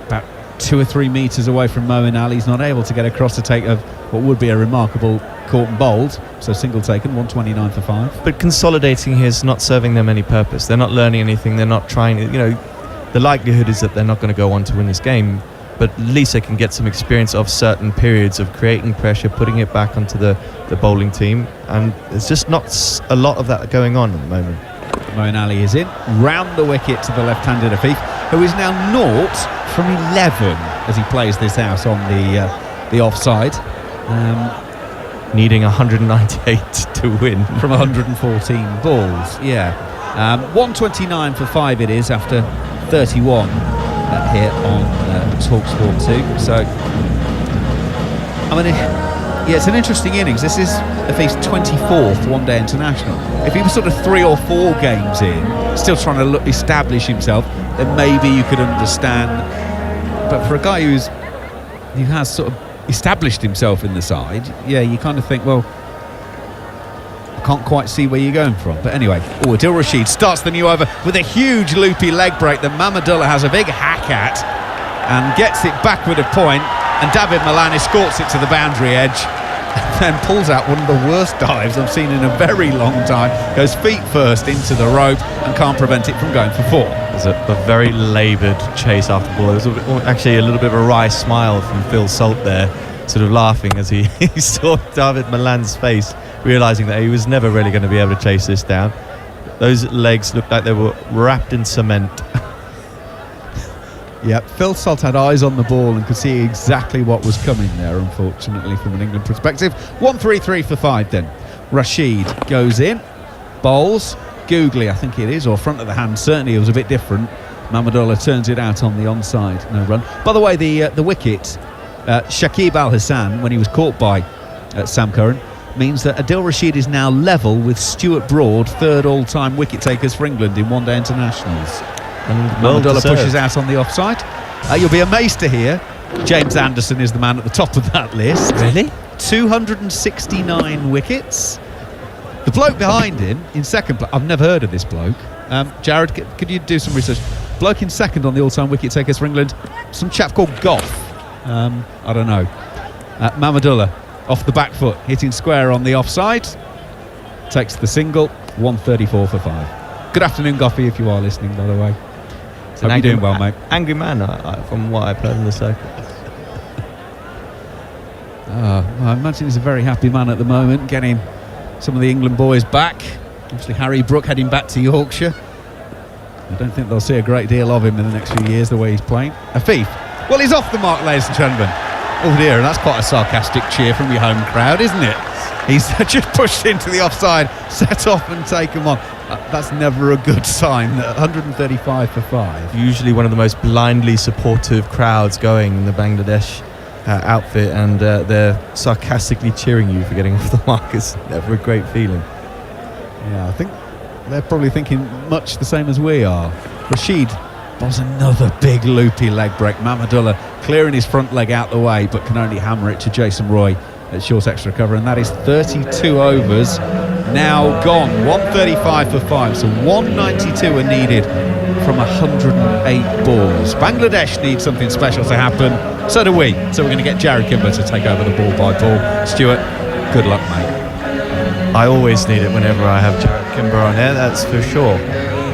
About 2 or 3 metres away from Moeen Ali. He's not able to get across to take what would be a remarkable caught and bowled. So single taken, 129 for 5. But consolidating here is not serving them any purpose. They're not learning anything. They're not trying. The likelihood is that they're not going to go on to win this game. But at least they can get some experience of certain periods of creating pressure, putting it back onto the bowling team. And there's just not a lot of that going on at the moment. Moeen Ali is in, round the wicket to the left-handed Afif, who is now 0 from 11 as he plays this out on the offside. Needing 198 to win. From 114 balls, yeah. 129 for 5 it is after 31 here on TalkSport 2. So, I mean, it's an interesting innings. This is Afif's 24th one-day international. If he was sort of 3 or 4 games in, still trying to establish himself, then maybe you could understand. But for a guy who has sort of established himself in the side, yeah, you kind of think, well, I can't quite see where you're going from. But anyway, Adil Rashid starts the new over with a huge loopy leg break that Mahmudullah has a big hack at and gets it back with a point, and David Malan escorts it to the boundary edge. then pulls out one of the worst dives I've seen in a very long time. Goes feet first into the rope and can't prevent it from going for 4. It was a very laboured chase after the ball. There was actually a little bit of a wry smile from Phil Salt there, sort of laughing as he saw David Milan's face, realising that he was never really going to be able to chase this down. Those legs looked like they were wrapped in cement. Yep, Phil Salt had eyes on the ball and could see exactly what was coming there, unfortunately, from an England perspective. 1-3-3 for 5 then. Rashid goes in, bowls, googly I think it is, or front of the hand, certainly it was a bit different. Mamadullah turns it out on the onside, no run. By the way, the wicket, Shakib Al Hassan, when he was caught by Sam Curran, means that Adil Rashid is now level with Stuart Broad, 3rd all-time wicket takers for England in one-day internationals. And Mamadullah pushes out on the offside. You'll be amazed to hear James Anderson is the man at the top of that list. Really? 269 wickets. The bloke behind him in second place, I've never heard of this bloke. Jared, could you do some research? Bloke in second on the all-time wicket takers for England, some chap called Goff. I don't know. Mamadullah off the back foot, hitting square on the offside. Takes the single, 134 for 5. Good afternoon, Goffy, if you are listening, by the way. Hope you're doing well, mate. Angry man, from what I've heard in the circuit. I imagine he's a very happy man at the moment, getting some of the England boys back. Obviously, Harry Brook heading back to Yorkshire. I don't think they'll see a great deal of him in the next few years, the way he's playing. Afif, well, he's off the mark, ladies and gentlemen. Oh dear, and that's quite a sarcastic cheer from your home crowd, isn't it? He's just pushed into the offside, set off and taken on. That's never a good sign. 135 for 5. Usually one of the most blindly supportive crowds going in the Bangladesh outfit, and they're sarcastically cheering you for getting off the mark. It's never a great feeling. Yeah, I think they're probably thinking much the same as we are. Rashid bowls another big loopy leg break. Mamadullah clearing his front leg out the way, but can only hammer it to Jason Roy at short extra cover, and that is 32 overs now gone. 135 for 5, so 192 are needed from 108 balls. Bangladesh needs something special to happen, so do we. So we're going to get Jared Kimber to take over the ball by ball. Stuart, good luck, mate. I always need it whenever I have Jared Kimber on here, that's for sure.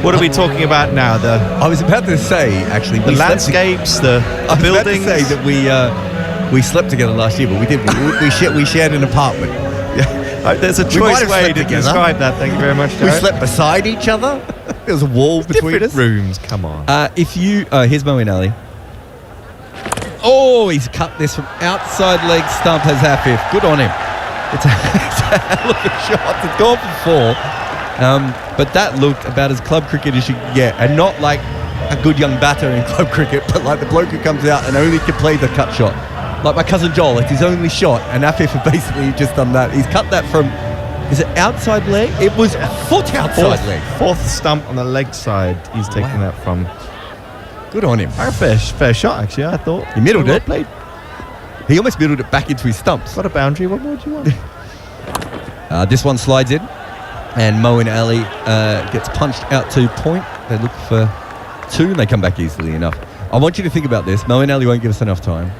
What are we talking about now? I was about to say, actually, the landscapes, the buildings. I was about to say that we slept together last year, but we didn't. We shared an apartment. Yeah. There's a choice way to describe that. Thank you very much, Jared. We slept beside each other. There was a wall between us. Rooms, come on. If you, here's Moeen Ali. Oh, he's cut this from outside leg stump. Has Afif. Good on him. It's a hell of a shot. It's gone for 4. But that looked about as club cricket as you can get, and not like a good young batter in club cricket, but like the bloke who comes out and only can play the cut shot. Like my cousin Joel, it's his only shot, and Afif have basically just done that. He's cut that from, is it outside leg? It was foot outside leg. Fourth stump on the leg side he's taking that from. Good on him. Fair shot, actually, I thought. He middled well it. Played. He almost middled it back into his stumps. Got a boundary, what more do you want? This one slides in, and Moeen Ali gets punched out to point. They look for 2, and they come back easily enough. I want you to think about this. Moeen Ali won't give us enough time,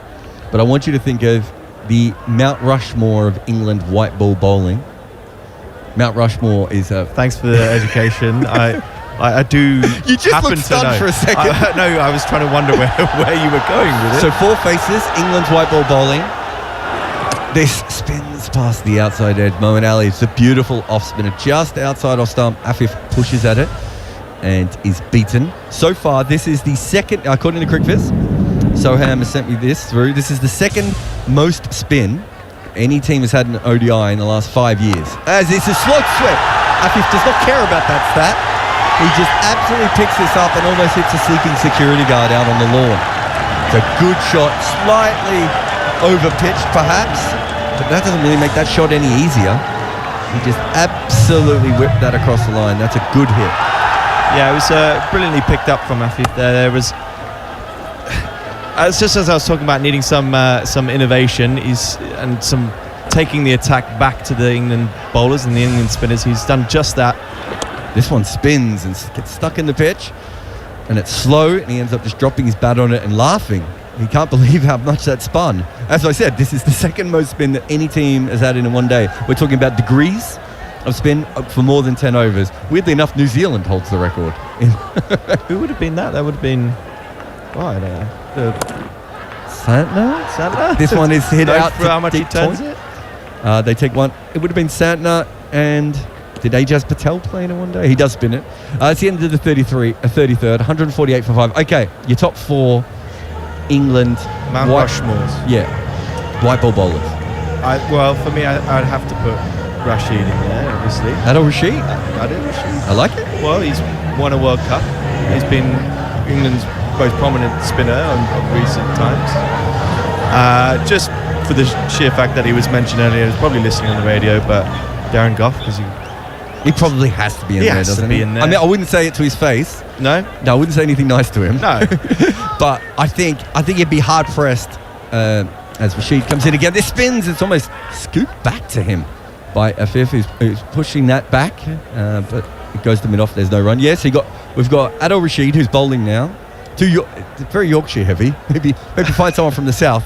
but I want you to think of the Mount Rushmore of England white ball bowling. Mount Rushmore is a... Thanks for the education. I do. You just happen looked stunned to know. for a second. No, I was trying to wonder where you were going with it. So 4 faces, England's white ball bowling. This spins past the outside edge. Moeen Ali, it's a beautiful off spinner just outside off stump. Afif pushes at it and is beaten. So far, this is the second, according to CricViz, Soham has sent me this through. This is the second most spin any team has had an ODI in the last 5 years. As it's a slope sweep. Afif does not care about that stat. He just absolutely picks this up and almost hits a sleeping security guard out on the lawn. It's a good shot, slightly over-pitched perhaps, but that doesn't really make that shot any easier. He just absolutely whipped that across the line. That's a good hit. Yeah, it was brilliantly picked up from Afif there. There was... just as I was talking about needing some innovation and some taking the attack back to the England bowlers and the England spinners, he's done just that. This one spins and gets stuck in the pitch, and it's slow, and he ends up just dropping his bat on it and laughing He can't believe how much that spun. As I said, this is the second most spin that any team has had in one day. We're talking about degrees of spin for more than 10 overs. Weirdly enough, New Zealand holds the record. Who would have been that? That would have been... Oh, I don't know. Santner? This one is hit out for how much he turns it. They take one. It would have been Santner and... Did Ajaz Patel play in it one day? He does spin it. It's the end of the 33rd, 148 for 5. Okay, your top 4, England. Mount Rushmore's. Yeah. White ball bowlers. Well, for me, I'd have to put Rashid in there, obviously. Adil Rashid? Adil Rashid. I like it. Well, he's won a World Cup. He's been England's most prominent spinner of recent times. Just for the sheer fact that he was mentioned earlier, he was probably listening on the radio, but Darren Gough, because he probably has to be in there, doesn't he? In there. I mean, I wouldn't say it to his face. No, I wouldn't say anything nice to him. No, but I think he'd be hard pressed as Rashid comes in again. This spins. It's almost scooped back to him by Afif, who's pushing that back, but it goes to mid-off. There's no run. Yes, we've got Adil Rashid, who's bowling now. Very Yorkshire heavy. Maybe find someone from the south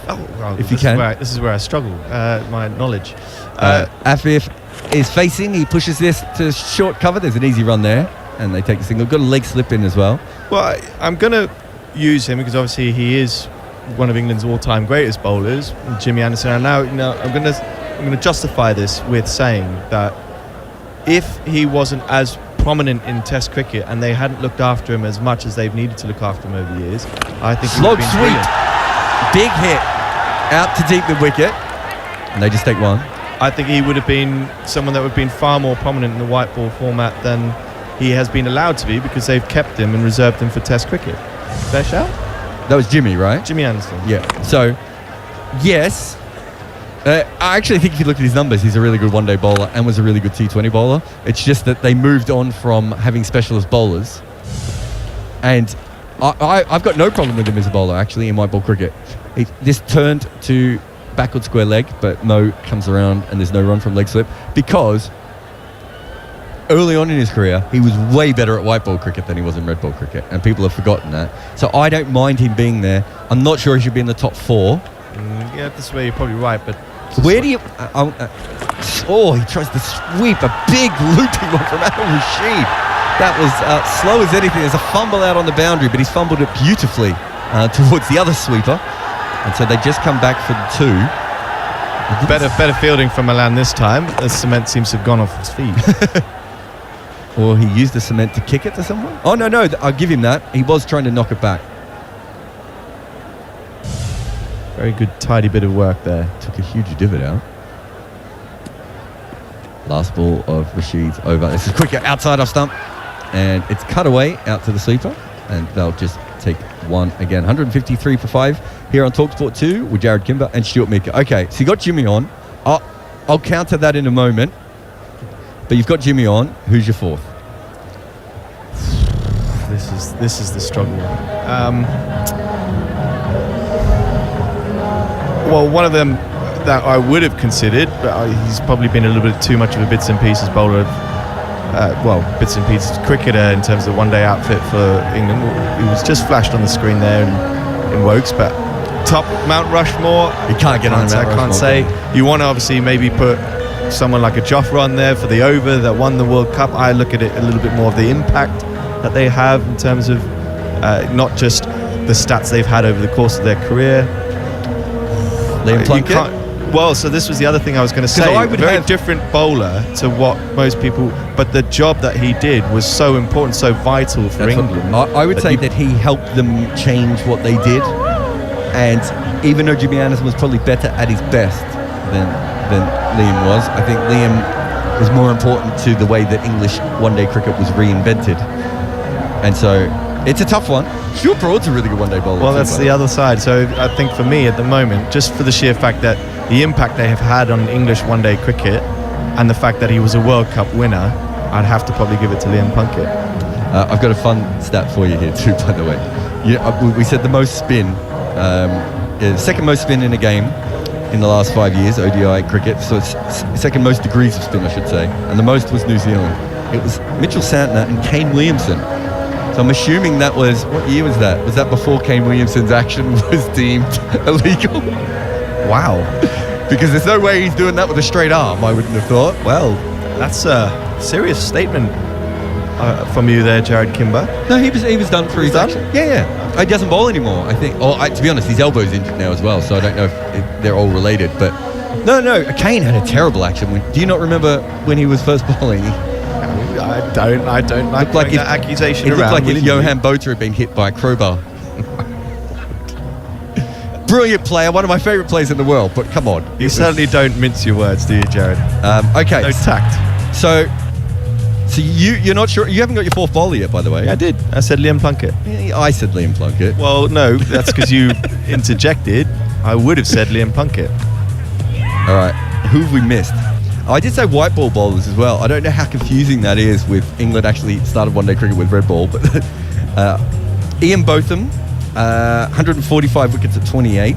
if you can. This is where I struggle. My knowledge. Afif is facing. He pushes this to short cover. There's an easy run there, and they take a single. Got a leg slip in as well. Well, I'm going to use him because obviously he is one of England's all-time greatest bowlers, Jimmy Anderson. And now, I'm going to justify this with saying that if he wasn't as prominent in Test cricket and they hadn't looked after him as much as they've needed to look after him over the years, I think slope sweep, big hit out to deep mid wicket, and they just take one. I think he would have been someone that would have been far more prominent in the white ball format than he has been allowed to be because they've kept him and reserved him for Test cricket. Fair shout? That was Jimmy, right? Jimmy Anderson. Yeah. So, yes. I actually think if you look at his numbers, he's a really good one-day bowler and was a really good T20 bowler. It's just that they moved on from having specialist bowlers. And I've got no problem with him as a bowler, actually, in white ball cricket. This turned to backward square leg, but Mo comes around and there's no run from leg slip because early on in his career, he was way better at white ball cricket than he was in red ball cricket, and people have forgotten that. So I don't mind him being there. I'm not sure he should be in the top 4. Yeah, this way you're probably right, but... Where do you... he tries to sweep a big looping one from Adil Rashid. That was slow as anything. There's a fumble out on the boundary, but he's fumbled it beautifully towards the other sweeper. And so they just come back for the 2. Better fielding from Milan this time. The cement seems to have gone off his feet. Or he used the cement to kick it to someone? Oh, no, I'll give him that. He was trying to knock it back. Very good, tidy bit of work there. Took a huge divot out. Last ball of Rashid's over. This is quicker outside off stump. And it's cut away out to the sweeper. And they'll just take one again. 153 for 5 here on TalkSport 2 with Jared Kimber and Stuart Mika. Okay, so you got Jimmy on. I'll counter that in a moment. But you've got Jimmy on. Who's your 4th? This is the struggle. Well, one of them that I would have considered, but he's probably been a little bit too much of a bits and pieces bowler. Bits and pieces cricketer in terms of one-day outfit for England. He was just flashed on the screen there in Wokes, but top Mount Rushmore. You can't get on Mount Rushmore. I can't say. You want to obviously maybe put someone like a Jofra on there for the over that won the World Cup. I look at it a little bit more of the impact that they have in terms of not just the stats they've had over the course of their career. Liam Plunkett? Well, so this was the other thing I was going to say. A very different bowler to what most people... But the job that he did was so important, so vital for England. I would say that he helped them change what they did. And even though Jimmy Anderson was probably better at his best than Liam was, I think Liam was more important to the way that English one-day cricket was reinvented. And so... it's a tough one. Stuart Broad's a really good one-day bowler. Well, that's the other side. So I think for me at the moment, just for the sheer fact that the impact they have had on English one-day cricket and the fact that he was a World Cup winner, I'd have to probably give it to Liam Plunkett. I've got a fun stat for you here too, by the way. We said the most spin, second most spin in a game in the last 5 years, ODI cricket. So it's second most degrees of spin, I should say. And the most was New Zealand. It was Mitchell Santner and Kane Williamson. So I'm assuming that was, what year was that? Was that before Kane Williamson's action was deemed illegal? Wow. Because there's no way he's doing that with a straight arm, I wouldn't have thought. Well, that's a serious statement from you there, Jared Kimber. No, he was done for his action. Yeah. He doesn't bowl anymore, I think. To be honest, his elbow's injured now as well, so I don't know if they're all related. But no, Kane had a terrible action. Do you not remember when he was first bowling? I don't like that accusation around. It looked like if Johan Botha had been hit by a crowbar. Brilliant player, one of my favourite players in the world, but come on. You certainly don't mince your words, do you, Jared? Okay. No tact. So you're not sure? You haven't got your fourth bowler yet, by the way. Yeah, I did. I said Liam Plunkett. Yeah, I said Liam Plunkett. Well, no, that's because you interjected. I would have said Liam Plunkett. All right. Who have we missed? I did say white ball bowlers as well. I don't know how confusing that is with England actually started one-day cricket with red ball, but Ian Botham, 145 wickets at 28.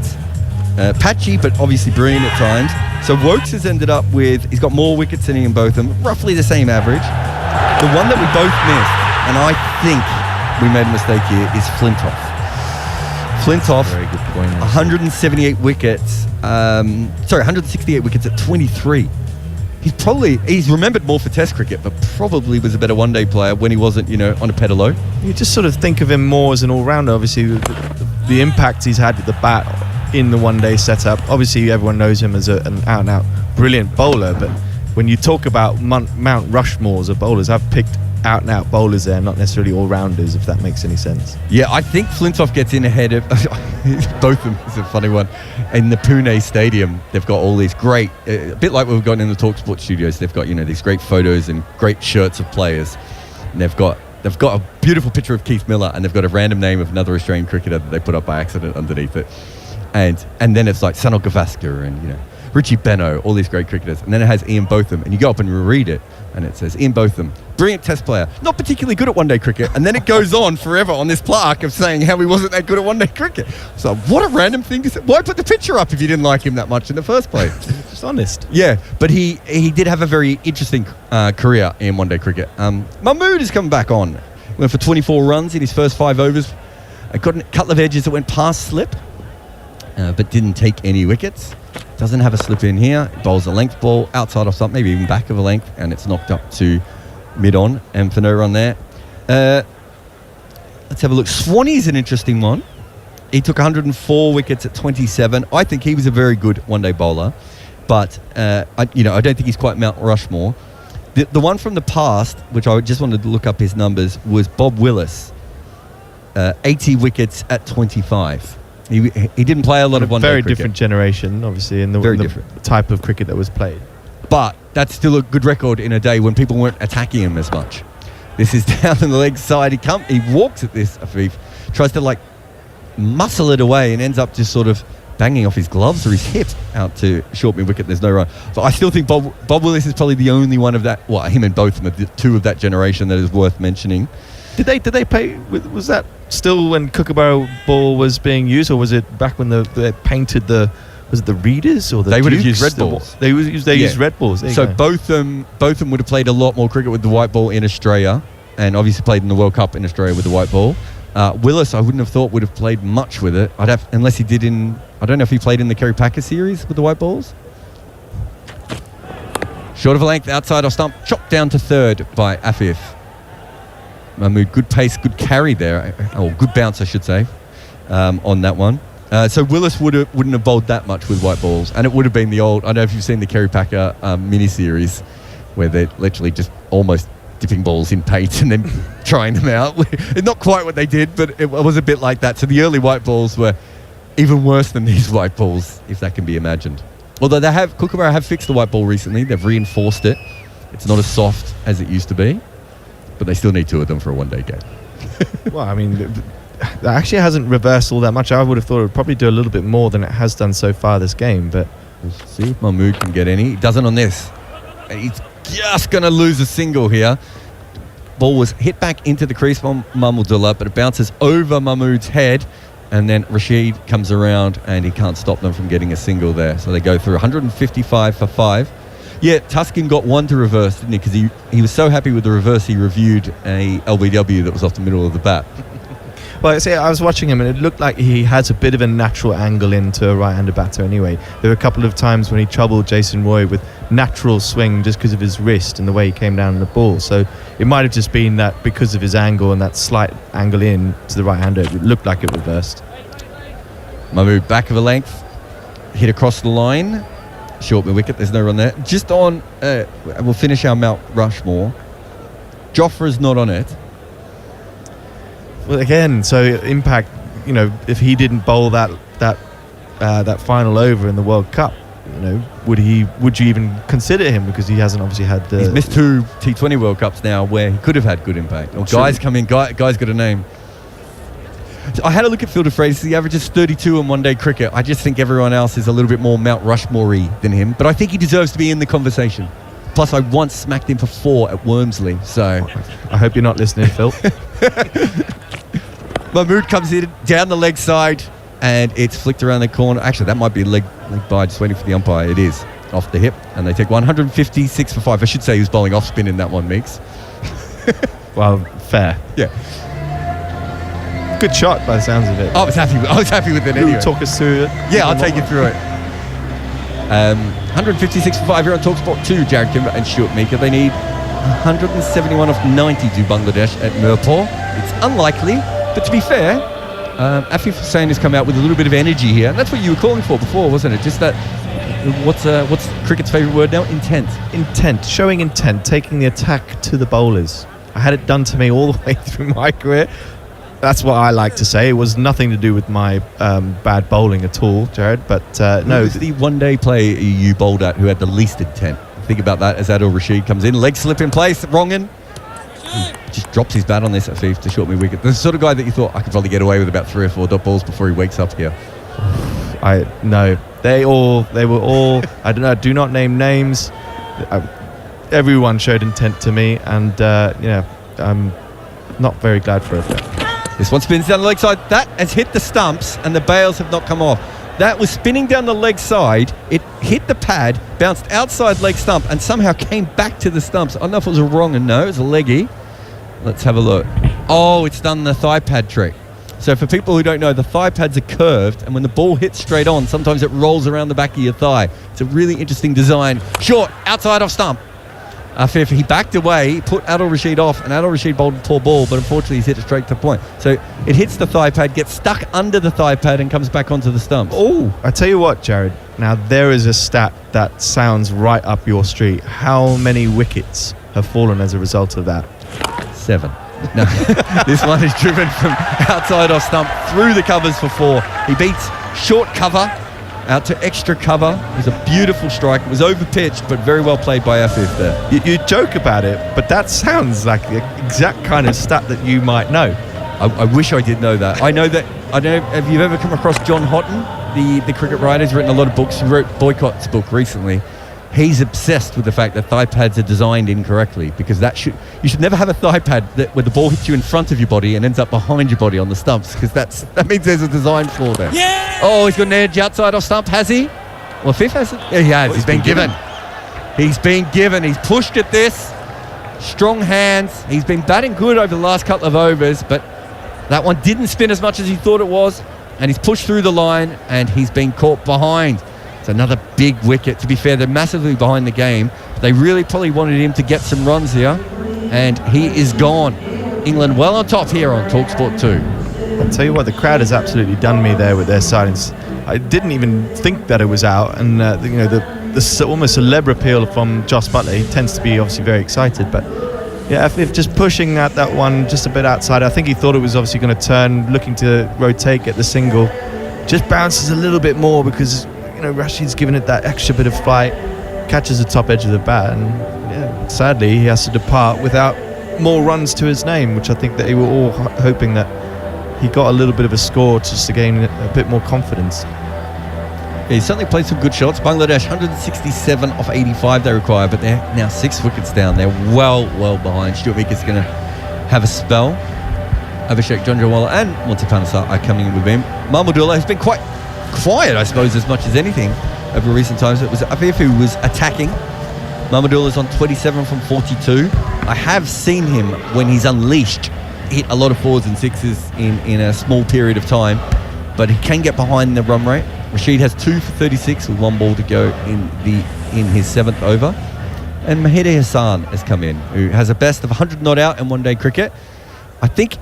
Patchy, but obviously brilliant at times. So Wokes has ended up with, he's got more wickets than Ian Botham, roughly the same average. The one that we both missed, and I think we made a mistake here, is Flintoff. Flintoff, very good point. 178 wickets, 168 wickets at 23. He's remembered more for Test cricket, but probably was a better one-day player when he wasn't, on a pedalo. You just sort of think of him more as an all-rounder. Obviously, the impact he's had with the bat in the one-day setup. Obviously, everyone knows him as an out-and-out brilliant bowler, but when you talk about Mount Rushmores of bowlers, I've picked out-and-out bowlers there, not necessarily all-rounders, if that makes any sense. Yeah, I think Flintoff gets in ahead of both of them. Is a funny one. In the Pune Stadium, they've got all these great, a bit like we've got in the TalkSport studios, they've got these great photos and great shirts of players, and they've got a beautiful picture of Keith Miller, and they've got a random name of another Australian cricketer that they put up by accident underneath it, and then it's like Sanal Gavaskar and Richie Beno, all these great cricketers, and then it has Ian Botham, and you go up and read it, and it says Ian Botham, brilliant Test player, not particularly good at one-day cricket, and then it goes on forever on this plaque of saying how he wasn't that good at one-day cricket. So what a random thing to say. Why put the picture up if you didn't like him that much in the first place? Just honest. Yeah, but he did have a very interesting career in one-day cricket. Mahmood is coming back on. Went for 24 runs in his first 5 overs. Got a couple of edges that went past slip, but didn't take any wickets. Doesn't have a slip in here. Bowls a length ball outside of something, maybe even back of a length, and it's knocked up to mid-on, and for no run there. Let's have a look. Swanee's an interesting one. He took 104 wickets at 27. I think he was a very good one-day bowler, but I don't think he's quite Mount Rushmore. The one from the past, which I just wanted to look up his numbers, was Bob Willis, 80 wickets at 25. He didn't play a lot of one-day cricket. Very different generation, obviously, in the type of cricket that was played. But that's still a good record in a day when people weren't attacking him as much. This is down on the leg side. He walks at this, Afif, tries to muscle it away and ends up just sort of banging off his gloves or his hip out to short mid wicket. There's no run. But I still think Bob Willis is probably the only one of that, him and both of them, the two of that generation that is worth mentioning. Did they play? Was that still when Kookaburra ball was being used, or was it back when they painted was it the Readers or the They would have Dukes? used red balls. They used red balls. So both of them would have played a lot more cricket with the white ball in Australia, and obviously played in the World Cup in Australia with the white ball. Willis, I wouldn't have thought would have played much with it. Unless he did I don't know if he played in the Kerry Packer series with the white balls. Short of a length, outside off stump, chopped down to third by Afif. Mahmood, good pace, good carry there, or good bounce, I should say, on that one. So Willis wouldn't have bowled that much with white balls, and it would have been the old, I don't know if you've seen the Kerry Packer mini-series, where they're literally just almost dipping balls in paint and then trying them out. Not quite what they did, but it was a bit like that. So the early white balls were even worse than these white balls, if that can be imagined. Although Kookaburra have fixed the white ball recently, they've reinforced it. It's not as soft as it used to be, but they still need 2 of them for a one-day game. Well, I mean, that actually hasn't reversed all that much. I would have thought it would probably do a little bit more than it has done so far this game, but we'll see if Mahmood can get any. He doesn't on this. And he's just going to lose a single here. Ball was hit back into the crease from Mahmudullah, but it bounces over Mahmood's head, and then Rashid comes around and he can't stop them from getting a single there. So they go through 155 for 5. Yeah, Tuscan got one to reverse, didn't he? Because he was so happy with the reverse, he reviewed a LBW that was off the middle of the bat. Well, see, I was watching him, and it looked like he has a bit of a natural angle into a right-handed batter anyway. There were a couple of times when he troubled Jason Roy with natural swing just because of his wrist and the way he came down on the ball. So it might have just been that because of his angle and that slight angle in to the right-hander, it looked like it reversed. Mahmood back of a length, hit across the line, short mid wicket, there's no run there. Just on, we'll finish our Mount Rushmore. Jofra's not on it. Well, again, so impact, if he didn't bowl that final over in the World Cup, would you even consider him, because he hasn't obviously had the... He's missed 2 T20 World Cups now where he could have had good impact. Or guys come in, guy's got a name. So I had a look at fielder phrases. He averages 32 in one-day cricket. I just think everyone else is a little bit more Mount Rushmore-y than him, but I think he deserves to be in the conversation. Plus, I once smacked him for 4 at Wormsley, so... I hope you're not listening, Phil. Mahmood comes in down the leg side, and it's flicked around the corner. Actually, that might be a leg by, just waiting for the umpire. It is off the hip, and they take 156 for 5. I should say he was bowling off spin in that one, Meeks. Well, fair. Yeah. Good shot by the sounds of it. I was happy with it anyway. Talk us through it. Yeah, I'll take you through it. 156 for 5 here on TalkSport 2, Jared Kimber and Stuart Meeker. They need 171 off 90 to Bangladesh at Mirpur. It's unlikely, but to be fair, Afif Hussain has come out with a little bit of energy here. And that's what you were calling for before, wasn't it? Just that, what's cricket's favourite word now? Intent. Intent, showing intent, taking the attack to the bowlers. I had it done to me all the way through my career. That's what I like to say. It was nothing to do with my bad bowling at all, Jared. But no. Who was the one-day player you bowled at who had the least intent? Think about that as Adil Rashid comes in. Leg slip in place, wrong in. He just drops his bat on this Afif to short mid wicket. The sort of guy that you thought I could probably get away with about 3 or 4 dot balls before he wakes up here. No. They were all, I don't know, do not name names. Everyone showed intent to me, and I'm not very glad for it. This one spins down the leg side. That has hit the stumps, and the bails have not come off. That was spinning down the leg side. It hit the pad, bounced outside leg stump, and somehow came back to the stumps. I don't know if it was a wrong and no. It was a leggy. Let's have a look. Oh, it's done the thigh pad trick. So for people who don't know, the thigh pads are curved, and when the ball hits straight on, sometimes it rolls around the back of your thigh. It's a really interesting design. Short, outside off stump. Afif, he backed away, he put Adil Rashid off, and Adil Rashid bowled a poor ball, but unfortunately he's hit it straight to the point. So it hits the thigh pad, gets stuck under the thigh pad, and comes back onto the stumps. Oh, I tell you what, Jared. Now there is a stat that sounds right up your street. How many wickets have fallen as a result of that? 7. No, this one is driven from outside off stump through the covers for 4. He beats short cover out to extra cover. It was a beautiful strike. It was over-pitched, but very well played by Afif there. You joke about it, but that sounds like the exact kind of stat that you might know. I wish I did know that. I know that. I don't know. Have you ever come across John Houghton, the cricket writer? He's written a lot of books. He wrote Boycott's book recently. He's obsessed with the fact that thigh pads are designed incorrectly, because you should never have a thigh pad where the ball hits you in front of your body and ends up behind your body on the stumps, because that means there's a design flaw there. Yeah! Oh, he's got an edge outside off stump, has he? Well, Fifth has it. Yeah, he has. He's been given. He's been given. He's pushed at this. Strong hands. He's been batting good over the last couple of overs, but that one didn't spin as much as he thought it was, and he's pushed through the line, and he's been caught behind. Another big wicket. To be fair, they're massively behind the game. They really probably wanted him to get some runs here, and he is gone. England well on top here on TalkSport 2. I'll tell you what, the crowd has absolutely done me there with their silence. I didn't even think that it was out, and the almost celeb appeal from Joss Butler. He tends to be obviously very excited, but yeah, if just pushing at that one just a bit outside. I think he thought it was obviously going to turn, looking to rotate, get the single. Just bounces a little bit more because Rashid's given it that extra bit of flight, catches the top edge of the bat, and sadly he has to depart without more runs to his name, which I think that they were all hoping that he got a little bit of a score just to gain a bit more confidence. Yeah, he certainly played some good shots. Bangladesh 167 off 85 they require, but they're now 6 wickets down. They're well behind. Stuart Meeker's going to have a spell. Abhishek Janjawala and Monty Panasar are coming in with him. Mahmudullah has been quite quiet, I suppose, as much as anything over recent times. It was Afif who was attacking, Mahmudallah's on 27 from 42. I have seen him, when he's unleashed, hit a lot of 4s and 6s in a small period of time, but he can get behind the run rate. Rashid has 2 for 36 with 1 ball to go in his 7th over. And Mahidi Hassan has come in, who has a best of 100 not out in one-day cricket. I think,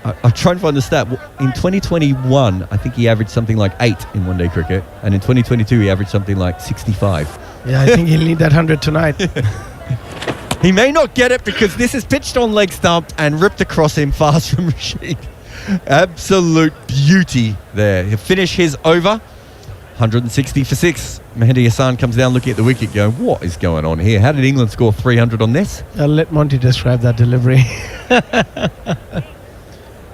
I'm trying to find the stat, in 2021, I think he averaged something like 8 in one-day cricket, and in 2022 he averaged something like 65. Yeah, I think he'll need that 100 tonight. He may not get it because this is pitched on leg stump and ripped across him fast from Rashid. Absolute beauty there. He'll finish his over. 160 for 6. Mahdi Hassan comes down looking at the wicket going, what is going on here? How did England score 300 on this? I'll let Monty describe that delivery.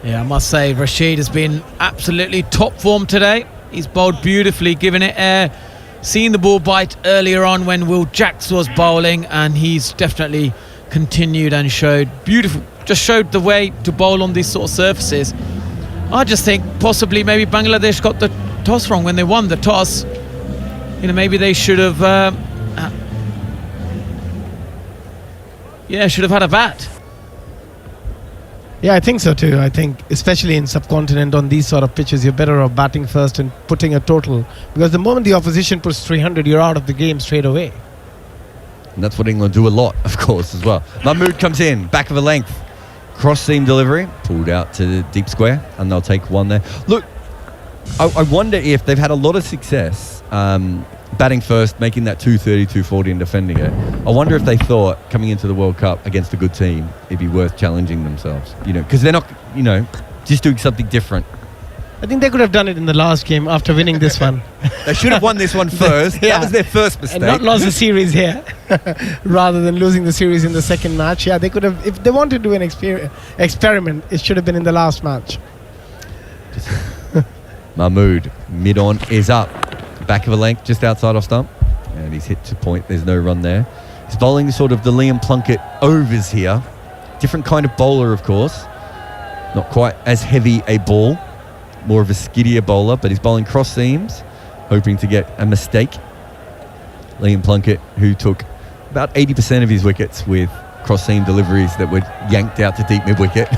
Yeah, I must say, Rashid has been absolutely top form today. He's bowled beautifully, given it air, seen the ball bite earlier on when Will Jacks was bowling, and he's definitely continued and showed the way to bowl on these sort of surfaces. I just think possibly maybe Bangladesh got the toss wrong when they won the toss. Maybe they should have should have had a bat. Yeah, I think so too. I think especially in subcontinent on these sort of pitches, you're better off batting first and putting a total, because the moment the opposition puts 300, you're out of the game straight away. And that's what England do a lot, of course, as well. Mahmood comes in, back of a length, cross seam delivery, pulled out to the deep square, and they'll take one there. Look, I wonder if they've had a lot of success batting first, making that 230, 240 and defending it. I wonder if they thought coming into the World Cup against a good team, it'd be worth challenging themselves, because they're not, just doing something different. I think they could have done it in the last game after winning this one. They should have won this one first. That was their first mistake. And not lost the series here, rather than losing the series in the second match. Yeah, they could have, if they wanted to do an experiment, it should have been in the last match. Mahmood, mid-on is up. Back of a length, just outside off stump. And he's hit to point. There's no run there. He's bowling sort of the Liam Plunkett overs here. Different kind of bowler, of course. Not quite as heavy a ball. More of a skiddier bowler, but he's bowling cross seams, hoping to get a mistake. Liam Plunkett, who took about 80% of his wickets with cross seam deliveries that were yanked out to deep mid-wicket.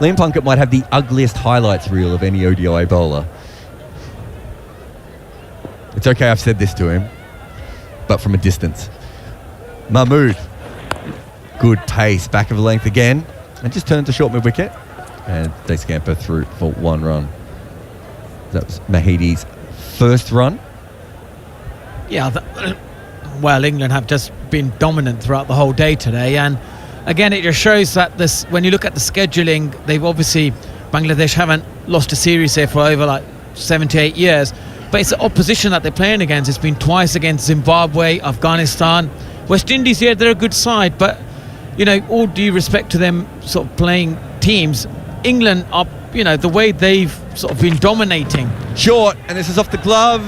Liam Plunkett might have the ugliest highlights reel of any ODI bowler. It's okay, I've said this to him, but from a distance. Mahmood, good pace, back of the length again, and just turned to short mid-wicket, and they scamper through for 1 run. That was Mahidi's first run. Yeah, well, England have just been dominant throughout the whole day today, and again, it just shows that when you look at the scheduling, Bangladesh haven't lost a series here for over 7 to 8 years. But it's the opposition that they're playing against. It's been twice against Zimbabwe, Afghanistan, West Indies. Here, they're a good side, but all due respect to them sort of playing teams, England are, the way they've sort of been dominating. Short, and this is off the glove,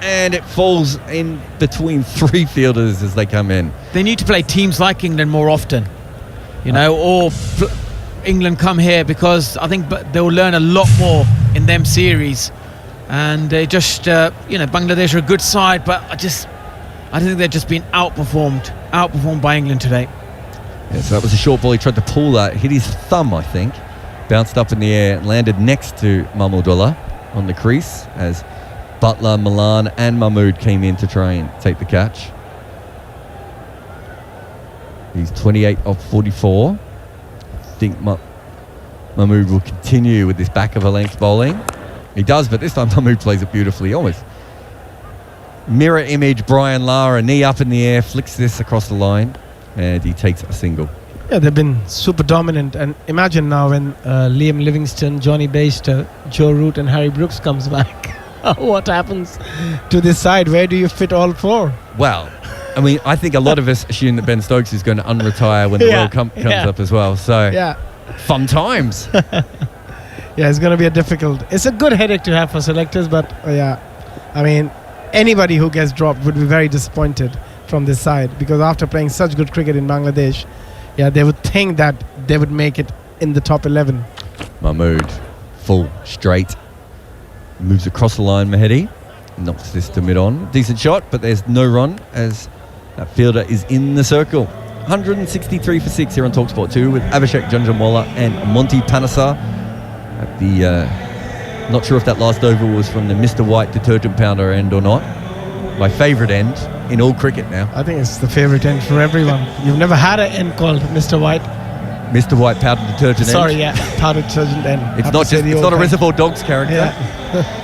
and it falls in between 3 fielders as they come in. They need to play teams like England more often, or England come here, because I think they'll learn a lot more in them series. And they just, Bangladesh are a good side, but I think they've just been outperformed by England today. Yeah, so that was a short ball. He tried to pull that, hit his thumb, I think, bounced up in the air, and landed next to Mahmudullah on the crease as Butler, Milan, and Mahmood came in to try and take the catch. He's 28 of 44. I think Mahmood will continue with this back of a length bowling. He does, but this time Mahmood plays it beautifully. Almost mirror image Brian Lara, knee up in the air, flicks this across the line, and he takes a single. Yeah, they've been super dominant, and imagine now when Liam Livingstone, Johnny Baster, Joe Root and Harry Brooks comes back. What happens to this side? Where do you fit all 4? Well, I think a lot of us assume that Ben Stokes is going to unretire when the World Cup comes up as well. So, fun times. Yeah, it's going to be it's a good headache to have for selectors, but anybody who gets dropped would be very disappointed from this side, because after playing such good cricket in Bangladesh, they would think that they would make it in the top 11. Mahmood, full straight, moves across the line, Mahedi. knocks this to mid-on. Decent shot, but there's no run as that fielder is in the circle. 163 for 6 here on TalkSport 2 with Abhishek Janjanwala and Monty Panasar at the... not sure if that last over was from the Mr. White detergent pounder end or not. My favourite end in all cricket now. I think it's the favourite end for everyone. You've never had an end called Mr. White? Mr. White powder detergent Sorry, end? yeah, powder detergent end. It's not a Reservoir Dogs character. Yeah.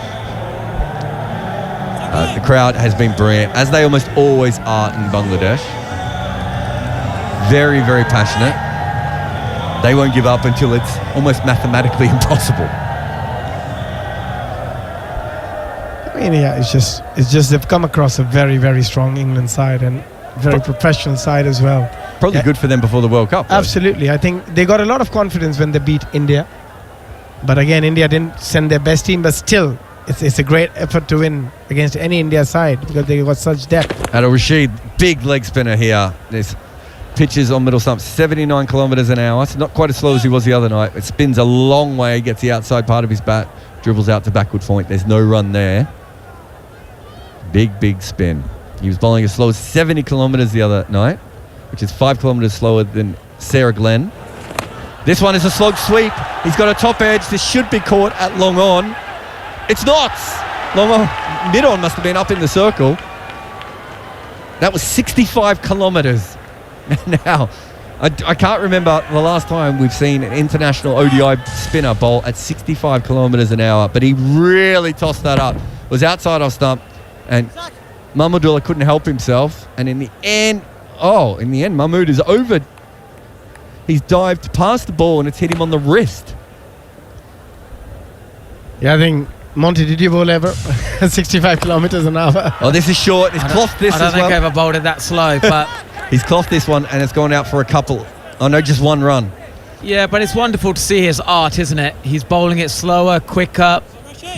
The crowd has been brilliant, as they almost always are in Bangladesh. Very, very passionate. They won't give up until it's almost mathematically impossible. I mean, yeah, it's just they've come across a very, very strong England side and very professional side as well. Probably good for them before the World Cup, though. Absolutely. I think they got a lot of confidence when they beat India. But again, India didn't send their best team, but still, it's a great effort to win against any India side because they got such depth. Adil Rashid, big leg spinner here. This pitches on middle stump, 79 kilometres an hour. It's not quite as slow as he was the other night. It spins a long way, gets the outside part of his bat, dribbles out to backward point. There's no run there. Big spin. He was bowling as slow as 70 kilometres the other night, which is 5 kilometres slower than Sarah Glenn. This one is a slog sweep. He's got a top edge. This should be caught at long on. It's not. Long on. Mid on must have been up in the circle. That was 65 kilometres. Now, I can't remember the last time we've seen an international ODI spinner bowl at 65 kilometres an hour, but he really tossed that up. It was outside off stump, and Mahmudullah couldn't help himself. And in the end, Mahmood is over. He's dived past the ball and it's hit him on the wrist. Yeah, I think, Monty, did you bowl ever? 65 kilometres an hour. Oh, this is short. He's clothed this as well. I don't think I ever bowled it that slow, but... He's clothed this one and it's gone out for a couple. Oh, no, just one run. Yeah, but it's wonderful to see his art, isn't it? He's bowling it slower, quicker,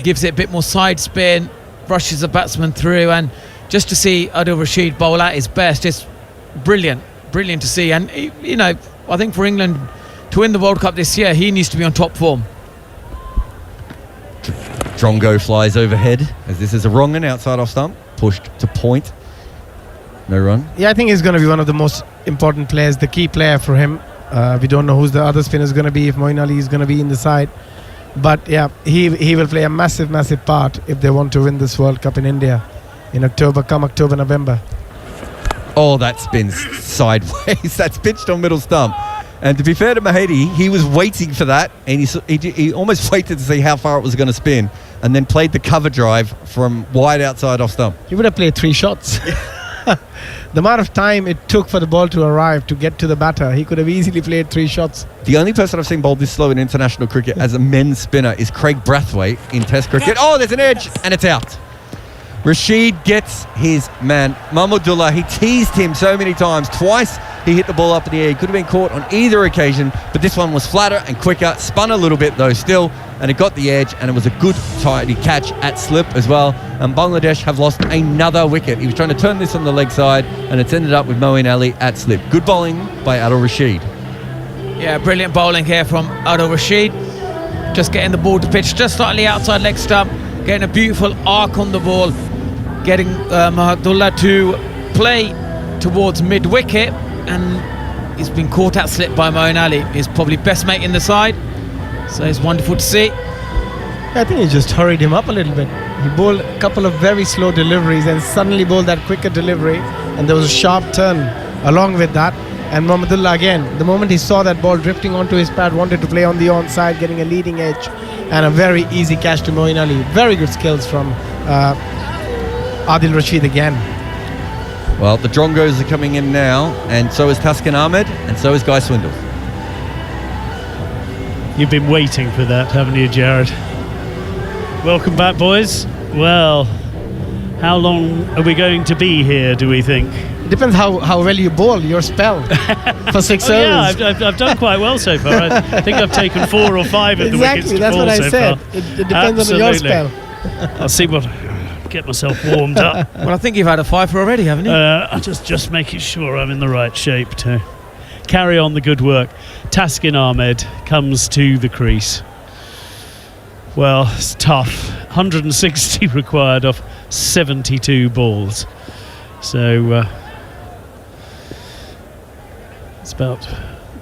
gives it a bit more side spin, brushes the batsman through, and just to see Adil Rashid bowl at his best, it's brilliant to see. And, you know, I think for England to win the World Cup this year, he needs to be on top form. Drongo flies overhead as this is a wrong and outside off stump, pushed to point. No run. Yeah, I think he's going to be one of the most important players, the key player for him. We don't know who's the other spinner is going to be, if Moeen Ali is going to be in the side. But yeah, he will play a massive part if they want to win this World Cup in India in October, November. Oh, that spins sideways. That's pitched on middle stump. And to be fair to Mahedi, he was waiting for that, and he almost waited to see how far it was going to spin, and then played the cover drive from wide outside off stump. He would have played 3 shots. The amount of time it took for the ball to arrive to get to the batter, he could have easily played 3 shots. The only person I've seen bowl this slow in international cricket as a men's spinner is Craig Brathwaite in Test cricket. Oh, there's an edge, and it's out. Rashid gets his man. Mahmudullah, he teased him so many times. Twice he hit the ball up in the air. He could have been caught on either occasion, but this one was flatter and quicker. Spun a little bit though still, and it got the edge, and it was a good tidy catch at slip as well. And Bangladesh have lost another wicket. He was trying to turn this on the leg side, and it's ended up with Moeen Ali at slip. Good bowling by Adil Rashid. Yeah, brilliant bowling here from Adil Rashid. Just getting the ball to pitch just slightly outside leg stump, getting a beautiful arc on the ball, getting Mahmudullah to play towards mid-wicket, and he's been caught at slip by Moeen Ali, his probably best mate in the side. So it's wonderful to see. I think he just hurried him up a little bit. He bowled a couple of very slow deliveries and suddenly bowled that quicker delivery, and there was a sharp turn along with that. And Mahmudullah again, the moment he saw that ball drifting onto his pad, wanted to play on the onside, getting a leading edge, and a very easy catch to Moeen Ali. Very good skills from Adil Rashid again. Well, the Drongos are coming in now, and so is Taskin Ahmed, and so is Guy Swindle. You've been waiting for that, haven't you, Jared? Welcome back, boys. Well, how long are we going to be here, do we think? It depends how well you bowl your spell for 6 overs. Yeah, I've done quite well so far. I think I've taken 4 or 5 of the wickets to that's fall what I so said. far. It depends Absolutely. on your spell. I'll see what... Get myself warmed up. Well, I think you've had a 5 already, haven't you? I'm just making sure I'm in the right shape to carry on the good work. Taskin Ahmed comes to the crease. Well, it's tough. 160 required off 72 balls. So it's about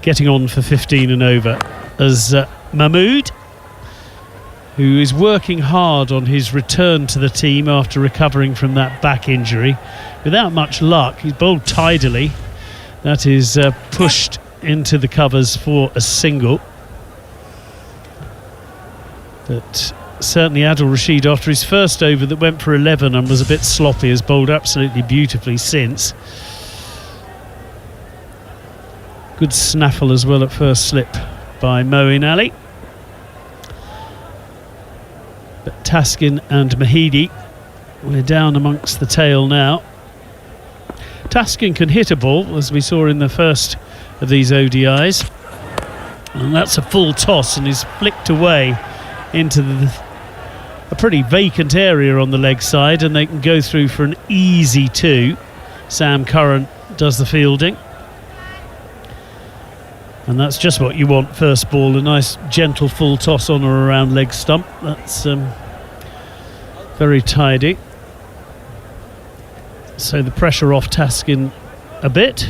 getting on for 15 and over as Mahmood, who is working hard on his return to the team after recovering from that back injury. Without much luck, he's bowled tidily. That is pushed into the covers for a single. But certainly Adil Rashid, after his first over that went for 11 and was a bit sloppy, has bowled absolutely beautifully since. Good snaffle as well at first slip by Moeen Ali. But Taskin and Mahidi, we're down amongst the tail now. Taskin can hit a ball, as we saw in the first of these ODIs, and that's a full toss, and he's flicked away into a pretty vacant area on the leg side, and they can go through for an easy 2. Sam Curran does the fielding, and that's just what you want first ball, a nice gentle full toss on or around leg stump. That's very tidy. So the pressure off Taskin a bit.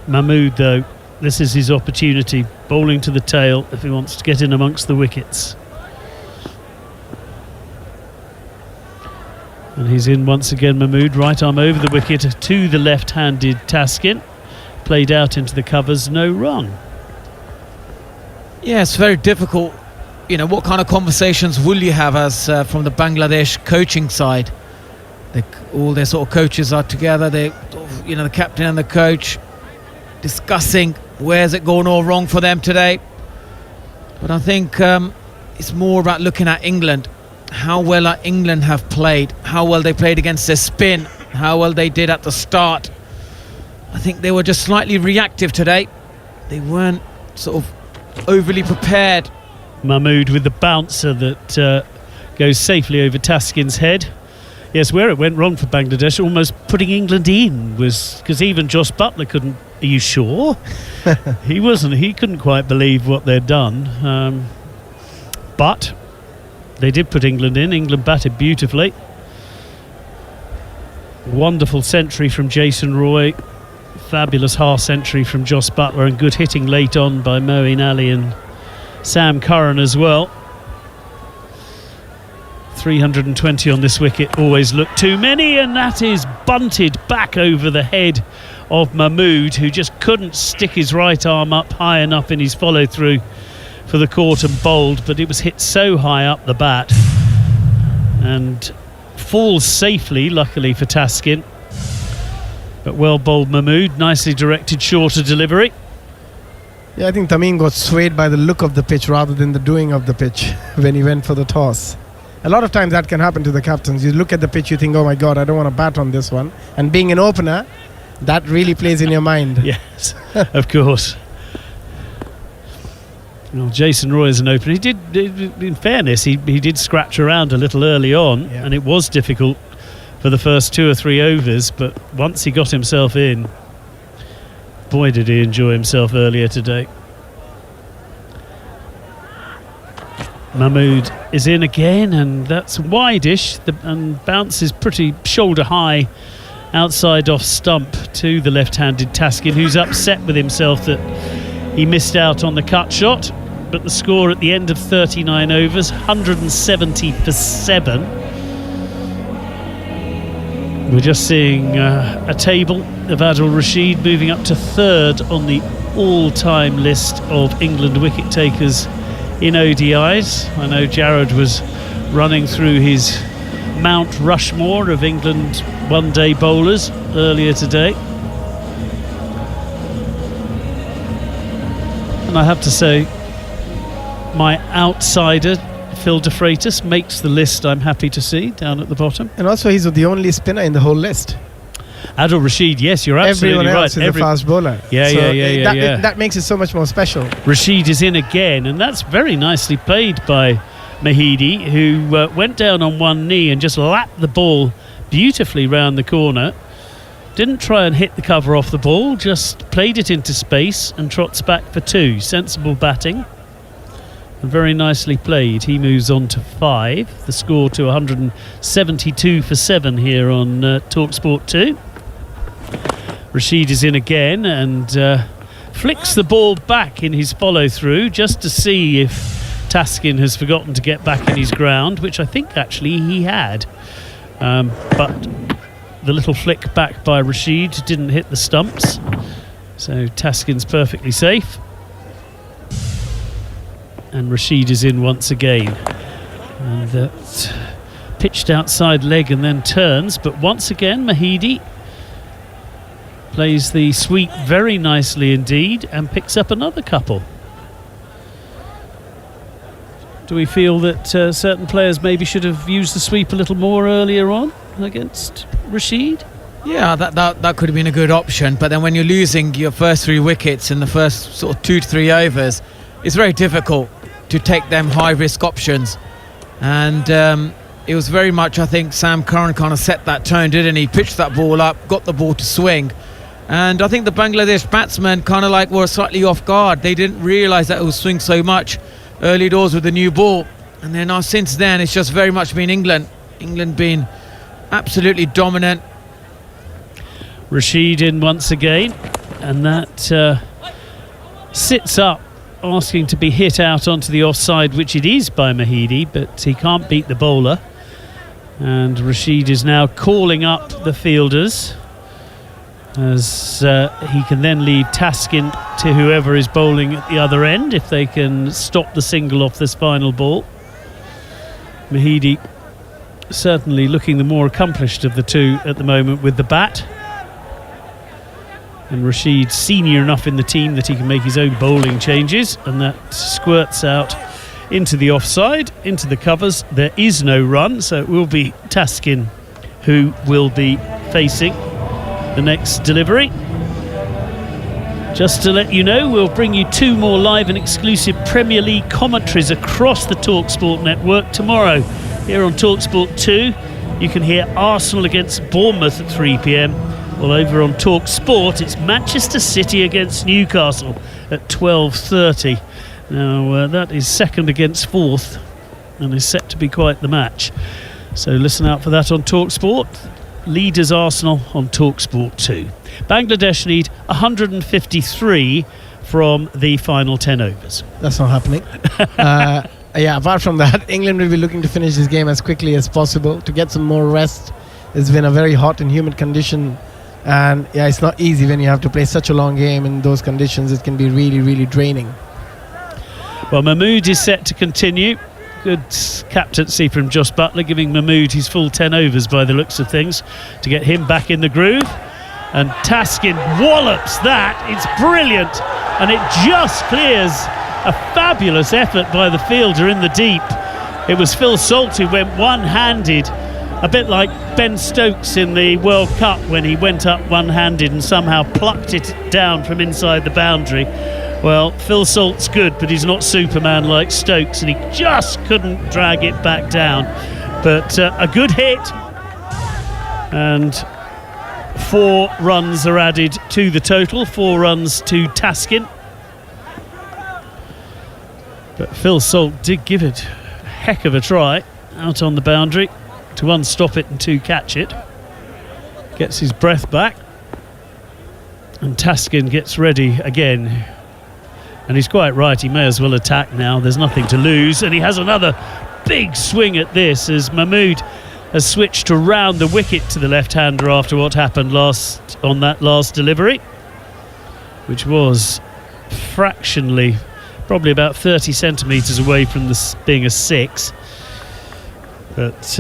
Mahmood, though, this is his opportunity, bowling to the tail if he wants to get in amongst the wickets. And he's in once again, Mahmood, right arm over the wicket to the left-handed Taskin. Played out into the covers, no run. Yeah, it's very difficult. You know, what kind of conversations will you have as from the Bangladesh coaching side? All their sort of coaches are together. The captain and the coach discussing where's it going all wrong for them today. But I think it's more about looking at England, how well England have played, how well they played against their spin, how well they did at the start. I think they were just slightly reactive today. They weren't sort of overly prepared. Mahmood with the bouncer that goes safely over Taskin's head. Yes, where it went wrong for Bangladesh, almost putting England in, was because even Josh Buttler couldn't. Are you sure? He wasn't. He couldn't quite believe what they'd done. But they did put England in. England batted beautifully. Wonderful century from Jason Roy. Fabulous half century from Josh Buttler, and good hitting late on by Moeen Ali and Sam Curran as well. 320 on this wicket always looked too many, and that is bunted back over the head of Mahmood, who just couldn't stick his right arm up high enough in his follow through for the court and bowled, but it was hit so high up the bat and falls safely, luckily for Taskin. But well bowled Mahmood, nicely directed shorter delivery. Yeah, I think Tamim got swayed by the look of the pitch rather than the doing of the pitch when he went for the toss. A lot of times that can happen to the captains. You look at the pitch, you think, oh my God, I don't want to bat on this one. And being an opener, that really plays in your mind. Yes, of course. Well, Jason Roy is an opener. He did, in fairness, he did scratch around a little early on, and it was difficult for the first 2 or 3 overs, but once he got himself in, boy did he enjoy himself earlier today. Mahmood is in again, and that's wide-ish, and bounces pretty shoulder high outside off stump to the left-handed Taskin, who's upset with himself that he missed out on the cut shot. But the score at the end of 39 overs, 170 for 7. We're just seeing a table of Adil Rashid moving up to 3rd on the all-time list of England wicket takers in ODIs. I know Jared was running through his Mount Rushmore of England one-day bowlers earlier today. And I have to say, my outsider, Phil de Freitas, makes the list I'm happy to see down at the bottom. And also he's the only spinner in the whole list. Adil Rashid, yes, you're absolutely Everyone right. else is a fast bowler. Yeah. That makes it so much more special. Rashid is in again, and that's very nicely played by Mahidi, who went down on one knee and just lapped the ball beautifully round the corner. Didn't try and hit the cover off the ball, just played it into space and trots back for 2. Sensible batting. Very nicely played. He moves on to 5. The score to 172 for 7 here on TalkSport 2. Rashid is in again and flicks the ball back in his follow-through just to see if Taskin has forgotten to get back in his ground, which I think actually he had. But the little flick back by Rashid didn't hit the stumps. So Taskin's perfectly safe. And Rashid is in once again. And that pitched outside leg and then turns. But once again, Mahidi plays the sweep very nicely indeed and picks up another couple. Do we feel that certain players maybe should have used the sweep a little more earlier on against Rashid? Yeah, that could have been a good option. But then when you're losing your first 3 wickets in the first sort of 2 to 3 overs, it's very difficult to take them high-risk options. And it was very much, I think, Sam Curran kind of set that tone, didn't he? Pitched that ball up, got the ball to swing. And I think the Bangladesh batsmen kind of like were slightly off guard. They didn't realise that it would swing so much early doors with the new ball. And then since then, it's just very much been England. England being absolutely dominant. Rashid in once again. And that sits up, asking to be hit out onto the offside, which it is by Mahidi, but he can't beat the bowler. And Rashid is now calling up the fielders as he can then leave Taskin to whoever is bowling at the other end if they can stop the single off this final ball. Mahidi certainly looking the more accomplished of the two at the moment with the bat. And Rashid senior enough in the team that he can make his own bowling changes, and that squirts out into the offside, into the covers. There is no run, so it will be Taskin who will be facing the next delivery. Just to let you know, we'll bring you 2 more live and exclusive Premier League commentaries across the TalkSport network tomorrow. Here on TalkSport 2, you can hear Arsenal against Bournemouth at 3 p.m. Well, over on TalkSport, it's Manchester City against Newcastle at 12:30. Now, that is second against fourth and is set to be quite the match. So listen out for that on TalkSport. Leaders Arsenal on TalkSport 2. Bangladesh need 153 from the final 10 overs. That's not happening. Yeah, apart from that, England will be looking to finish this game as quickly as possible to get some more rest. It's been a very hot and humid condition, and yeah, it's not easy when you have to play such a long game in those conditions. It can be really, really draining. Well, Mahmood is set to continue. Good captaincy from Josh Butler, giving Mahmood his full 10 overs by the looks of things to get him back in the groove. And Taskin wallops that. It's brilliant, and it just clears a fabulous effort by the fielder in the deep. It was Phil Salt who went one-handed, a bit like Ben Stokes in the World Cup when he went up one-handed and somehow plucked it down from inside the boundary. Well, Phil Salt's good, but he's not Superman like Stokes, and he just couldn't drag it back down. But a good hit, and 4 runs are added to the total, 4 runs to Taskin. But Phil Salt did give it a heck of a try out on the boundary to unstop it and to catch it. Gets his breath back, and Taskin gets ready again. And he's quite right, he may as well attack now, there's nothing to lose. And he has another big swing at this as Mahmood has switched to round the wicket to the left-hander after what happened on that last delivery, which was fractionally, probably about 30 centimetres away from this being a 6. But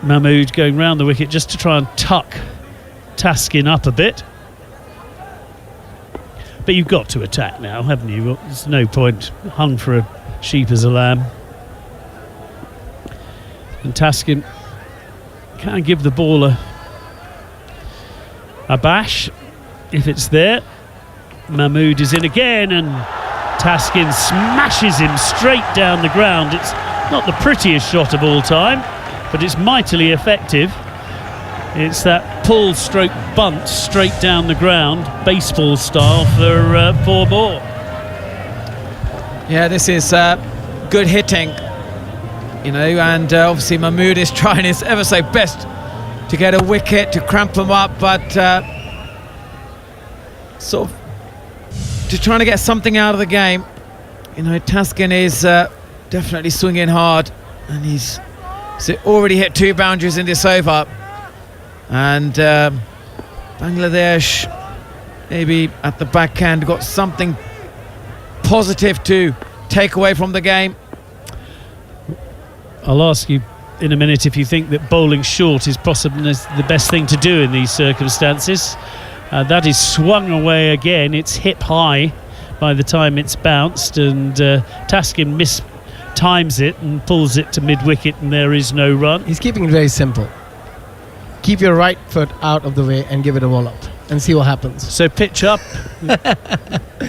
Mahmood going round the wicket just to try and tuck Taskin up a bit. But you've got to attack now, haven't you? Well, there's no point hung for a sheep as a lamb. And Taskin can give the ball a bash if it's there. Mahmood is in again, and Taskin smashes him straight down the ground. It's not the prettiest shot of all time, but it's mightily effective. It's that pull stroke bunt straight down the ground, baseball style, for 4 more. Yeah, this is good hitting, and obviously Mahmood is trying his ever so best to get a wicket, to cramp them up, but sort of to trying to get something out of the game. Taskin is definitely swinging hard, and he's already hit 2 boundaries in this over, and Bangladesh maybe at the backhand got something positive to take away from the game. I'll ask you in a minute if you think that bowling short is possibly the best thing to do in these circumstances. That is swung away again. It's hip high by the time it's bounced, and Taskin mistimes it and pulls it to mid-wicket, and there is no run. He's keeping it very simple. Keep your right foot out of the way and give it a wall up and see what happens. So pitch up,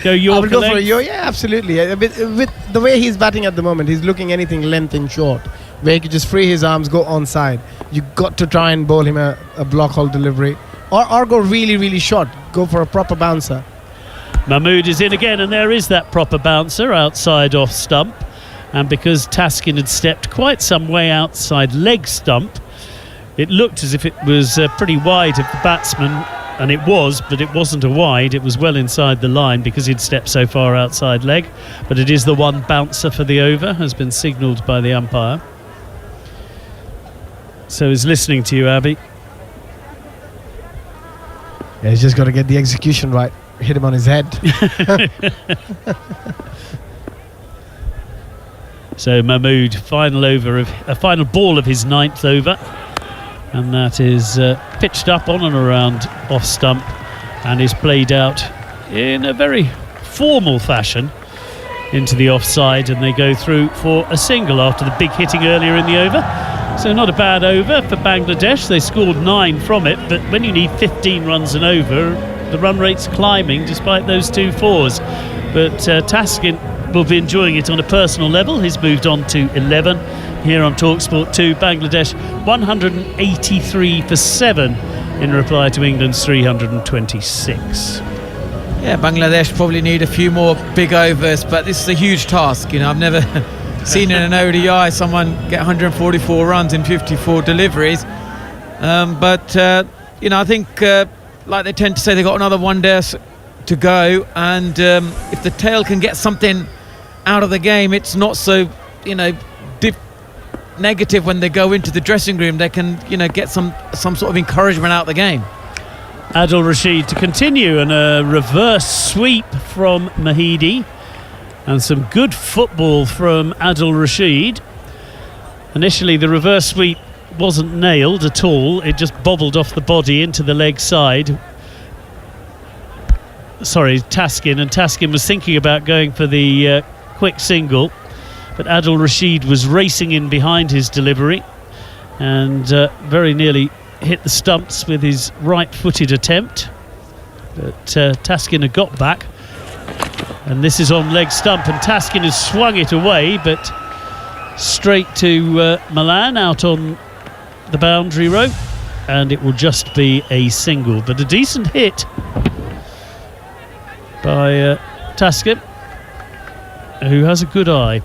go Yorker go for a length. Yorker, yeah, absolutely. With the way he's batting at the moment, he's looking anything length and short, where he could just free his arms, go onside. You got to try and bowl him a block hole delivery, or go really, really short. Go for a proper bouncer. Mahmood is in again, and there is that proper bouncer outside off stump. And because Taskin had stepped quite some way outside leg stump, it looked as if it was pretty wide of the batsman, and it was, but it wasn't a wide. It was well inside the line because he'd stepped so far outside leg. But it is the one bouncer for the over, has been signalled by the umpire. So he's listening to you, Abby. Yeah, he's just got to get the execution right. Hit him on his head. So Mahmood, final ball of his 9th over, and that is pitched up on and around off stump, and is played out in a very formal fashion into the offside, and they go through for a single after the big hitting earlier in the over. So not a bad over for Bangladesh. They scored 9 from it, but when you need 15 runs and over, the run rate's climbing despite those 2 fours. But Taskin will be enjoying it on a personal level. He's moved on to 11 here on TalkSport 2. Bangladesh 183 for 7 in reply to England's 326. Yeah, Bangladesh probably need a few more big overs, but this is a huge task. I've never seen in an ODI someone get 144 runs in 54 deliveries. But I think, like they tend to say, they've got another one day to go, and if the tail can get something out of the game, it's not so negative when they go into the dressing room. They can get some sort of encouragement out of the game. Adil Rashid to continue, and a reverse sweep from Mahidi, and some good football from Adil Rashid. Initially the reverse sweep wasn't nailed at all, it just bobbled off the body into the leg side. Sorry, Taskin, and Taskin was thinking about going for the quick single, but Adil Rashid was racing in behind his delivery and very nearly hit the stumps with his right-footed attempt, but Taskin had got back, and this is on leg stump, and Taskin has swung it away, but straight to Milan out on the boundary rope, and it will just be a single, but a decent hit by Taskin, who has a good eye.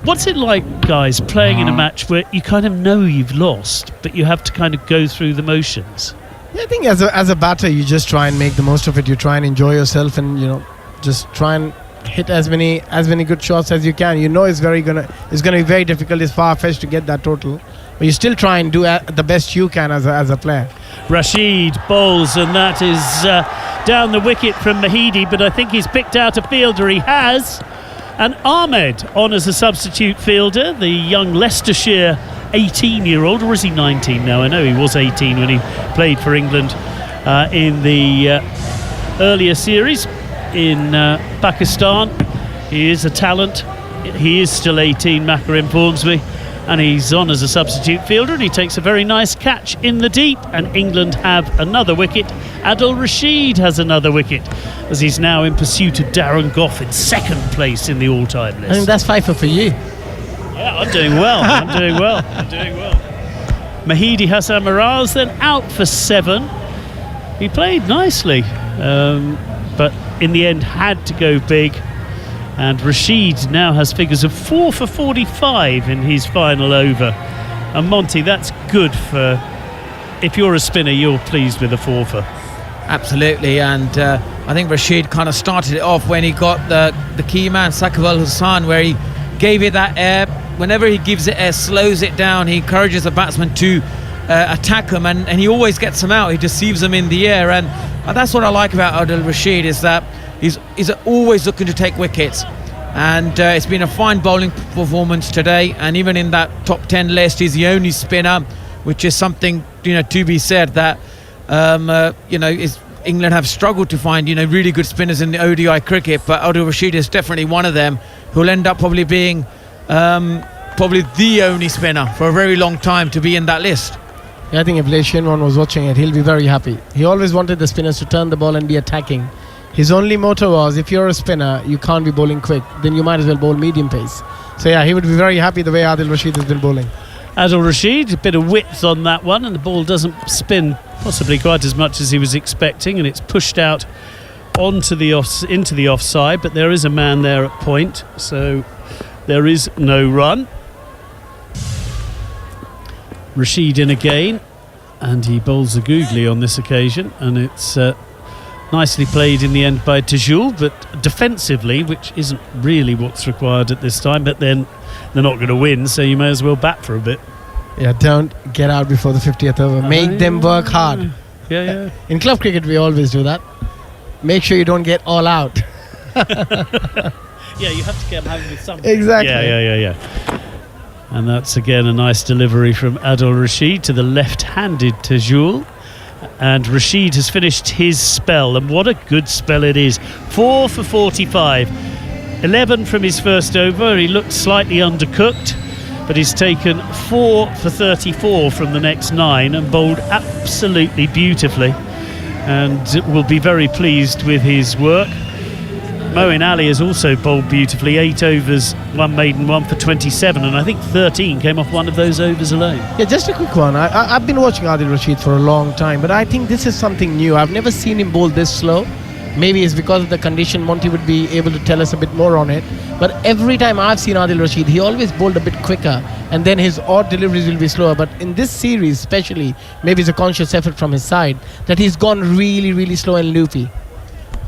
What's it like, guys, playing in a match where you kind of know you've lost, but you have to kind of go through the motions? Yeah, I think as a batter, you just try and make the most of it. You try and enjoy yourself, and just try and hit as many good shots as you can. It's gonna be very difficult. It's far-fetched to get that total, but you still try and do the best you can as a player. Rashid bowls, and that is down the wicket from Mahidi, but I think he's picked out a fielder. He has. And Ahmed on as a substitute fielder, the young Leicestershire 18-year-old, or is he 19 now? I know he was 18 when he played for England in the earlier series in Pakistan. He is a talent. He is still 18, Makar informs me, and he's on as a substitute fielder, and he takes a very nice catch in the deep, and England have another wicket. Adil Rashid has another wicket, as he's now in pursuit of Darren Gough in 2nd place in the all-time list. I think that's 5 for you. Yeah, I'm doing well. I'm doing well. Mahidi Hassan Miraz then out for 7. He played nicely, but in the end had to go big. And Rashid now has figures of 4 for 45 in his final over. And Monty, that's good for, if you're a spinner, you're pleased with a 4 for. Absolutely, and I think Rashid kind of started it off when he got the key man, Saqib Al Hassan, where he gave it that air. Whenever he gives it air, slows it down, he encourages the batsman to attack him, and he always gets them out. He deceives them in the air, and that's what I like about Adil Rashid, is that he's always looking to take wickets. And it's been a fine bowling performance today, and even in that top 10 list, he's the only spinner, which is something, to be said, that England have struggled to find really good spinners in the ODI cricket, but Adil Rashid is definitely one of them, who'll end up probably being probably the only spinner for a very long time to be in that list. Yeah, I think if Shinwan was watching it, he'll be very happy. He always wanted the spinners to turn the ball and be attacking. His only motto was, if you're a spinner, you can't be bowling quick, then you might as well bowl medium pace. So yeah, he would be very happy the way Adil Rashid has been bowling. Adil Rashid, a bit of width on that one, and the ball doesn't spin possibly quite as much as he was expecting, and it's pushed out into the offside, but there is a man there at point, so there is no run. Rashid in again, and he bowls a googly on this occasion, and it's nicely played in the end by Tajul, but defensively, which isn't really what's required at this time, but then they're not going to win, so you may as well bat for a bit. Yeah, don't get out before the 50th over. Make them work hard. Yeah. In club cricket, we always do that. Make sure you don't get all out. Yeah, you have to get them home with something. Exactly. Yeah. And that's again a nice delivery from Adil Rashid to the left-handed Tajul. And Rashid has finished his spell, and what a good spell it is. 4 for 45. 11 from his first over. He looked slightly undercooked, but he's taken 4 for 34 from the next 9 and bowled absolutely beautifully, and will be very pleased with his work. Moeen Ali has also bowled beautifully. 8 overs, 1 maiden, 1 for 27, and I think 13 came off one of those overs alone. Yeah, just a quick one. I've been watching Adil Rashid for a long time, but I think this is something new. I've never seen him bowl this slow. Maybe it's because of the condition. Monty would be able to tell us a bit more on it. But every time I've seen Adil Rashid, he always bowled a bit quicker, and then his odd deliveries will be slower. But in this series especially, maybe it's a conscious effort from his side, that he's gone really, really slow and loopy.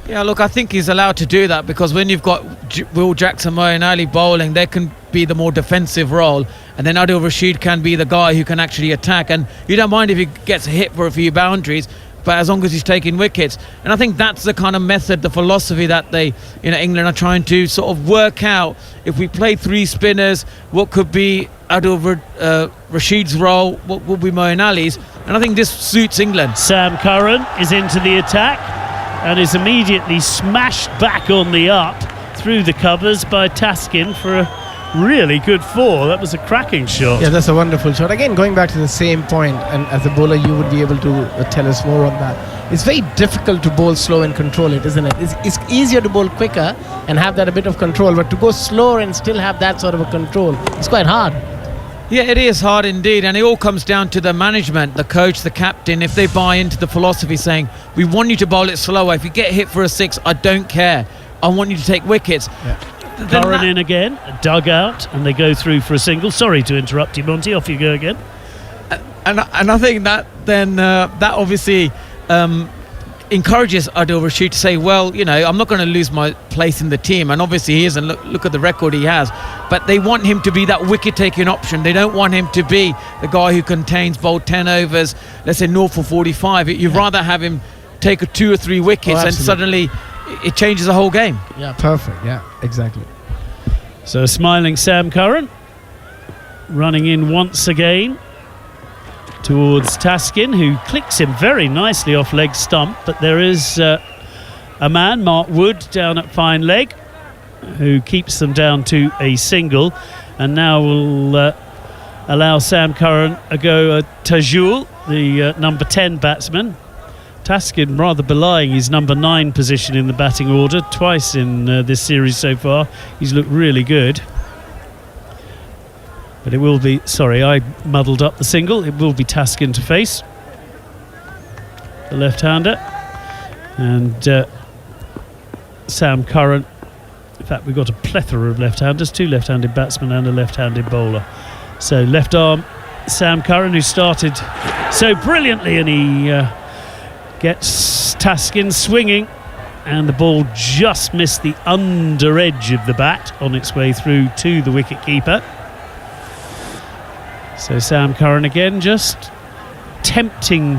Yeah, look, I think he's allowed to do that, because when you've got Will Jackson, Moeen Ali bowling, they can be the more defensive role, and then Adil Rashid can be the guy who can actually attack. And you don't mind if he gets hit for a few boundaries, but as long as he's taking wickets. And I think that's the kind of method, the philosophy that they, England are trying to sort of work out. If we play 3 spinners, what could be Adil Rashid's role, what would be Moeen Ali's? And I think this suits England. Sam Curran is into the attack and is immediately smashed back on the up through the covers by Taskin for a really good 4. That was a cracking shot. Yeah, that's a wonderful shot. Again, going back to the same point, and as a bowler you would be able to tell us more on that. It's very difficult to bowl slow and control it, isn't it? It's easier to bowl quicker and have that a bit of control, but to go slower and still have that sort of a control, it's quite hard. Yeah, it is hard indeed, and it all comes down to the management, the coach, the captain. If they buy into the philosophy saying, we want you to bowl it slower, if you get hit for a 6, I don't care, I want you to take wickets. Curran in again, dug out, and they go through for a single. Sorry to interrupt you, Monty, off you go again. And I think that then that obviously encourages Adil Rashid to say, well, I'm not going to lose my place in the team, and obviously he isn't. Look at the record he has, but they want him to be that wicket-taking option. They don't want him to be the guy who contains bowled 10 overs, let's say 0 for 45. You'd rather have him take 2 or 3 wickets, and suddenly it changes the whole game. Yeah, perfect. Yeah, exactly. So smiling Sam Curran running in once again towards Taskin, who clicks him very nicely off leg stump, but there is a man, Mark Wood, down at fine leg, who keeps them down to a single, and now will allow Sam Curran a go at Tajul, the number 10 batsman. Taskin rather belying his number 9 position in the batting order twice in this series so far. He's looked really good. But it will be, sorry, I muddled up the single. It will be Taskin to face, the left-hander. And Sam Curran fact, we've got a plethora of left-handers, 2 left-handed batsmen and a left-handed bowler. So left arm Sam Curran, who started so brilliantly, and he gets Taskin swinging, and the ball just missed the under edge of the bat on its way through to the wicket-keeper. So Sam Curran again just tempting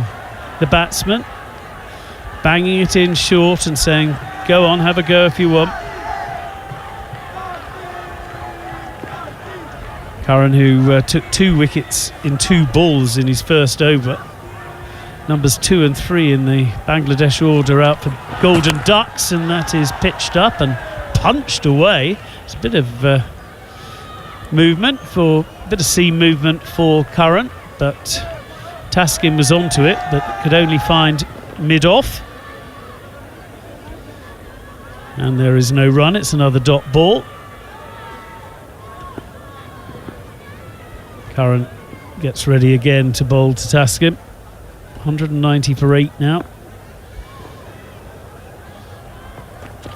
the batsman, banging it in short and saying, go on, have a go if you want. Curran, who took 2 wickets in 2 balls in his first over. Numbers 2 and 3 in the Bangladesh order out for Golden Ducks, and that is pitched up and punched away. It's a bit of bit of seam movement for Curran, but Taskin was onto it, but could only find mid-off. And there is no run, it's another dot ball. Curran gets ready again to bowl to Taskin. 190 for 8 now.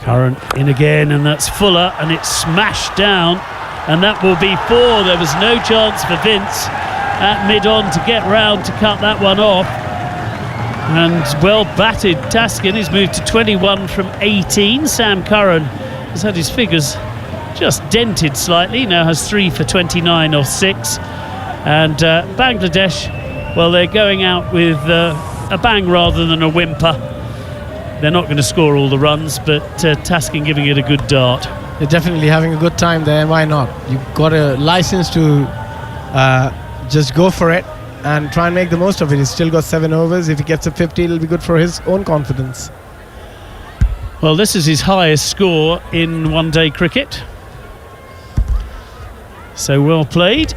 Curran in again, and that's Fuller, and it's smashed down, and that will be 4. There was no chance for Vince at mid-on to get round to cut that one off. And well batted Taskin. He's moved to 21 from 18. Sam Curran has had his figures just dented slightly, now has 3 for 29 off 6. And Bangladesh, well, they're going out with a bang rather than a whimper. They're not going to score all the runs, but Taskin giving it a good dart. They're definitely having a good time there, and why not? You've got a license to just go for it and try and make the most of it. He's still got 7 overs. If he gets a 50, it'll be good for his own confidence. Well, this is his highest score in one-day cricket. So well played.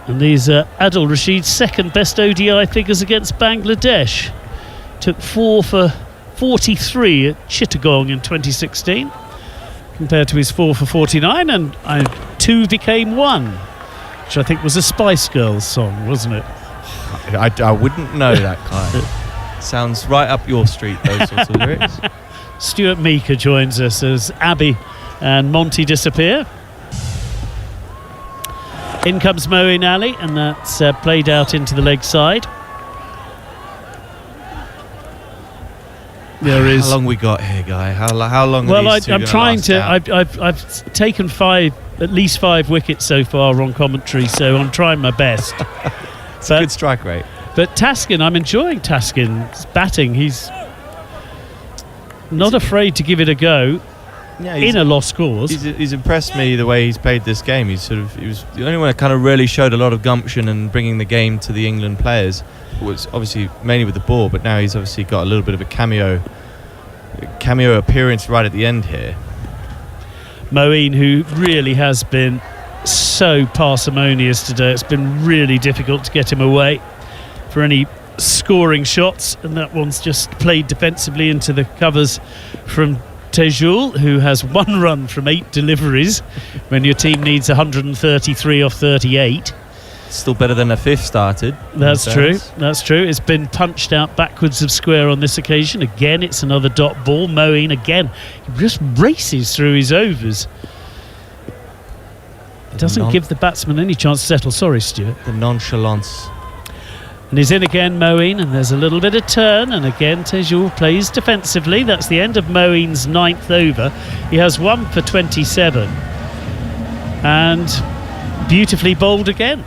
And these are Adil Rashid's second best ODI figures against Bangladesh. Took 4 for 43 at Chittagong in 2016, compared to his 4 for 49, and 2 became 1, which I think was a Spice Girls song, wasn't it? I wouldn't know that kind. Sounds right up your street, those sorts of lyrics. Stuart Meeker joins us as Abby and Monty disappear. In comes Moeen Ali, and that's played out into the leg side. There is. How long we got here, Guy? How long? Well, are these two I'm trying to. last out? I've taken at least 5 wickets so far on commentary, so I'm trying my best. It's a good strike rate. But Taskin, I'm enjoying Taskin's batting. He's not afraid to give it a go. Yeah, in a lost cause. He's impressed me the way he's played this game. He was the only one that kind of really showed a lot of gumption and bringing the game to the England players. Was obviously mainly with the ball, but now he's obviously got a little bit of a cameo appearance right at the end here. Moeen, who really has been so parsimonious today, it's been really difficult to get him away for any scoring shots, and that one's just played defensively into the covers from Tejul, who has 1 run from 8 deliveries when your team needs 133 off 38. Still better than a 5th started. That's true. That's true. It's been punched out backwards of square on this occasion. Again, it's another dot ball. Moeen again, he just races through his overs. It doesn't give the batsman any chance to settle. Sorry, Stuart. The nonchalance. And he's in again, Moeen, and there's a little bit of turn, and again Tejul plays defensively. That's the end of Moeen's 9th over. He has 1 for 27 and beautifully bowled again.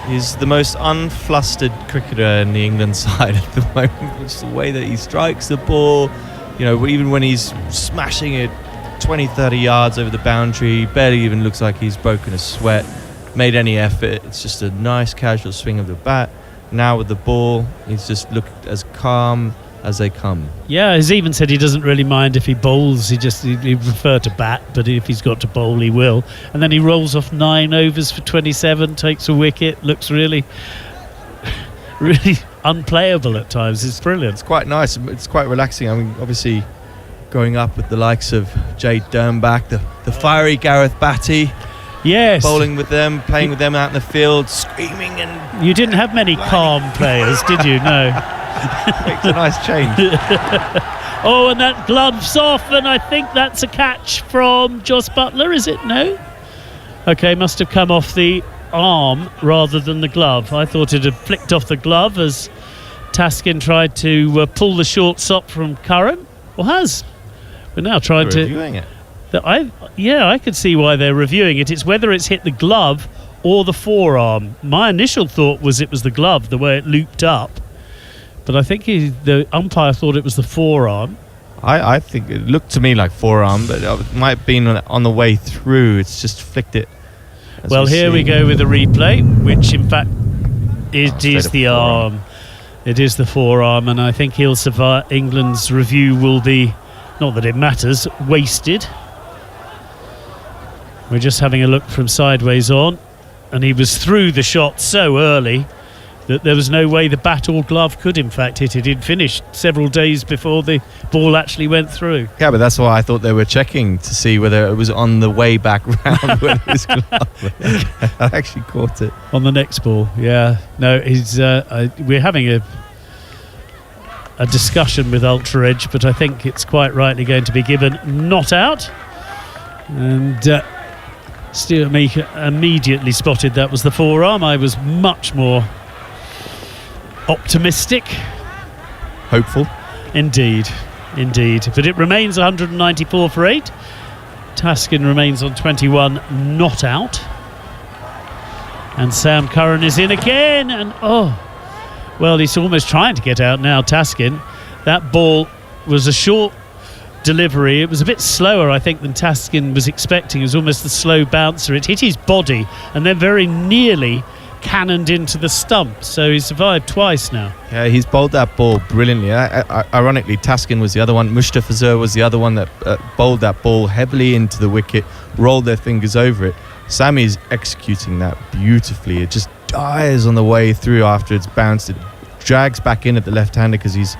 He's the most unflustered cricketer in the England side at the moment. Just the way that he strikes the ball, even when he's smashing it 20-30 yards over the boundary, barely even looks like he's broken a sweat, made any effort. It's just a nice casual swing of the bat. Now with the ball, he's just looked as calm as they come. Yeah, he's even said he doesn't really mind if he bowls. He prefer to bat, but if he's got to bowl, he will. And then he rolls off 9 overs for 27, takes a wicket, looks really unplayable at times. It's brilliant. It's quite nice. It's quite relaxing. I mean, obviously, growing up with the likes of Jade Dernbach, the fiery Gareth Batty. Yes. Bowling with them, playing with them out in the field, screaming and... You didn't have many calm players, did you? No. Makes a nice change. Oh, and that glove's off, and I think that's a catch from Jos Buttler, is it? No? Okay, must have come off the arm rather than the glove. I thought it had flicked off the glove as Taskin tried to pull the short stop from Curran. Or has. We're now trying to... Reviewing it. I could see why they're reviewing it. It's whether it's hit the glove or the forearm. My initial thought was it was the glove, the way it looped up. But I think the umpire thought it was the forearm. I think it looked to me like forearm, but it might have been on the way through. It's just flicked it. Well, here we go with the replay, which in fact it is the arm. It is the forearm, and I think he'll survive. England's review will be, not that it matters, wasted. We're just having a look from sideways on, and he was through the shot so early that there was no way the bat or glove could in fact hit it. He'd finished several days before the ball actually went through. Yeah, but that's why I thought they were checking to see whether it was on the way back round when his glove. I actually caught it on the next ball. Yeah, no, we're having a discussion with Ultra Edge, but I think it's quite rightly going to be given not out. And Stuart Meek immediately spotted that was the forearm. I was much more optimistic. Hopeful. Indeed. But it remains 194 for 8. Taskin remains on 21, not out. And Sam Curran is in again. And well, he's almost trying to get out now, Taskin. That ball was a short delivery. It was a bit slower, I think, than Taskin was expecting. It was almost the slow bouncer. It hit his body and then very nearly cannoned into the stump, so he survived twice now. Yeah, he's bowled that ball brilliantly. Ironically, Taskin was the other one. Mustafizur was the other one that bowled that ball heavily into the wicket, rolled their fingers over it. Sammy's executing that beautifully. It just dies on the way through after it's bounced. It drags back in at the left-hander because he's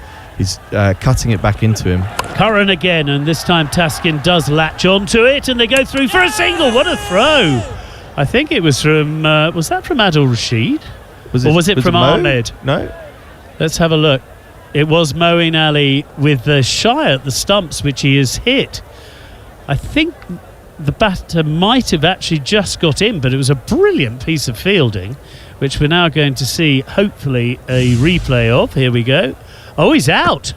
cutting it back into him. Curran again, and this time Taskin does latch onto it, and they go through for a single. What a throw! I think it was from... was that from Adil Rashid? Or was it from Ahmed? No. Let's have a look. It was Moeen Ali with the shy at the stumps, which he has hit. I think the batter might have actually just got in, but it was a brilliant piece of fielding, which we're now going to see, hopefully, a replay of. Here we go. Oh, he's out.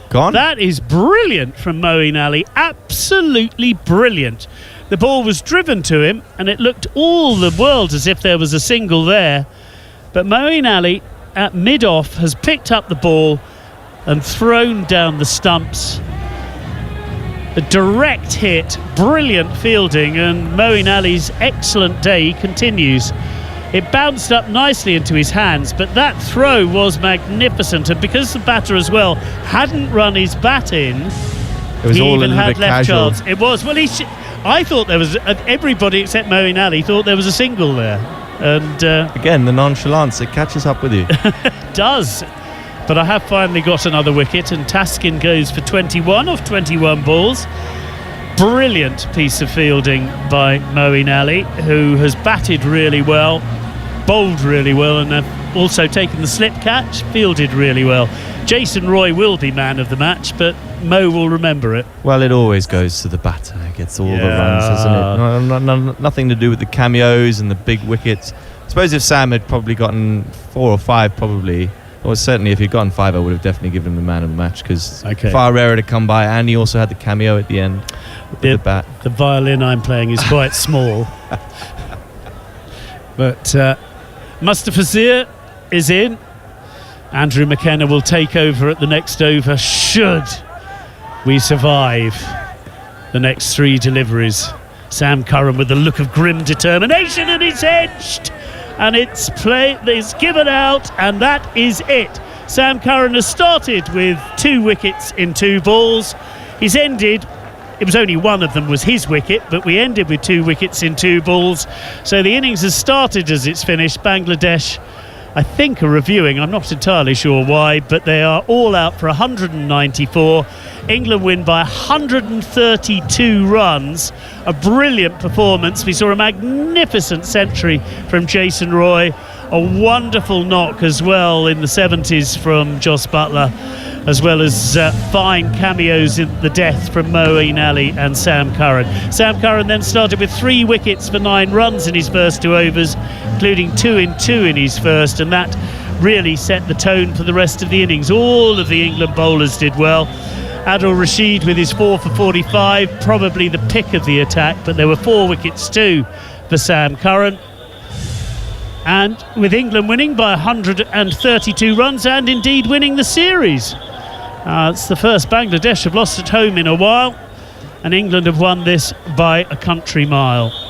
Gone? That is brilliant from Moeen Ali. Absolutely brilliant. The ball was driven to him, and it looked all the world as if there was a single there. But Moeen Ali, at mid-off, has picked up the ball and thrown down the stumps. A direct hit, brilliant fielding, and Moeen Ali's excellent day continues. It bounced up nicely into his hands, but that throw was magnificent, and because the batter as well hadn't run his bat in, it was he all even a had bit left casual. chance. It was. Well, I thought there was... everybody except Moeen Ali thought there was a single there. And again, the nonchalance, it catches up with you. It does. But I have finally got another wicket, and Taskin goes for 21 off 21 balls. Brilliant piece of fielding by Moeen Ali, who has batted really well, bowled really well, and also taken the slip catch, fielded really well. Jason Roy will be man of the match, but Mo will remember it. Well, it always goes to the batter. It gets all the runs, doesn't it? Nothing to do with the cameos and the big wickets. I suppose if Sam had probably gotten 4 or 5, probably, or certainly if he'd gotten 5, I would have definitely given him the man of the match, because far rarer to come by, and he also had the cameo at the end with the bat. The violin I'm playing is quite small. But Mustafizur is in. Andrew McKenna will take over at the next over should we survive the next 3 deliveries. Sam Curran with a look of grim determination, and it's edged, and it's given out, and that is it. Sam Curran has started with 2 wickets in 2 balls. He's ended, it was only one of them was his wicket, but we ended with 2 wickets in 2 balls. So the innings has started as it's finished. Bangladesh I think, are reviewing. I'm not entirely sure why, but they are all out for 194. England win by 132 runs. A brilliant performance. We saw a magnificent century from Jason Roy, a wonderful knock as well in the 70s from Jos Buttler, as well as fine cameos in the death from Moeen Ali and Sam Curran. Sam Curran then started with 3 wickets for 9 runs in his first 2 overs, including 2 in 2 in his first, and that really set the tone for the rest of the innings. All of the England bowlers did well. Adil Rashid with his 4 for 45, probably the pick of the attack, but there were 4 wickets too for Sam Curran. And with England winning by 132 runs and indeed winning the series. It's the first Bangladesh have lost at home in a while, and England have won this by a country mile.